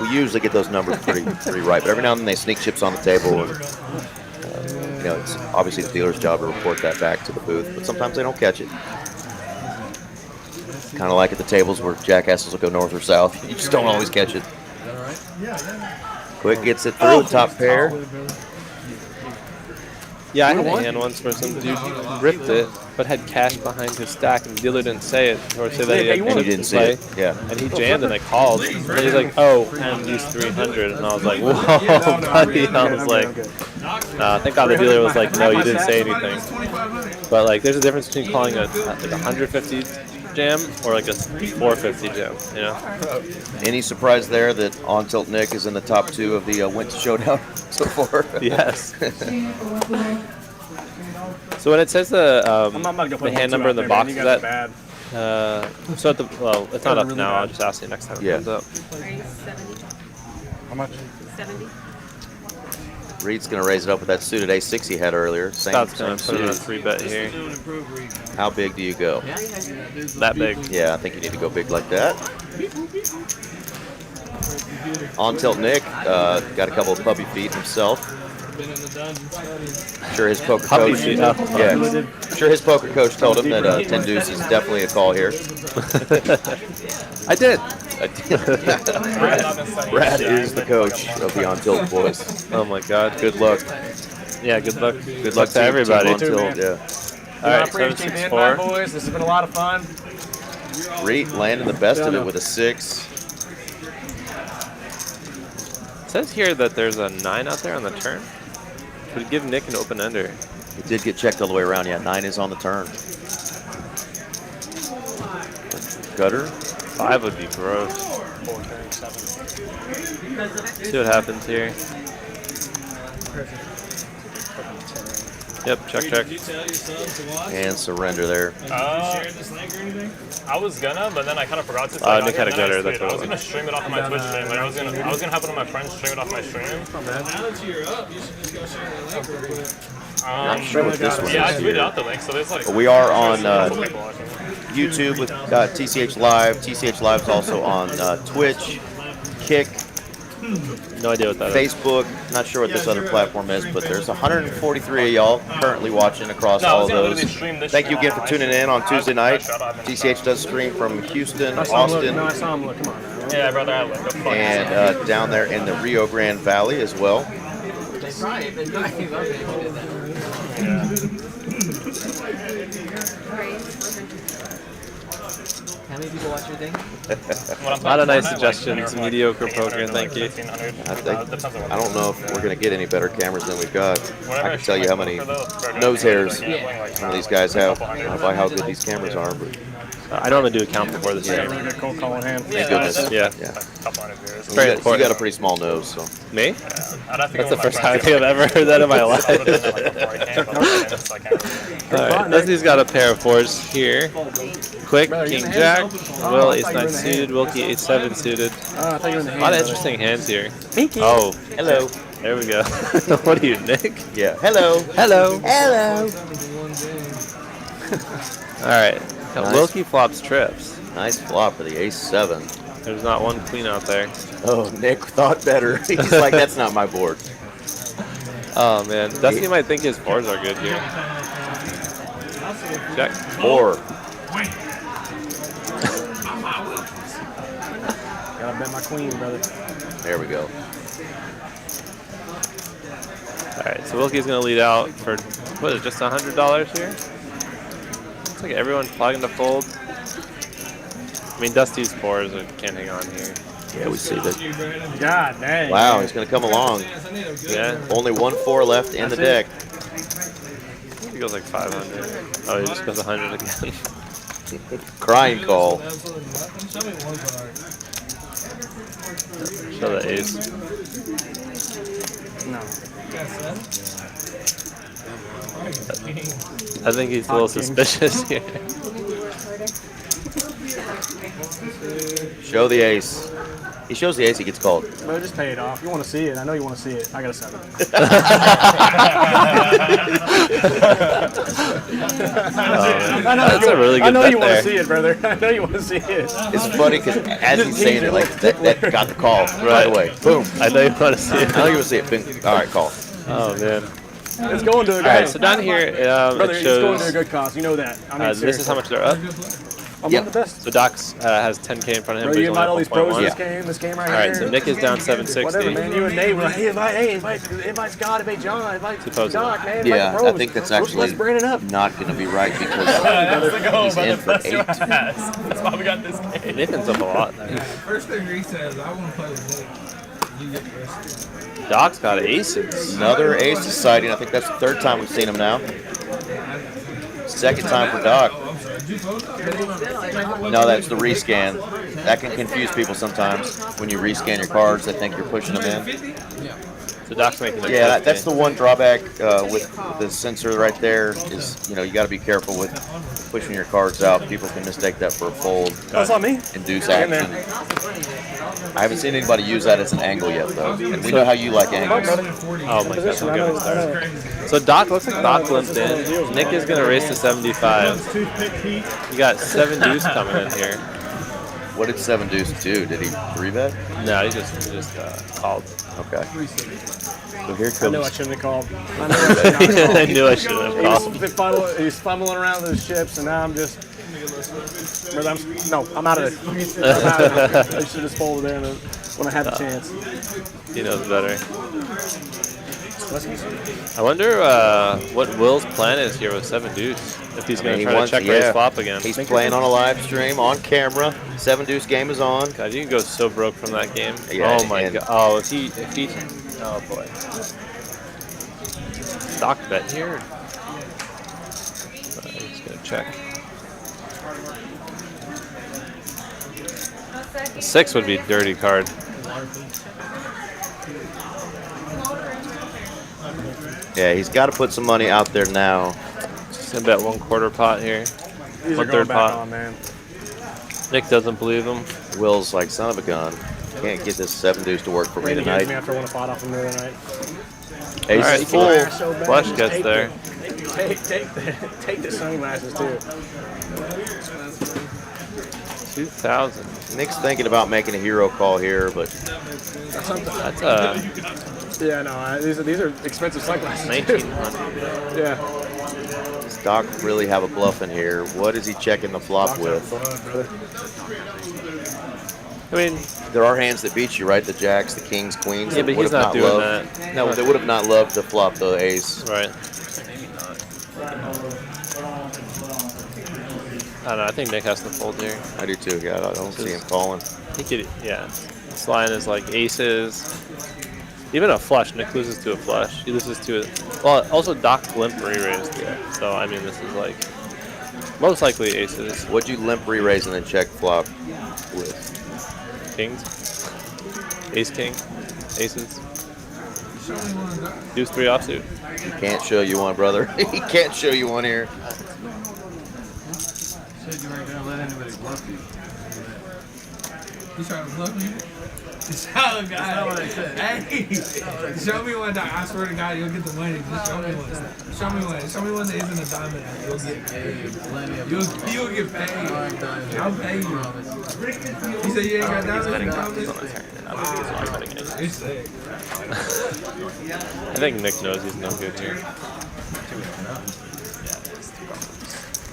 We usually get those numbers pretty right, but every now and then they sneak chips on the table. And, it's obviously the dealer's job to report that back to the booth, but sometimes they don't catch it. Kind of like at the tables where jackasses will go north or south. You just don't always catch it. Quick gets it through, top pair. Yeah, I had a hand once where some dude ripped it, but had cash behind his stack, and the dealer didn't say it, or say that he had And you didn't see it. Yeah. And he jammed, and I called, and he's like, "Oh, and use 300," and I was like, "Whoa, buddy!" I was like, "Thank God the dealer was like, no, you didn't say anything." But like, there's a difference between calling a 150 jam or like a 450 jam, you know? Any surprise there that On Tilt Nick is in the top 2 of the Winter Showdown so far? Yes. So when it says the hand number in the box, is that so at the it's not up now. I'll just ask you next time it comes up. Are you 70? How much? 70. Reed's gonna raise it up with that suited A6 he had earlier. Scott's gonna put in a 3-bet here. How big do you go? That big. Yeah, I think you need to go big like that. On Tilt Nick got a couple of puppy feet himself. Sure, his poker coach. Sure, his poker coach told him that 10 deuce is definitely a call here. I did. Brad is the coach of the On Tilt boys. Oh my God! Good luck. Yeah, good luck. Good luck to everybody. On Tilt, yeah. All right, appreciate the invite, boys. This has been a lot of fun. Reed landing the best of it with a 6. It says here that there's a 9 out there on the turn. Would give Nick an open ender. It did get checked all the way around. Yeah, 9 is on the turn. Gutter. 5 would be gross. See what happens here. Yep, check. And surrender there. I was gonna, but then I kind of forgot to. Nick had a gutter. That's what I was gonna stream it off of my Twitch stream. Like I was gonna have one of my friends stream it off my stream. Now that you're up, you should just go share that link real quick. Not sure what this one Yeah, I is tweeted here. out the link, so there's like. We are on YouTube with TCH Live. TCH Live is also on Twitch, Kick, no idea what that is. Facebook. Not sure what this other platform is, but there's 143 of y'all currently watching across all of those. Thank you again for tuning in on Tuesday night. TCH does stream from Houston, Austin, Yeah, brother, I look. and down there in the Rio Grande Valley as well. How many people watch your thing? A lot of nice suggestions. Mediocre poker, thank you. I don't know if we're going to get any better cameras than we've got. I can tell you how many nose hairs some of these guys have. I don't know by how good these cameras are, but I normally do a count before the stream. Cold call in hand. thank goodness. Yeah. Very important. You got a pretty small nose, so. Me? That's the first time I think I've ever heard that in my life. Alright, Leslie's got a pair of 4s here. Quick, King Jack, Will Ace-9 suited, Wilkie Ace-7 suited. A lot of interesting hands here. Oh, hello. There we go. What are you, Nick? Yeah. Hello. Hello. Hello. Alright, Nice. Wilkie flops trips. Nice flop for the Ace-7. There's not one queen out there. Oh, Nick thought better. He's like, that's not my board. Oh man, Dusty might think his 4s are good here. Check. 4. Gotta bet my queen, brother. There we go. Alright, so Wilkie's gonna lead out for, what is it, just $100 here? Looks like everyone's plugging to fold. I mean, Dusty's 4s can't hang on here. Yeah, we see that. God dang. Wow, he's going to come along. Yeah. Only 1 4 left in the deck. He goes like 500. Oh, he just goes 100 again. Crying call. Show the ace. No. I think he's a little suspicious here. Show the ace. He shows the ace, he gets called. Bro, just pay it off. You want to see it. I know you want to see it. I got a 7. That's a really good I know bet you want there. to see it, brother. I know you want to see it. It's funny because as he's saying it, like, that got the call right away. Boom. I know you want to see it. I know you want to see it. Bing. All right, call. Oh, man. It's going to a good Alright, so down here, brother, it it's going to a shows good cause. You know that. I mean, this is how much they're up. I'm one of the best. So Doc's has 10K in front of him. Bro, you invite all these pros in Yeah. this game right All here. right, so Nick is down 760. Whatever, man. You and Nate were like, hey, invite Scott, invite John, invite Doc, man. Invite Yeah, the pros. I think that's actually Let's bring it up. not going to be right because he's in for 8. That's why we got this game. Nathan's up a lot. First thing Reese says, I want to play with Nate. You get the rest. Doc's got aces. Another ace is sighting. I think that's the 3rd time we've seen him now. 2nd time for Doc. No, that's the rescan. That can confuse people sometimes. When you rescan your cards, they think you're pushing them in. So Doc's making it. Yeah, that's the one drawback with the sensor right there is, you got to be careful with pushing your cards out. People can mistake that for a fold. That's on me. Induce action. I haven't seen anybody use that as an angle yet, though. And we know how you like angles. Oh my God, I'm good start. So Doc, looks like Doc limped in. Nick is going to race to 75. You got 7 deuce coming in here. What did 7 deuce do? Did he 3-bet? No, he just called. Okay. So here comes. I knew I shouldn't have called. I knew I shouldn't have called. He's fumbling around with his chips, and now I'm just. I'm out of it. I should have just folded there when I had the chance. He knows better. I wonder what Will's plan is here with 7 deuce. If he's going to try to check raise flop again. He's playing on a live stream on camera. 7 deuce game is on. God, you can go so broke from that game. Yeah, oh my God. Oh, if he. Oh boy. Stock bet here. He's going to check. A 6 would be a dirty card. Yeah, he's got to put some money out there now. Just gonna bet 1/4 pot here. These 1/3 pot. on, man. Nick doesn't believe him. Will's like, son of a gun. Can't get this 7 deuce to work for me tonight. Me after I won a pot off him the other night. Ace All right, is full. So Flush gets there. Take the sunglasses too. 2,000. Nick's thinking about making a hero call here, but That's Yeah, no, these are expensive sunglasses. 1,900. Yeah. does Doc really have a bluff in here? What is he checking the flop with? I mean, there are hands that beat you, right? The jacks, the kings, queens. Yeah, but he's not doing that. No, they would have not loved to flop the ace. Right. I don't know. I think Nick has to fold here. I do too. Yeah, I don't see him calling. He could, yeah. This line is like aces. Even a flush. Nick loses to a flush. He loses to a. Well, also Doc limp re-raised. Yeah. So I mean, this is like most likely aces. What'd you limp re-raise and then check flop with? Kings. Ace king. Aces. Deuce 3 offsuit. He can't show you one, brother. He can't show you one here. Said you weren't gonna let anybody bluff you. You trying to bluff me? Solid guy. That's not what I said. Hey, show me one. I swear to God, you'll get the money. Just show me one. Show me one. Show me one that isn't a diamond. You'll get paid. You'll get paid. I'll pay you. You say you ain't got diamonds? It's sick. I think Nick knows he's no good here.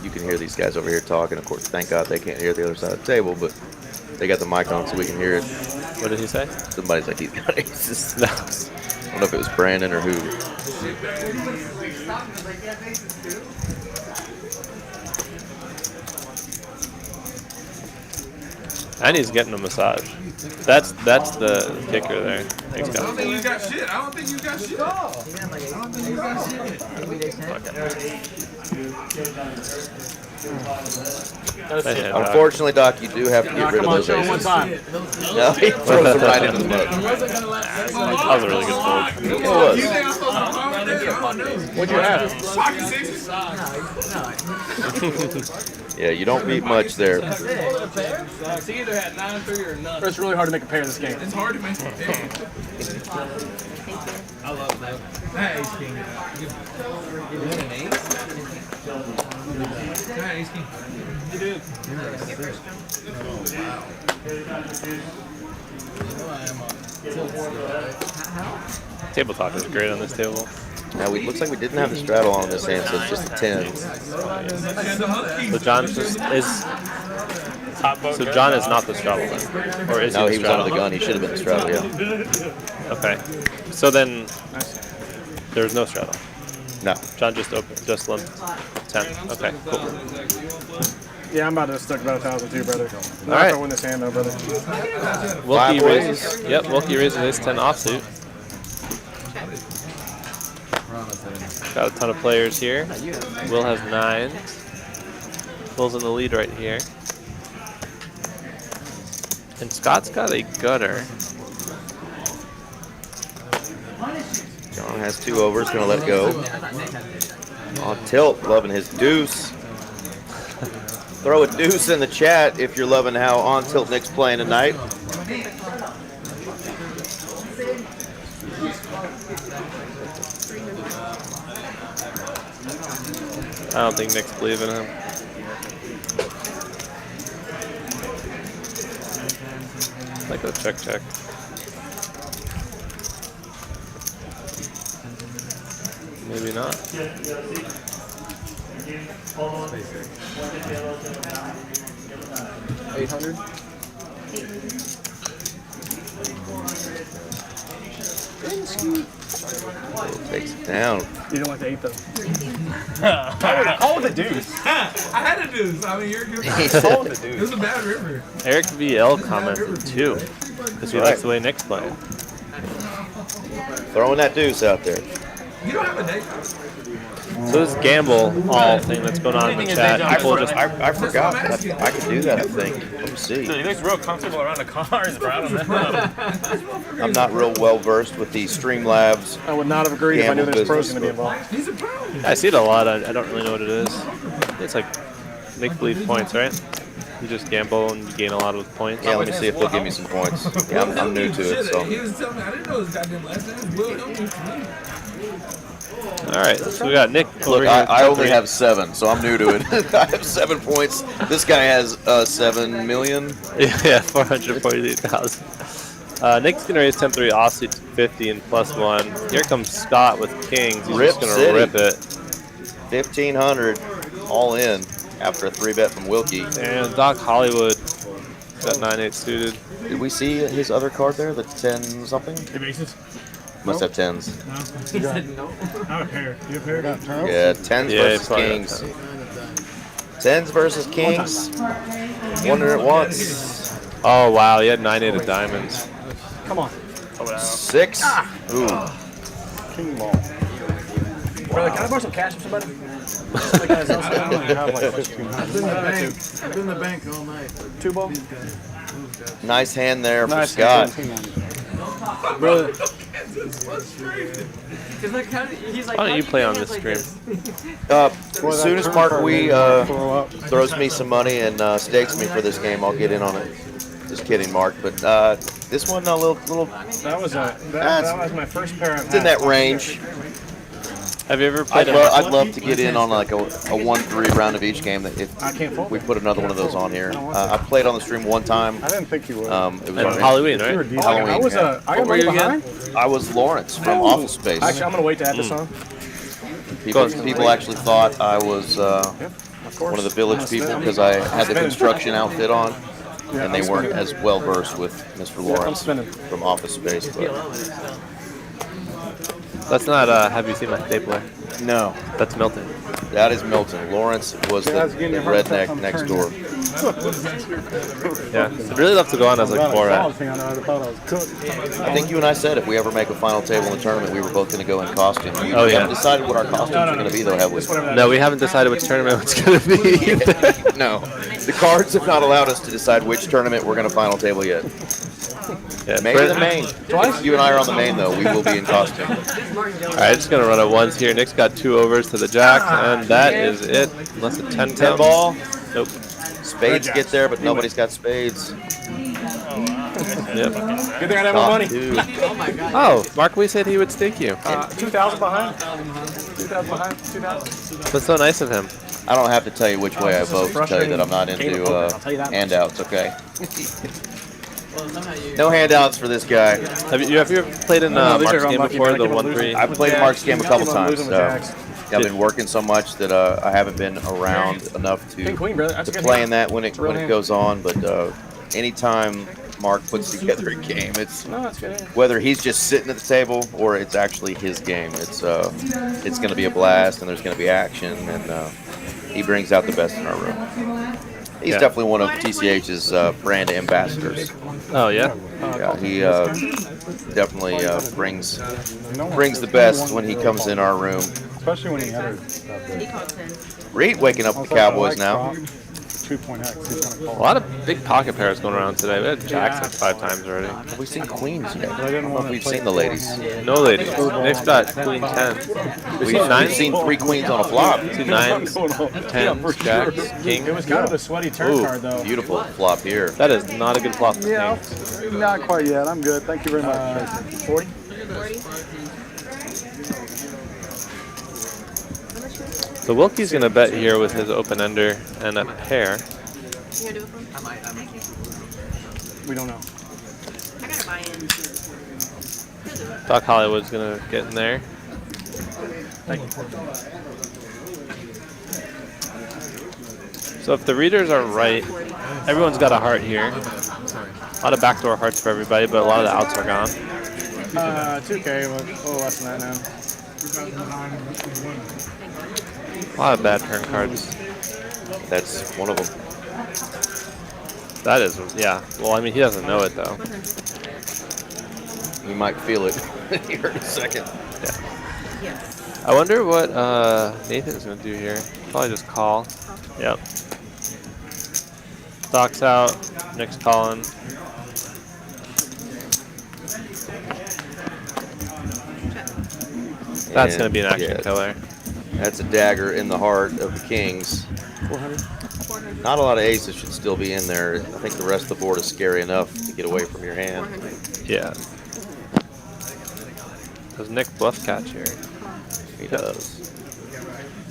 You can hear these guys over here talking. Of course, thank God they can't hear the other side of the table, but they got the mic on so we can hear it. What did he say? Somebody's like, he's got aces. No. I don't know if it was Brandon or who. And he's getting a massage. That's the kicker there. Thanks, I don't think you got shit. I don't think you got shit. I don't think you got shit. Unfortunately, Doc, you do have to get rid of those aces. No, he throws them right into the mud. That was a really good fold. It was. You think I'm supposed to call it there? What'd you have? Pocket sixes? Yeah, you don't beat much there. It's either had 9-3 or none. It's really hard to make a pair in this game. It's hard to make a pair. I love that. That ace king. You had an ace? That ace king. You did. Table talk is great on this table. Now, it looks like we didn't have the straddle on this hand, so it's just a 10. So John just is So John is not the straddle then? Or is No, he he the was under straddle? the gun. He should have been the straddle, yeah. Okay. So then there's no straddle. No. John just lumped 10. Okay, cool. Yeah, I'm about to stuck about 1,000 too, brother. Not All right. if I win this hand though, brother. Wilkie raises. Yep, Wilkie raises his 10 offsuit. Got a ton of players here. Will has 9. Will's in the lead right here. And Scott's got a gutter. John has 2 overs, gonna let it go. On tilt, loving his deuce. Throw a deuce in the chat if you're loving how on tilt Nick's playing tonight. I don't think Nick's believing him. Like a check. Maybe not. 800. Takes it down. You don't like the 8 though. Call with a deuce. I had a deuce. I mean, you're good. Call with a deuce. It was a bad river. Eric VL commented too, because he likes the way Nick's playing. Throwing that deuce out there. You don't have a day. So this gamble all thing that's going on in the chat, people just I forgot. I could do that, I think. Let me see. Dude, he looks real comfortable around the cars, bro. I don't know. I'm not real well versed with the Streamlabs. I would not have agreed if I knew there's pros going to be involved. He's a pro. I see it a lot. I don't really know what it is. It's like make-believe points, right? You just gamble and you gain a lot of points. Yeah, let me see if they'll give me some points. Yeah, I'm new to it, so. He was telling me, I didn't know his goddamn last name. Will help me. All right, so we got Nick over Look, here. I only have 7, so I'm new to it. I have 7 points. This guy has 7 million. Yeah, 448,000. Nick's gonna raise 10-3 offsuit to 50 and +1. Here comes Scott with kings. He's Rip just gonna City. rip it. 1,500 all in after a 3-bet from Wilkie. And Doc Hollywood got 9-8 suited. Did we see his other card there? The 10 something? Must have 10s. He said no. I have a pair. You have a pair? Yeah, 10s Yeah, versus probably kings. 10s versus kings. Wonder at once. Oh wow, he had 9-8 of diamonds. Come on. 6. Ooh. King ball. Brother, can I borrow some cash from somebody? I have like 1,500. I've been in the bank all night. 2 ball? Nice hand there for Nice Scott. Brother. Why don't you play on this stream? As soon as Mark Wee throws me some money and stakes me for this game, I'll get in on it. Just kidding, Mark. But this one, a little. That was my first pair I've had. It's in that range. Have you ever played? I'd love to get in on like a 1-3 round of each game. If I can't fold we put another one of those on here. I played on the stream one time. I didn't think you would. It was And on Halloween, right? Halloween. I was yeah. I got money behind. I was Lawrence from Office Space. Actually, I'm gonna wait to add this on. People actually thought I was Of course. one of the village people because I had the construction outfit on, and they weren't as well versed with Mr. Lawrence from Office Space. But That's not. Have you seen my stapler? no, That's Milton. that is Milton. Lawrence was the redneck next door. Yeah, I'd really love to go on as like Borat. I think you and I said if we ever make a final table in the tournament, we were both going to go in costume. We Oh, yeah. haven't decided what our costumes are going to be, though, have we? No, we haven't decided which tournament it's gonna be. No, the cards have not allowed us to decide which tournament we're going to final table yet. Yeah, Maybe the main. If you and I are on the main, though, we will be in costume. All right, just gonna run it once here. Nick's got 2 overs to the jacks, and that is it. Unless a 10 10 ball. Nope. Spades get there, but nobody's got spades. Yep. Good thing I have more money. Oh, Mark, we said he would stake you. 2,000 behind. 2,000 behind. 2,000. That's so nice of him. I don't have to tell you which way I vote to tell you that I'm not into handouts, okay? No handouts for this guy. Have you ever played in Mark's game before, the 1-3? I've played Mark's game a couple times, so I've been working so much that I haven't been around enough to, Queen, brother. That's to a good play hand. in that when it goes on. But anytime Mark puts together a game, it's whether he's just sitting at the table or it's actually his game. It's going to be a blast, and there's going to be action, and he brings out the best in our room. He's definitely one of TCH's brand ambassadors. Oh yeah. Yeah, he definitely brings the best when he comes in our room. Especially when he enters. Reed waking up with the Cowboys now. 2.x. A lot of big pocket pairs going around today. We had jacks like 5 times already. Have we seen queens yet? I don't know if we've seen the ladies. No ladies. Nick's got queen 10. We've seen 3 queens on a flop. 2 9s, 10s, jacks, king. It was kind of a sweaty turn card, though. Beautiful flop here. That is not a good flop for Yeah, king. not quite yet. I'm good. Thank you very much. 40? So Wilkie's going to bet here with his open-ender and a pair. We don't know. I gotta buy in. Doc Hollywood's going to get in there. So if the readers are right, everyone's got a heart here. A lot of backdoor hearts for everybody, but a lot of the outs are gone. 2K, but a little less than that now. A lot of bad turn cards. That's one of them. That is, yeah. Well, I mean, he doesn't know it, though. You might feel it here in a second. Yeah. I wonder what Nathan's going to do here. Probably just call. Yep. Doc's out. Nick's calling. That's going to be an action killer. That's a dagger in the heart of the kings. 400? Not a lot of aces should still be in there. I think the rest of the board is scary enough to get away from your hand. Yeah. Does Nick bluff catch here? He does.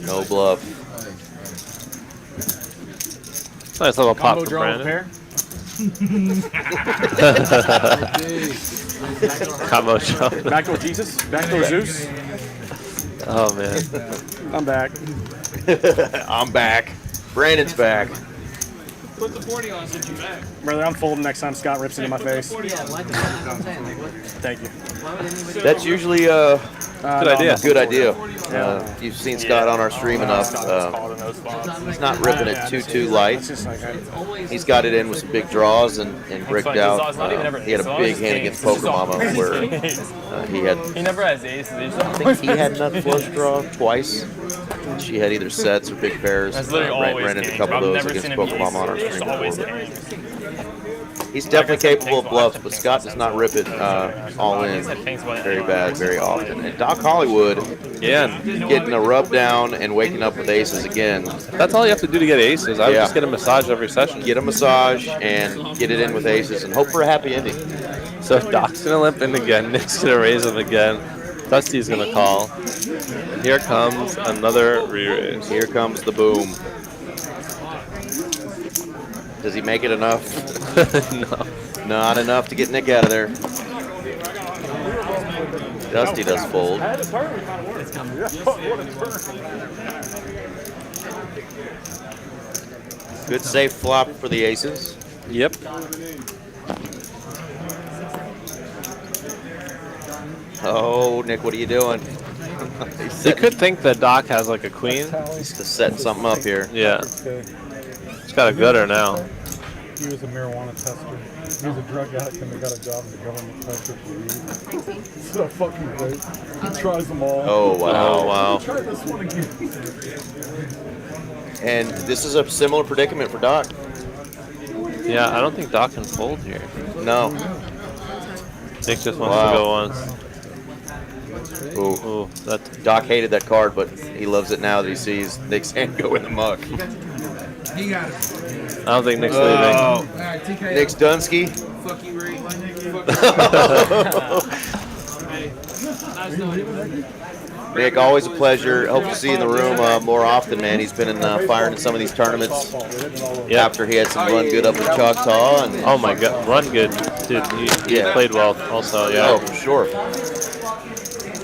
No bluff. Nice little pop Combo for draw with Brandon. pair. Combo draw. Backdoor Jesus. Backdoor Zeus. Oh man. I'm back. I'm back. Brandon's back. Put the 40 on since you're back. Brother, I'm folding next time Scott rips it in my face. Thank you. That's usually a Good idea. good idea. You've seen Scott on our stream enough. He's not ripping it too light. He's got it in with some big draws and bricked out. He had a big hand against Poker Mama where he never has aces. I think he had nut flush draw twice. She had either sets or big pairs. Ran into a couple of those against Poker Mama on our stream before. He's definitely capable of bluffs, but Scott does not rip it all in very bad, very often. And Doc Hollywood, getting a rub down and waking up with aces again. That's all you have to do to get aces. I would just get a massage every session. Get a massage and get it in with aces and hope for a happy ending. So Doc's going to limp in again. Nick's going to raise him again. Dusty's going to call. And here comes another re-raise. Here comes the boom. Does he make it enough? No. Not enough to get Nick out of there. Dusty does fold. Good safe flop for the aces. Yep. Oh, Nick, what are you doing? You could think that Doc has like a queen. He's just setting something up here. Yeah. He's got a gutter now. He was a marijuana tester. He was a drug addict and they got a job in the government tester for weed. So fucking great. He tries them all. Oh, wow. Oh, wow. Try this one again. And this is a similar predicament for Doc. Yeah, I don't think Doc can fold here. No. Nick just wants to go once. Ooh. That's Doc hated that card, but he loves it now that he sees Nick's hand go in the muck. He got it. I don't think Nick's leaving. All right, TK. Nick's Dunsky. Fuck you, Reed. Nick, always a pleasure. Hope to see you in the room more often, man. He's been firing in some of these tournaments after he had some run good up in Choctaw. And Oh my god, run good. Dude, he played well also, yeah. Oh, for sure.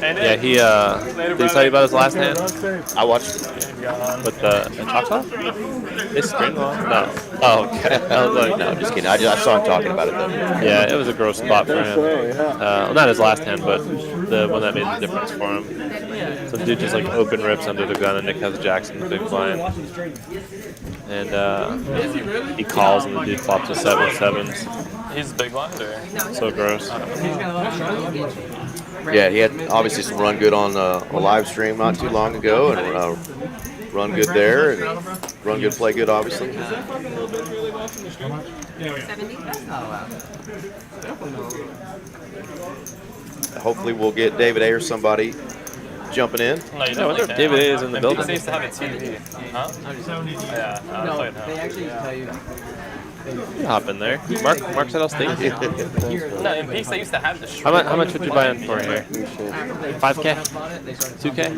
Yeah, he, did he tell you about his last hand? I watched it. With the Choctaw? His string law? No. Oh, okay. I was like, No, I'm just kidding. I saw him talking about it though. yeah, it was a gross spot for him. Well, not his last hand, but the one that made the difference for him. So the dude just like open rips under the gun, and Nick has Jackson, the big blind. And he calls, and the dude flops a 7/7s. He's a big blind, or? So gross. Yeah, he had obviously some run good on a live stream not too long ago, and run good there, and run good, play good, obviously. 70? That's not allowed. Hopefully we'll get David A or somebody jumping in. No, you I wonder if David A is in the building. They used to have a TV. Huh? Yeah. No, they actually tell you. You hop in there. Mark said I'll stay. No, in Peace they used to have the How much would you buy in for here? 5K? 2K?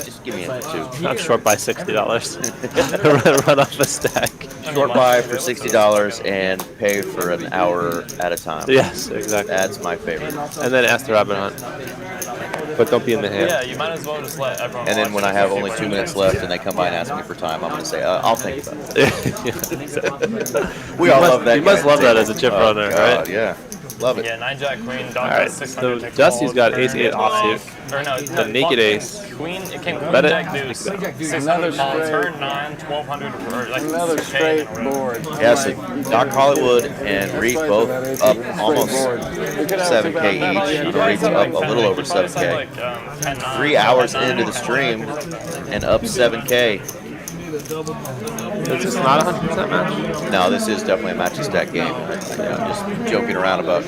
Just give me a 2. I'm short by $60. Run off a stack. Short buy for $60 and pay for an hour at a time. Yes, exactly. That's my favorite. And then ask the Robin Hunt. But don't be in the hand. Yeah, you might as well just let everyone. And then when I have only 2 minutes left and they come by and ask me for time, I'm going to say, I'll think about it. We all love that. You must love that as a chip runner, God, right? Yeah. Love it. Yeah, 9 Jack Queen, Dog Alright, 600. so Dusty's got ace-8 offsuit. Or no, The naked ace. Queen, it came Queen Bet it. Jack Deuce. 600 pounds, turn 9, 1200, or like Another 6K straight in a row. board. Yeah, so Doc Hollywood and Reed both up almost 7K each. Reed's up a little over 7K. 3 hours into the stream and up 7K. Is this not a 100% match? No, this is definitely a match and stack game. I'm just joking around about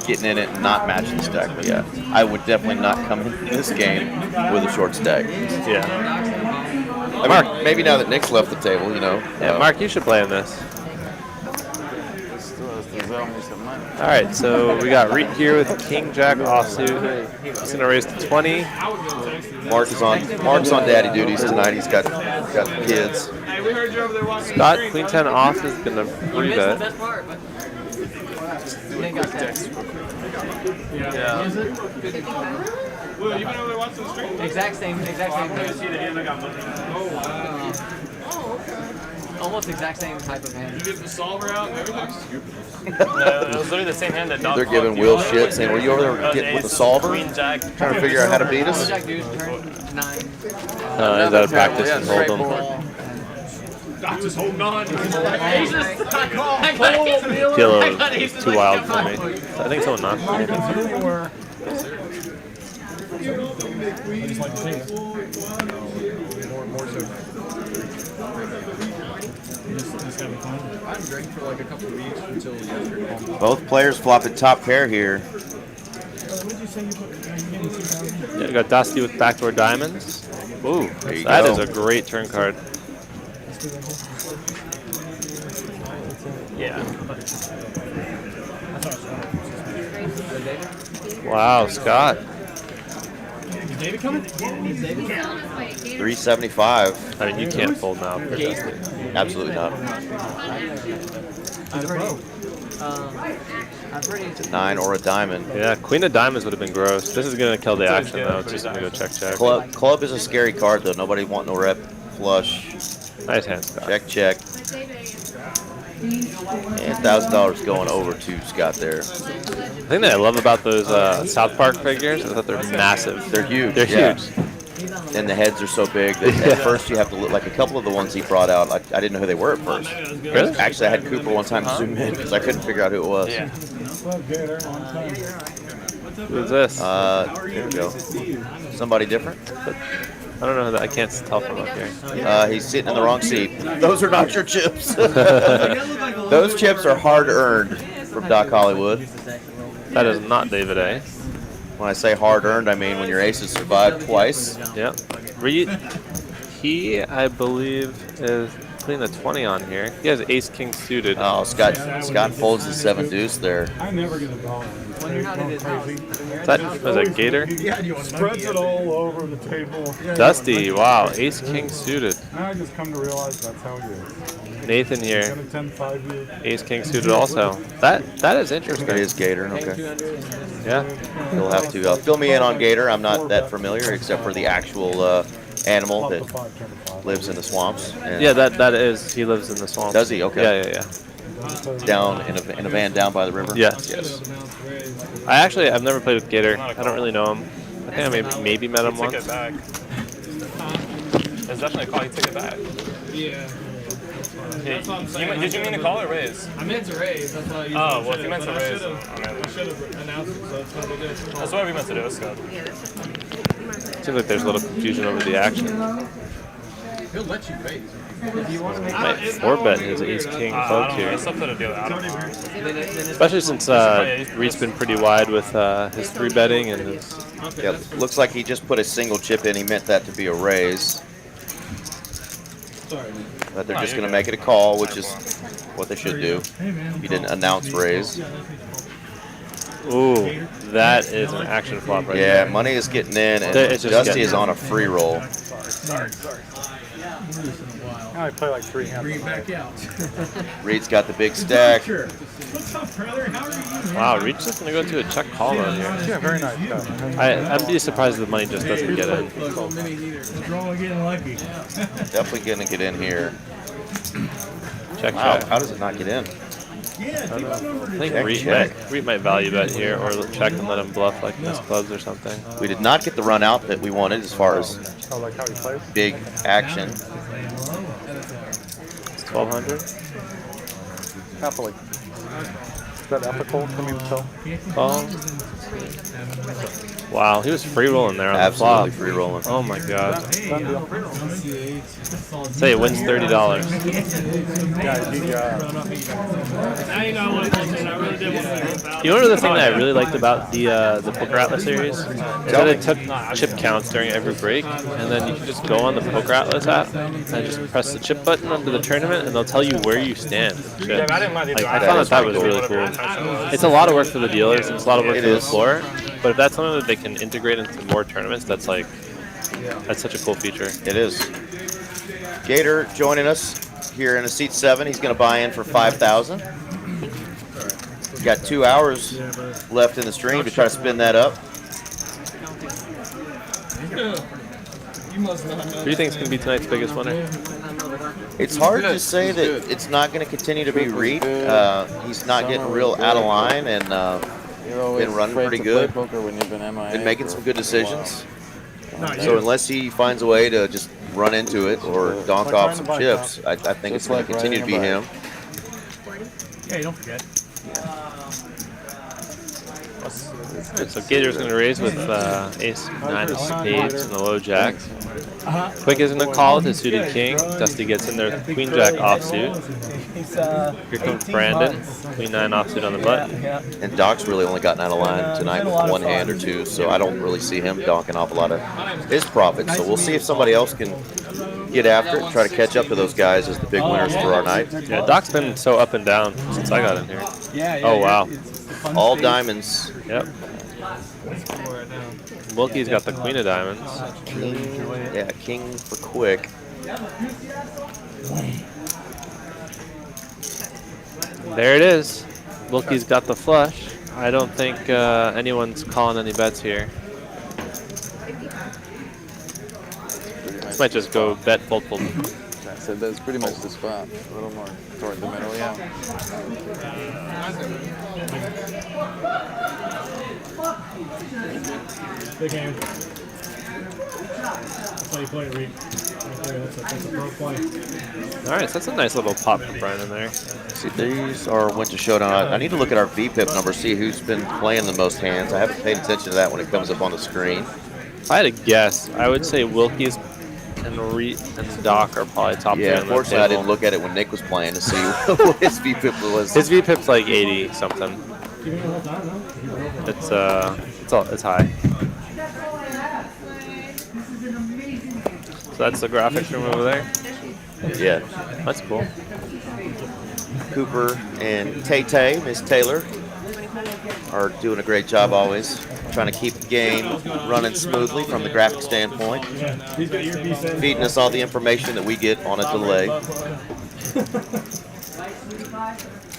getting in it and not matching the stack. But yeah, I would definitely not come in this game with a short stack. Yeah. I mean, Mark, maybe now that Nick's left the table, you know. Yeah, Mark, you should play in this. Alright, so we got Reed here with King Jack offsuit. He's going to raise to 20. Mark's on daddy duties tonight. He's got kids. Hey, we heard you over there watching. Scott, Queen 10 off is going to free bet. Yeah. Will, you been over there watching the stream? Exact same. Oh, wow. Almost exact same type of hand. You get the solver out and everything? No, it was literally the same hand that Dog They're giving Will shit, saying, "Were you over there getting with the solver, Queen Jack, trying to figure out how to beat us?" Jack Deuce, turn 9. He's out of practice and Hol'dem. Doctor's holding on. Kilo is too wild for me. So I think someone knocked me. I'm drinking for like a couple of weeks until yesterday. Both players flopping top pair here. Yeah, we got Dusty with backdoor diamonds. Ooh, you that go. is a great turn card. Yeah. Wow, Scott. Is David coming? 375. I mean, you can't fold now for Dusty. Absolutely not. It's a 9 or a diamond. Yeah, Queen of Diamonds would have been gross. This is going to kill the action, though. It's just going to go check. Club is a scary card, though. Nobody want no rep. Flush. Nice hand, Scott. Check. And $1,000 going over to Scott there. The thing that I love about those South Park figures is that they're massive. They're huge. They're huge. And the heads are so big that at first you have to look, like a couple of the ones he brought out, I didn't know who they were at first. Really? Actually, I had Cooper one time zoom in because I couldn't figure out who it was. Yeah. Who's this? There we go. Somebody different? I don't know who that. I can't tell from up here. He's sitting in the wrong seat. Those are not your chips. Those chips are hard earned from Doc Hollywood. That is not David A. When I say hard earned, I mean when your aces survived twice. Yep. Reed, he, I believe, is putting the 20 on here. He has ace king suited. Oh, Scott folds the 7 deuce there. I never get a dollar. Is that Gator? Spreads it all over the table. Dusty, wow, ace king suited. Now I just come to realize that's how it is. Nathan here. 10-5 you. Ace King suited also. That is interesting. It is Gator. Okay. Yeah. You'll have to fill me in on Gator. I'm not that familiar except for the actual animal that lives in the swamps. And Yeah, that is. He lives in the swamp. Does he? Okay. Yeah. Down in a van down by the river. Yes. I've never played with Gator. I don't really know him. I think I maybe met him once. It's definitely a call. You took it back. Yeah. Did you mean to call or raise? I meant to raise. That's why. Oh, well, if you meant to raise, I should have announced it. So it's not good. That's what we meant to do. It's good. Seems like there's a little confusion over the action. He'll let you raise. Might 4-bet his Ace King poke here. It's something to do. I don't know. Especially since Reed's been pretty wide with his 3-betting and his. Yeah, looks like he just put a single chip in. He meant that to be a raise. But they're just going to make it a call, which is what they should do. He didn't announce raise. Ooh, that is an action flop right there. Yeah, money is getting in, and It's just Dusty getting is on a free roll. Now I play like 3 hands. Bring it back out. Reed's got the big stack. What's up, brother? How are you? Wow, Reed's just going to go to a check call on here. Yeah, very nice guy. I'd be surprised if the money just doesn't get in. What's wrong with getting lucky? Definitely going to get in here. Check, Wow, check. how does it not get in? Yeah, take my number. I think Check, Reed might value bet here, or check and let him bluff like miss clubs or something. We did not get the run out that we wanted as far as I like how he plays. big action. It's 1200. Happily. Is that ethical? Can you tell? Call. Wow, he was free rolling there on Absolutely the flop. free rolling. Oh my god. Done deal. Say it wins $30. Yeah, he, Now you know I want to come in. I really did want to help out. You know the thing that I really liked about the Poker Atlas series? Is that it took chip counts during every break, and then you can just go on the Poker Atlas app and just press the chip button under the tournament, and they'll tell you where you stand. Yeah, I didn't mind Like, either. I found that was really cool. It's a lot of work for the dealers, and it's a lot of work It for the is. floor, but if that's something that they can integrate into more tournaments, that's such a cool feature. It is. Gator joining us here in a seat 7. He's going to buy in for 5,000. He's got 2 hours left in the stream to try to spin that up. You must not know. Who do you think is going to be tonight's biggest winner? It's hard to say that it's not going to continue to be Reed. He's not getting real out of line and been running pretty good. Been making some good decisions. So unless he finds a way to just run into it or donk off some chips, I think it's going to continue to be him. Yeah, don't forget. So Gator's going to raise with ace 9 of spades and the low jack. Quick is in the call with his suited king. Dusty gets in there with queen jack offsuit. Here comes Brandon, queen 9 offsuit on the button. And Doc's really only gotten out of line tonight with one hand or two, so I don't really see him donking off a lot of his profits. So we'll see if somebody else can get after it and try to catch up to those guys as the big winners for our night. Yeah, Doc's been so up and down since I got in here. Oh, wow. All diamonds. Yep. Wilkie's got the queen of diamonds. King for quick. There it is. Wilkie's got the flush. I don't think anyone's calling any bets here. This might just go bet fold. So that's pretty much the spot. A little more toward the middle, yeah. Big hand. That's how you play it, Reed. That's a pro play. All right, so that's a nice little pop from Brian in there. See, these are went to showdown. I need to look at our VPIP number, see who's been playing the most hands. I haven't paid attention to that when it comes up on the screen. If I had to guess, I would say Wilkie's and Reed and Doc are probably top three. Yeah, unfortunately, I didn't look at it when Nick was playing to see what his VPIP was. His VPIP's like 80 something. It's high. So that's the graphics room over there. Yeah, that's cool. Cooper and Tay, Miss Taylor, are doing a great job always, trying to keep the game running smoothly from the graphic standpoint, feeding us all the information that we get on a delay.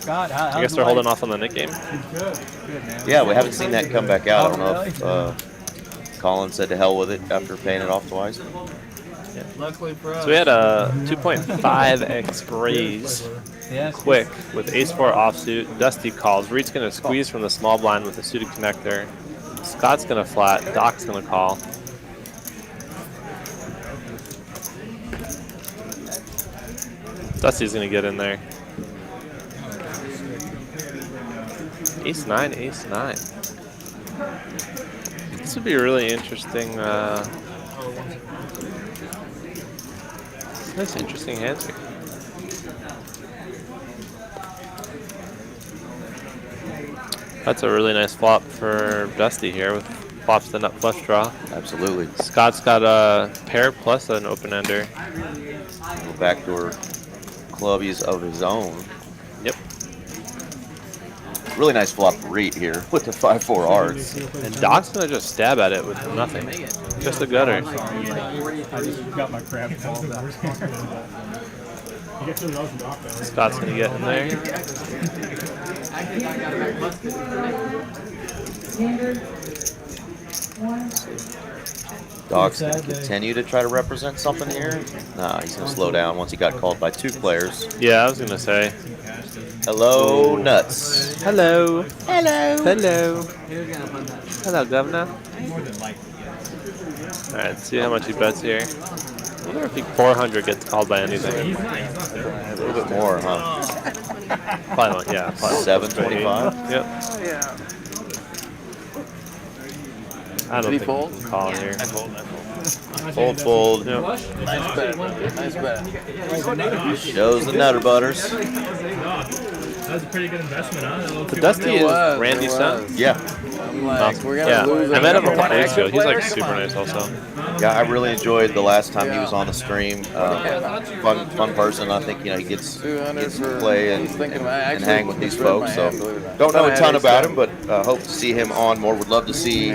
Scott, I guess they're holding off on the Nick game. Yeah, we haven't seen that come back out. I don't know if Colin said to hell with it after paying it off twice. Yeah. Luckily for us. So we had a 2.5x raise quick with ace-4 offsuit. Dusty calls. Reed's going to squeeze from the small blind with a suited connector. Scott's going to flat. Doc's going to call. Dusty's going to get in there. Ace-9, ace-9. This would be a really interesting, nice, interesting hands here. That's a really nice flop for Dusty here with flops the nut flush draw. Absolutely. Scott's got a pair plus an open ender. Little backdoor clubbies of his own. Yep. Really nice flop Reet here with the 5-4 hearts. And Doc's gonna just stab at it with nothing. Just a gutter. I just got my crab balls out. Scott's gonna get in there. Doc's going to continue to try to represent something here. Nah, he's going to slow down once he got called by 2 players. Yeah, I was gonna say. Hello, Nuts. Hello. Hello. Hello. Hello, Governor. Alright, let's see how much he bets here. I wonder if 400 gets called by anything. A little bit more, huh? Probably, yeah. Probably 725? Yep. I don't think fold? we can call here. Fold, fold. Yep. Nice bet. Nice bet. Shows the Nutter Butters. That was a pretty good investment, huh? The Dusty is Randy's son? Yeah. I'm like, we're gonna Yeah, lose I met him a another couple weeks ago. one. He's like super nice also. Yeah, I really enjoyed the last time he was on the stream. Fun person. I think, you know, he gets to play and hang with these folks. So don't know a ton about him, but hope to see him on more. Would love to see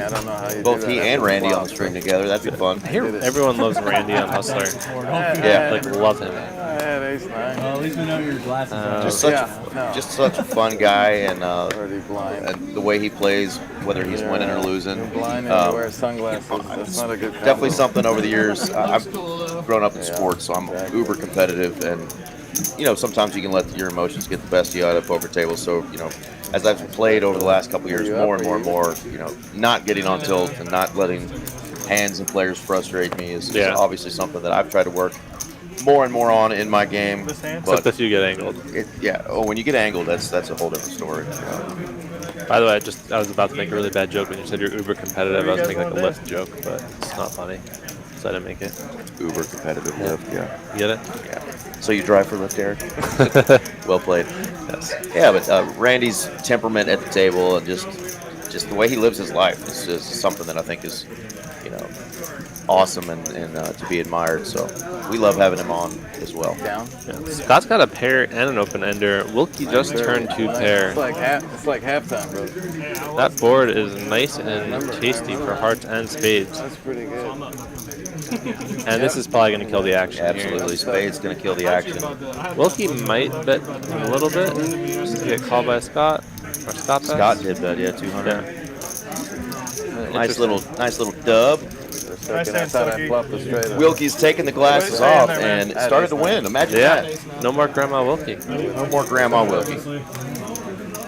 both he and Randy on the stream together. That'd be fun. I hear everyone loves Randy on Hustler. Yeah, like love him. Well, at least we know your glasses Just such a fun guy, and the way he plays, whether he's winning or losing. Wear sunglasses. That's not a good Definitely something over the years. I've grown up in sports, so I'm uber competitive, and you know, sometimes you can let your emotions get the best of you at a poker table. So, you know, as I've played over the last couple of years, more and more, you know, not getting on tilt and not letting hands and players frustrate me is obviously something that I've tried to work more and more on in my game. Except if you get angled. When you get angled, that's a whole different story. By the way, I was about to make a really bad joke when you said you're uber competitive. I was making like a lift joke, but it's not funny, so I didn't make it. Uber competitive lift, yeah. You get it? Yeah. So you drive for lift, Eric? Well played. Yes. Yeah, but Randy's temperament at the table and just the way he lives his life is something that I think is, you know, awesome and to be admired. So we love having him on as well. Yeah. Scott's got a pair and an open ender. Wilkie just turned 2 pair. It's like halftime, bro. That board is nice and tasty for hearts and spades. That's pretty good. And this is probably going to kill the action. Absolutely, here. spade's going to kill the action. Wilkie might bet a little bit just to get called by Scott. Or Scott bets. Scott did bet, yeah, 200. Yeah. Nice little dub. Wilkie's taking the glasses off and started to win. Imagine that. No more Grandma Wilkie. No more Grandma Wilkie.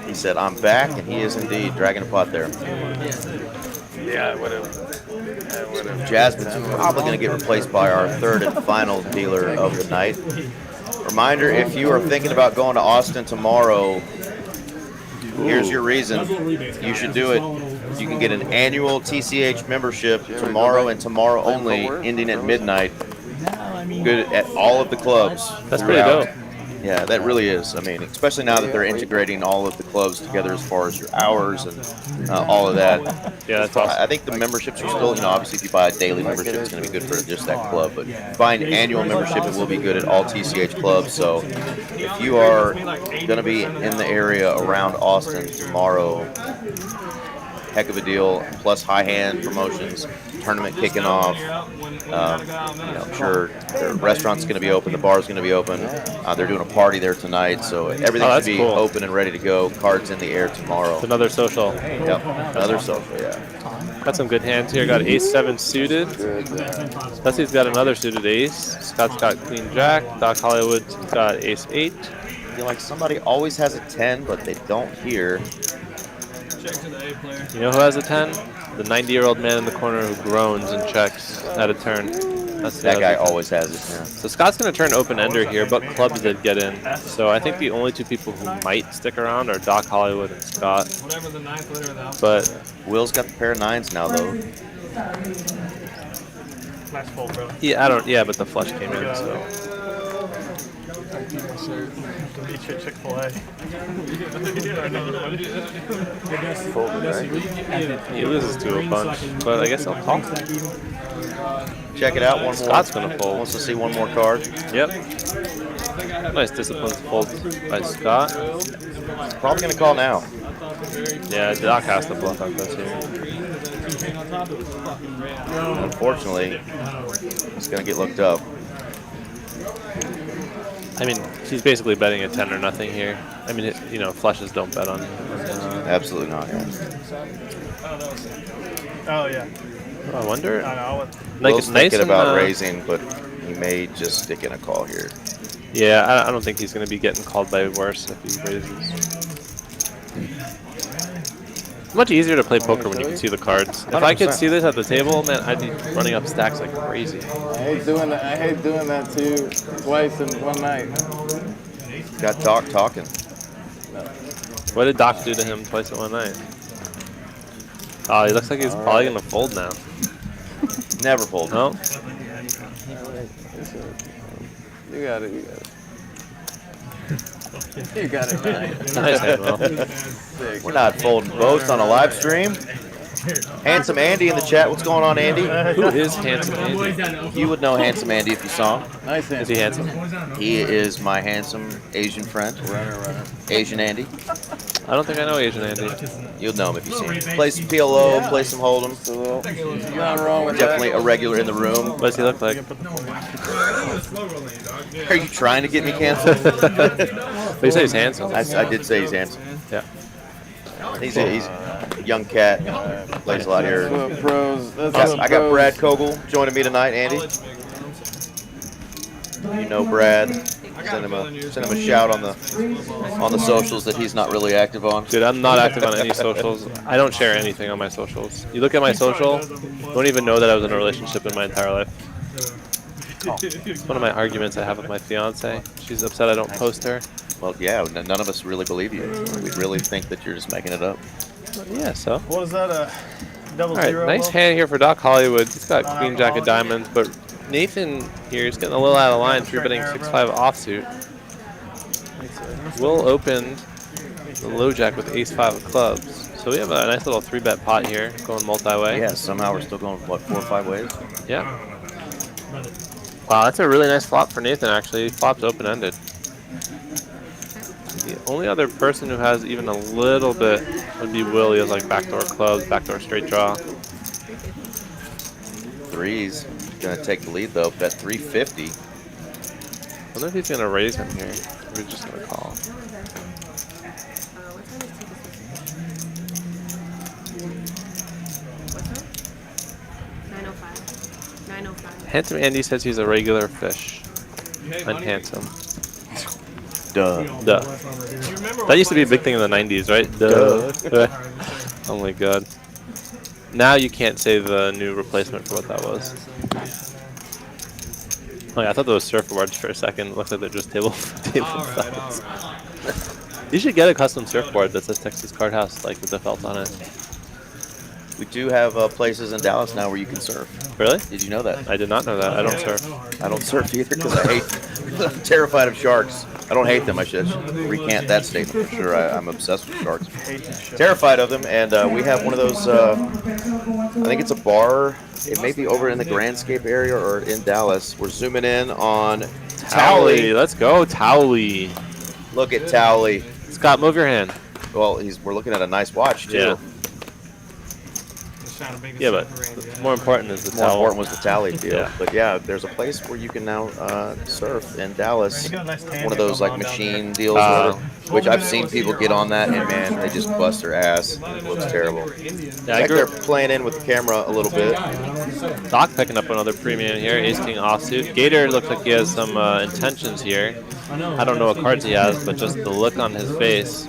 He said, I'm back, and he is indeed dragging a pot there. Yeah, I would have. Jasmine's probably going to get replaced by our third and final dealer of the night. Reminder, if you are thinking about going to Austin tomorrow, here's your reason. You should do it. You can get an annual TCH membership tomorrow and tomorrow only, ending at midnight. Good at all of the clubs. That's pretty dope. Yeah, that really is. I mean, especially now that they're integrating all of the clubs together as far as your hours and all of that. Yeah, that's awesome. I think the memberships are still, you know, obviously if you buy a daily membership, it's going to be good for just that club. But buying an annual membership, it will be good at all TCH clubs. So if you are going to be in the area around Austin tomorrow, heck of a deal. Plus high hand promotions, tournament kicking off. I'm sure the restaurant's going to be open, the bar's going to be open. They're doing a party there tonight, so everything should be open and ready to go. Cards in the air tomorrow. It's another social. Yep, another social, yeah. Got some good hands here. Got ace-7 suited. Leslie's got another suited ace. Scott's got queen jack. Doc Hollywood's got ace-8. I feel like somebody always has a 10, but they don't here. You know who has a 10? The 90-year-old man in the corner who groans and checks at a turn. That's that guy always has it. Yeah. So Scott's going to turn open-ender here, but clubs did get in. So I think the only two people who might stick around are Doc Hollywood and Scott. But Will's got the pair of 9s now, though. Nice fold, bro. Yeah, but the flush came in, so. Eat your Chick-fil-A. He loses to a bunch, but I guess I'll call. Check it out, one more. Scott's going to fold. Wants to see one more card. Yep. Nice disciplined fold by Scott. Probably going to call now. Yeah, Doc has to bluff on this here. Unfortunately, it's going to get looked up. I mean, she's basically betting a 10 or nothing here. I mean, you know, flushes don't bet on it. Absolutely not. Yeah. Oh, yeah. I wonder. I know. Like, Will's it's nice thinking about and, raising, but he may just stick in a call here. Yeah, I don't think he's going to be getting called by worse if he raises. It's much easier to play poker when you can see the cards. If I could see this at the table, man, I'd be running up stacks like crazy. I hate doing that to you twice in one night. Got Doc talking. What did Doc do to him twice in one night? Oh, he looks like he's probably going to fold now. Never fold. No. You got it. You got it right. Nice hand, Will. We're not folding both on a live stream. Handsome Andy in the chat. What's going on, Andy? Who is Handsome Andy? You would know Handsome Andy if you saw him. Nice hand. Is he handsome? He is my handsome Asian friend. Runner. Asian Andy. I don't think I know Asian Andy. You'll know him if you see him. Play some PLO, play some Hold'em. Not wrong with Definitely a regular in the room. What does he look like? Are you trying to get me canceled? But you say he's handsome. I did say he's handsome. Yeah. He's a young cat. Plays a lot here. I got Brad Kogel joining me tonight, Andy. You know Brad. Send him a shout on the socials that he's not really active on. Dude, I'm not active on any socials. I don't share anything on my socials. You look at my social, you won't even know that I was in a relationship in my entire life. It's one of my arguments I have with my fiance. She's upset I don't post her. Well, yeah, none of us really believe you. We really think that you're just making it up. Yeah, so. What is that? Double All right, zero? nice hand here for Doc Hollywood. He's got queen jack of diamonds, but Nathan here is getting a little out of line, 3-betting 6-5 offsuit. Will opened the low jack with ace-5 of clubs. So we have a nice little 3-bet pot here, going multi-way. Yeah, somehow we're still going, what, 4 or 5 ways? Yeah. Wow, that's a really nice flop for Nathan, actually. He flopped open-ended. The only other person who has even a little bit would be Will. He has like backdoor clubs, backdoor straight draw. Threes. Gonna take the lead though. Bet 350. I wonder if he's gonna raise him here. We're just gonna call. Handsome Andy says he's a regular fish. Unhandsome. Duh. Duh. That used to be a big thing in the 90s, right? Duh. Oh my god. Now you can't say the new replacement for what that was. Oh yeah, I thought that was surfboards for a second. It looks like they're just table sides. You should get a custom surfboard that says Texas Card House, like with the felt on it. We do have places in Dallas now where you can surf. Really? Did you know that? I did not know that. I don't surf. I don't surf either because I'm terrified of sharks. I don't hate them. I should recant that statement for sure. I'm obsessed with sharks. Terrified of them, and we have one of those, I think it's a bar. It may be over in the Grandscape area or in Dallas. We're zooming in on Towley. Let's go, Towley. Look at Towley. Scott, move your hand. Well, we're looking at a nice watch, too. Yeah. Yeah, but more important is the More towel. important was the tally field. Yeah. But yeah, there's a place where you can now surf in Dallas. One of those like machine deals, which I've seen people get on that, and man, they just bust their ass. It looks terrible. Yeah, Like they're playing in with the camera a little bit. Doc picking up another premium here. Ace King offsuit. Gator looks like he has some intentions here. I don't know what cards he has, but just the look on his face.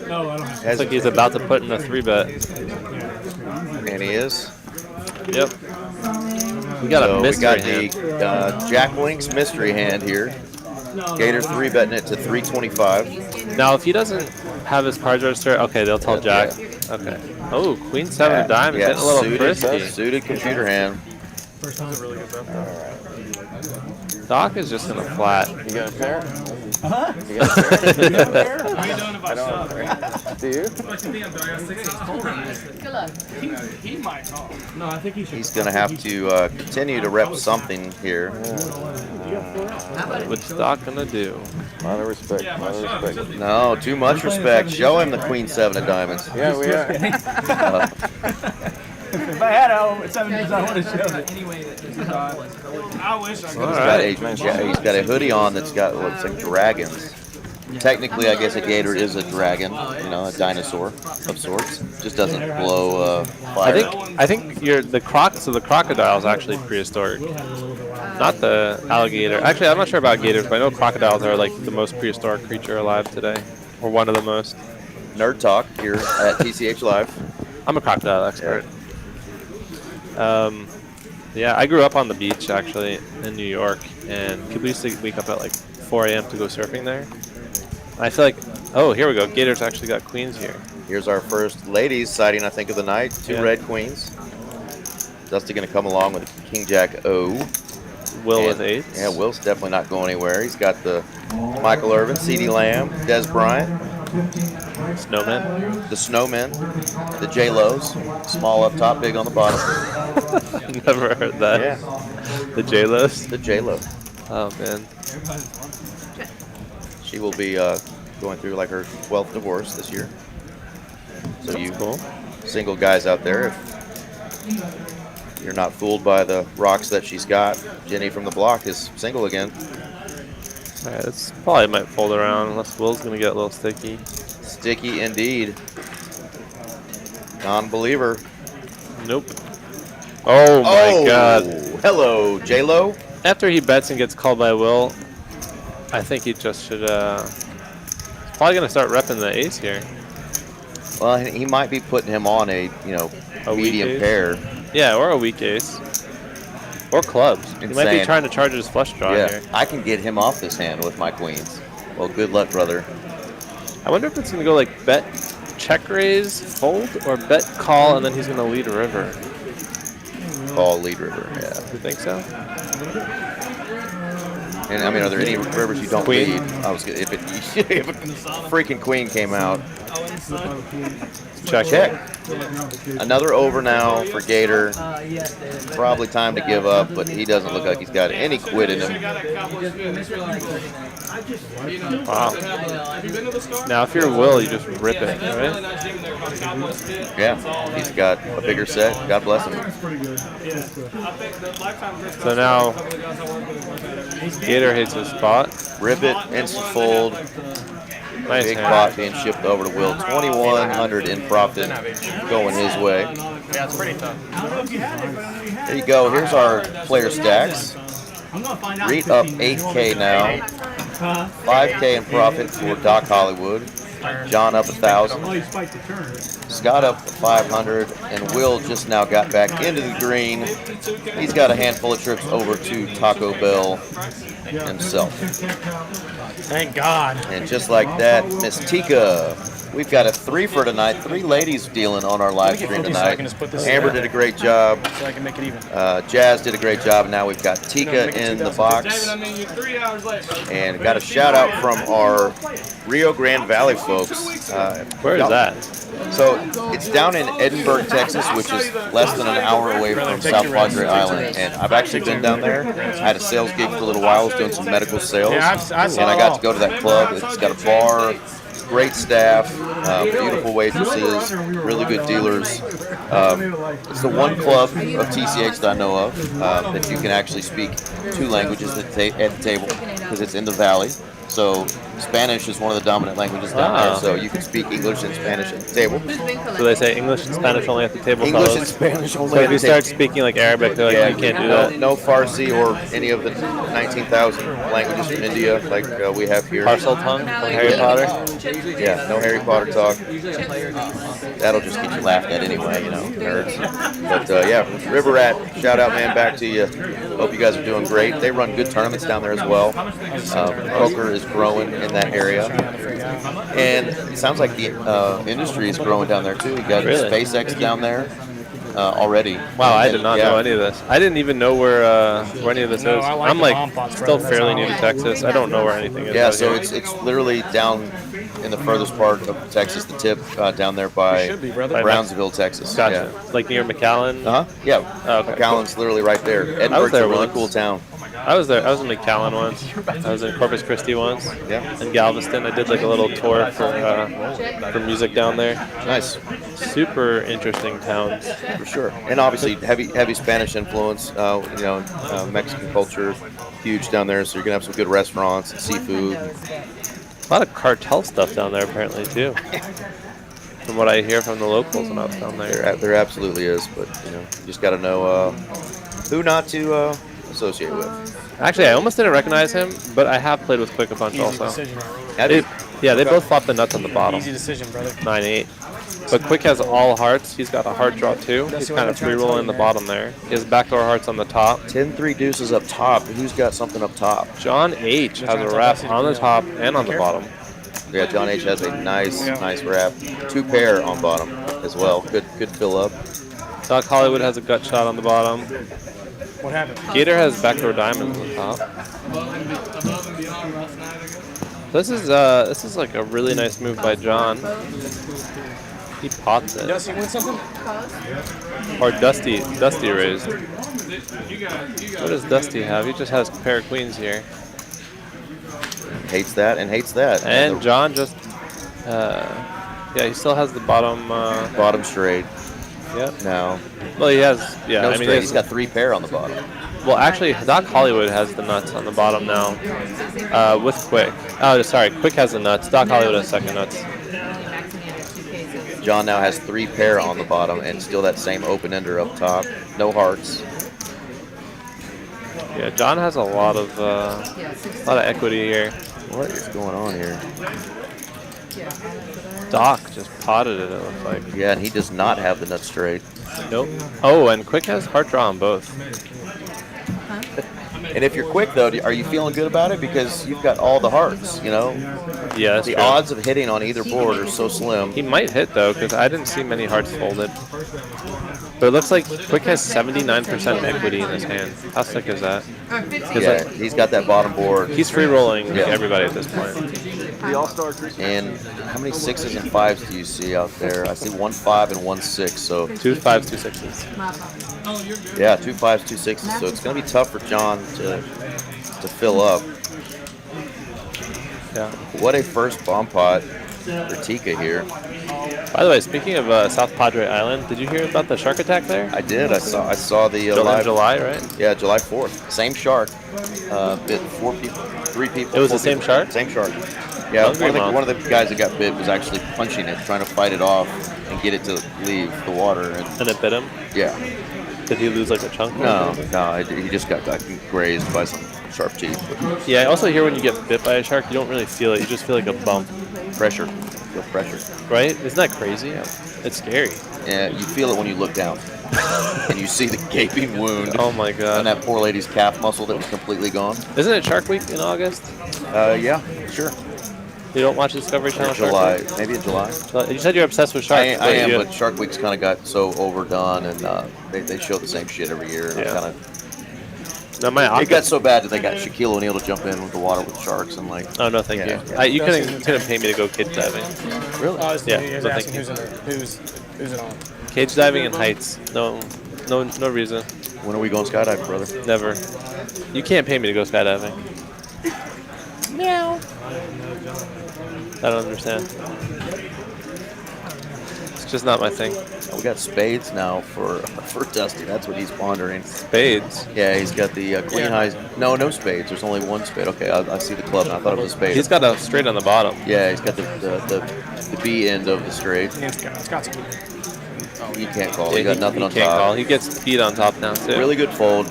Looks like he's about to put in a 3-bet. And he is. Yep. We got a mystery hand. We got the Jack Link's mystery hand here. Gator 3-betting it to 325. Now, if he doesn't have his cards registered, okay, they'll tell Jack. Okay. Oh, Queen 7 of diamonds. Yeah, Getting a little frisky. suited computer hand. Doc is just gonna flat. You got a pair? Huh? You got a pair? What are you doing about stuff? Do you? Good luck. He might talk. No, I think he should. He's going to have to continue to rep something here. What's Doc gonna do? A lot of respect. A lot of respect. No, too much respect. Show him the Queen 7 of diamonds. Yeah, we are. If I had 7 years, I would have shown it. I wish I could. He's got a hoodie on that's got what looks like dragons. Technically, I guess a gator is a dragon, you know, a dinosaur of sorts. Just doesn't blow fire. I think the crocodile is actually prehistoric, not the alligator. Actually, I'm not sure about gators, but I know crocodiles are like the most prehistoric creature alive today, or one of the most. Nerd talk here at TCH Live. I'm a crocodile expert. Yeah, I grew up on the beach actually in New York, and we used to wake up at like 4 a.m. to go surfing there. I feel like, oh, here we go. Gators actually got queens here. Here's our first ladies sighting, I think, of the night. Two red queens. Dusty going to come along with King Jack O. Will with 8. Yeah, Will's definitely not going anywhere. He's got the Michael Irvin, C.D. Lamb, Des Bryant. Snowmen. The Snowmen. The J-Lo's. Small up top, big on the bottom. Never heard that. Yeah. The J-Lo's? The J-Lo. Oh, man. She will be going through like her 12th divorce this year. So you single guys out there, if you're not fooled by the rocks that she's got, Jenny from the block is single again. All right, this probably might fold around unless Will's going to get a little sticky. Sticky indeed. Non-believer. Nope. Oh my God. Hello, J-Lo. After he bets and gets called by Will, I think he just should, he's probably going to start repping the ace here. Well, he might be putting him on a medium pair. Yeah, or a weak ace. Or clubs. He might be trying to charge his flush draw here. I can get him off this hand with my queens. Well, good luck, brother. I wonder if it's going to go like bet, check raise, fold, or bet call, and then he's going to lead a river. Call, lead river, yeah. You think so? And I mean, are there any rivers you don't lead? I was if a freaking queen came out. Check. Another over now for Gator. Probably time to give up, but he doesn't look like he's got any quit in him. Wow. Now, if you're Will, you just rip it, right? Yeah, he's got a bigger set. God bless him. So now, Gator hits his spot. Rip it, instant fold. Nice Big hand. pot being shipped over to Will. 2,100 in profit going his way. Yeah, it's pretty tough. There you go. Here's our player stacks. Reet up 8K now. 5K in profit for Doc Hollywood. John up 1,000. Scott up 500, and Will just now got back into the green. He's got a handful of trips over to Taco Bell himself. Thank God. And just like that, Miss Tika. We've got a 3 for tonight. 3 ladies dealing on our live stream tonight. Amber did a great job. So I can make it even. Jazz did a great job. Now we've got Tika in the box. And got a shout out from our Rio Grande Valley folks. Where is that? So it's down in Edinburgh, Texas, which is less than an hour away from South Padre Island. And I've actually been down there. I had a sales gig for a little while. I was doing some medical sales. Yeah, I saw and I got to go to that club. It's got a bar. great staff, beautiful waitresses, really good dealers. It's the one club of TCH that I know of that you can actually speak 2 languages at the table because it's in the valley. So Spanish is one of the dominant languages down there, so you can speak English and Spanish at the table. So they say English and Spanish only at the table. English and Spanish only. So if you start speaking like Arabic, they're like, you can't do that. No Farsi or any of the 19,000 languages from India like we have here. Parcel tongue, Harry Potter. Yeah, no Harry Potter talk. That'll just get you laughed at anyway, you know, nerds. But yeah, River Rat, shout out, man, back to you. Hope you guys are doing great. They run good tournaments down there as well. Poker is growing in that area. And it sounds like the industry is growing down there too. You got SpaceX down there already. Wow, I did not know any of this. I didn't even know where any of this is. I'm like still fairly new to Texas. I don't know where anything is. Yeah, so it's literally down in the furthest part of Texas, the tip down there by Brownsville, Texas. Gotcha. Yeah. Like near McAllen? Yeah. Oh, okay. McAllen's literally right there. Edinburgh's a really cool town. I was there. I was in McAllen once. I was in Corpus Christi once. Yeah. In Galveston, I did like a little tour for music down there. Nice. Super interesting towns. For sure. And obviously heavy Spanish influence. You know, Mexican culture, huge down there. So you're gonna have some good restaurants and seafood. A lot of cartel stuff down there apparently too. From what I hear from the locals when I was down there. There absolutely is, but you know, you just got to know who not to associate with. Actually, I almost didn't recognize him, but I have played with Quick a bunch also. Yeah, they both flop the nuts on the bottom. Easy decision, brother. 9-8. But Quick has all hearts. He's got a heart draw too. He's kind of free rolling the bottom there. He has backdoor hearts on the top. 10-3 deuces up top. Who's got something up top? John H has a wrap on the top and on the bottom. Yeah, John H has a nice wrap. 2 pair on bottom as well. Good fill up. Doc Hollywood has a gut shot on the bottom. What happened? Gator has backdoor diamonds on top. This is like a really nice move by John. He pots it. Dusty win something? Or Dusty raised. What does Dusty have? He just has a pair of queens here. Hates that and hates that. And John just, yeah, he still has the bottom. Bottom straight. Yep. No. Well, he has, yeah. No I mean, straight. He's got 3 pair on the bottom. Well, actually, Doc Hollywood has the nuts on the bottom now. With Quick. Oh, sorry. Quick has the nuts. Doc Hollywood has second nuts. John now has 3 pair on the bottom and still that same open ender up top. No hearts. Yeah, John has a lot of equity here. What is going on here? Doc just potted it, it looks like. Yeah, and he does not have the nut straight. Nope. Oh, and Quick has heart draw on both. And if you're Quick, though, are you feeling good about it? Because you've got all the hearts, you know? Yeah, that's the true. odds of hitting on either board are so slim. He might hit, though, because I didn't see many hearts folded. But it looks like Quick has 79% equity in his hand. How sick is that? Yeah, he's got that bottom board. He's free rolling everybody at this point. And how many 6s and 5s do you see out there? I see 1 5 and 1 6. So 2 5s, 2 6s. Yeah, 2 5s, 2 6s. So it's going to be tough for John to fill up. Yeah. What a first bomb pot for Tika here. By the way, speaking of South Padre Island, did you hear about the shark attack there? I did. I saw the live July, right? Yeah, July 4th. Same shark. Bit 4 people, 3 people. It was the same shark? Same shark. Yeah, one of the guys that got bit was actually punching it, trying to fight it off and get it to leave the water. And it bit him? Yeah. Did he lose like a chunk? No, he just got grazed by some sharp teeth. Yeah, I also hear when you get bit by a shark, you don't really feel it. You just feel like a bump. Pressure. You feel pressure. Right? Isn't that crazy? Yeah. It's scary. Yeah, you feel it when you look down. And you see the gaping wound. Oh my god. And that poor lady's calf muscle that was completely gone. Isn't it Shark Week in August? Yeah, sure. You don't watch Discovery Channel? July, maybe in July. You said you're obsessed with sharks. I am, but Shark Week's kind of got so overdone, and they show the same shit every year. Yeah. It got so bad that they got Shaquille O'Neal to jump in with the water with sharks and like. Oh no, thank you. Yeah. You couldn't pay me to go cage diving. Really? Yeah. He was asking who's it on? Cage diving and heights. No reason. When are we going skydiving, brother? Never. You can't pay me to go skydiving. Meow. I don't understand. It's just not my thing. We got spades now for Dusty. That's what he's pondering. Spades? Yeah, he's got the queen highs. No spades. There's only one spade. Okay, I see the club. I thought it was a spade. He's got a straight on the bottom. Yeah, he's got the B end of the straight. It's got some. Oh, he can't call. He got nothing on can't top. Call. He gets beat on top now too. Really good fold.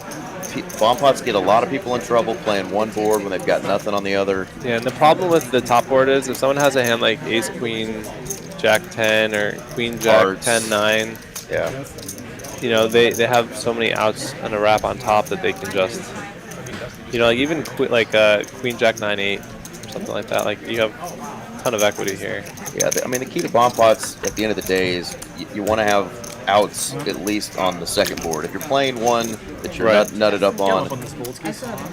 Bomb pots get a lot of people in trouble playing one board when they've got nothing on the other. Yeah, and the problem with the top board is if someone has a hand like ace queen jack 10 or queen jack Hearts. 10-9, Yeah. you know, they have so many outs and a wrap on top that they can just, you know, like even queen jack 9-8 or something like that. Like you have a ton of equity here. Yeah, I mean the key to bomb pots at the end of the day is you want to have outs at least on the second board. If you're playing one that you're nutted up on, like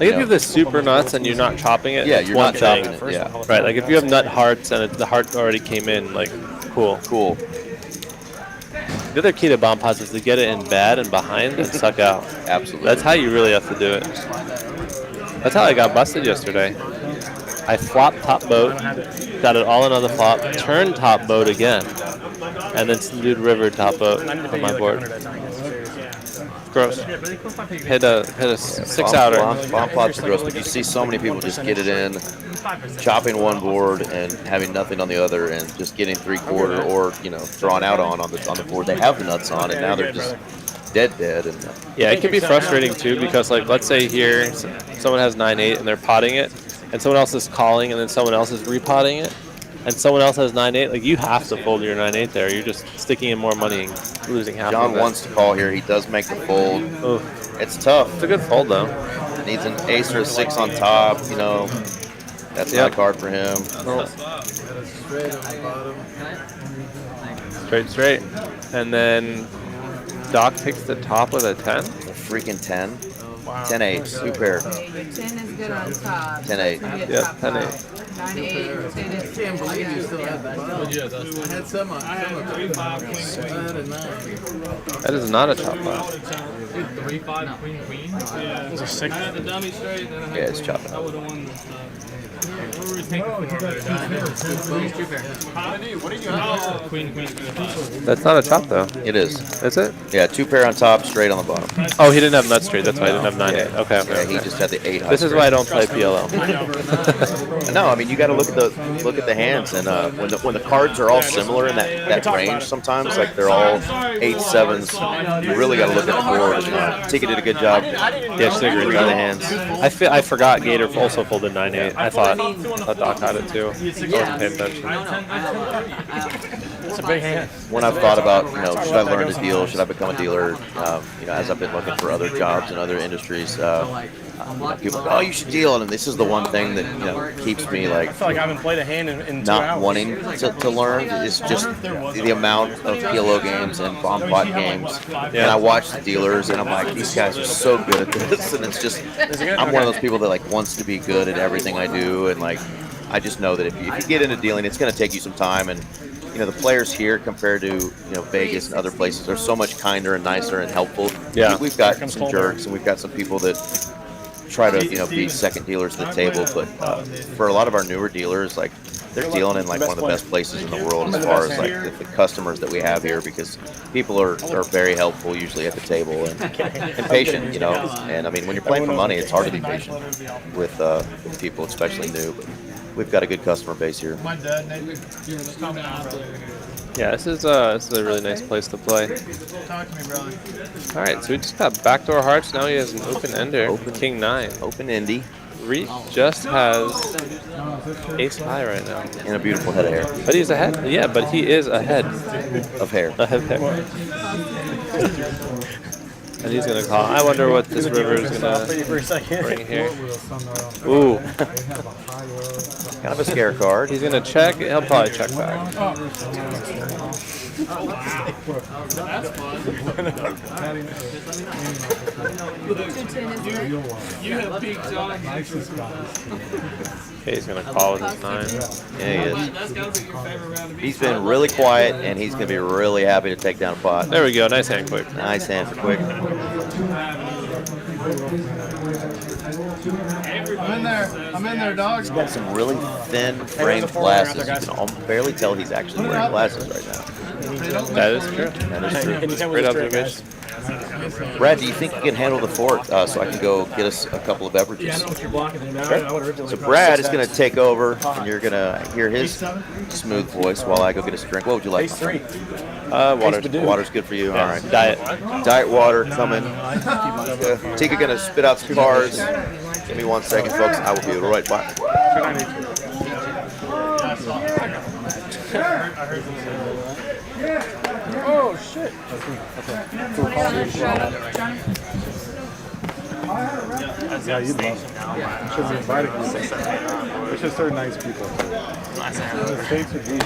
if you have this super nuts and you're not chopping it, yeah, it's you're one not thing. chopping it. Yeah, right. Like if you have nut hearts and the heart already came in, like cool. The other key to bomb pots is to get it in bad and behind and suck out. Absolutely. That's how you really have to do it. That's how I got busted yesterday. I flopped top boat, got it all another flop, turned top boat again, and then dude river top boat on my board. Gross. Hit a 6-outer. Bomb pots are gross, but you see so many people just get it in, chopping one board and having nothing on the other, and just getting 3/4 or drawn out on the board. They have the nuts on, and now they're just dead. And yeah, it can be frustrating too because like let's say here someone has 9-8 and they're potting it, and someone else is calling, and then someone else is repotting it, and someone else has 9-8. Like you have to fold your 9-8 there. You're just sticking in more money and losing half. John of it. wants to call here. He does make the fold. Oof. It's tough. It's a good fold though. Needs an ace or a 6 on top. That's not a card for him. Straight. And then Doc takes the top with a 10. A freaking 10. 10-8. 2 pair. 10 is good on top. 10-8. Yeah, 10-8. 9-8. I can't believe you still had that. I had some on. I had 3-5, queen. That is not a chop pot. 3-5, queen. Yeah. It's a 6. I had the dummy straight. Then I had it's chopping. I would have won this. What were we thinking? What did you have? Queen. That's not a chop though. It is. Is it? Yeah, 2 pair on top, straight on the bottom. Oh, he didn't have nut straight. That's why he didn't have 9-8. Yeah. Okay. Yeah, he just had the 8 high. This is why I don't play PLO. No, I mean you got to look at the hands, and when the cards are all similar in that range, sometimes like they're all 8-7s. You really got to look at the board. Tika did a good job. Yeah, she did a great reading job. the hands. I forgot Gator also folded 9-8. I thought Doc had it too. I wasn't paying attention. It's a big hand. When I've thought about, should I learn to deal? Should I become a dealer? As I've been looking for other jobs in other industries, people go, oh, you should deal. And this is the one thing that keeps me I feel like I haven't played a hand in 2 not hours. wanting to learn. It's just the amount of PLO games and bomb pot games. And I watch the dealers, and I'm like, these guys are so good at this. And it's just, I'm one of those people that wants to be good at everything I do, and I just know that if you get into dealing, it's going to take you some time. And the players here compared to Vegas and other places are so much kinder and nicer and helpful. Yeah, we've got some jerks, and we've got some people that try to be second dealers at the table. But for a lot of our newer dealers, they're dealing in one of the best places in the world as far as the customers that we have here, because people are very helpful usually at the table and patient. And I mean, when you're playing for money, it's hard to be patient with people, especially new. But we've got a good customer base here. My dad, Yeah, this is a really nice place to play. talk to me, brother. All right, so we just got backdoor hearts. Now he has an open ender. King 9. Open Indy. Reet just has ace high right now. And a beautiful head of hair. But he's ahead. Yeah, but he is ahead of hair. Ahead of hair. And he's gonna call. I wonder what this river is gonna bring here. Ooh. Kind of a scare card. He's gonna check. He'll probably check back. You have peaked on. Okay, he's gonna call with his 9. Yeah, he is. He's been really quiet, and he's gonna be really happy to take down a pot. There we go. Nice hand, quick. Nice hand for quick. I'm in there. I'm in there, dog. He's got some really thin framed glasses. You can barely tell he's actually wearing glasses right now. That is true. That is true. Great observation. Brad, do you think you can handle the fort so I can go get us a couple of beverages? Yeah, I know what you're blocking. Sure. So Brad is going to take over, and you're going to hear his smooth voice while I go get us a drink. What would you like? Water's good for you. Yeah, All right. Diet water coming. Tika going to spit out some cards. Give me 1 second, folks. I will be right back. Oh shit! Yeah, you'd love it. You should be invited. It's just they're nice people. The States would be.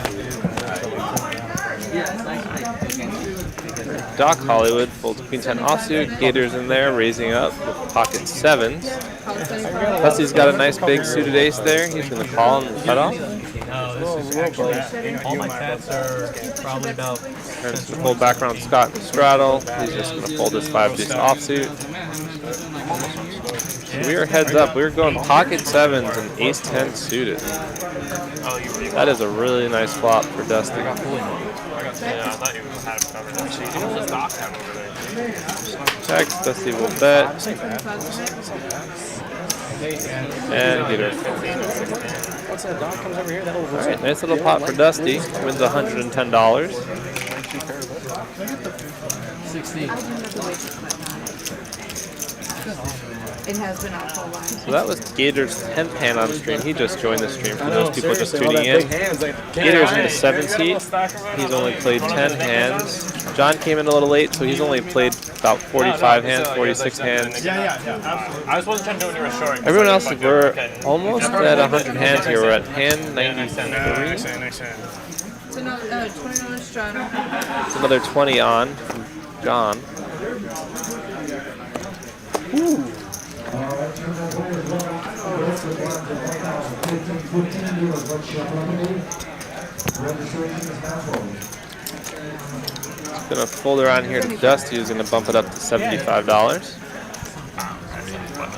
Doc Hollywood folds Queen 10 offsuit. Gators in there, raising up with pocket 7s. Plus he's got a nice big suited ace there. He's going to call and cut off. All my cats are probably about. Turns to full background Scott and straddle. He's just going to fold his 5-deuce offsuit. So we are heads up. We're going pocket 7s and ace 10 suited. That is a really nice flop for Dusty. Yeah, I thought you had it covered. You know what Doc have over there? Checks. Dusty will bet. And Gator. What's that? Doc comes over here. That'll. All right, nice little pot for Dusty. Wins $110. 16. It has been out for a while. So that was Gator's 10th hand on stream. He just joined the stream for those people just tuning in. Gator's in the 7th seat. He's only played 10 hands. John came in a little late, so he's only played about 45 hands, 46 hands. Yeah. I just wasn't trying to do when you were short. Everyone else, we're almost at 100 hands here. We're at hand 93. It's another $20 straddle. It's another 20 on from John. Ooh. It's gonna fold around here to Dusty, who's gonna bump it up to $75.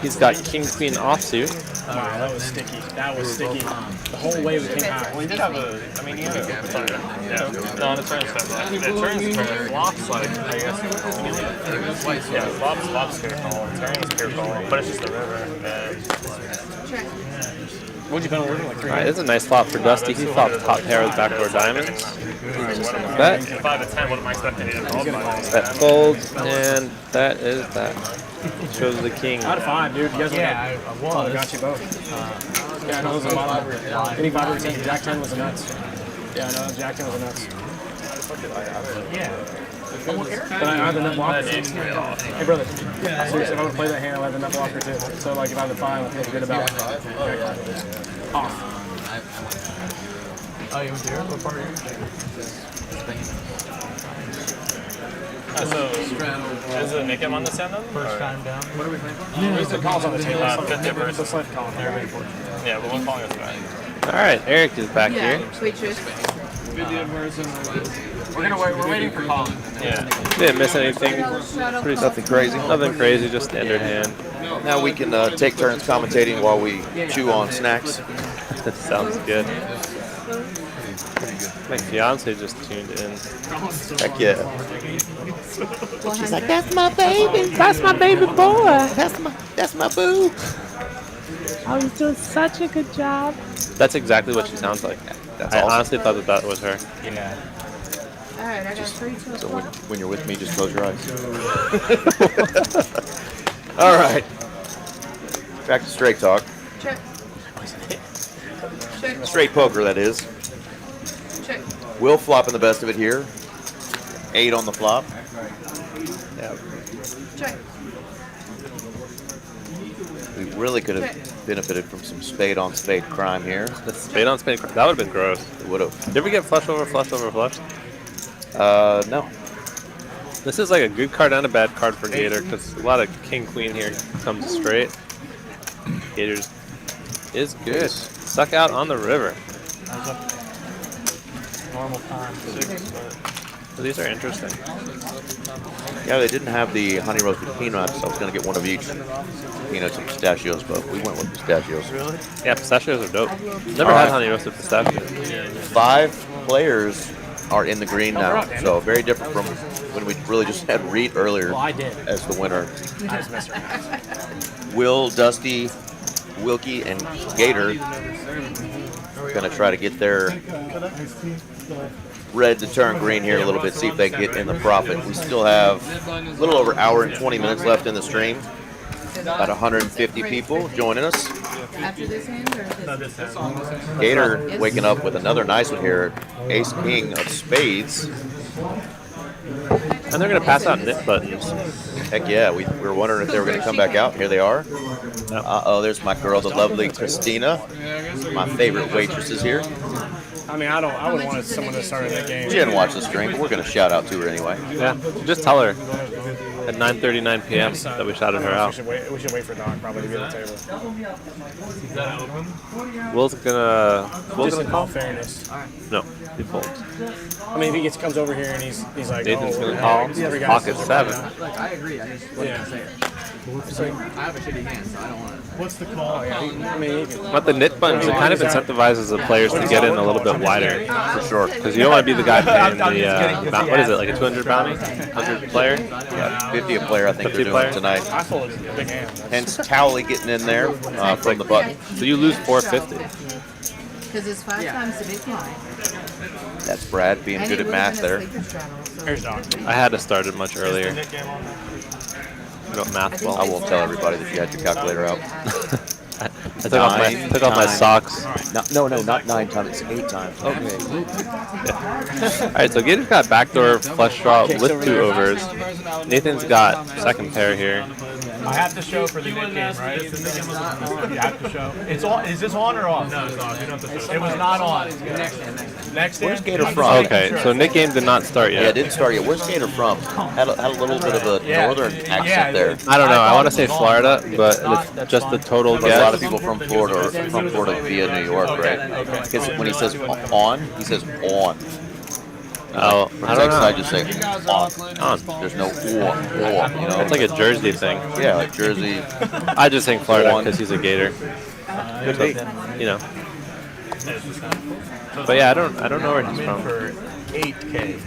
He's got King Queen offsuit. Wow, that was sticky. That was sticky. The whole way we came out. Well, he did have a. I mean, he had a. Yeah. No, on the turn stuff. The turns for flops, like, I guess. Yeah, flops pure call. Turns pure call. But it's just the river. What'd you bet on working like 3? Alright, this is a nice flop for Dusty. He flopped top pair with backdoor diamonds. Bet. 5 to 10, what am I expecting to call? Bet folds, and that is that. Shows the king. Out of 5, dude. You guys Yeah, I was. I got you both. Yeah, I know those are my library. Any 5 or 10. Jack 10 was a nuts. Yeah, I know. Jack 10 was a nuts. Yeah. But I have the nut blocker. Hey, brother. Seriously, if I would play that hand, I have the nut blocker too. So, like, if I have the 5, I feel good about it. Off. Oh, you went there? What part are you? So, is it Nick on this end then? First time down. What are we playing for? Who's the calls on the table? 50 versus. Yeah, but one calling us back. Alright, Eric is back here. Sweet truth. We're waiting for Colin. Yeah. Didn't miss anything. Nothing crazy. Nothing crazy, just standard hand. Now we can take turns commentating while we chew on snacks. That sounds good. My fiance just tuned in. Heck yeah. She's like, that's my baby. That's my baby boy. That's my boo. Oh, he's doing such a good job. That's exactly what she sounds like. That's I awesome. honestly thought that was her. Yeah. Alright, I got 3 to So when you're with me, just close your eyes. All right. Back to straight talk. Check. Check. Straight poker, that is. Check. Will flop in the best of it here. 8 on the flop. Yeah. Check. We really could have benefited from some spade on spade crime here. The spade on spade, that would have been gross. It would have. Did we get flush over flush over flush? No. This is like a good card and a bad card for Gator because a lot of king queen here comes straight. Gator's is good. Stuck out on the river. Normal time. 6, but So these are interesting. Yeah, they didn't have the honey roasted peanuts. I was going to get one of each. Peanuts and pistachios, but we went with pistachios. Really? Yeah, pistachios are dope. Never had honey roasted pistachios. 5 players are in the green now, so very different from when we really just had Reet earlier as the winner. Will, Dusty, Wilkie, and Gator going to try to get their red to turn green here a little bit, see if they get in the profit. We still have a little over an hour and 20 minutes left in the stream. About 150 people joining us. After this hand or this? Gator waking up with another nice one here. Ace King of Spades. And they're going to pass out knit buttons. Heck yeah, we were wondering if they were going to come back out. Here they are. Uh-oh, there's my girl, the lovely Christina. My favorite waitress is here. I mean, I would want someone to start in that game. She didn't watch the stream, but we're going to shout out to her anyway. Yeah, just tell her at 9:39 p.m. that we shouted her out. We should wait for Doc probably to get the table. Will's gonna call fairness. No, he folds. I mean, if he comes over here and he's like, Nathan's gonna call pocket 7. I agree. I just wasn't gonna say it. I have a shitty hand, so I don't want to. What's the call? I mean, But the knit buttons, it kind of incentivizes the players to get in a little bit wider. For sure. Because you don't want to be the guy paying the, what is it, like a 200 bounty? 100 player? Yeah, 50 a player, I think 50 they're doing player? tonight. I fold a big hand. Hence Cowley getting in there from the button. So you lose 450. Because it's 5 times the big blind. That's Brad being good at math there. Here's Doc. I had to start it much earlier. I got math well. I won't tell everybody that you had your calculator out. I took off my socks. No, not 9 times. It's 8 times. Okay. All right, so Gator's got backdoor flush draw with 2 overs. Nathan's got second pair here. I have to show for the Nick game, right? You have to show. It's on. Is this on or off? No, it's off. You don't have to show. It was not on. Next Where's hand? Gator from? Okay, so Nick game did not start yet. Yeah, it didn't start yet. Where's Gator from? Had a little bit of a northern accent there. I don't know. I want to say Florida, but it's just the total But a lot of guess. people from Florida via New York, right? Because when he says on, he says on. Oh, I don't know. I just say on. There's no or, you know. It's like a Jersey thing. Yeah, like Jersey. I just think Florida because he's a Gator. Could be. You know. But yeah, I don't know where he's from. For 8K.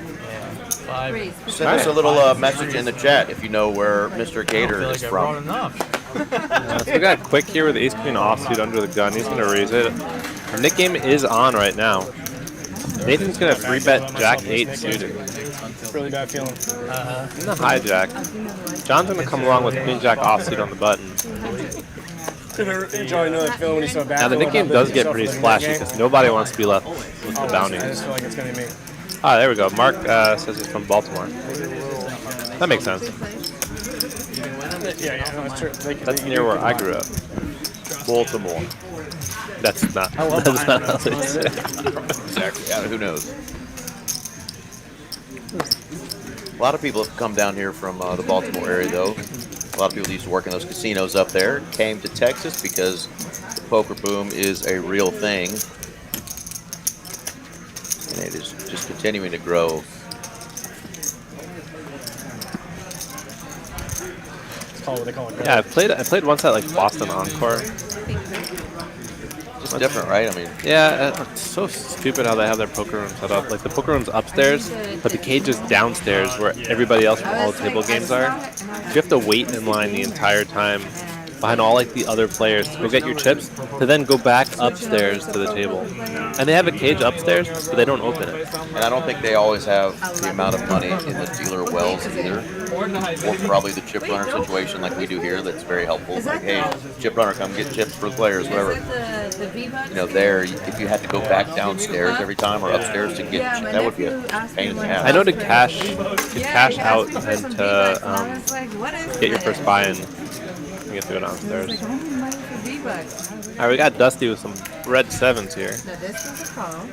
Send us a little message in the chat if you know where Mr. Gator is from. So we got Quick here with the ace-queen offsuit under the gun. He's going to raise it. Our Nick game is on right now. Nathan's going to 3-bet Jack-8 suited. Really bad feeling. In the hijack. John's going to come along with Queen-Jack offsuit on the button. Enjoy another feeling when he's so bad. Now the Nick game does get pretty splashy because nobody wants to be left with the bounty. I just feel like it's going to be me. Ah, there we go. Mark says he's from Baltimore. That makes sense. Yeah, no, it's true. That's near where I grew up. Baltimore. That's not how they say it. Exactly. Yeah, who knows? A lot of people have come down here from the Baltimore area, though. A lot of people used to work in those casinos up there. Came to Texas because the poker boom is a real thing. And it is just continuing to grow. They call it Yeah, I played once at like Boston Encore. Just different, right? I mean, yeah, it's so stupid how they have their poker room set up. Like the poker room's upstairs, but the cage is downstairs where everybody else from all the table games are. You have to wait in line the entire time behind all like the other players to go get your chips to then go back upstairs to the table. And they have a cage upstairs, but they don't open it. and I don't think they always have the amount of money in the dealer wells either. Or probably the chip runner situation like we do here that's very helpful. Like, hey, chip runner, come get chips for the players, whatever. You know, there, if you had to go back downstairs every time or upstairs to get, that would be a pain in the ass. I know to cash out and to get your first buy-in, you have to go downstairs. Alright, we got Dusty with some red 7s here. No, this is a call.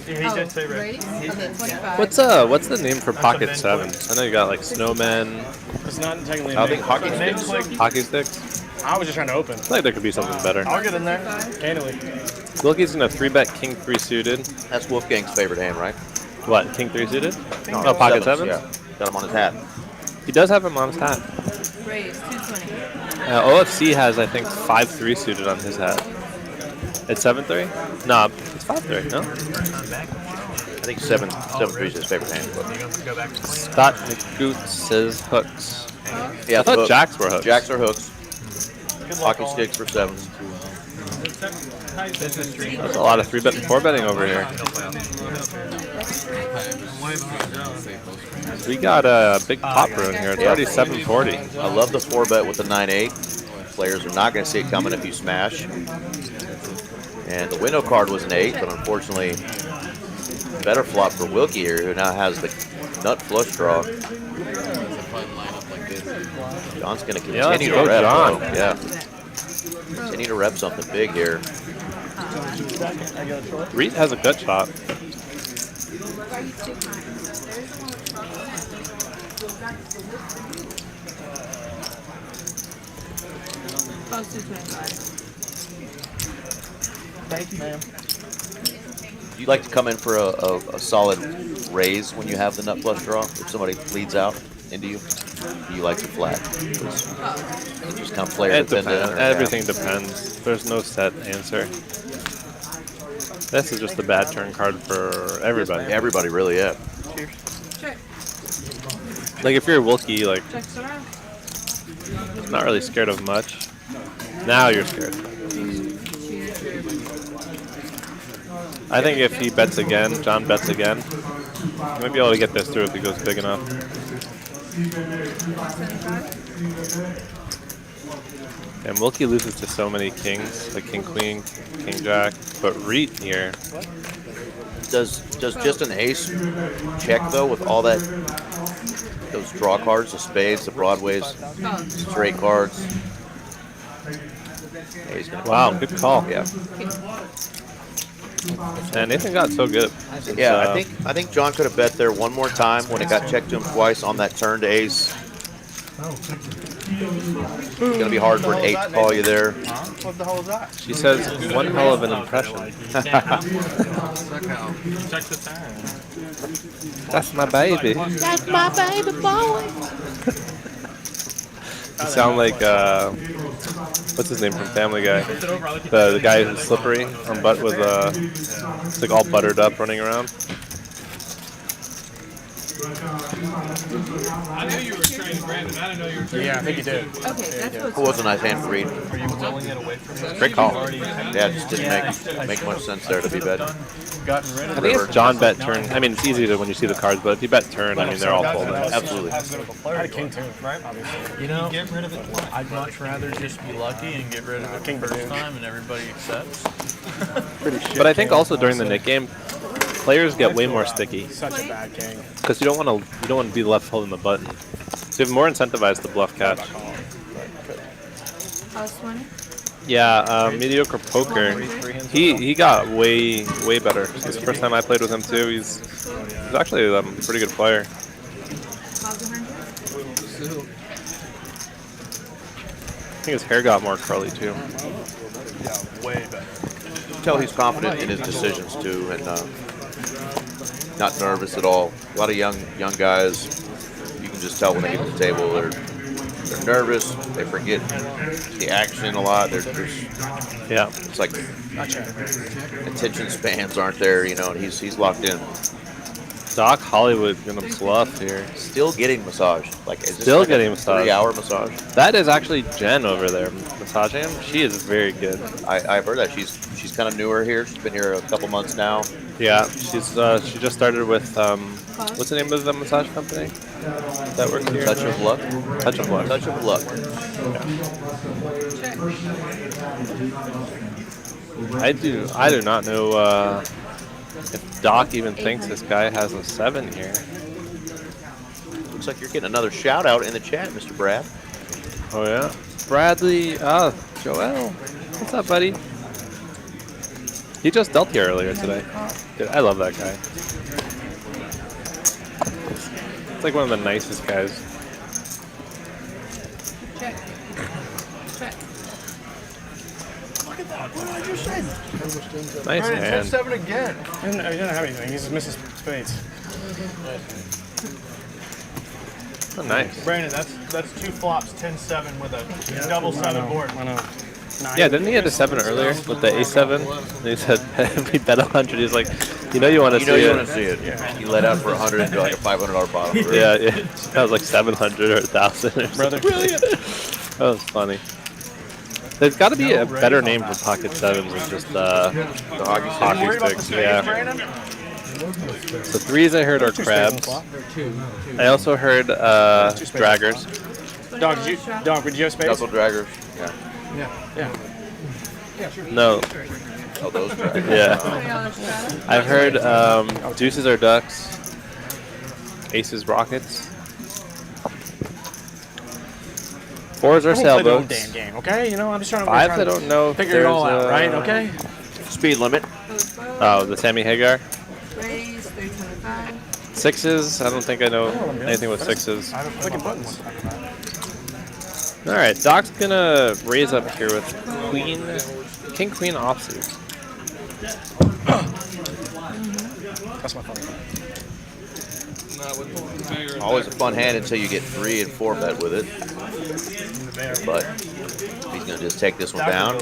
He did say ready. Okay, 25. What's the name for pocket 7s? I know you got like snowmen. It's not technically I think hockey sticks. Hockey sticks. I was just trying to open. I feel like there could be something better. I'll get in there. Candidly. Wilkie's gonna 3-bet king 3 suited. That's Wolfgang's favorite hand, right? What, King 3 suited? No, Oh, pocket sevens, 7s? Yeah, got him on his hat. He does have him on his hat. Raise 220. OFC has, I think, 5-3 suited on his hat. It's 7-3? No, it's 5-3, no? I think 7-3 is his favorite hand. But. Scott McGoot says hooks. Yeah, I thought hook. jacks were hooks. Jacks are hooks. Hockey sticks for 7s. There's a lot of 3-bet and 4-betting over here. We got a big pop rune here. It's already 740. I love the 4-bet with the 9-8. Players are not going to see it coming if you smash. And the window card was an 8, but unfortunately, better flop for Wilkie here, who now has the nut flush draw. John's going to continue to rep. John. Yeah. Continue to rep something big here. Reet has a gut shot. Thank you, ma'am. Do you like to come in for a solid raise when you have the nut flush draw? If somebody leads out into you? Do you like to flat? It's just kind of player dependent. Everything depends. There's no set answer. This is just a bad turn card for everybody. Everybody, really, yeah. Like if you're Wilkie, like not really scared of much. Now you're scared. I think if he bets again, John bets again, he might be able to get this through if he goes big enough. And Wilkie loses to so many kings, like King Queen, King Jack, but Reet here. Does just an ace check though with all that, those draw cards, the spades, the broadways, straight cards? Wow, good call. Yeah. And Nathan got so good. Yeah, I think John could have bet there one more time when it got checked to him twice on that turn to ace. It's gonna be hard for an 8 to call you there. What the hell is that? She says one hell of an impression. Check the time. That's my baby. That's my baby boy. You sound like what's his name from Family Guy? The guy who's slippery on butt with it's like all buttered up running around. I knew you were training Brandon. I didn't know you were training. Yeah, I think you did. Okay, that's what's. It was a nice hand for Reed. Are you willing it away from me? Great call. Yeah, it just didn't make much sense there to be betting. Gotten rid of I think if John bet turn, I mean it's easy to when you see the cards, but if you bet turn, I mean they're all folded. Absolutely. I had a king too, right? Obviously. You know, get rid of it. I'd much rather just be lucky and get rid of it the first time and everybody accepts. But I think also during the Nick game, players get way more sticky Such a bad king. because you don't want to be left holding the button. So you're more incentivized to bluff catch. House 20? Yeah, mediocre poker. He got way better. It's the first time I played with him too. He's actually a pretty good player. House 100? I think his hair got more curly too. Yeah, way better. You can tell he's confident in his decisions too, and not nervous at all. A lot of young guys, you can just tell when they get to the table, they're nervous. They forget the action a lot. They're just, yeah. It's like attention spans aren't there, you know. And he's locked in. Doc Hollywood gonna bluff here. Still getting massaged. Like is Still this like getting a massaged. 3-hour massage. That is actually Jen over there massaging him. She is very good. I've heard that she's kind of newer here. She's been here a couple months now. Yeah, she just started with what's the name of the massage company that works here? Touch of Luck. Touch of Luck. Touch of Luck. I do not know if Doc even thinks this guy has a 7 here. Looks like you're getting another shout out in the chat, Mr. Brad. Oh yeah, Bradley. Joel. What's up, buddy? He just dealt here earlier today. Dude, I love that guy. It's like one of the nicest guys. Check. Check. Look at that. What did I just say? Nice hand. 7 again. He doesn't have anything. He just misses Spades. Oh, nice. Brandon, that's 2 flops, 10-7 with a double 7 board. I know. Yeah, didn't he hit a 7 earlier with the A7? And he said, we bet 100. He's like, you want to see it. You want to see it. Yeah. He let out for 100 into like a $500 bottle. Yeah. That was like 700 or 1,000 or something. Brilliant. That was funny. There's got to be a better name for Pocket 7s than just the hockey sticks. Yeah. The 3s I heard are crabs. I also heard draggers. Dog, did you have spades? Double draggers. Yeah. No. Oh, those draggers. Yeah. I've heard deuces are ducks. Aces rockets. 4s are sailboats. Damn game, okay? I'm just trying to 5s I don't know. Figure it all out, right? Okay. Speed limit. Oh, the Sammy Hagar. Raise 325. 6s. I don't think I know anything with 6s. All right, Doc's gonna raise up here with King Queen offsuit. That's my funny. Always a fun hand until you get 3 and 4 bet with it. But he's going to just take this one down.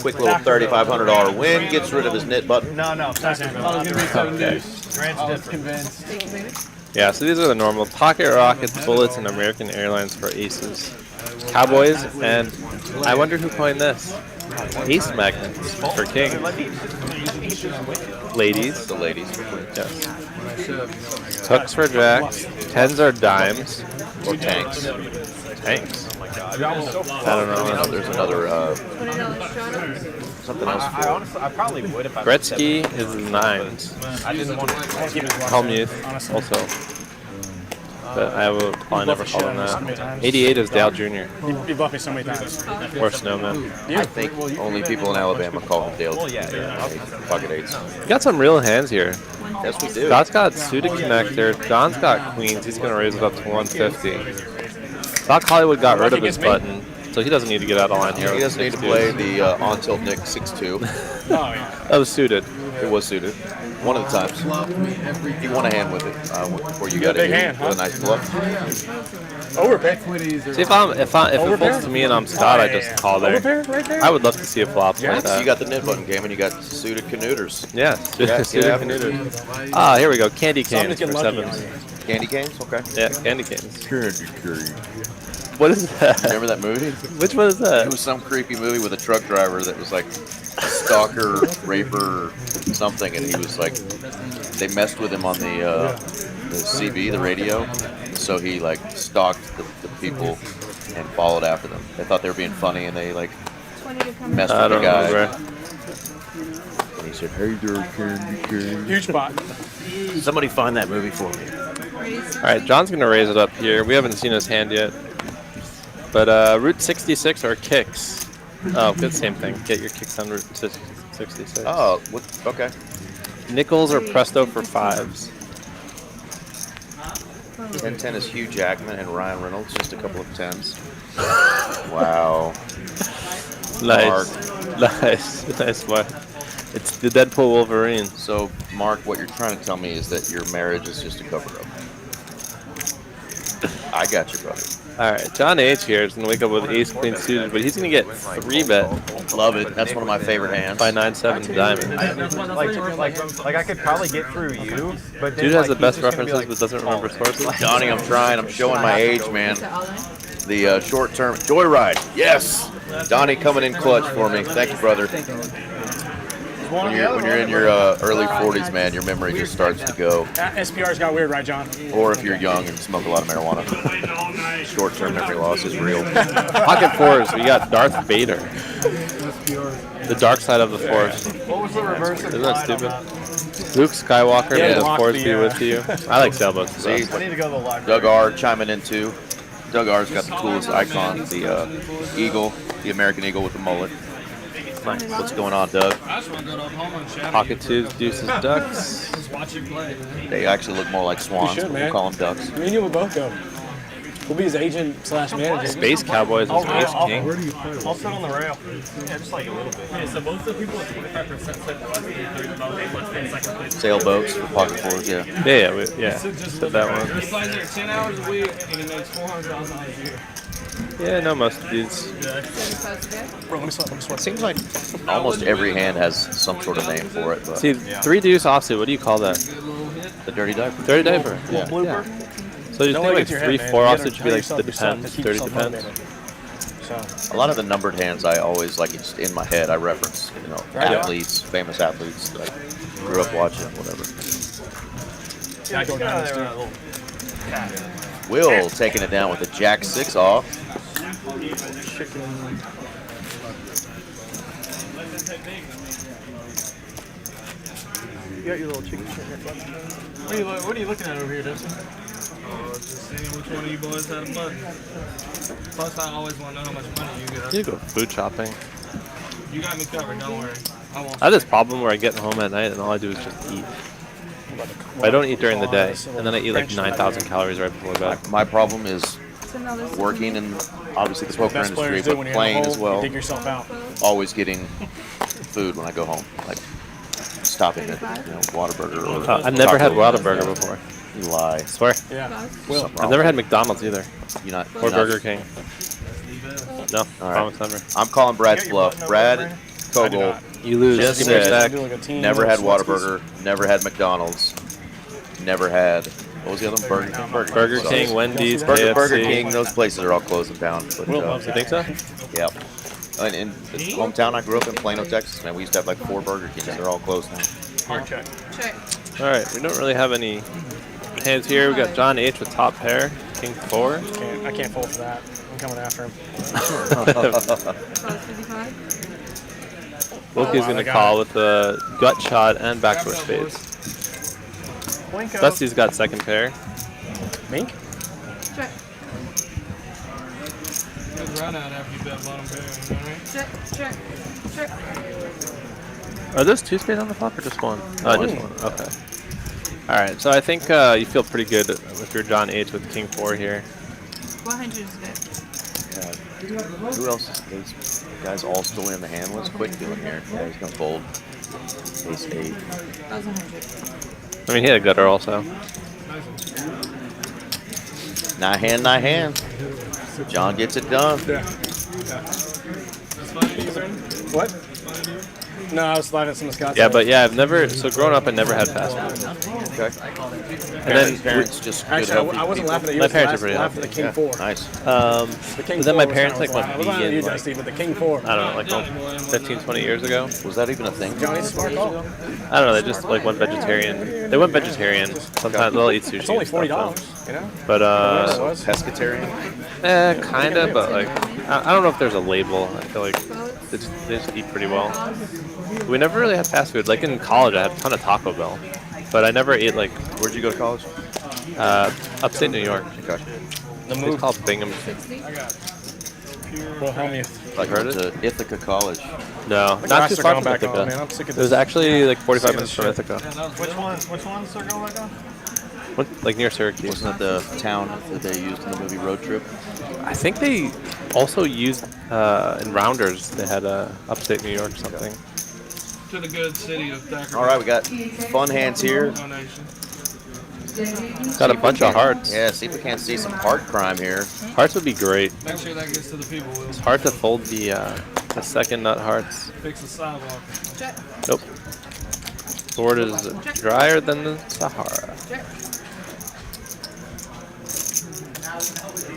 Quick little $3,500 win. Gets rid of his knit button. No. I was going to be 7 deuce. Grant's different. Yeah, so these are the normal pocket rockets, bullets, and American Airlines for aces. Cowboys, and I wonder who coined this. Ace magnets for king. Ladies. The ladies. Yes. Hooks for jacks. 10s are dimes. Or tanks. Tanks. I don't know. There's another something else for it. Honestly, I probably would if I Gretzky is 9s. I didn't want to. Helmuth also. But I will probably never call him that. 88 is Dale Jr. You buffed me so many times. Or Snowman. I think only people in Alabama call him Dale. Pocket 8s. We got some real hands here. Yes, we do. Scott's got suited connector. Don's got queens. He's going to raise it up to 150. Doc Hollywood got rid of his button, so he doesn't need to get out of line here. He doesn't need to play the on-tilt Nick 6-2. That was suited. It was suited. One of the times. He won a hand with it before you got big it. hand, With a nice bluff. Overpay. See, if it falls to me and I'm Scott, I just call there. Overpay right there? I would love to see a flop like that. You got the knit button game and you got suited canooters. Yeah, suited canooters. Ah, here we go. Candy canes for 7s. Candy canes? Okay. Yeah, candy canes. Candy cane. What is that? Remember that movie? Which one is that? It was some creepy movie with a truck driver that was like stalker, raper, something, and he was like, they messed with him on the CB, the radio, so he like stalked the people and followed after them. They thought they were being funny, and they like messed with the guy. And he said, "Hey there, candy cane." Huge spot. Somebody find that movie for me. All right, John's gonna raise it up here. We haven't seen his hand yet, but Route 66 are kicks. Oh, good, same thing. Get your kicks on Route 66. Oh, what? Okay. Nickels or Presto for 5s. 10-10 is Hugh Jackman and Ryan Reynolds, just a couple of 10s. Wow. Nice one. It's the Deadpool Wolverine. So, Mark, what you're trying to tell me is that your marriage is just a cover-up. I got you, brother. All right, John H. here is going to wake up with ace queen suited, but he's going to get 3-bet. Love it. That's one of my favorite hands. By 9-7 diamond. Like I could probably get through you, but then, Dude has like, the best he's just gonna be, references like, but doesn't remember sources. Johnny, I'm trying. I'm showing my age, man. The short-term joyride. Yes. Donnie coming in clutch for me. Thank you, brother. When you're in your early 40s, man, your memory just starts to go. SPR's got weird, right, John? Or if you're young and smoke a lot of marijuana. Short-term memory loss is real. Pocket 4s, we got Darth Vader. The dark side of the Force. What was the reverse? Isn't that stupid? Luke Skywalker, may the Force be with you. I like sailboats. See, I need to go to the library. Doug R chiming in too. Doug R's got the coolest icon, the eagle, the American eagle with the mullet. What's going on, Doug? Pocket 2s, deuces, ducks. They actually look more like swans. You should, But man. we'll call them ducks. Me and you will both go. We'll be his agent slash manager. Space Cowboys is Ace King. Where do you play? I'll sit on the rail. Yeah, just like a little bit. Yeah, so most of the people at 25% said Sailboats for pocket fours, yeah. Yeah. Said that one. This guy's there 10 hours a week and he makes $400,000 a year. Yeah, I know most of these. Bro, let me sweat. It seems like almost every hand has some sort of name for it. But See, 3 deuce offsuit, what do you call that? the dirty diaper. Dirty diaper. Yeah. Yeah. So you think like 3-4 offsuit should be like the depends, dirty depends? A lot of the numbered hands I always like just in my head. I reference, athletes, famous athletes that I grew up watching, whatever. Yeah, go down there. Will taking it down with a jack 6 off. You got your little chicken shit here, bud. What are you looking at over here, Dustin? Just seeing which one of you boys had a button. Plus, I always want to know how much money you get. You go food shopping. You got me covered, don't worry. I have this problem where I get home at night and all I do is just eat. I don't eat during the day, and then I eat like 9,000 calories right before bed. My problem is working in obviously the poker industry, but playing as well. Dig yourself out. Always getting food when I go home, like stopping at Whataburger. Or I've never had Whataburger before. You lie. I swear. Yeah. I've never had McDonald's either. Or Burger King. No, All right. never. I'm calling Brad's bluff. Brad Kogel. You lose. Just Give me a said, stack. never had Whataburger, never had McDonald's, never had, what was the other one? Burger King, Wendy's, KFC. Burger King, those places are all closing down. But, you think so? Yeah. And in the hometown I grew up in, Plano, Texas, man, we used to have like 4 Burger Kings. They're all closed now. Hard check. All right, we don't really have any hands here. We got John H with top pair, King 4. I can't fold for that. I'm coming after him. Wilkie's going to call with the gut shot and backdoor spades. Dusty's got second pair. Mink? Check. Good run out after you bet bottom pair, you know what I mean? Check. Are those 2 spades on the flop or just one? Oh, just one. Okay. All right, so I think you feel pretty good with your John H with King 4 here. 100 is good. Who else is these guys all still in the hand? What's Quick doing here? Yeah, he's going to fold. Ace 8. That was 100. I mean, he had a gutter also. Not hand. John gets it done. What? No, I was sliding some of Scott's. Yeah, but yeah, I've never, so growing up I never had fast food. Okay. And then parents just good, actually, I wasn't laughing at you. My parents are pretty laughing at the King 4. Nice. The King but then 4 my was parents kinda like went I was laughing at you, vegan, Dusty, but the King 4. I don't know, like 15, 20 years ago. Was that even a thing? Johnny's smart call. I don't know, they just like went vegetarian. They went vegetarian. Sometimes they'll eat sushi. It's only $40, you know? But pescatarian? Kinda, but like I don't know if there's a label. I feel like they just eat pretty well. We never really had fast food. Like in college I had a ton of Taco Bell. But I never ate like. Where'd you go to college? Upstate New York. Okay. It's called Bingham. Well, how many? Like heard it? Ithaca College. No, not too far from Ithaca. It was actually like 45 minutes from Ithaca. Which ones are going back on? Like near Syracuse. Wasn't that the town that they used in the movie Road Trip? I think they also used in Rounders. They had upstate New York or something. To the good city of Thacker. All right, we got fun hands here. Got a bunch of hearts. Yeah, see if we can't see some heart crime here. Hearts would be great. Make sure that gets to the people. Will. It's hard to fold the second nut hearts. Fix the sidewalk. Check. Nope. Board is drier than the Sahara. Check.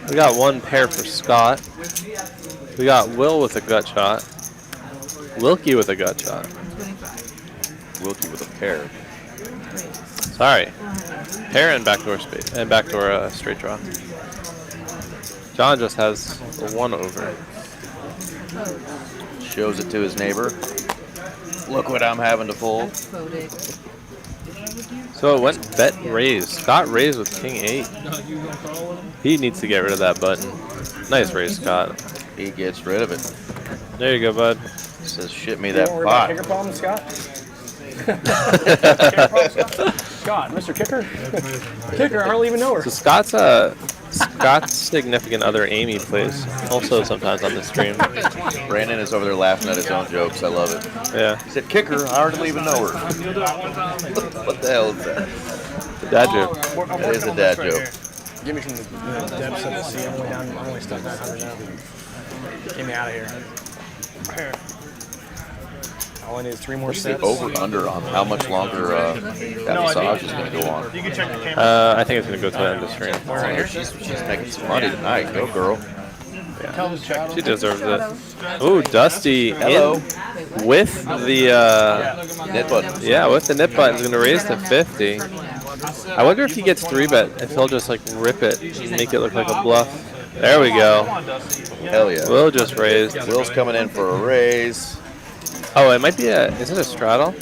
We got 1 pair for Scott. We got Will with a gut shot. Wilkie with a gut shot. Wilkie with a pair. Sorry. Pair and backdoor spade and backdoor straight draw. John just has a 1 over. Shows it to his neighbor. Look what I'm having to fold. So it went bet raise. Scott raised with King 8. He needs to get rid of that button. Nice raise, Scott. He gets rid of it. There you go, bud. Says, ship me that Don't worry pot. about kicker problem, Scott. Scott, Mr. Kicker. Kicker, I hardly even know her. So Scott's significant other Amy plays also sometimes on the stream. Brandon is over there laughing at his own jokes. I love it. Yeah. He said, "Kicker, I hardly even know her." What the hell is that? The dad joke. That is a dad joke. Give me from the depths of the sea. I'm only stuck 900 now. Get me out of here. All I need is 3 more sets. Over under on how much longer that massage is going to go on. You can check the camera. I think it's going to go to the end of the stream. Oh, she's making some money tonight. Go, girl. Yeah. She deserves it. Ooh, Dusty Hello. With the Knit button. Yeah, with the knit button, is going to raise to 50. I wonder if he gets 3-bet, if he'll just like rip it and make it look like a bluff. There we go. Hell yeah. Will just raised. Will's coming in for a raise. Oh, it might be is it a straddle?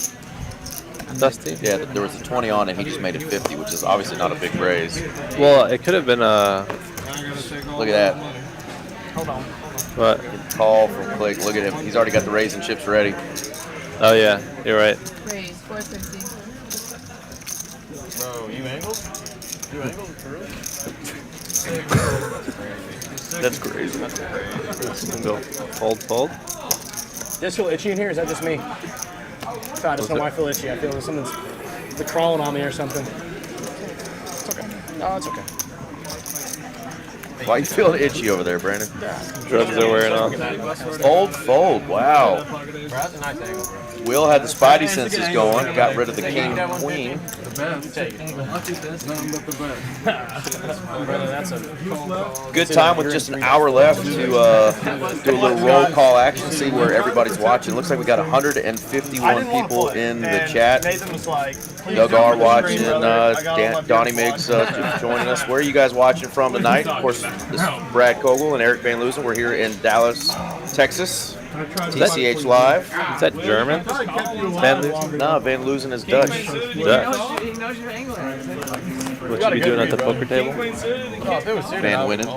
Dusty? Yeah, there was a 20 on and he just made it 50, which is obviously not a big raise. Well, it could have been a... Look at that. Hold on. What? Call from Click. Look at him. He's already got the raisin chips ready. Oh yeah, you're right. Raise 450. Bro, you angled? You angled for real? That's crazy. Go. Fold. Does it feel itchy in here? Is that just me? I just know why I feel itchy. I feel something's crawling on me or something. It's okay. No, it's okay. Why you feeling itchy over there, Brandon? Drugs are wearing off. Fold. Wow. Will had the spidey senses going. Got rid of the king queen. Good time with just an hour left to do a little roll call action, see where everybody's watching. Looks like we got 151 people in the chat. Doug R watching, Donnie Miggs joining us. Where are you guys watching from tonight? Of course, this is Brad Kogel and Eric Van Loosen. We're here in Dallas, Texas. TCH Live. Is that German? Van Loosen? No, Van Loosen is Dutch. He knows you're angling. What you be doing at the poker table? Van winning.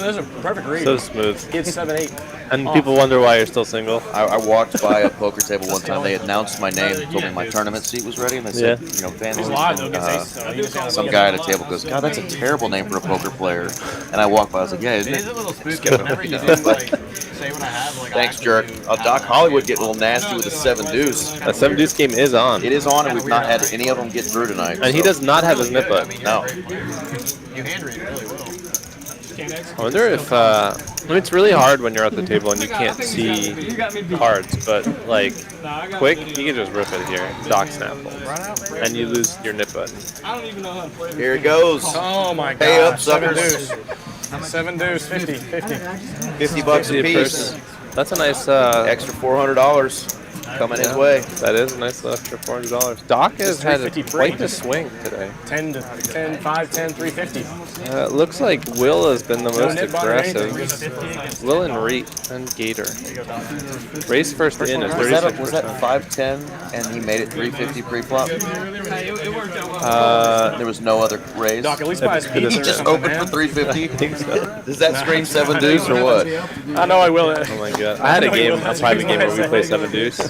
There's a perfect read. So smooth. It's 7-8. And people wonder why you're still single. I walked by a poker table one time. They announced my name, told me my tournament seat was ready, and they said, Van Loosen. Some guy at a table goes, "God, that's a terrible name for a poker player." And I walked by. I was like, "Yeah, isn't it?" It is a little spooky whenever you do say what I have. Like, Thanks, jerk. Doc Hollywood getting a little nasty with a 7 deuce. That 7 deuce game is on. It is on, and we've not had any of them get through tonight. And he does not have his nip button. No. You hand read really well. I wonder if, I mean, it's really hard when you're at the table and you can't see cards, but like, quick, you can just rip it here, dock snap, and you lose your nip button. Here it goes. Oh my god. Pay up, suckers. 7 deuce, 50. 50 bucks a piece. That's a nice, extra $400 coming his way. That is a nice extra $400. Doc has had quite the swing today. 10 to 10, 5, 10, 350. It looks like Will has been the most aggressive. Will and Reet and Gator. Race first in is 36%. Was that 5-10 and he made it 350 pre-flop? There was no other raise. Doc, at least buy his pizza. He just opened for 350. Does that scream 7 deuce or what? I know I will. Oh my god! I had a private game where we played 7 deuce,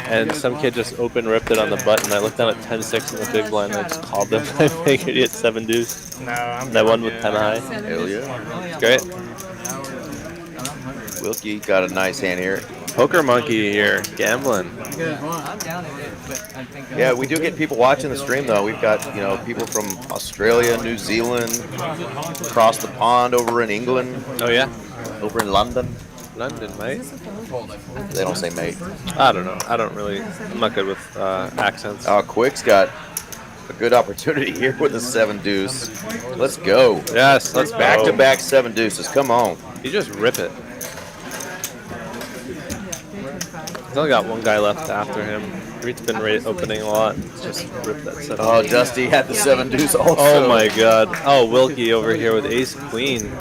and some kid just open ripped it on the button. I looked down at 10-6 in the big blind. And I just called them. I figured he had 7 deuce. No, I'm I won with 10 high. Hell yeah! It's great. Wilkie got a nice hand here. Poker monkey here, gambling. Yeah, we do get people watching the stream though. We've got people from Australia, New Zealand, across the pond over in England. Oh yeah, over in London. London, mate. They don't say mate. I don't know. I'm not good with accents. Quick's got a good opportunity here with the 7 deuce. Let's go. Yes, let's go. Back-to-back 7 deuces. Come on. You just rip it. He's only got one guy left after him. Reed's been opening a lot. Just rip that 7. Oh, Dusty had the 7 deuce also. Oh my god. Oh, Wilkie over here with ace queen.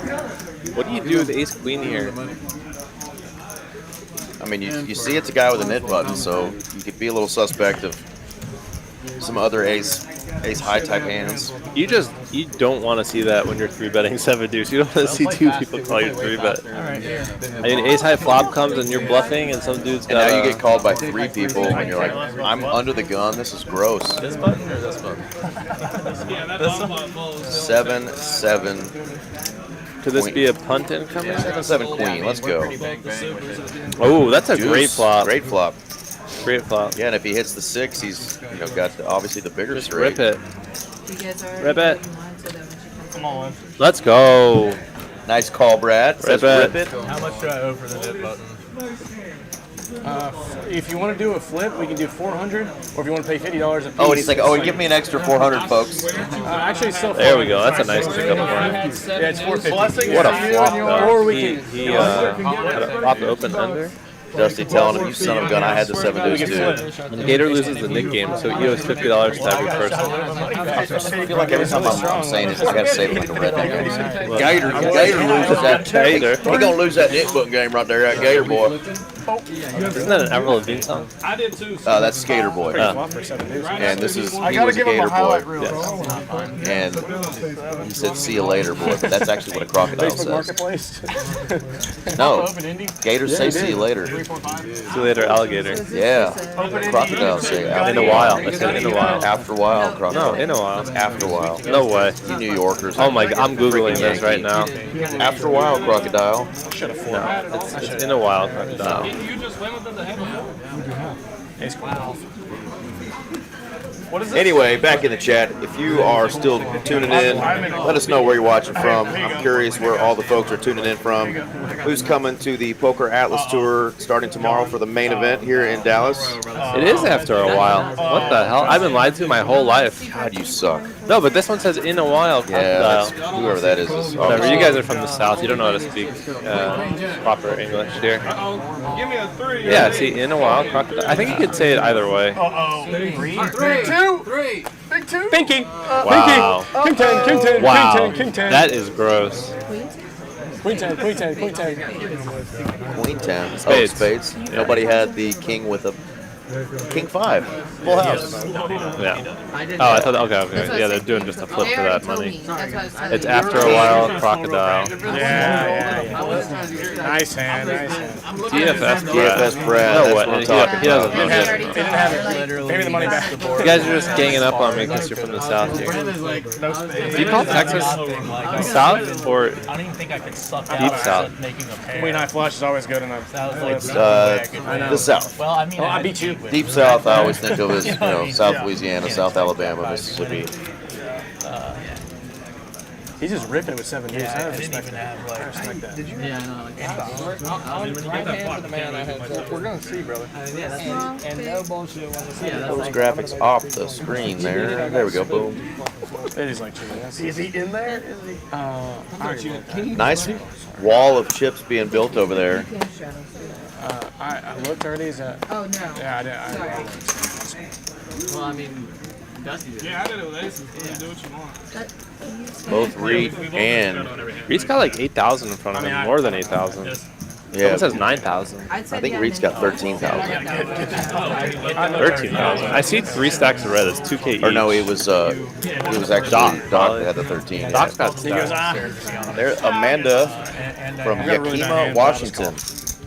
What do you do with ace queen here? I mean, you see it's a guy with a knit button, so you could be a little suspect of some other ace ace high type hands. You don't want to see that when you're 3-betting 7 deuce. You don't want to see two people call you 3-bet. I mean, ace high flop comes and you're bluffing, and some dude's got. And now you get called by 3 people, and you're like, I'm under the gun. This is gross. This button or this button? 7-7. Could this be a punt incoming? 7-7 queen. Let's go. Oh, that's a Deuce. great flop. Great flop. Great flop. Yeah, and if he hits the 6, he's got obviously the bigger Just straight. rip it. Rip it. Come on. Let's go. Nice call, Brad. Says rip it. How much do I owe for the dip button? If you want to do a flip, we can do 400, or if you want to pay $50 a piece. Oh, and he's like, oh, and give me an extra 400, folks. Actually, it's still There we go. That's a nice pickup for him. Yeah, it's 450. What a flop, though. Or we can. He had a flop open under. Dusty telling him, you son of a gun, I had the 7 deuce too. Gator loses the Nick game, so he owes $50 to every person. I feel like every time I'm saying it, I gotta say it like a redneck. Gator loses that. Gator. He gonna lose that Nick button game right there, that Gator boy. Isn't that an Avril Lavigne song? I did too. That's Skater Boy. And this is, he was a Gator Boy. And he said, see you later, boy. But that's actually what a crocodile says. No, gators say see you later. See you later, alligator. Yeah, crocodiles say In a while. I said in a while. After a while, crocodile. No, in a while. After a while. No way. You New Yorkers. Oh my god, I'm Googling this right now. After a while, crocodile. No, it's in a while, crocodile. You just went with the head before? It's wow. Anyway, back in the chat, if you are still tuning in, let us know where you're watching from. I'm curious where all the folks are tuning in from. Who's coming to the Poker Atlas Tour starting tomorrow for the main event here in Dallas? It is after a while. What the hell? I've been lied to my whole life. God, you suck. No, but this one says in a while. Yeah, that's, whoever that is. Whatever. You guys are from the South. You don't know how to speak proper English here. Give me a 3. Yeah, see, in a while, crocodile. I think you could say it either way. Three. Big 2. Pinky. Wow. King 10. King 10. Wow. King 10. King 10. That is gross. Queen 10. Queen 10. Queen 10. Queen 10. Spades. Oh, spades. Yeah. Nobody had the king with a king 5. Full house. Yeah. Oh, I thought. Okay. Yeah, they're doing just a flip for that money. It's after a while, crocodile. Yeah. Nice hand. DFS Brad. No way. He doesn't know They this. didn't have it. Pay me the money back. You guys are just ganging up on me because you're from the South here. Do you call Texas South or I don't even think I could suck out Deep South? making a pair. Queen high flush is always good enough. The South. Well, I mean, I beat you. Deep South, I always think of as South Louisiana, South Alabama, Mississippi. He's just ripping with 7 deuce. I didn't even have like. I respect that. Yeah, I know. Right hand for the man I had. We're gonna see, brother. And no bullshit. Those graphics off the screen there. There we go. Boom. It is like cheating. Is he in there? Is he? Nice wall of chips being built over there. I looked already. Oh, no. Yeah, I did. Well, I mean, Dusty did. Yeah, I did it with aces. You do what you want. Both Reed and Reed's got like 8,000 in front of him, more than 8,000. yeah. Someone says 9,000. I think Reed's got 13,000. 13,000. I see 3 stacks of red. It's 2K each. Or no, it was actually Doc that had the 13. Doc's got stacks. There's Amanda from Yakima, Washington.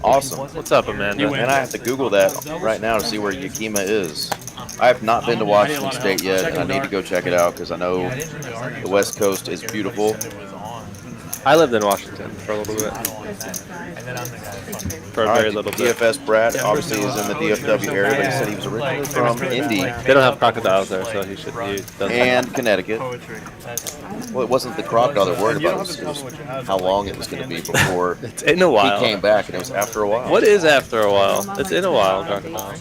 Awesome. What's up, Amanda? And I have to Google that right now to see where Yakima is. I have not been to Washington State yet, and I need to go check it out because I know the West Coast is beautiful. I lived in Washington for a little bit. For a very little bit. DFS Brad obviously is in the DFW area, but he said he was originally from Indy. They don't have crocodiles there, so he doesn't. And Connecticut. Well, it wasn't the crocodile they're worried about. It was how long it was going to be before it's in a while. He came back, and it was after a while. What is after a while? It's in a while, crocodile.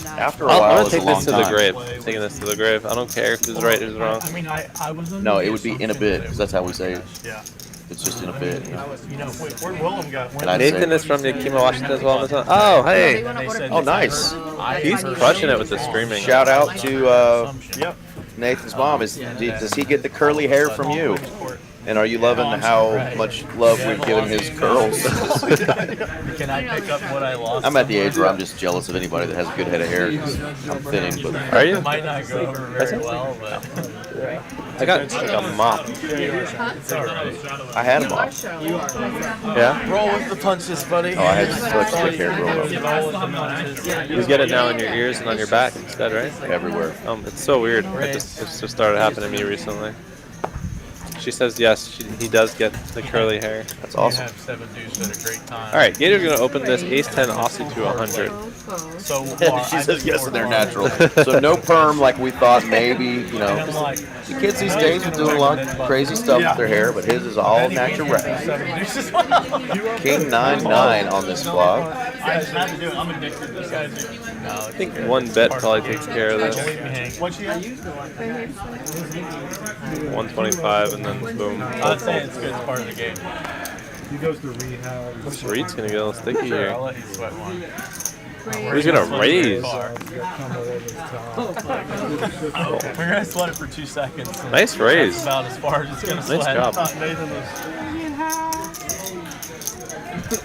After a while, I'm is gonna take a long this to time. the grave. I'm taking this to the grave. I don't care who's right, who's wrong. I mean, I was. No, it would be in a bit, because that's how we say it. Yeah. It's just in a bit. You know, where'd Willem go? And I'd Nathan say- is from Yakima, Washington as well. Oh, hey. Oh, nice. He's crushing it with the streaming. Shout out to Nathan's mom. Does he get the curly hair from you? And are you loving how much love we've given his curls? Can I pick up what I lost? I'm at the age where I'm just jealous of anybody that has a good head of hair. I'm thinning, but Are you? Might not go over very well, but I got like a mop. I had him off. Yeah? Roll with the punches, buddy. Oh, I had to switch the hair roll. You get it now in your ears and on your back instead, right? Everywhere. It's so weird. It's just started happening to me recently. She says yes, he does get the curly hair. That's awesome. Alright, Gator's going to open this Ace-10 Aussie to 100. So She says yes and they're natural. So no perm like we thought maybe, you know. The kids these days are doing a lot of crazy stuff with their hair, but his is all natural. King 9-9 on this flop. I just have to do it. I'm addicted to this guy. I think one bet probably takes care of this. What's she at? 125 and then boom. I'd say it's good. It's part of the game. He goes to rehab. This Reed's going to get a little sticky Sure, here. I'll let you sweat one. Who's going to raise? We're going to sweat it for 2 seconds. Nice raise. That's about as far as it's going to sweat. Nice job. Nathan was...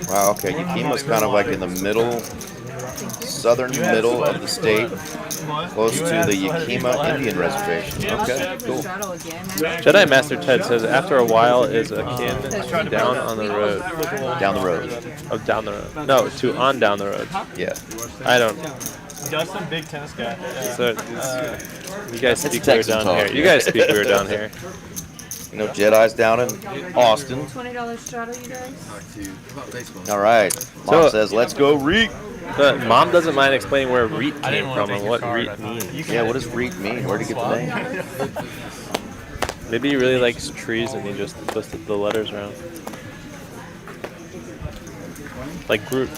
Wow, okay. Yakima's kind of like in the middle, southern middle of the state, close to the Yakima Indian Reservation. Okay, cool. Jedi Master Ted says after a while is akin to down on the road. Down the road. Oh, down the road. No, to on down the road. Yeah. I don't. Dustin, big tennis guy. So, you guys speak weird down here. You guys speak weird down here. You know, Jedi's down in Austin. $20 straddle, you guys? All right. Mom says, let's go Reet. But Mom doesn't mind explaining where Reet came from and what Reet means. Yeah, what does Reet mean? Where did he get the name? Maybe he really likes trees and he just twisted the letters around. Like Groot.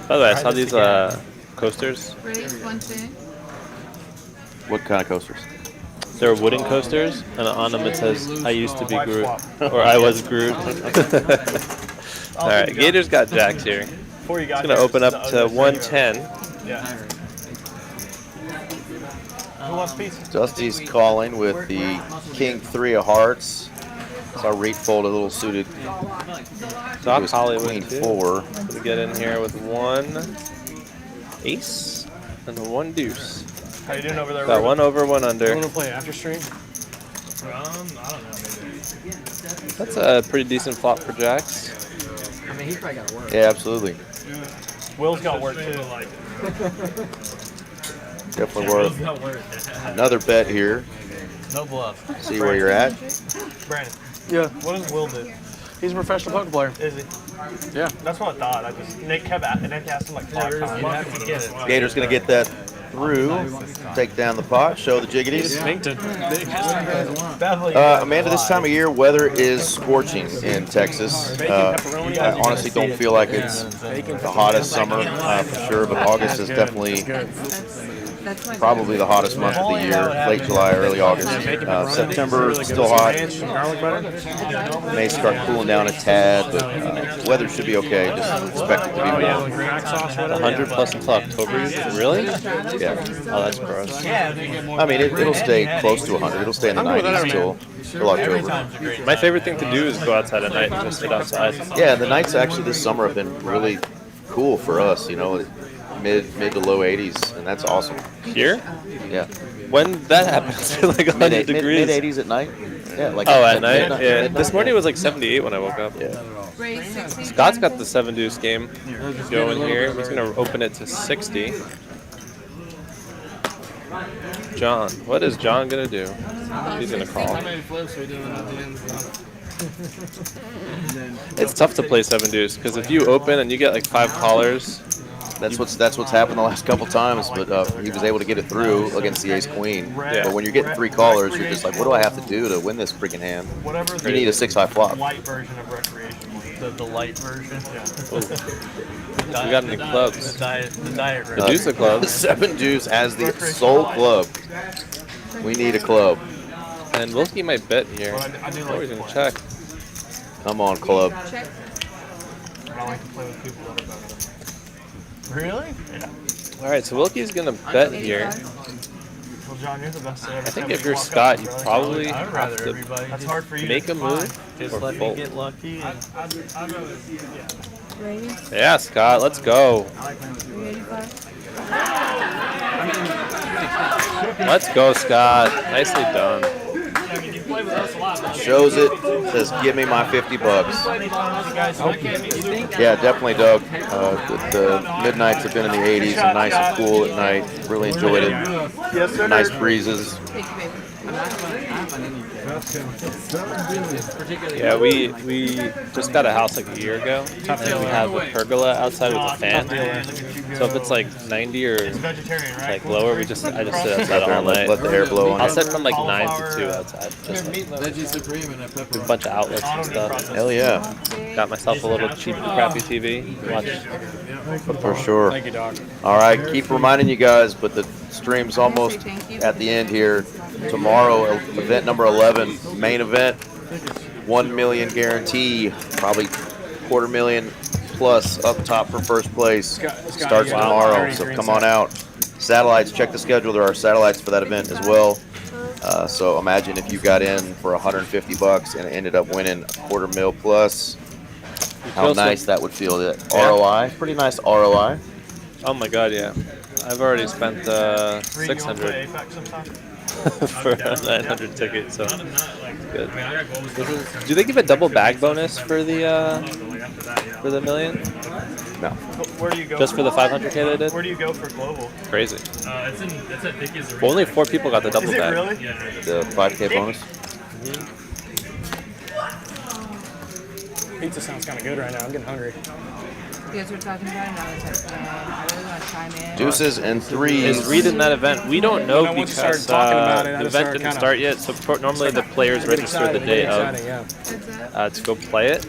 By the way, I saw these coasters. Ready? 1, 2. What kind of coasters? They're wooden coasters, and on them it says, I used to be Groot, or I was Groot. Alright, Gator's got jacks here. He's going to open up to 110. Yeah. Who wants pizza? Dusty's calling with the King 3 of Hearts. Saw Reet fold a little suited. Doc Hollywood Queen too. 4. We get in here with 1 ace and 1 deuce. How you doing over there? Got 1 over, 1 under. You want to play after stream? I don't know, maybe. That's a pretty decent flop for jacks. I mean, he's probably got to work. Yeah, absolutely. Will's got work too. Definitely worth another bet here. No bluff. See where you're at. Brandon. Yeah. What does Will do? He's a professional poker player. Is he? Yeah. That's what I thought. Nick asked him like 5 times. You have to get it. Gator's going to get that through. Take down the pot. Show the jiggities. Amanda, this time of year, weather is scorching in Texas. I honestly don't feel like it's the hottest summer for sure, but August is definitely probably the hottest month of the year. Late July, early August. September is still hot. May start cooling down a tad, but weather should be okay. Just expect it to be warm. 100 plus until October. Really? Yeah. Oh, that's gross. I mean, it'll stay close to 100. It'll stay in the 90s till October. My favorite thing to do is go outside at night and just sit outside. Yeah, the nights actually this summer have been really cool for us. You know, mid to low 80s, and that's awesome. Here? Yeah. When that happens, like 100 degrees. Mid 80s at night. Yeah, like at night. Yeah. This morning it was like 78 when I woke up. Yeah. Scott's got the 7 deuce game going here. He's gonna open it to 60. John, what is John gonna do? He's gonna call. It's tough to play 7 deuce because if you open and you get like 5 callers. That's what's happened the last couple times, but he was able to get it through against the ace queen. Yeah. But when you're getting 3 callers, you're just like, what do I have to do to win this freaking hand? You need a 6-high flop. Light version of recreation. The light version. Yeah. We got any clubs? The diet The deuce of clubs. 7 deuce as the sole club. We need a club. And Wilkie might bet here. Oh, he's gonna check. Come on, club. Check. I like to play with people that are better. Really? Yeah. All right, so Wilkie's gonna bet here. Well, John, you're the best. I think if you're Scott, you probably have to That's hard for you make a move Just or let me fold. get lucky. Yeah, Scott, let's go. 385. Let's go, Scott. Nicely done. Shows it. Says, give me my 50 bucks. Yeah, definitely, Doug. The midnights have been in the 80s and nice and cool at night. Really enjoyed it. Nice breezes. Yeah, we just got a house like a year ago, and we have a pergola outside with a fan. So if it's like 90 or like lower, I just sit outside all night. Let the air blow on. I'll set from like 9 to 2 outside. Just a bunch of outlets and stuff. Hell yeah. Got myself a little cheap, crappy TV. Watch. For sure. Thank you, Doc. All right, keep reminding you guys, but the stream's almost at the end here. Tomorrow, event number 11, main event, 1 million guarantee, probably $250,000 plus up top for first place. Starts tomorrow, so come on out. Satellites, check the schedule. There are satellites for that event as well. So imagine if you got in for 150 bucks and ended up winning $250,000 plus. How nice that would feel. The ROI, pretty nice ROI. Oh my God, yeah. I've already spent 600 for a 900 ticket, so good. Do they give a double bag bonus for the million? No. Where do you go? Just for the 500K they did? Where do you go for global? Crazy. It's at Dickies. Well, only 4 people got the double bag. Really? The 5K bonus. Pizza sounds kind of good right now. I'm getting hungry. You guys were talking about it, and I was like, man, I really want to chime in. Deuces and threes. Is Reed in that event? We don't know because the event didn't start yet. So normally the players register the day of to go play it.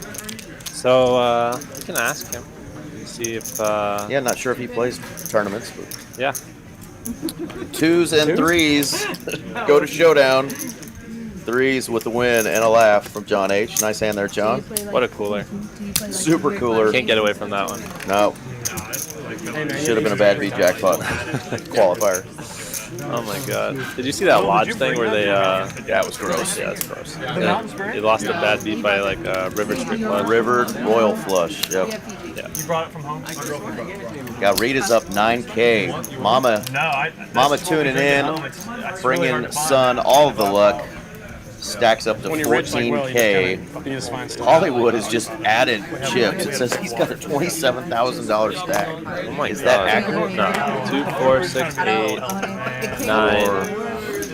So we can ask him. See if. Yeah, not sure if he plays tournaments. But yeah. 2s and 3s go to showdown. 3s with the win and a laugh from John H. Nice hand there, John. What a cooler. Super cooler. Can't get away from that one. No. Should have been a bad beat jackpot qualifier. Oh my God. Did you see that lodge thing where they, yeah, it was gross. Yeah, it's gross. They lost a bad beat by like River Street Flush. River Royal Flush, yep. Yeah. You brought it from home? Got Rita's up 9K. Mama tuning in, bringing son all of the luck. Stacks up to 14K. Hollywood has just added chips. It says he's got a $27,000 stack. Oh my Is God. that accurate? No. 2, 4, 6, 8, 9.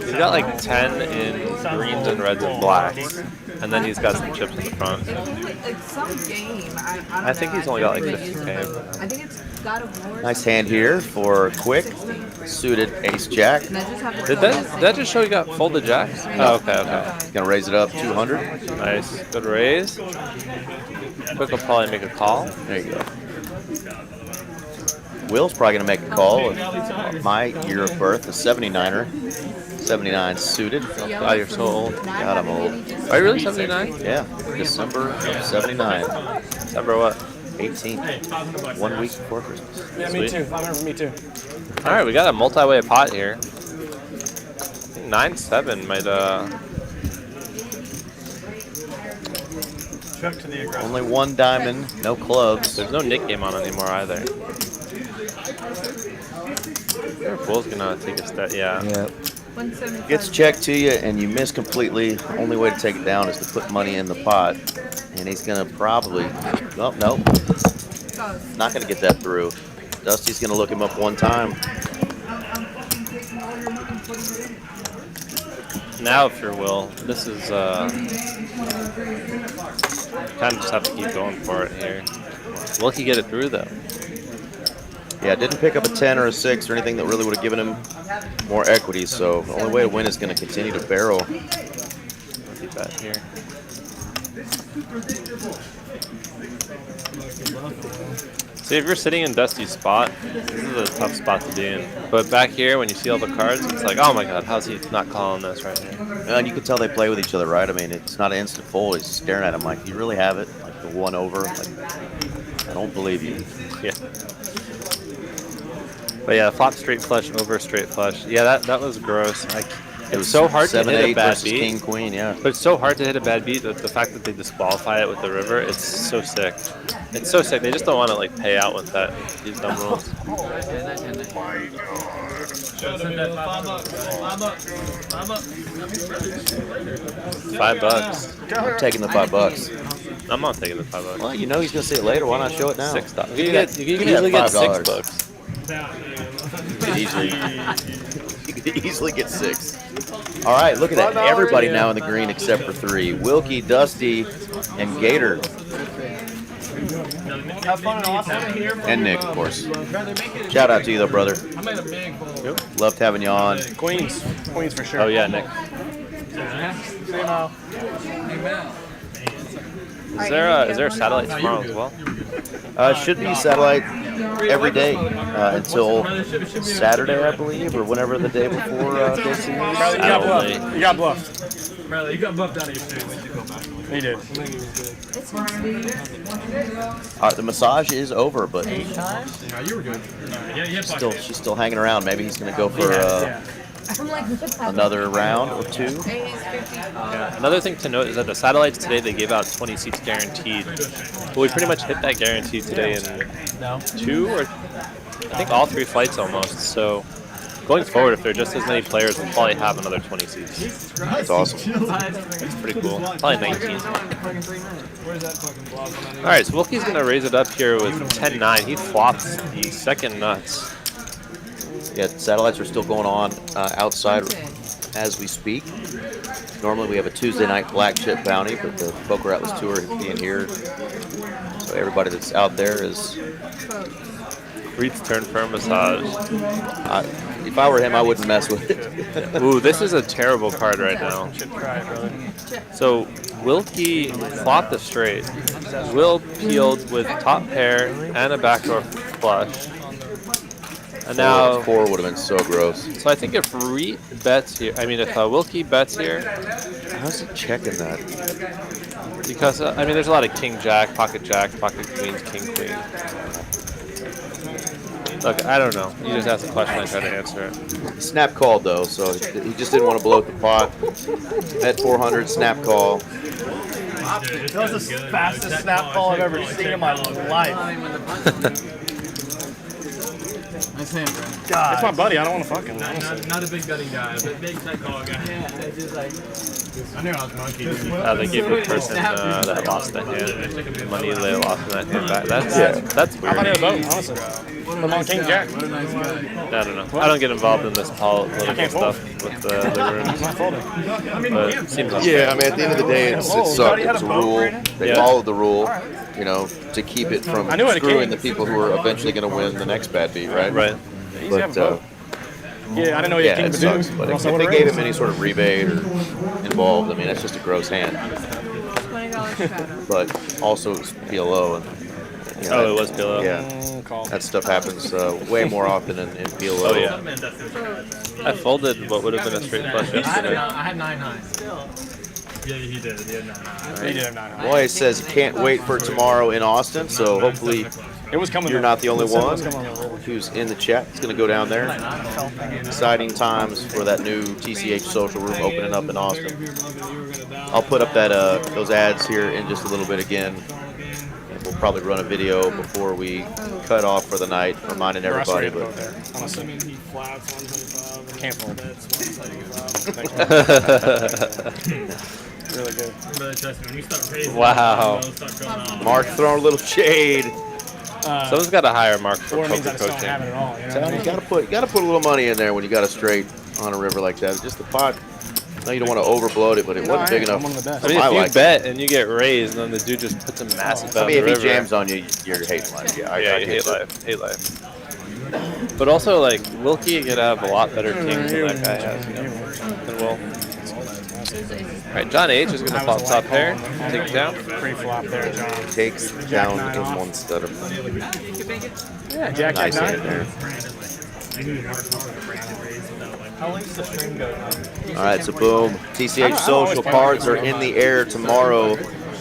He's got like 10 in greens and reds and blacks. And then he's got some chips in the front. Like some game, I think he's only got like 50K. I think it's God of War. Nice hand here for Quick. Suited ace jack. Did that just show you got folded jacks? Oh, okay. Gonna raise it up 200. Nice. Good raise. Quick will probably make a call. There you go. Will's probably gonna make a call. My year of birth, a 79er. 79 suited. God, you're so old. God, I'm old. Are you really 79? Yeah. December of 79. December what? 18th. 1 week before Christmas. Yeah, me too. I remember me too. All right, we got a multi-way pot here. I think 9-7 might Check to the aggressive. Only 1 diamond, no clubs. There's no Nick game on anymore either. Bull's gonna take a step. Yeah. Gets checked to you and you miss completely. Only way to take it down is to put money in the pot. And he's gonna probably, oh, no. Not gonna get that through. Dusty's gonna look him up one time. Now if you're Will, this is kind of just have to keep going for it here. Will he get it through though? Yeah, didn't pick up a 10 or a 6 or anything that really would have given him more equity, so the only way to win is going to continue to barrel. Keep that here. See, if you're sitting in Dusty's spot, this is a tough spot to be in. But back here, when you see all the cards, it's like, oh my God, how's he not calling this right here? And you can tell they play with each other, right? I mean, it's not an instant fold. He's staring at him like, do you really have it? Like the 1 over? Like, I don't believe you. Yeah. But yeah, flop straight flush over straight flush. Yeah, that was gross. It was so hard to hit a bad beat. King, queen, yeah. But it's so hard to hit a bad beat that the fact that they disqualify it with the river, it's so sick. It's so sick. They just don't want to like pay out with these dumb rules. $5. I'm taking the $5. I'm not taking the $5. Well, you know he's gonna say it later. Why not show it now? $6. You can easily get $5. $6. You could easily get 6. All right, look at that. Everybody now in the green except for 3. Wilkie, Dusty, and Gator. Have fun in Austin. And Nick, of course. Shout out to you, though, brother. Loved having you on. Queens for sure. Oh, yeah, Nick. Is there a satellite tomorrow as well? Should be satellite every day until Saturday, I believe, or whenever the day before You got bluffed. Bradley, you got buffed out of your food when you go back. He did. The massage is over, but Yeah, you were good. she's still hanging around. Maybe he's gonna go for another round or 2. Yeah. Another thing to note is that the satellites today, they gave out 20 seats guaranteed. But we pretty much hit that guarantee today in 2 or I think all 3 flights almost. So going forward, if there are just as many players, we'll probably have another 20 seats. That's awesome. It's pretty cool. Probably 19. All right, so Wilkie's going to raise it up here with 10-9. He flops the second nuts. Yeah, satellites are still going on outside as we speak. Normally we have a Tuesday night black chip bounty, but the Poker Atlas Tour is being here. So everybody that's out there is... Reed's turn for a massage. If I were him, I wouldn't mess with it. Ooh, this is a terrible card right now. So Wilkie flopped the straight. Will peeled with top pair and a backdoor flush. And now 4 would have been so gross. So I think if Reed bets here, I mean if Wilkie bets here, how's he checking that? Because I mean there's a lot of king jack, pocket queens, king queen. Look, I don't know. You just asked a question, I try to answer it. Snap called though, so he just didn't want to bloat the pot. Bet 400, snap call. That was the fastest snap call I've ever seen in my life. Nice hand, bro. God. It's my buddy. I don't want to fuck him. Not a big gutting guy, but big tight call guy. Yeah, just like. I knew I was monkey. They gave the person that lost the hand money they lost in that hand back. That's weird. I thought it was honestly. I'm on King Jack. What a nice guy. I don't know. I don't get involved in this political stuff with the rooms. But it seems like I mean, at the end of the day, it sucked. It was a rule. They followed the rule, you know, to keep it from screwing the people who are eventually going to win the next bad beat, right? Right. But, yeah, I didn't know he had king it sucks. But if they gave him any sort of rebate or involved, I mean, that's just a gross hand. But also, it's PLO. And, you know, it was PLO. Yeah. That stuff happens way more often in PLO. Oh, yeah. I folded what would have been a straight flush yesterday. I had 9 high. Yeah, he did. He had 9 high. He did have 9 high. Boy says he can't wait for tomorrow in Austin, so hopefully you're not the only one who's in the chat. It's going to go down there. Exciting times for that new TCH social room opening up in Austin. I'll put up that those ads here in just a little bit again. And we'll probably run a video before we cut off for the night, reminding everybody. But can't fold. Really good. Wow. Mark throwing a little shade. Someone's got to hire Mark for poker coaching. You gotta put a little money in there when you got a straight on a river like that. Just the pot. No, you don't want to overbloat it, but it wasn't big enough. I mean, if you bet and you get raised, and then the dude just puts a massive bet on the river. If he jams on you, you're hating life. Yeah, you hate life. Hate life. But also, like, Wilkie could have a lot better kings than that guy has, you know, than Will. All right, John H is going to flop top pair, take it down. Pre-flop there, John. Takes down in one stutter. Yeah, Jack nice Jack hand there. How long's the stream go? All right, so boom. TCH social cards are in the air tomorrow.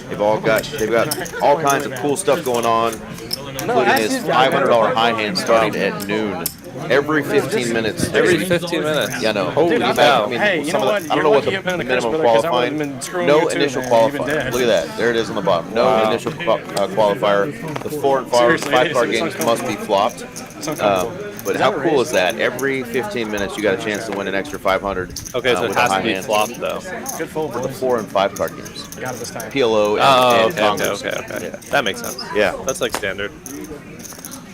They've got all kinds of cool stuff going on, including this $500 high hand starting at noon. Every 15 minutes. Every 15 minutes. Yeah, no. Holy cow. I mean, I don't know what the minimum qualifying. No initial qualifier. Look at that. There it is on the bottom. No initial qualifier. The 4 and 5 card games must be flopped. But how cool is that? Every 15 minutes, you got a chance to win an extra 500. Okay, so it with a has high to be hand. flopped though. Good full, For the boys. 4 and 5 card games. Got it this time. PLO and, Oh, and Congress. okay. Yeah. That makes sense. Yeah. That's like standard.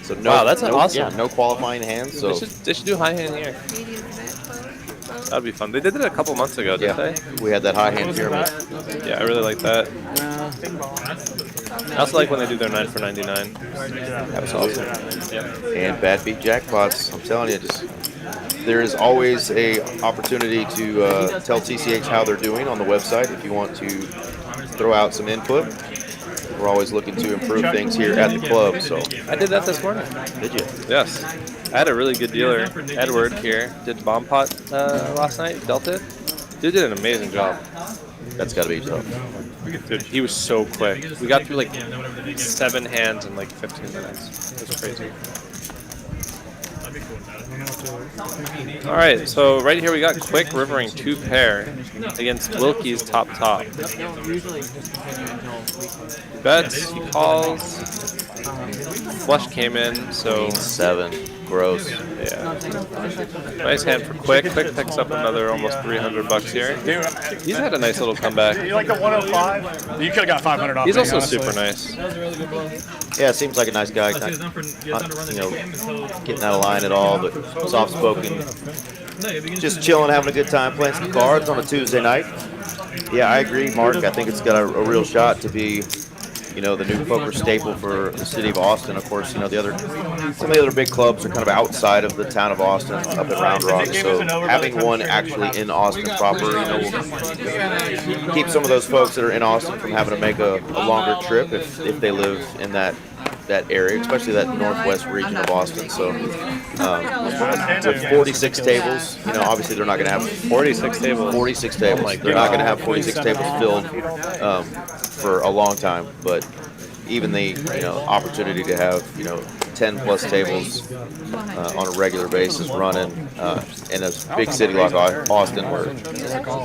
So no, Wow, that's awesome. Yeah, no qualifying hands. So They should do high hand here. That'd be fun. They did it a couple months ago, didn't they? We had that high hand pyramid. Yeah, I really like that. I also like when they do their 9 for 99. That's awesome. Yep. And bad beat jackpots. I'm telling you, there is always a opportunity to tell TCH how they're doing on the website if you want to throw out some input. We're always looking to improve things here at the club. So I did that this morning. Did you? Yes. I had a really good dealer, Edward here, did bomb pot last night, dealt it. Dude did an amazing job. That's got to be tough. Dude, he was so quick. We got through like 7 hands in like 15 minutes. It was crazy. All right, so right here we got Quick Rivering 2 pair against Wilkie's top. Bets, he calls. Flush came in, so 7. Gross. Yeah. Nice hand for Quick. Quick picks up another almost $300 here. He's had a nice little comeback. You like the 105? You could have got 500 off. He's me, also honestly. super nice. Yeah, seems like a nice guy. Not, getting out of line at all, but soft-spoken. Just chilling, having a good time, playing some cards on a Tuesday night. Yeah, I agree, Mark. I think it's got a real shot to be, the new poker staple for the city of Austin. Of course, some of the other big clubs are kind of outside of the town of Austin, up at Round Rock. So having one actually in Austin proper, will keep some of those folks that are in Austin from having to make a longer trip if they live in that area, especially that northwest region of Austin. So with 46 tables, obviously they're not going to have 46 tables. 46 tables. They're not going to have 46 tables filled for a long time, but even the opportunity to have 10 plus tables on a regular basis running in a big city like Austin, where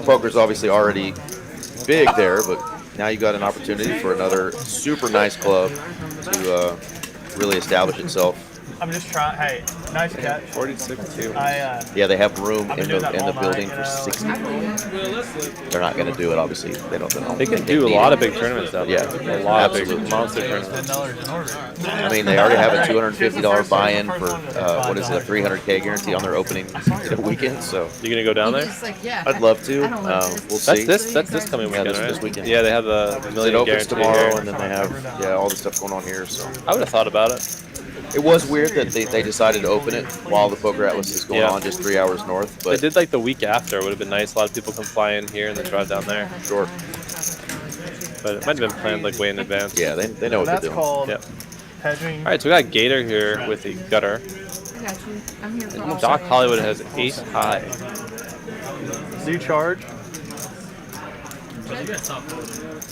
poker's obviously already big there, but now you got an opportunity for another super nice club to really establish itself. I'm just trying. Hey, nice catch. 46 too. Yeah, they have room in the building for 60. They're not going to do it, obviously. They don't. They can do a lot of big tournaments out there. Yeah, a lot of big monster tournaments. I mean, they already have a $250 buy-in for a 300K guarantee on their opening weekend. So you gonna go down there? I'd love to. We'll see. That's this coming weekend, right? This weekend. Yeah, they have the million it opens guarantee tomorrow, here. and then they have all the stuff going on here. So I would have thought about it. It was weird that they decided to open it while the Poker Atlas is going on just 3 hours north. But they did like the week after. It would have been nice. A lot of people can fly in here and then drive down there. Sure. But it might have been planned like way in advance. Yeah, they know what they're doing. Called yep. hedging. All right, so we got Gator here with the gutter. I got you. I'm here for all Doc Hollywood has ace high. Do you charge?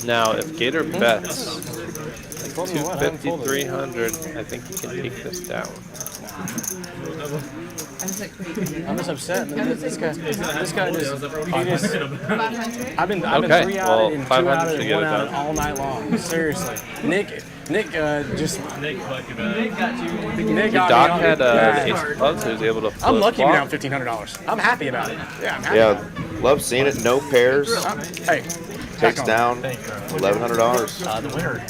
Now, if Gator bets 250, 300, I think he can take this down. I'm just upset. This guy just. I've been 3 out and 2 out and 1 out all night long. Seriously, Nick just. Nick got Doc me had on the ace of clubs, so he was able to. I'm lucky flip down $1,500. I'm happy about it. Yeah, I'm happy. Yeah, love seeing it. No pairs. Hey. Takes down $1,100. The winner.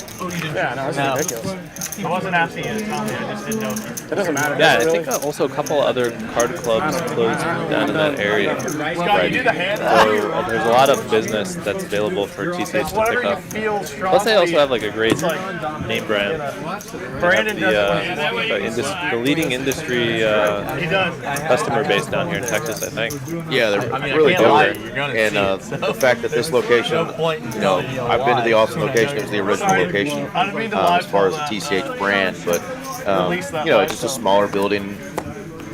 Yeah, no, that's ridiculous. I wasn't asking you to tell me. I just didn't know. It doesn't matter. Yeah, I think also a couple other card clubs closed down in that area. Scott, you do the hand. So there's a lot of business that's available for TCH to pick up. Plus, they also have like a great name brand. Brandon the leading industry customer base down here in Texas, I think. Yeah, they're really good. And the fact that this location, I've been to the Austin location. It was the original location as far as the TCH brand, but it's just a smaller building.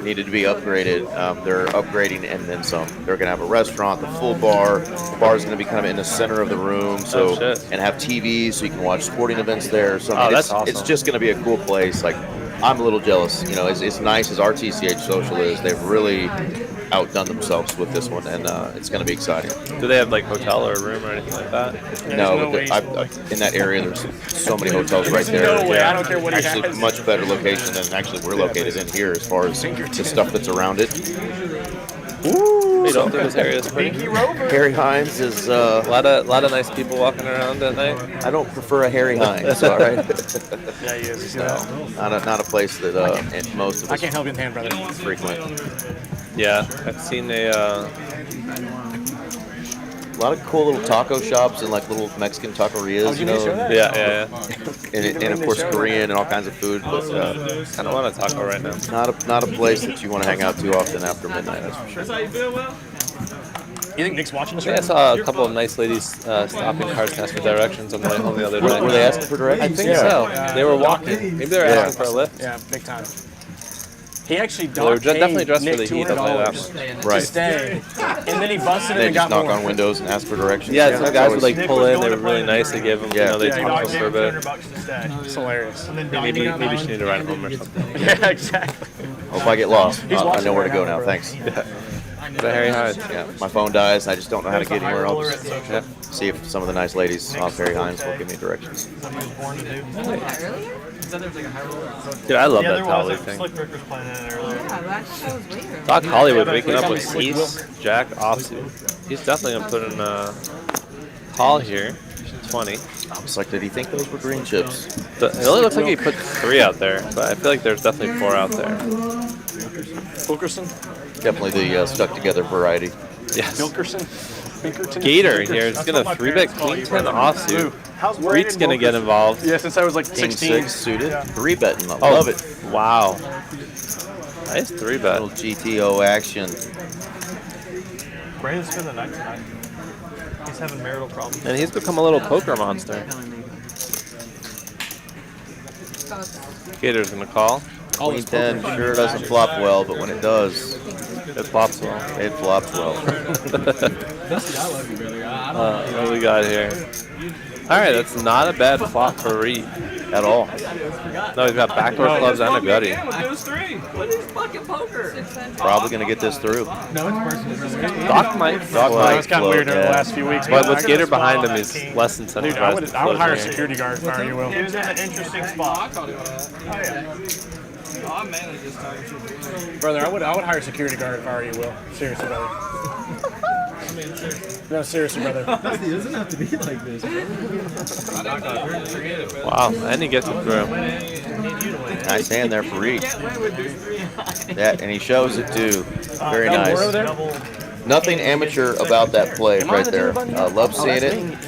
Needed to be upgraded. They're upgrading and then some. They're going to have a restaurant, the full bar. The bar is going to be kind of in the center of the room, and have TVs so you can watch sporting events there. So that's awesome. It's just going to be a cool place. Like, I'm a little jealous. As nice as our TCH social is, they've really outdone themselves with this one, and it's going to be exciting. Do they have like hotel or a room or anything like that? No, but in that area, there's so many hotels right there. No way. I don't care what he Actually, has. much better location than actually we're located in here as far as the stuff that's around it. They don't think this area is pretty. Harry Hines is A lot of nice people walking around at night. I don't prefer a Harry Hines, all right? Yeah, he is. No, not a place that and most of I us can't help you in the hand, brother. frequent. Yeah, I've seen a lot of cool little taco shops and like little Mexican taquerias, you know. yeah. And of course Korean and all kinds of food, but I don't want a taco right now. not a place that you want to hang out too often after midnight. That's for sure. That's how you feel, Will? You think Nick's watching this Yeah, I right saw a couple of nice ladies stopping cars to ask for directions on the way home the other day. Were they asking for directions? I think so. They were walking. Maybe they were asking for a lift. Yeah, big time. He actually They were definitely dressed for Nick the heat. I'll tell you that $200 much. to stay, and then he busted They in and just got knock more. on windows and ask for directions. Yeah, some that's guys would always- like pull in. They were really nice. They gave them, you know, they talked to them for a bit. It's hilarious. Maybe you should need to ride home or something. Yeah, exactly. Hope I get lost. I watching know where to right go now, now. bro. Thanks. Is that Harry Hines? Yeah, my phone dies. I just don't know how to get anywhere. I'll just see if some of the nice ladies off Harry Hines will give me directions. Dude, I love Yeah, that there Tolly was. thing. Slick Rick was playing in it earlier. Yeah, but I thought that was later. Doc Hollywood waking up with East Jack offsuit. He's definitely gonna put in a call here. 20. I was like, did he think those were green chips? It only looks like he put 3 out there, but I feel like there's definitely 4 out there. Wilkerson? Definitely the stuck together variety. Yes. Wilkerson? Pinkerton? Gator here is gonna 3-bet King 10 offsuit. Reet's gonna get involved. Yeah, since I was like King 16. 6 suited. 3-betting. I Oh, love it. Wow. Nice 3-bet. Little GTO action. Brandon's spent the night tonight. He's having marital problems. And he's become a little poker monster. Gator's gonna call. Queen 10 sure doesn't flop well, but when it does, it flops well. It flops well. What do we got here? Alright, that's not a bad flop for Reed. At all. No, he's got backdoor clubs and a gutty. What is fucking poker? Probably going to get this through. No, it's personal. Doc might float. It's gotten weird over the last few weeks. But with Gator behind him, he's less incentivized. Dude, I would hire a security guard if I were you, Will. He was in an interesting spot. Oh, yeah. Oh, I'm mainly just talking shit. Brother, I would hire a security guard if I were you, Will. Seriously, brother. No, seriously, brother. It doesn't have to be like this, bro. Wow, and he gets it through. Nice hand there for Reed. That, and he shows it too. Very nice. Nothing amateur about that play right there. Love seeing it.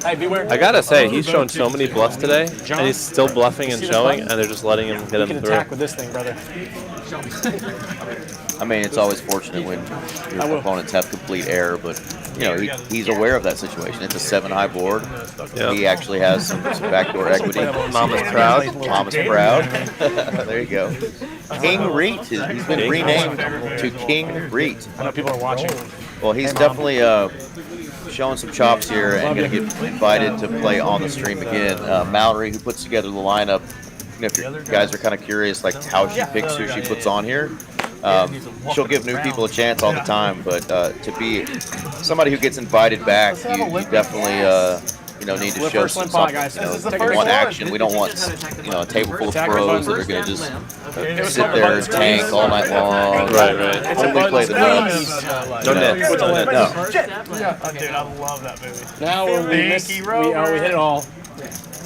Hey, beware. I gotta say, he's shown so many bluffs today, and he's still bluffing and showing, and they're just letting him hit him You can through. attack with this thing, brother. I mean, it's always fortunate when your opponents have complete error, but you know he's aware of that situation. It's a 7-high board. Yep. He actually has some backdoor equity. Mama's proud. Mama's proud. There you go. King Reet. He's been renamed to King Reet. I know people are watching. Well, he's definitely showing some chops here and going to get invited to play on the stream again. Mallory, who puts together the lineup. You know, if you guys are kind of curious, like how she picks who she puts on here, she'll give new people a chance all the time. But to be somebody who gets invited back, you definitely need to show some something. We want action. We don't want a table full of pros that are going to just sit there and tank all night long. Right. Only play the nuts. No nits. No nits. No. Dude, I love that movie. Now we hit it all.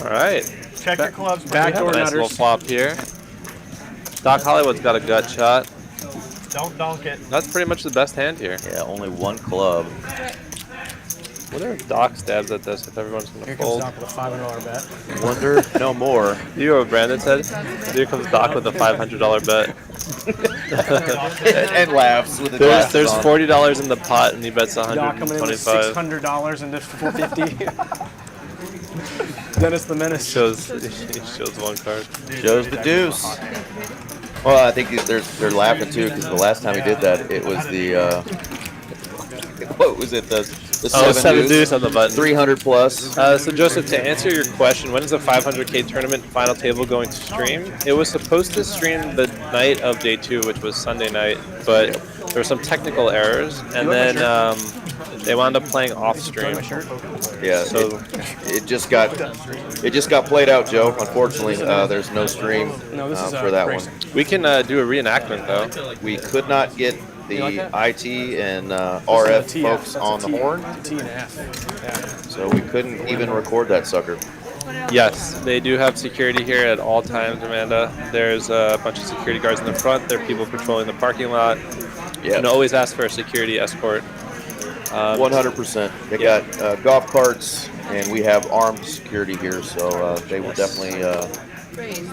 All right. Check your clubs. Backdoor Nice little nutters. flop here. Doc Hollywood's got a gut shot. Don't dunk it. That's pretty much the best hand here. Yeah, only one club. What are Doc stabs at this if everyone's going to Here comes fold? Doc with a $500 bet. Wonder no more. You know what Brandon said? Here comes Doc with a $500 bet. And laughs with the There's glasses on. $40 in the pot and he bets Doc coming in with $125. $600 into $450. Dennis the Menace. He shows one card. Shows the deuce. Well, I think they're laughing too because the last time he did that, it was the what was it? The 7 deuce on the button. 300 plus. So Joseph, to answer your question, when is the 500K tournament final table going to stream? It was supposed to stream the night of day 2, which was Sunday night, but There were some technical errors, and then they wound up playing off stream. Yeah, so it just got played out, Joe. Unfortunately, there's no stream for that one. We can do a reenactment though. We could not get the IT and RF folks on the horn, so we couldn't even record that sucker. Yes, they do have security here at all times, Amanda. There's a bunch of security guards in the front. There are people patrolling the parking lot. Yeah. And always ask for a security escort. 100%. They got golf carts, and we have armed security here, so they will definitely.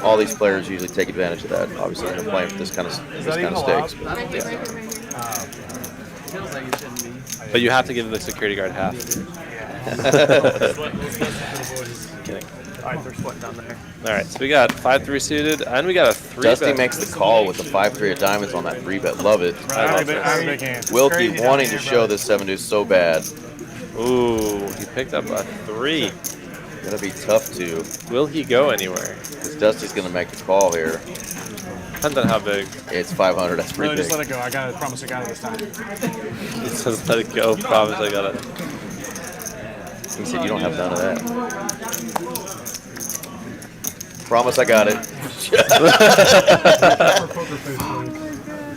All these players usually take advantage of that. Obviously, they're playing for this kind of stakes. But you have to give the security guard half. Kidding. Alright, they're sweating down there. Alright, so we got 5-3 suited, and we got a 3-bet. Dusty makes the call with the 5-3 of diamonds on that 3-bet. Love it. I love this. Wilkie wanting to show this 7-2 so bad. Ooh, he picked up a 3. Gonna be tough to. Will he go anywhere? Because Dusty's gonna make the call here. Depends on how big. It's 500. That's pretty big. Just let it go. I got it. Promise I got it this time. He says let it go. Promise I got it. He said you don't have none of that. Promise I got it.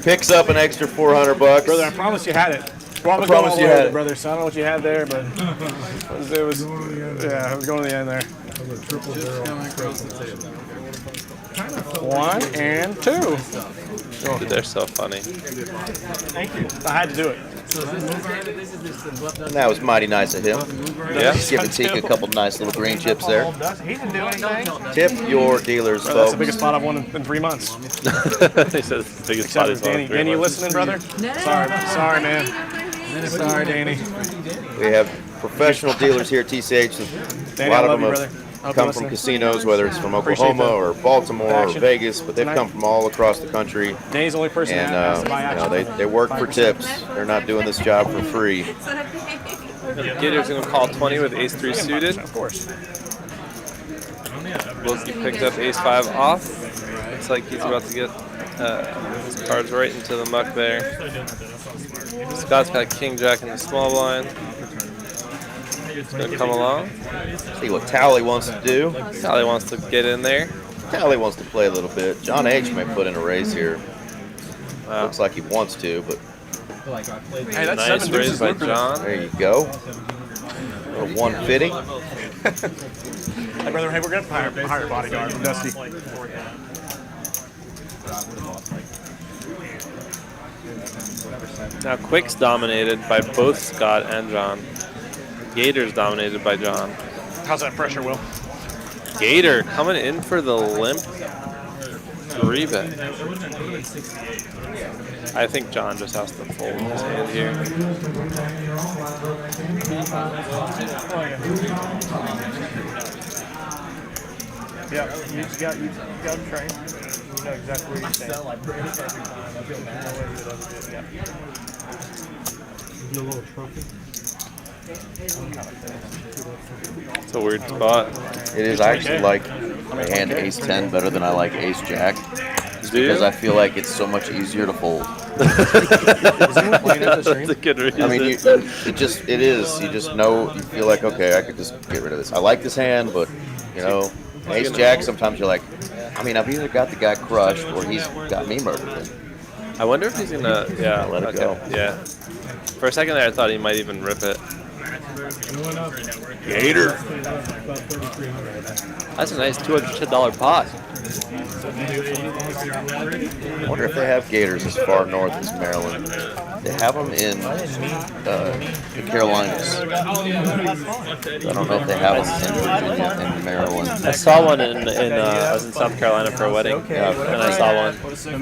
Picks up an extra $400. Brother, I promise you had it. I promise you had it, brother. So I don't know what you had there, but it was yeah, it was going to the end there. 1 and 2. Dude, they're so funny. Thank you. I had to do it. And that was mighty nice of him. Yeah. Just giving Tika a couple nice little green chips there. He didn't do anything. Tip your dealers, Bro, folks. that's the biggest spot I've won in 3 months. He says the biggest spot he's won in 3 months. Danny, you listening, brother? Sorry, man. Sorry, Danny. We have professional dealers here at TCH. A lot of them have come from casinos, whether it's from Oklahoma or Baltimore or Vegas, but they've come from all across the country. Danny's the only person and they work for tips. They're not doing this job for free. Gator's going to call 20 with ace-3 suited. Of course. Wilkie picked up ace-5 off. Looks like he's about to get his cards right into the muck there. Scott's got king-jack in the small blind. He's going to come along. See what Tally wants to do. Tally wants to get in there. Tally wants to play a little bit. John H. may put in a raise here. Wow. Looks like he wants to, but... Hey, that's nice raise by John. There you go. A little 150. Hey, brother, hey, we're going to hire a bodyguard from Dusty. Now Quick's dominated by both Scott and John. Gator's dominated by John. How's that pressure, Will? Gator coming in for the limp 3-bet. I think John just has to fold his hand here. Yeah, you got him trained. You know exactly what you're saying. A little trophy. It's a weird spot. It is. I actually like my hand ace-10 better than I like ace-jack. Because I feel like it's so much easier to fold. That's a good reason. I mean, it is. You just know, you feel like, okay, I could just get rid of this. I like this hand, but, you know, ace-jack, sometimes you're like, I mean, I've either got the guy crushed or he's got me murdered. I wonder if he's gonna, yeah, let it go. Yeah. For a second there, I thought he might even rip it. Gator. That's a nice $210 pot. I wonder if they have gators as far north as Maryland. They have them in the Carolinas. I don't know if they have them in Virginia and Maryland. I saw one I was in South Carolina for a wedding, and I saw one.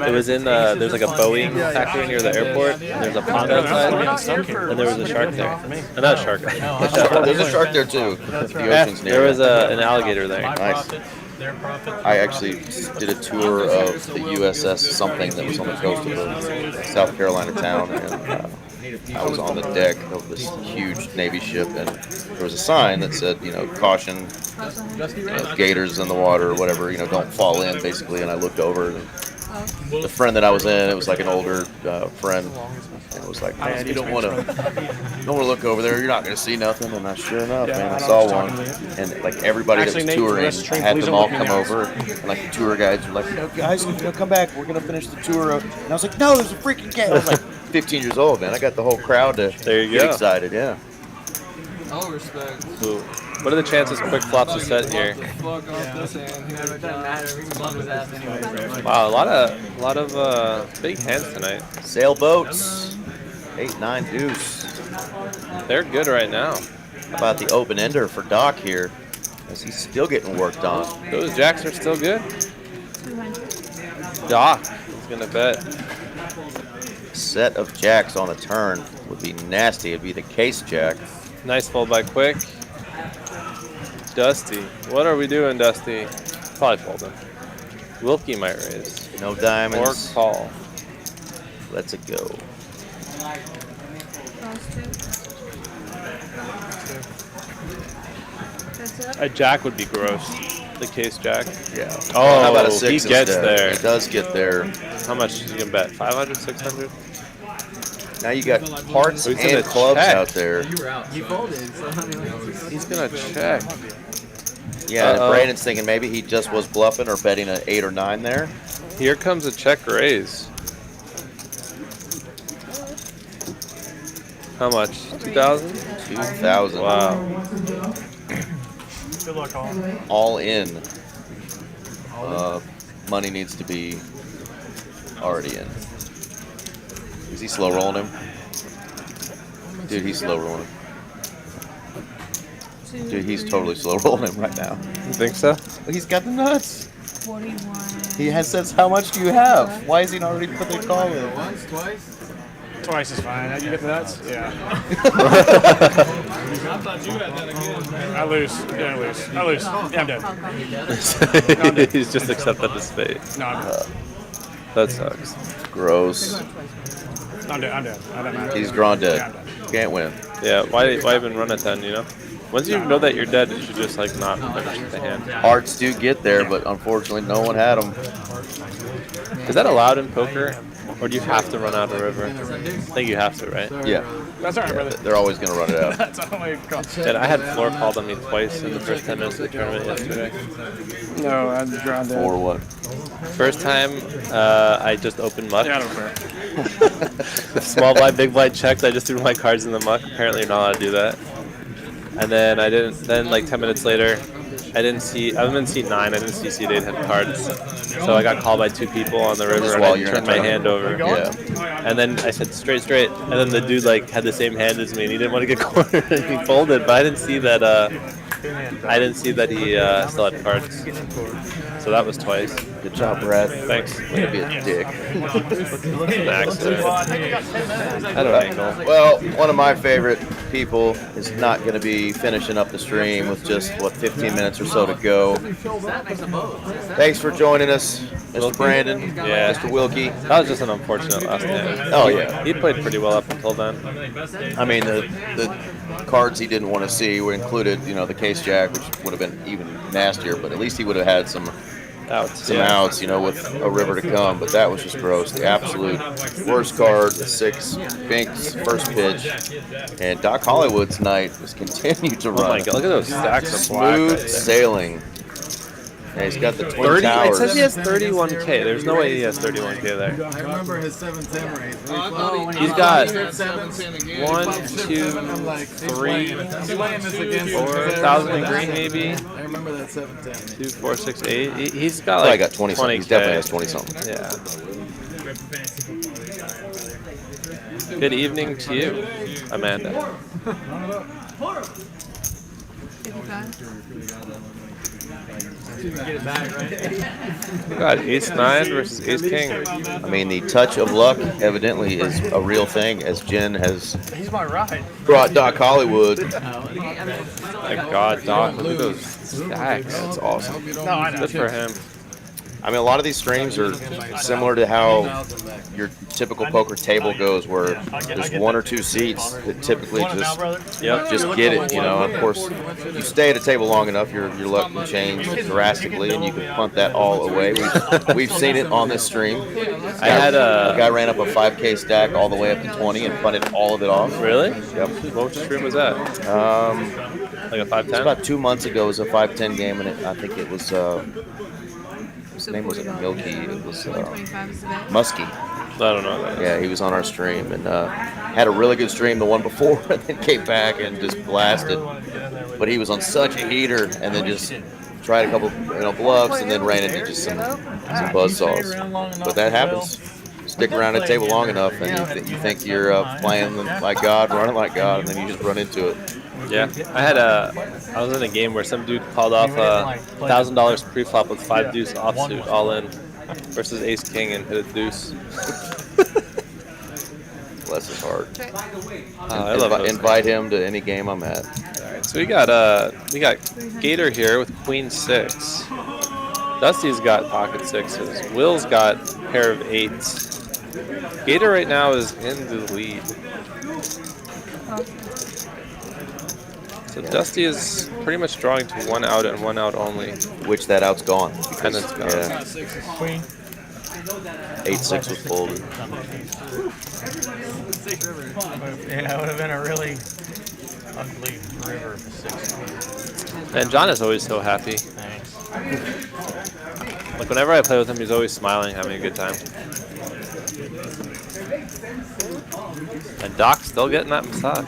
It was in, there's like a Boeing factory near the airport, and there's a pond outside, and there was a shark there. Not a shark. There's a shark there too. The ocean's near. There was an alligator there. Nice. I actually did a tour of the USS something that was on the coast of a South Carolina town, and I was on the deck of this huge Navy ship, and there was a sign that said, you know, caution, gators in the water or whatever, you know, don't fall in, basically. And I looked over, and the friend that I was in, it was like an older friend. And it was like, man, you don't want to look over there. You're not going to see nothing. And sure enough, man, I saw one. And like everybody that was touring, I had them all come over. And like the tour guides were like, no, guys, come back. We're going to finish the tour. And I was like, no, there's a freaking cat. I was like 15 years old, man. I got the whole crowd to get excited. Yeah. All respect. Ooh. What are the chances quick flops a set here? Wow, a lot of big hands tonight. Sailboats, 8-9 deuce. They're good right now. How about the open ender for Doc here, as he's still getting worked on. Those jacks are still good. Doc is gonna bet. Set of jacks on a turn would be nasty. It'd be the case jack. Nice fold by Quick. Dusty. What are we doing, Dusty? Probably folding. Wilkie might raise. No diamonds. Or call. Let's it go. A jack would be gross. The case jack. Yeah. Oh, how about a 6 he gets instead? there. He does get there. How much is he gonna bet? 500, 600? Now you got hearts and clubs out there. He folded, so he's gonna check. Yeah, and Brandon's thinking maybe he just was bluffing or betting an 8 or 9 there. Here comes a check raise. How much? 2,000? 2,000. Wow. Good luck, all in. Money needs to be already in. Is he slow rolling him? Dude, he's slow rolling him. Dude, he's totally slow rolling him right now. You think so? He's got the nuts. 41. He says, how much do you have? Why is he not already put the call in? Once, twice? Twice is fine. You get the nuts? Yeah. I lose. Yeah, I lose. I lose. Yeah, I'm dead. He's just accepted his fate. No, I'm dead. That sucks. Gross. I'm dead. I'm dead. I don't matter. He's drawn dead. Yeah, I'm dead. Can't win. Yeah, why even run it then, you know? Once you know that you're dead, you should just like not finish the hand. Hearts do get there, but unfortunately no one had them. Is that allowed in poker? Or do you have to run out a river? I think you have to, right? Yeah. That's all right, brother. They're always going to run it out. That's all my call. And I had floor called on me twice in the first 10 minutes of the tournament yesterday. No, I'm drawn dead. For what? First time, I just opened muck. Yeah, I don't care. Small blind, big blind checked. I just threw my cards in the muck. Apparently, you're not allowed to do that. And then I didn't. Then like 10 minutes later, I didn't see. I'm in seat 9. I didn't see seat 8 had cards. So I got called by 2 people on the river, and I turned my hand over. Yeah. And then I said straight. And then the dude like had the same hand as me, and he didn't want to get cornered, and he folded. But I didn't see that. He still had cards. So that was twice. Good job, Brad. Thanks. Way to be a dick. An accident. I don't angle. Well, one of my favorite people is not going to be finishing up the stream with just, 15 minutes or so to go. Thanks for joining us, Mr. Brandon. Yeah. Mr. Wilkie. That was just an unfortunate last hand. Oh, yeah. He played pretty well up until then. I mean, the cards he didn't want to see were included, the case jack, which would have been even nastier, but at least he would have had some outs, with a river to come. But that was just gross. The absolute worst card, the 6 binks, first pitch. And Doc Hollywood tonight has continued to run. Oh my God, look at those stacks of black. Smooth sailing. Yeah, he's got the Twin 30. Towers. It says he has 31K. There's no way he has 31K there. I remember his 7-10 raise. He's got 1, 2, 3, 4,000 in green maybe. I remember that 7-10. 2, 4, 6, 8. He's got Probably like got 20 something. He definitely has 20 something. Yeah. Good evening to you, Amanda. Get it back, right? We got ace-9 versus ace-king. I mean, the touch of luck evidently is a real thing, as Jen has He's my ride. brought Doc Hollywood. My God, Doc, look at those stacks. That's awesome. No, I know. Good for him. I mean, a lot of these streams are similar to how your typical poker table goes, where there's 1 or 2 seats that typically just get it, you know. Of course, you stay at a table long enough, your luck can change drastically, and you can punt that all away. We've seen it on this stream. I had a guy ran up a 5K stack all the way up to 20 and punted all of it off. Really? Yep. What stream was that? Like a 5-10? It was about 2 months ago. It was a 5-10 game, and I think it was. His name wasn't Milky. It was Muskie. I don't know. Yeah, he was on our stream and had a really good stream the one before, and then came back and just blasted. But he was on such a heater, and then just tried a couple, bluffs, and then ran into just some buzzsaws. But that happens. Stick around a table long enough, and you think you're playing like God, running like God, and then you just run into it. Yeah, I was in a game where some dude called off $1,000 pre-flop with 5 deuce offsuit all in versus ace king and hit a deuce. Bless his heart. I love invite him to any game I'm at. All right, so we got Gator here with queen 6. Dusty's got pocket 6s. Will's got pair of 8s. Gator right now is in the lead. So Dusty is pretty much drawing to 1 out and 1 out only. Which that out's gone. And it's gone. Yeah. Queen. 8-6 was folded. Yeah, it would have been a really ugly river for 6. And John is always so happy. Thanks. Like whenever I play with him, he's always smiling, having a good time. And Doc's still getting that massage.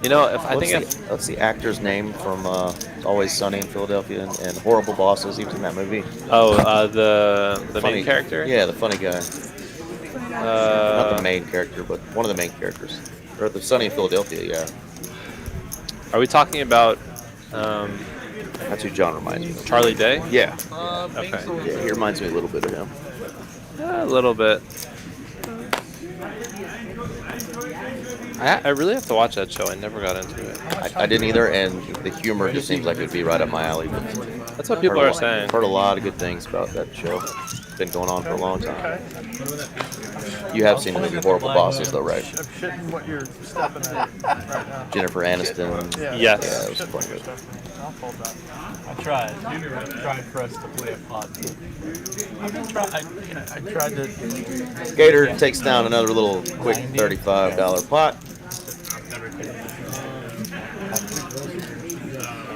You know, what's the actor's name from Always Sunny in Philadelphia and Horrible Bosses? He was in that movie. Oh, the funny main character? Yeah, the funny guy. Not the main character, but one of the main characters. Or the Sunny in Philadelphia, yeah. Are we talking about? That's who John reminds me of. Charlie Day? Yeah. Okay. Yeah, he reminds me a little bit of him. A little bit. I really have to watch that show. I never got into it. I didn't either, and the humor just seems like it would be right up my alley. But that's what people are saying. I've heard a lot of good things about that show. It's been going on for a long time. You have seen the movie Horrible Bosses, though, right? I'm shitting what you're stepping at right now. Jennifer Aniston. Yes. Yeah, it was quite good. I'll hold that. I tried for us to play a pod. I tried to. Gator takes down another little quick $35 pot.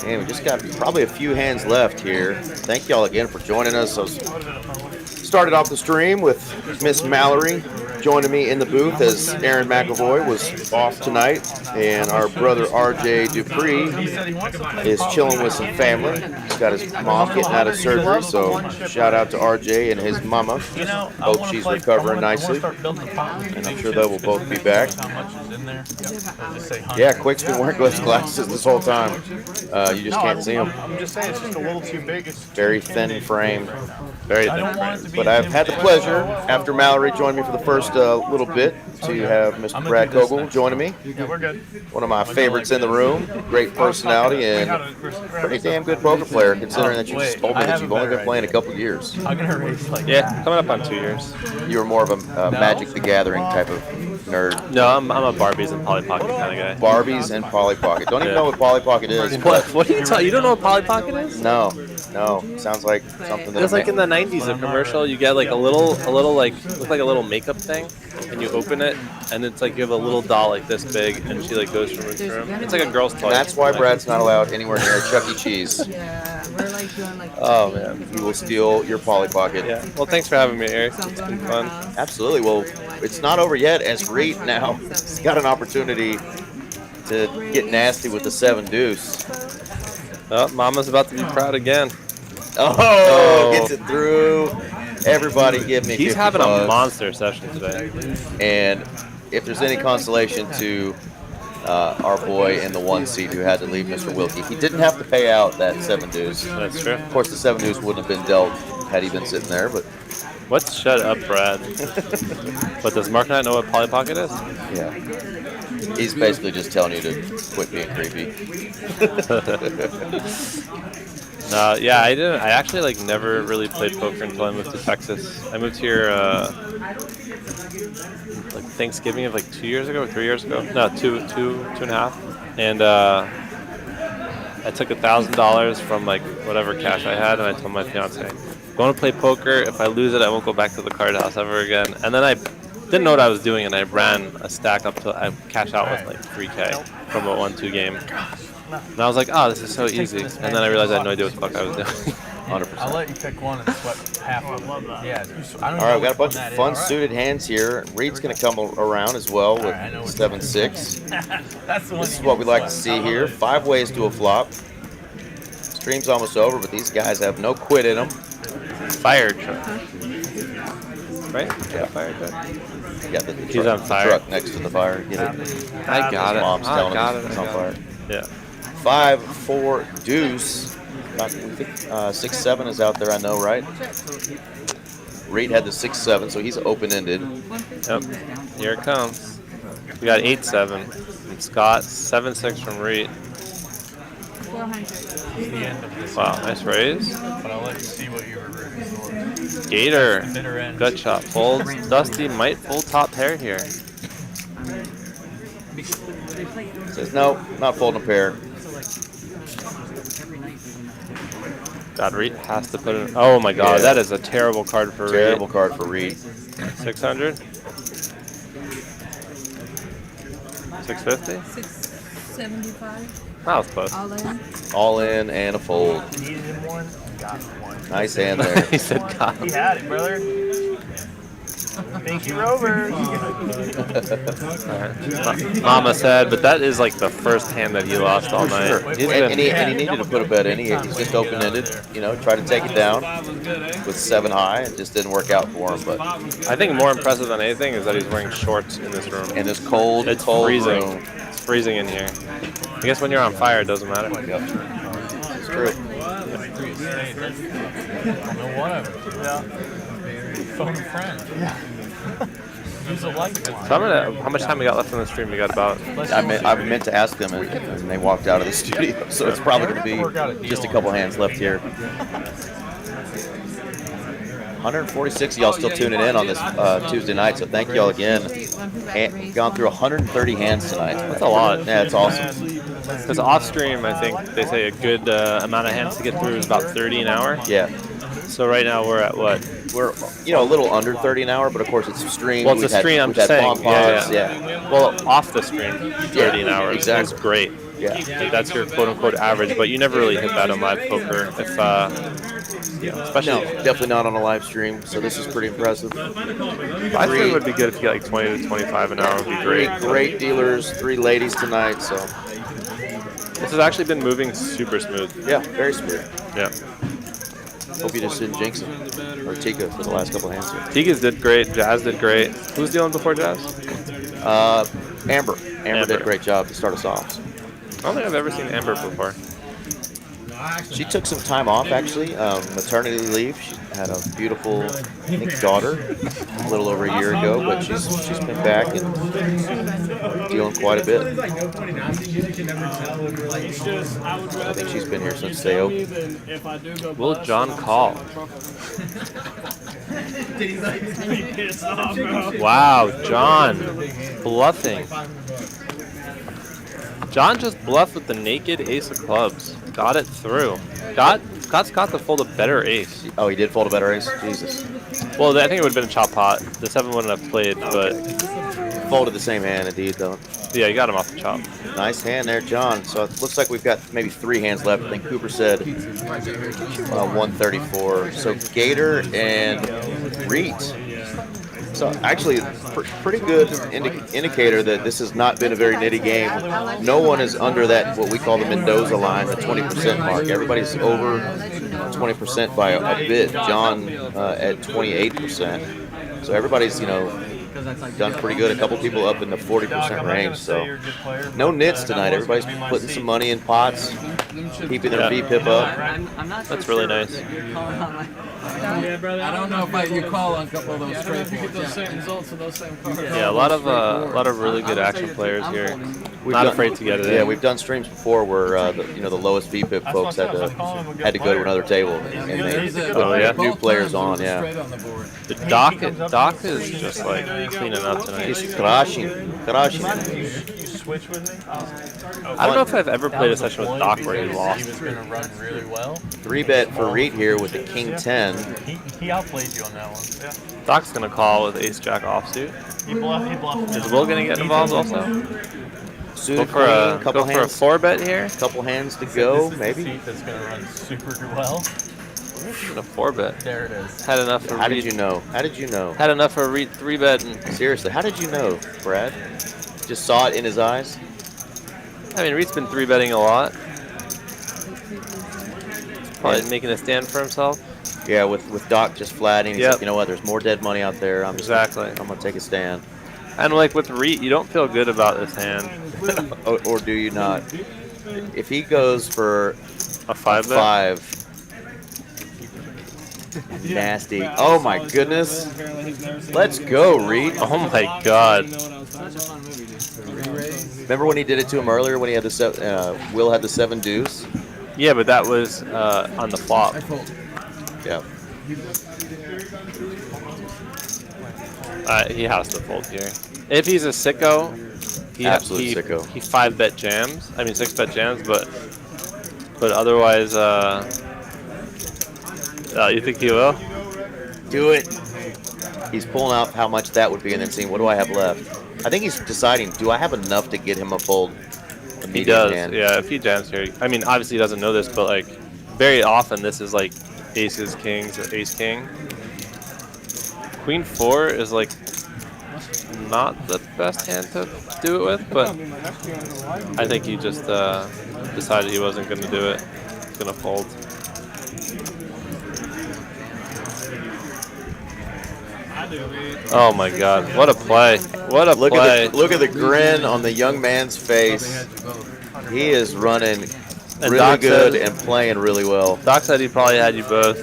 And we just got probably a few hands left here. Thank y'all again for joining us. So started off the stream with Miss Mallory joining me in the booth as Aaron McAvoy was off tonight, and our brother RJ Dupree is chilling with some family. He's got his mom getting out of surgery, so shout out to RJ and his mama. Hope she's recovering nicely, and I'm sure they will both be back. Yeah, Quick's been wearing those glasses this whole time. You just can't see them. I'm just saying it's just a little too big. Very thin frame. Very thin frame. But I've had the pleasure, after Mallory joined me for the first little bit, to have Mr. Brad Kogel joining me. Yeah, we're good. One of my favorites in the room. Great personality and pretty damn good poker player, considering that you just told me that you've only been playing a couple years. I'm gonna race like yeah, coming up on 2 years. You were more of a Magic the Gathering type of nerd. No, I'm a Barbies and Polly Pocket kind of guy. Barbies and Polly Pocket. Don't even know what Polly Pocket is. What are you talking? You don't know what Polly Pocket is? No. Sounds like something that. It was like in the '90s, a commercial. You get like a little like look like a little makeup thing, and you open it, and it's like you have a little doll like this big, and she like goes from room to room. It's like a girl's toy. And that's why Brad's not allowed anywhere near a Chuck E. Cheese. Yeah, we're like doing like. Oh man, he will steal your Polly Pocket. Yeah. Well, thanks for having me, Eric. It's been fun. Absolutely. Well, it's not over yet, as Reed now has got an opportunity to get nasty with the 7 deuce. Oh, Mama's about to be proud again. Oh, gets it through. Everybody give me 50 He's having bucks. a monster session today. And if there's any consolation to our boy in the 1 seat who had to leave, Mr. Wilkie, he didn't have to pay out that 7 deuce. That's true. Of course, the 7 deuce wouldn't have been dealt had he been sitting there, but... Shut up, Brad. But does Mark not know what Polly Pocket is? Yeah. He's basically just telling you to quit being creepy. No, yeah, I didn't. I actually like never really played poker until I moved to Texas. I moved here like Thanksgiving of like 2 years ago or 3 years ago. No, two and a half. And I took $1,000 from like whatever cash I had, and I told my fiance, "I'm going to play poker. If I lose it, I won't go back to the card house ever again." And then I didn't know what I was doing, and I ran a stack up to I cashed out with like 3K from a 1-2 game. And I was like, "Oh, this is so easy." And then I realized I had no idea what the fuck I was doing. 100%. I'll let you pick one and sweat half of it. Yeah. All right, we got a bunch of fun suited hands here. Reed's going to come around as well with 7-6. This is what we like to see here. 5 ways to a flop. Stream's almost over, but these guys have no quit in them. Fire truck. Right? Yeah, fire truck. Yeah, the He's on fire. Truck next to the fire. Get it. I got it. Mom's telling him it's on fire. Yeah. 5, 4, deuce. I think 6-7 is out there, I know, right? Reed had the 6-7, so he's open-ended. Yep. Here it comes. We got 8-7 from Scott, 7-6 from Reed. 400. Wow, nice raise. But I'll let you see what you were for. Gator. Gut shot. Folds. Dusty might full top pair here. Says no, not folding a pair. God, Reed has to put in. Oh my God, that is a terrible card for Reed. Terrible card for Reed. 600. 650. 675. That was close. All in. All in and a fold. Needed one, got one. Nice hand there. He said God. He had it, brother. Thank you, Rover. Mama said, but that is like the first hand that he lost all night. Sure. And he needed to put a bet in. He's just open-ended. You know, tried to take it down with 7 high. It just didn't work out for him. But I think more impressive than anything is that he's wearing shorts in this room. In this cold, it's cold freezing. room. It's freezing in here. I guess when you're on fire, it doesn't matter. Yep. It's true. No whatever. Yeah. Phone a friend. Yeah. Use a lifeline. So how much time we got left on the stream? We got about. I meant to ask them, and they walked out of the studio. So it's probably going to be just a couple hands left here. 146 of y'all still tuning in on this Tuesday night, so thank y'all again. And gone through 130 hands tonight. That's a lot. Yeah, it's awesome. Because off stream, I think they say a good amount of hands to get through is about 30 an hour. Yeah. So right now we're at what? We're a little under 30 an hour, but of course it's stream. Well, it's a stream. I'm saying. Yeah. Well, off the stream, 30 an hour. Exactly. That's great. Yeah. Like that's your quote-unquote average, but you never really hit that on live poker. If especially no, definitely not on a live stream. So this is pretty impressive. I think it would be good if you get like 20 to 25 an hour. Would be great. Great dealers, 3 ladies tonight. So this has actually been moving super smooth. Yeah, very smooth. Yeah. Hope you just didn't jinx him. Or Tika for the last couple of hands here. Tika's did great. Jazz did great. Who's dealing before Jazz? Amber. Amber did a great job to start us off. I don't think I've ever seen Amber before. She took some time off, actually, maternity leave. She had a beautiful, I think, daughter a little over a year ago, but she's been back and dealing quite a bit. I think she's been here since they opened. Will John call? Wow, John bluffing. John just bluffed with the naked ace of clubs. Got it through. Scott's got to fold a better ace. Oh, he did fold a better ace? Jesus. Well, I think it would have been a chop pot. The 7 wouldn't have played, but... Folded the same hand, indeed, though. Yeah, you got him off the chop. Nice hand there, John. So it looks like we've got maybe 3 hands left. I think Cooper said 134. So Gator and Reed. So actually, pretty good indicator that this has not been a very nitty game. No one is under that, what we call the Mendoza line, the 20% mark. Everybody's over 20% by a bit. John at 28%. So everybody's, done pretty good. A couple people up in the 40% range. So no nits tonight. Everybody's putting some money in pots, keeping their VPIP up. That's really nice. I don't know if you call on a couple of those straight points. Yeah, a lot of really good action players here. Not afraid to get it in. Yeah, we've done streams before where the lowest VPIP folks had to go to another table and they new players on. Yeah. The Doc is just like cleaning up tonight. He's crushing. Switch with me? I don't know if I've ever played a session with Doc where he lost. He was going to run really well. 3-bet for Reet here with the King 10. He outplayed you on that one. Yeah. Doc's going to call with Ace Jack offsuit. He bluffed. Is Will going to get involved also? Suited for a 4-bet here. Couple hands to go, maybe. That's going to run super well. A 4-bet. There it is. Had enough for How did you know? How did you know? Had enough for Reet 3-bet. Seriously, how did you know, Brad? Just saw it in his eyes? I mean, Reet's been 3-betting a lot. Probably making a stand for himself. Yeah, with Doc just flatting. He's like, you know what? There's more dead money out there. I'm gonna take a stand. And like with Reet, you don't feel good about this hand. or do you not? If he goes for a 5-bet. Nasty. Oh my goodness. Let's go, Reet. Oh my god. Remember when he did it to him earlier when he had the Will had the 7 deuce? Yeah, but that was on the flop. Yeah. He has to fold here. If he's a sicko, he 5-bet jams. I mean 6-bet jams, but otherwise, you think he will? Do it. He's pulling out how much that would be and then seeing what do I have left. I think he's deciding, do I have enough to get him a fold? He does, yeah, if he jams here. I mean, obviously he doesn't know this, but like very often this is like aces, kings, or ace king. Queen 4 is like not the best hand to do it with, but I think he just decided he wasn't going to do it. He's going to fold. Oh my god, what a play. What a play. Look at the grin on the young man's face. He is running really Doc good said, and playing really well. Doc said he probably had you both.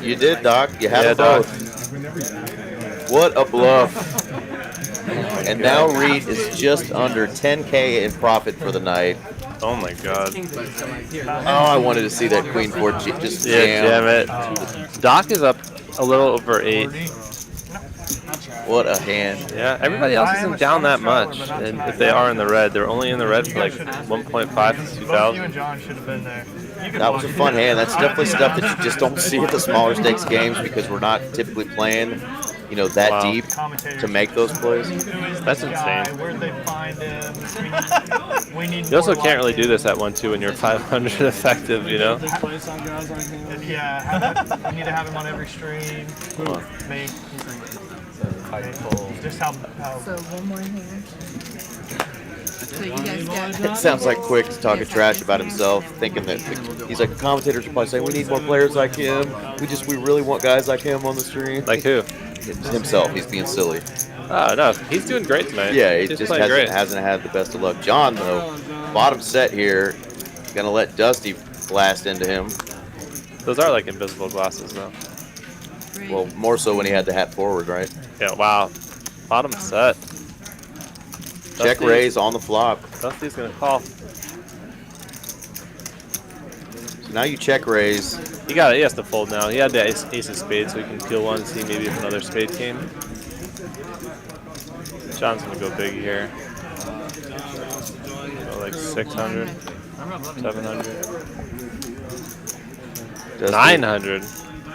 You did, Doc. You had them both. What a bluff. And now Reet is just under 10K in profit for the night. Oh my god. Oh, I wanted to see that Queen 4 just jam. Damn it. Doc is up a little over 8. What a hand. Yeah, everybody else isn't down that much. And if they are in the red, they're only in the red for like 1.5 to 2,000. That was a fun hand. That's definitely stuff that you just don't see at the smaller stakes games because we're not typically playing, that deep to make those plays. That's insane. You also can't really do this at 1-2 when you're 500 effective, Yeah, you need to have him on every stream. Me. Just how So one more hand. So you guys got It sounds like Quick's talking trash about himself, thinking that he's like, commentators are probably saying we need more players like him. We really want guys like him on the stream. Like who? Himself. He's being silly. No, he's doing great tonight. Yeah, he just hasn't had the best of luck. John, though, bottom set here, gonna let Dusty blast into him. Those are like invisible glasses, though. Well, more so when he had the hat forward, right? Yeah, wow. Bottom set. Check raise on the flop. Dusty's gonna call. So now you check raise. He has to fold now. He had the ace of spades, so he can peel one and see maybe if another spade came. John's gonna go big here. Go like 600, 700, 900.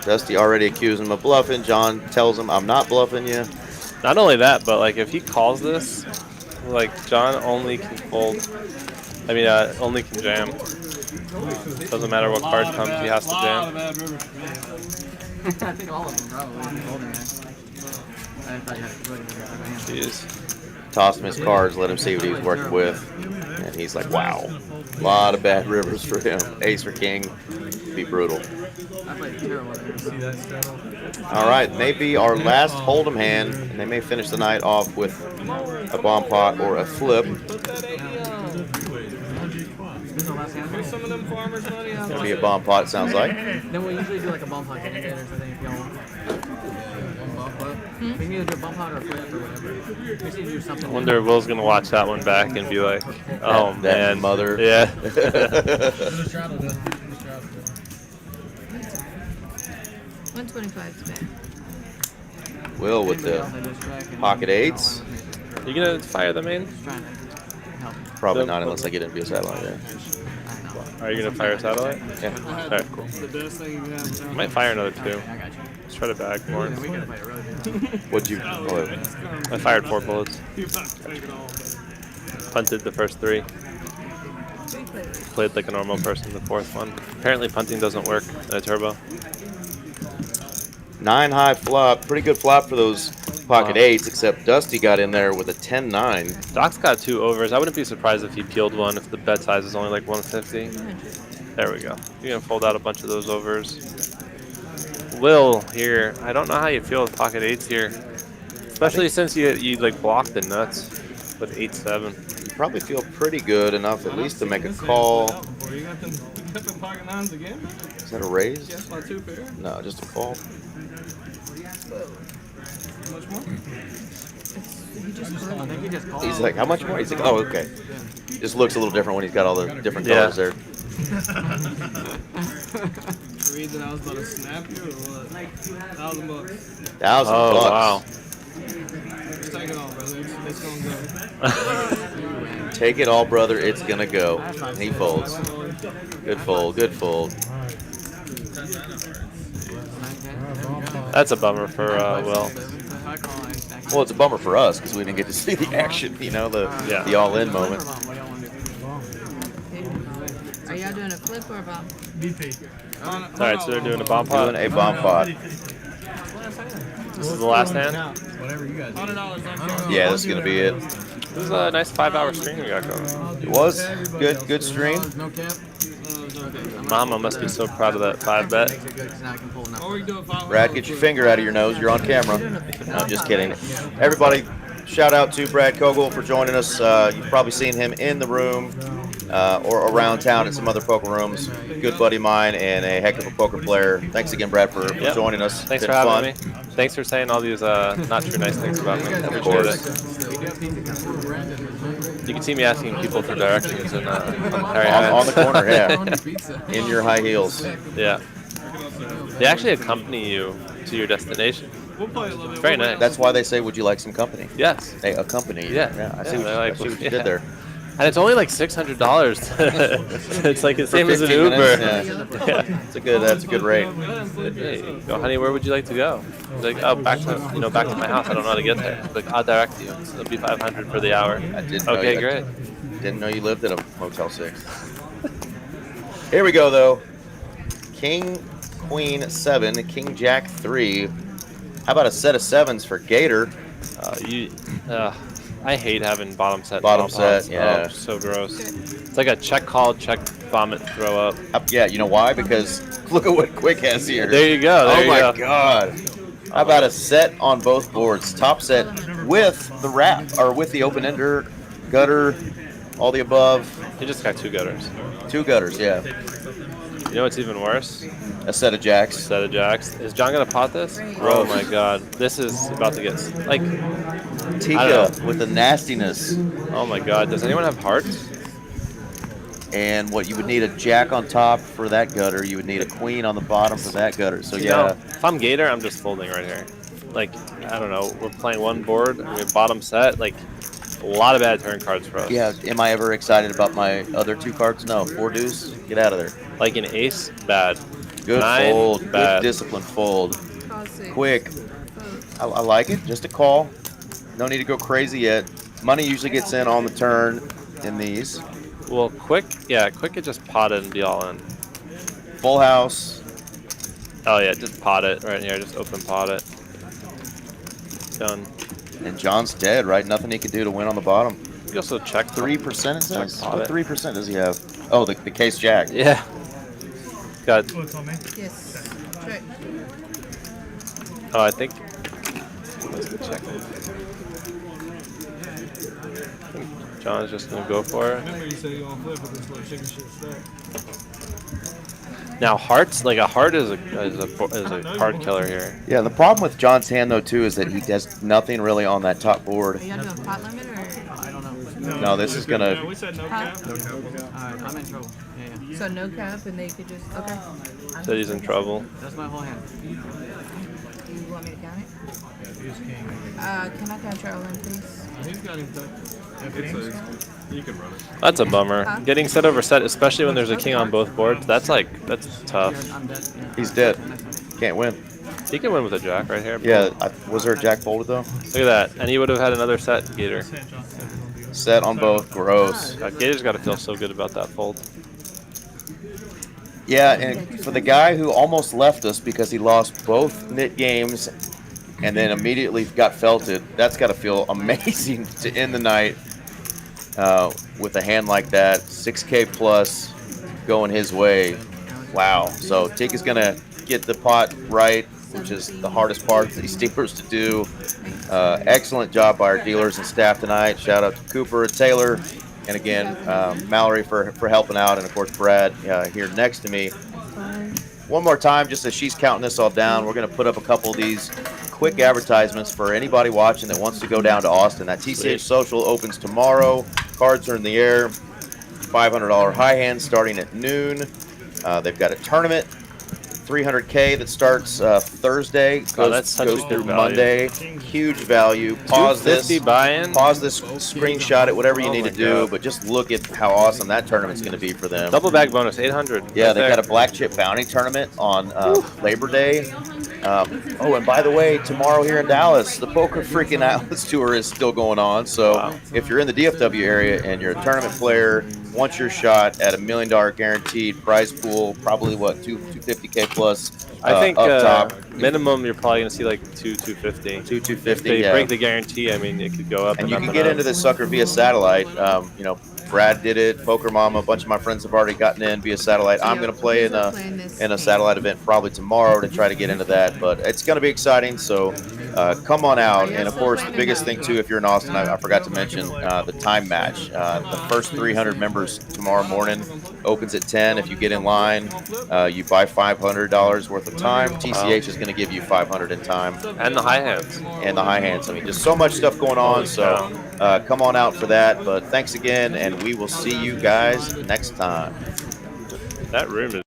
Dusty already accused him of bluffing. John tells him, I'm not bluffing you. Not only that, but like if he calls this, like John only can fold. I mean, only can jam. Doesn't matter what card comes, he has to jam. I think all of them probably. Jeez. Tossed him his cards, let him see what he was working with. And he's like, wow. A lot of bad rivers for him. Ace or king. Be brutal. I played terrible there. All right, maybe our last Hol'dem hand, and they may finish the night off with a bomb pot or a flip. Some of them farmers' money. It'll be a bomb pot, sounds like. Then we'll usually do like a bump pot getting together, so I think if y'all want. We can either do a bump pot or a flip or whatever. We just need to do something. I wonder if Will's going to watch that one back and be like, oh, that man. Mother. Yeah. 125 back. Will with the pocket eights. You going to fire the main? Probably not unless I get into a satellite. Yeah. Are you going to fire a satellite? Yeah. Alright, cool. I might fire another 2. Let's try to bag more. What'd you... Oh, I fired 4 bullets. Punted the first 3. Played like a normal person the 4th one. Apparently punting doesn't work in a turbo. 9 high flop. Pretty good flop for those pocket eights, except Dusty got in there with a 10-9. Doc's got 2 overs. I wouldn't be surprised if he peeled one if the bet size is only like 150. There we go. You're going to fold out a bunch of those overs. Will here, I don't know how you feel with pocket eights here. Especially since you like blocked the nuts with 8-7. You probably feel pretty good enough at least to make a call. You got them pocket nines again? Is that a raise? Yes, by 2 pair. No, just a call. How much more? I think he just called. He's like, how much more? He's like, oh, okay. Just looks a little different when he's got all the different colors there. Read that I was about to snap you or what? $1,000 bucks. $1,000 Oh, bucks. wow. Just take it all, brother. It's gonna go. Take it all, brother. It's gonna go. And he folds. Good fold. Good fold. That's a bummer for Will. Well, it's a bummer for us because we didn't get to see the action. You know, the all-in moment. Are y'all doing a flip or a bomb? BP. Alright, so they're doing a bomb pot. Doing a bomb pot. This is the last hand? Whatever you guys. Yeah, this is gonna be it. This is a nice 5-hour stream we got going. It was good stream. Mama must be so proud of that 5 bet. Brad, get your finger out of your nose. You're on camera. No, just kidding. Everybody, shout out to Brad Kogel for joining us. You've probably seen him in the room or around town at some other poker rooms. Good buddy of mine and a heck of a poker player. Thanks again, Brad, for joining us. Thanks for having me. Thanks for saying all these not too nice things about me. Of course. You can see me asking people for directions on the corner, yeah. In your high heels. Yeah. They actually accompany you to your destination. It's very nice. That's why they say, would you like some company? Yes. They accompany you. Yeah. I see what you did there. And it's only like $600. It's like the same as an Uber. Yeah. That's a good rate. Hey, go, honey, where would you like to go? He's like, oh, back to my house. I don't know how to get there. He's like, I'll direct you. So it'll be $500 for the hour. I didn't okay, know great. Didn't know you lived at a Motel 6. Here we go, though. King, Queen 7, King Jack 3. How about a set of 7s for Gator? I hate having bottom set. Bottom set, yeah. Oh, so gross. It's like a check call, check vomit, throw up. Yeah, you know why? Because look at what Quick has here. There you go. Oh my God. How about a set on both boards? Top set with the wrap, or with the open ender, gutter, all the above. He just got 2 gutters. 2 gutters, yeah. You know what's even worse? A set of jacks. Set of jacks. Is John gonna pot this? Oh my God. This is about to get like Tika with the nastiness. Oh my God. Does anyone have hearts? And what you would need a jack on top for that gutter. You would need a queen on the bottom for that gutter. So yeah. If I'm Gator, I'm just folding right here. Like, I don't know. We're playing one board. We have bottom set. Like, a lot of bad turn cards for us. Yeah. Am I ever excited about my other 2 cards? No. 4 deuce. Get out of there. Like an ace, bad. Good 9, fold. bad. Good disciplined fold. Quick. I like it. Just a call. No need to go crazy yet. Money usually gets in on the turn in these. Well, Quick could just pot it and be all in. Full house. Oh yeah, just pot it right here. Just open pot it. Done. And John's dead, right? Nothing he can do to win on the bottom. You also check 3% it says? pot What it. 3% does he have? Oh, the case jack. Yeah. Got. Yes. Check. Oh, I think. Let's go check. John's just gonna go for it. Remember you said you on flip with this little chicken shit stack. Now hearts, like a heart is a card killer here. Yeah, the problem with John's hand though too is that he does nothing really on that top board. Are you doing pot limit or? I don't know. No, this is gonna. No, we said no Pot? cap. No cap. Alright, I'm in trouble. Yeah. So no cap, and they could just okay. Said he's in trouble. That's my whole hand. You want me to count it? Can I control him, please? He's got him tucked. You can run it. That's a bummer. Huh? Getting set over set, especially when there's a king on both boards. That's tough. I'm dead. Yeah. He's dead. Can't win. He can win with a jack right here. Yeah, was there a jack folded though? Look at that, and he would have had another set, Gator. Set on both. Gross. Gator's got to feel so good about that fold. Yeah, and for the guy who almost left us because he lost both knit games and then immediately got felted, that's got to feel amazing to end the night with a hand like that. 6K plus going his way. Wow. So Tick is going to get the pot right, which is the hardest part for these dealers to do. Excellent job by our dealers and staff tonight. Shout out to Cooper and Taylor. And again, Mallory for helping out, and of course Brad here next to me. One more time, just as she's counting this all down, we're going to put up a couple of these quick advertisements for anybody watching that wants to go down to Austin. That TCH Social opens tomorrow. Cards are in the air. $500 high hand starting at noon. They've got a tournament, 300K that starts Thursday. Goes through Monday. Huge value. Pause this. Buy-in. Pause this. Screenshot it. Whatever you need to do. But just look at how awesome that tournament's going to be for them. Double bag bonus, 800. Yeah, right they've got a black chip bounty tournament on Labor Day. Oh, and by the way, tomorrow here in Dallas, the Poker Freaking Atlas Tour is still going on. So if you're in the DFW area and you're a tournament player, want your shot at $1 million guaranteed prize pool, probably what, 250K plus. I think up top. minimum you're probably gonna see like 250. 250. If they Yeah. break the guarantee, I mean it could go up. And you up can and get up. into this sucker via satellite. You know, Brad did it. Poker Mama, a bunch of my friends have already gotten in via satellite. I'm going to play in a satellite event probably tomorrow to try to get into that. But it's going to be exciting. So come on out. And of course, the biggest thing too, if you're in Austin, I forgot to mention the time match. The first 300 members tomorrow morning opens at 10. If you get in line, you buy $500 worth of time. TCH is going to give you $500 in time. And the high hands. And the high hands. I mean, just so much stuff going on. So come on out for that. But thanks again, and we will see you guys next time. That room is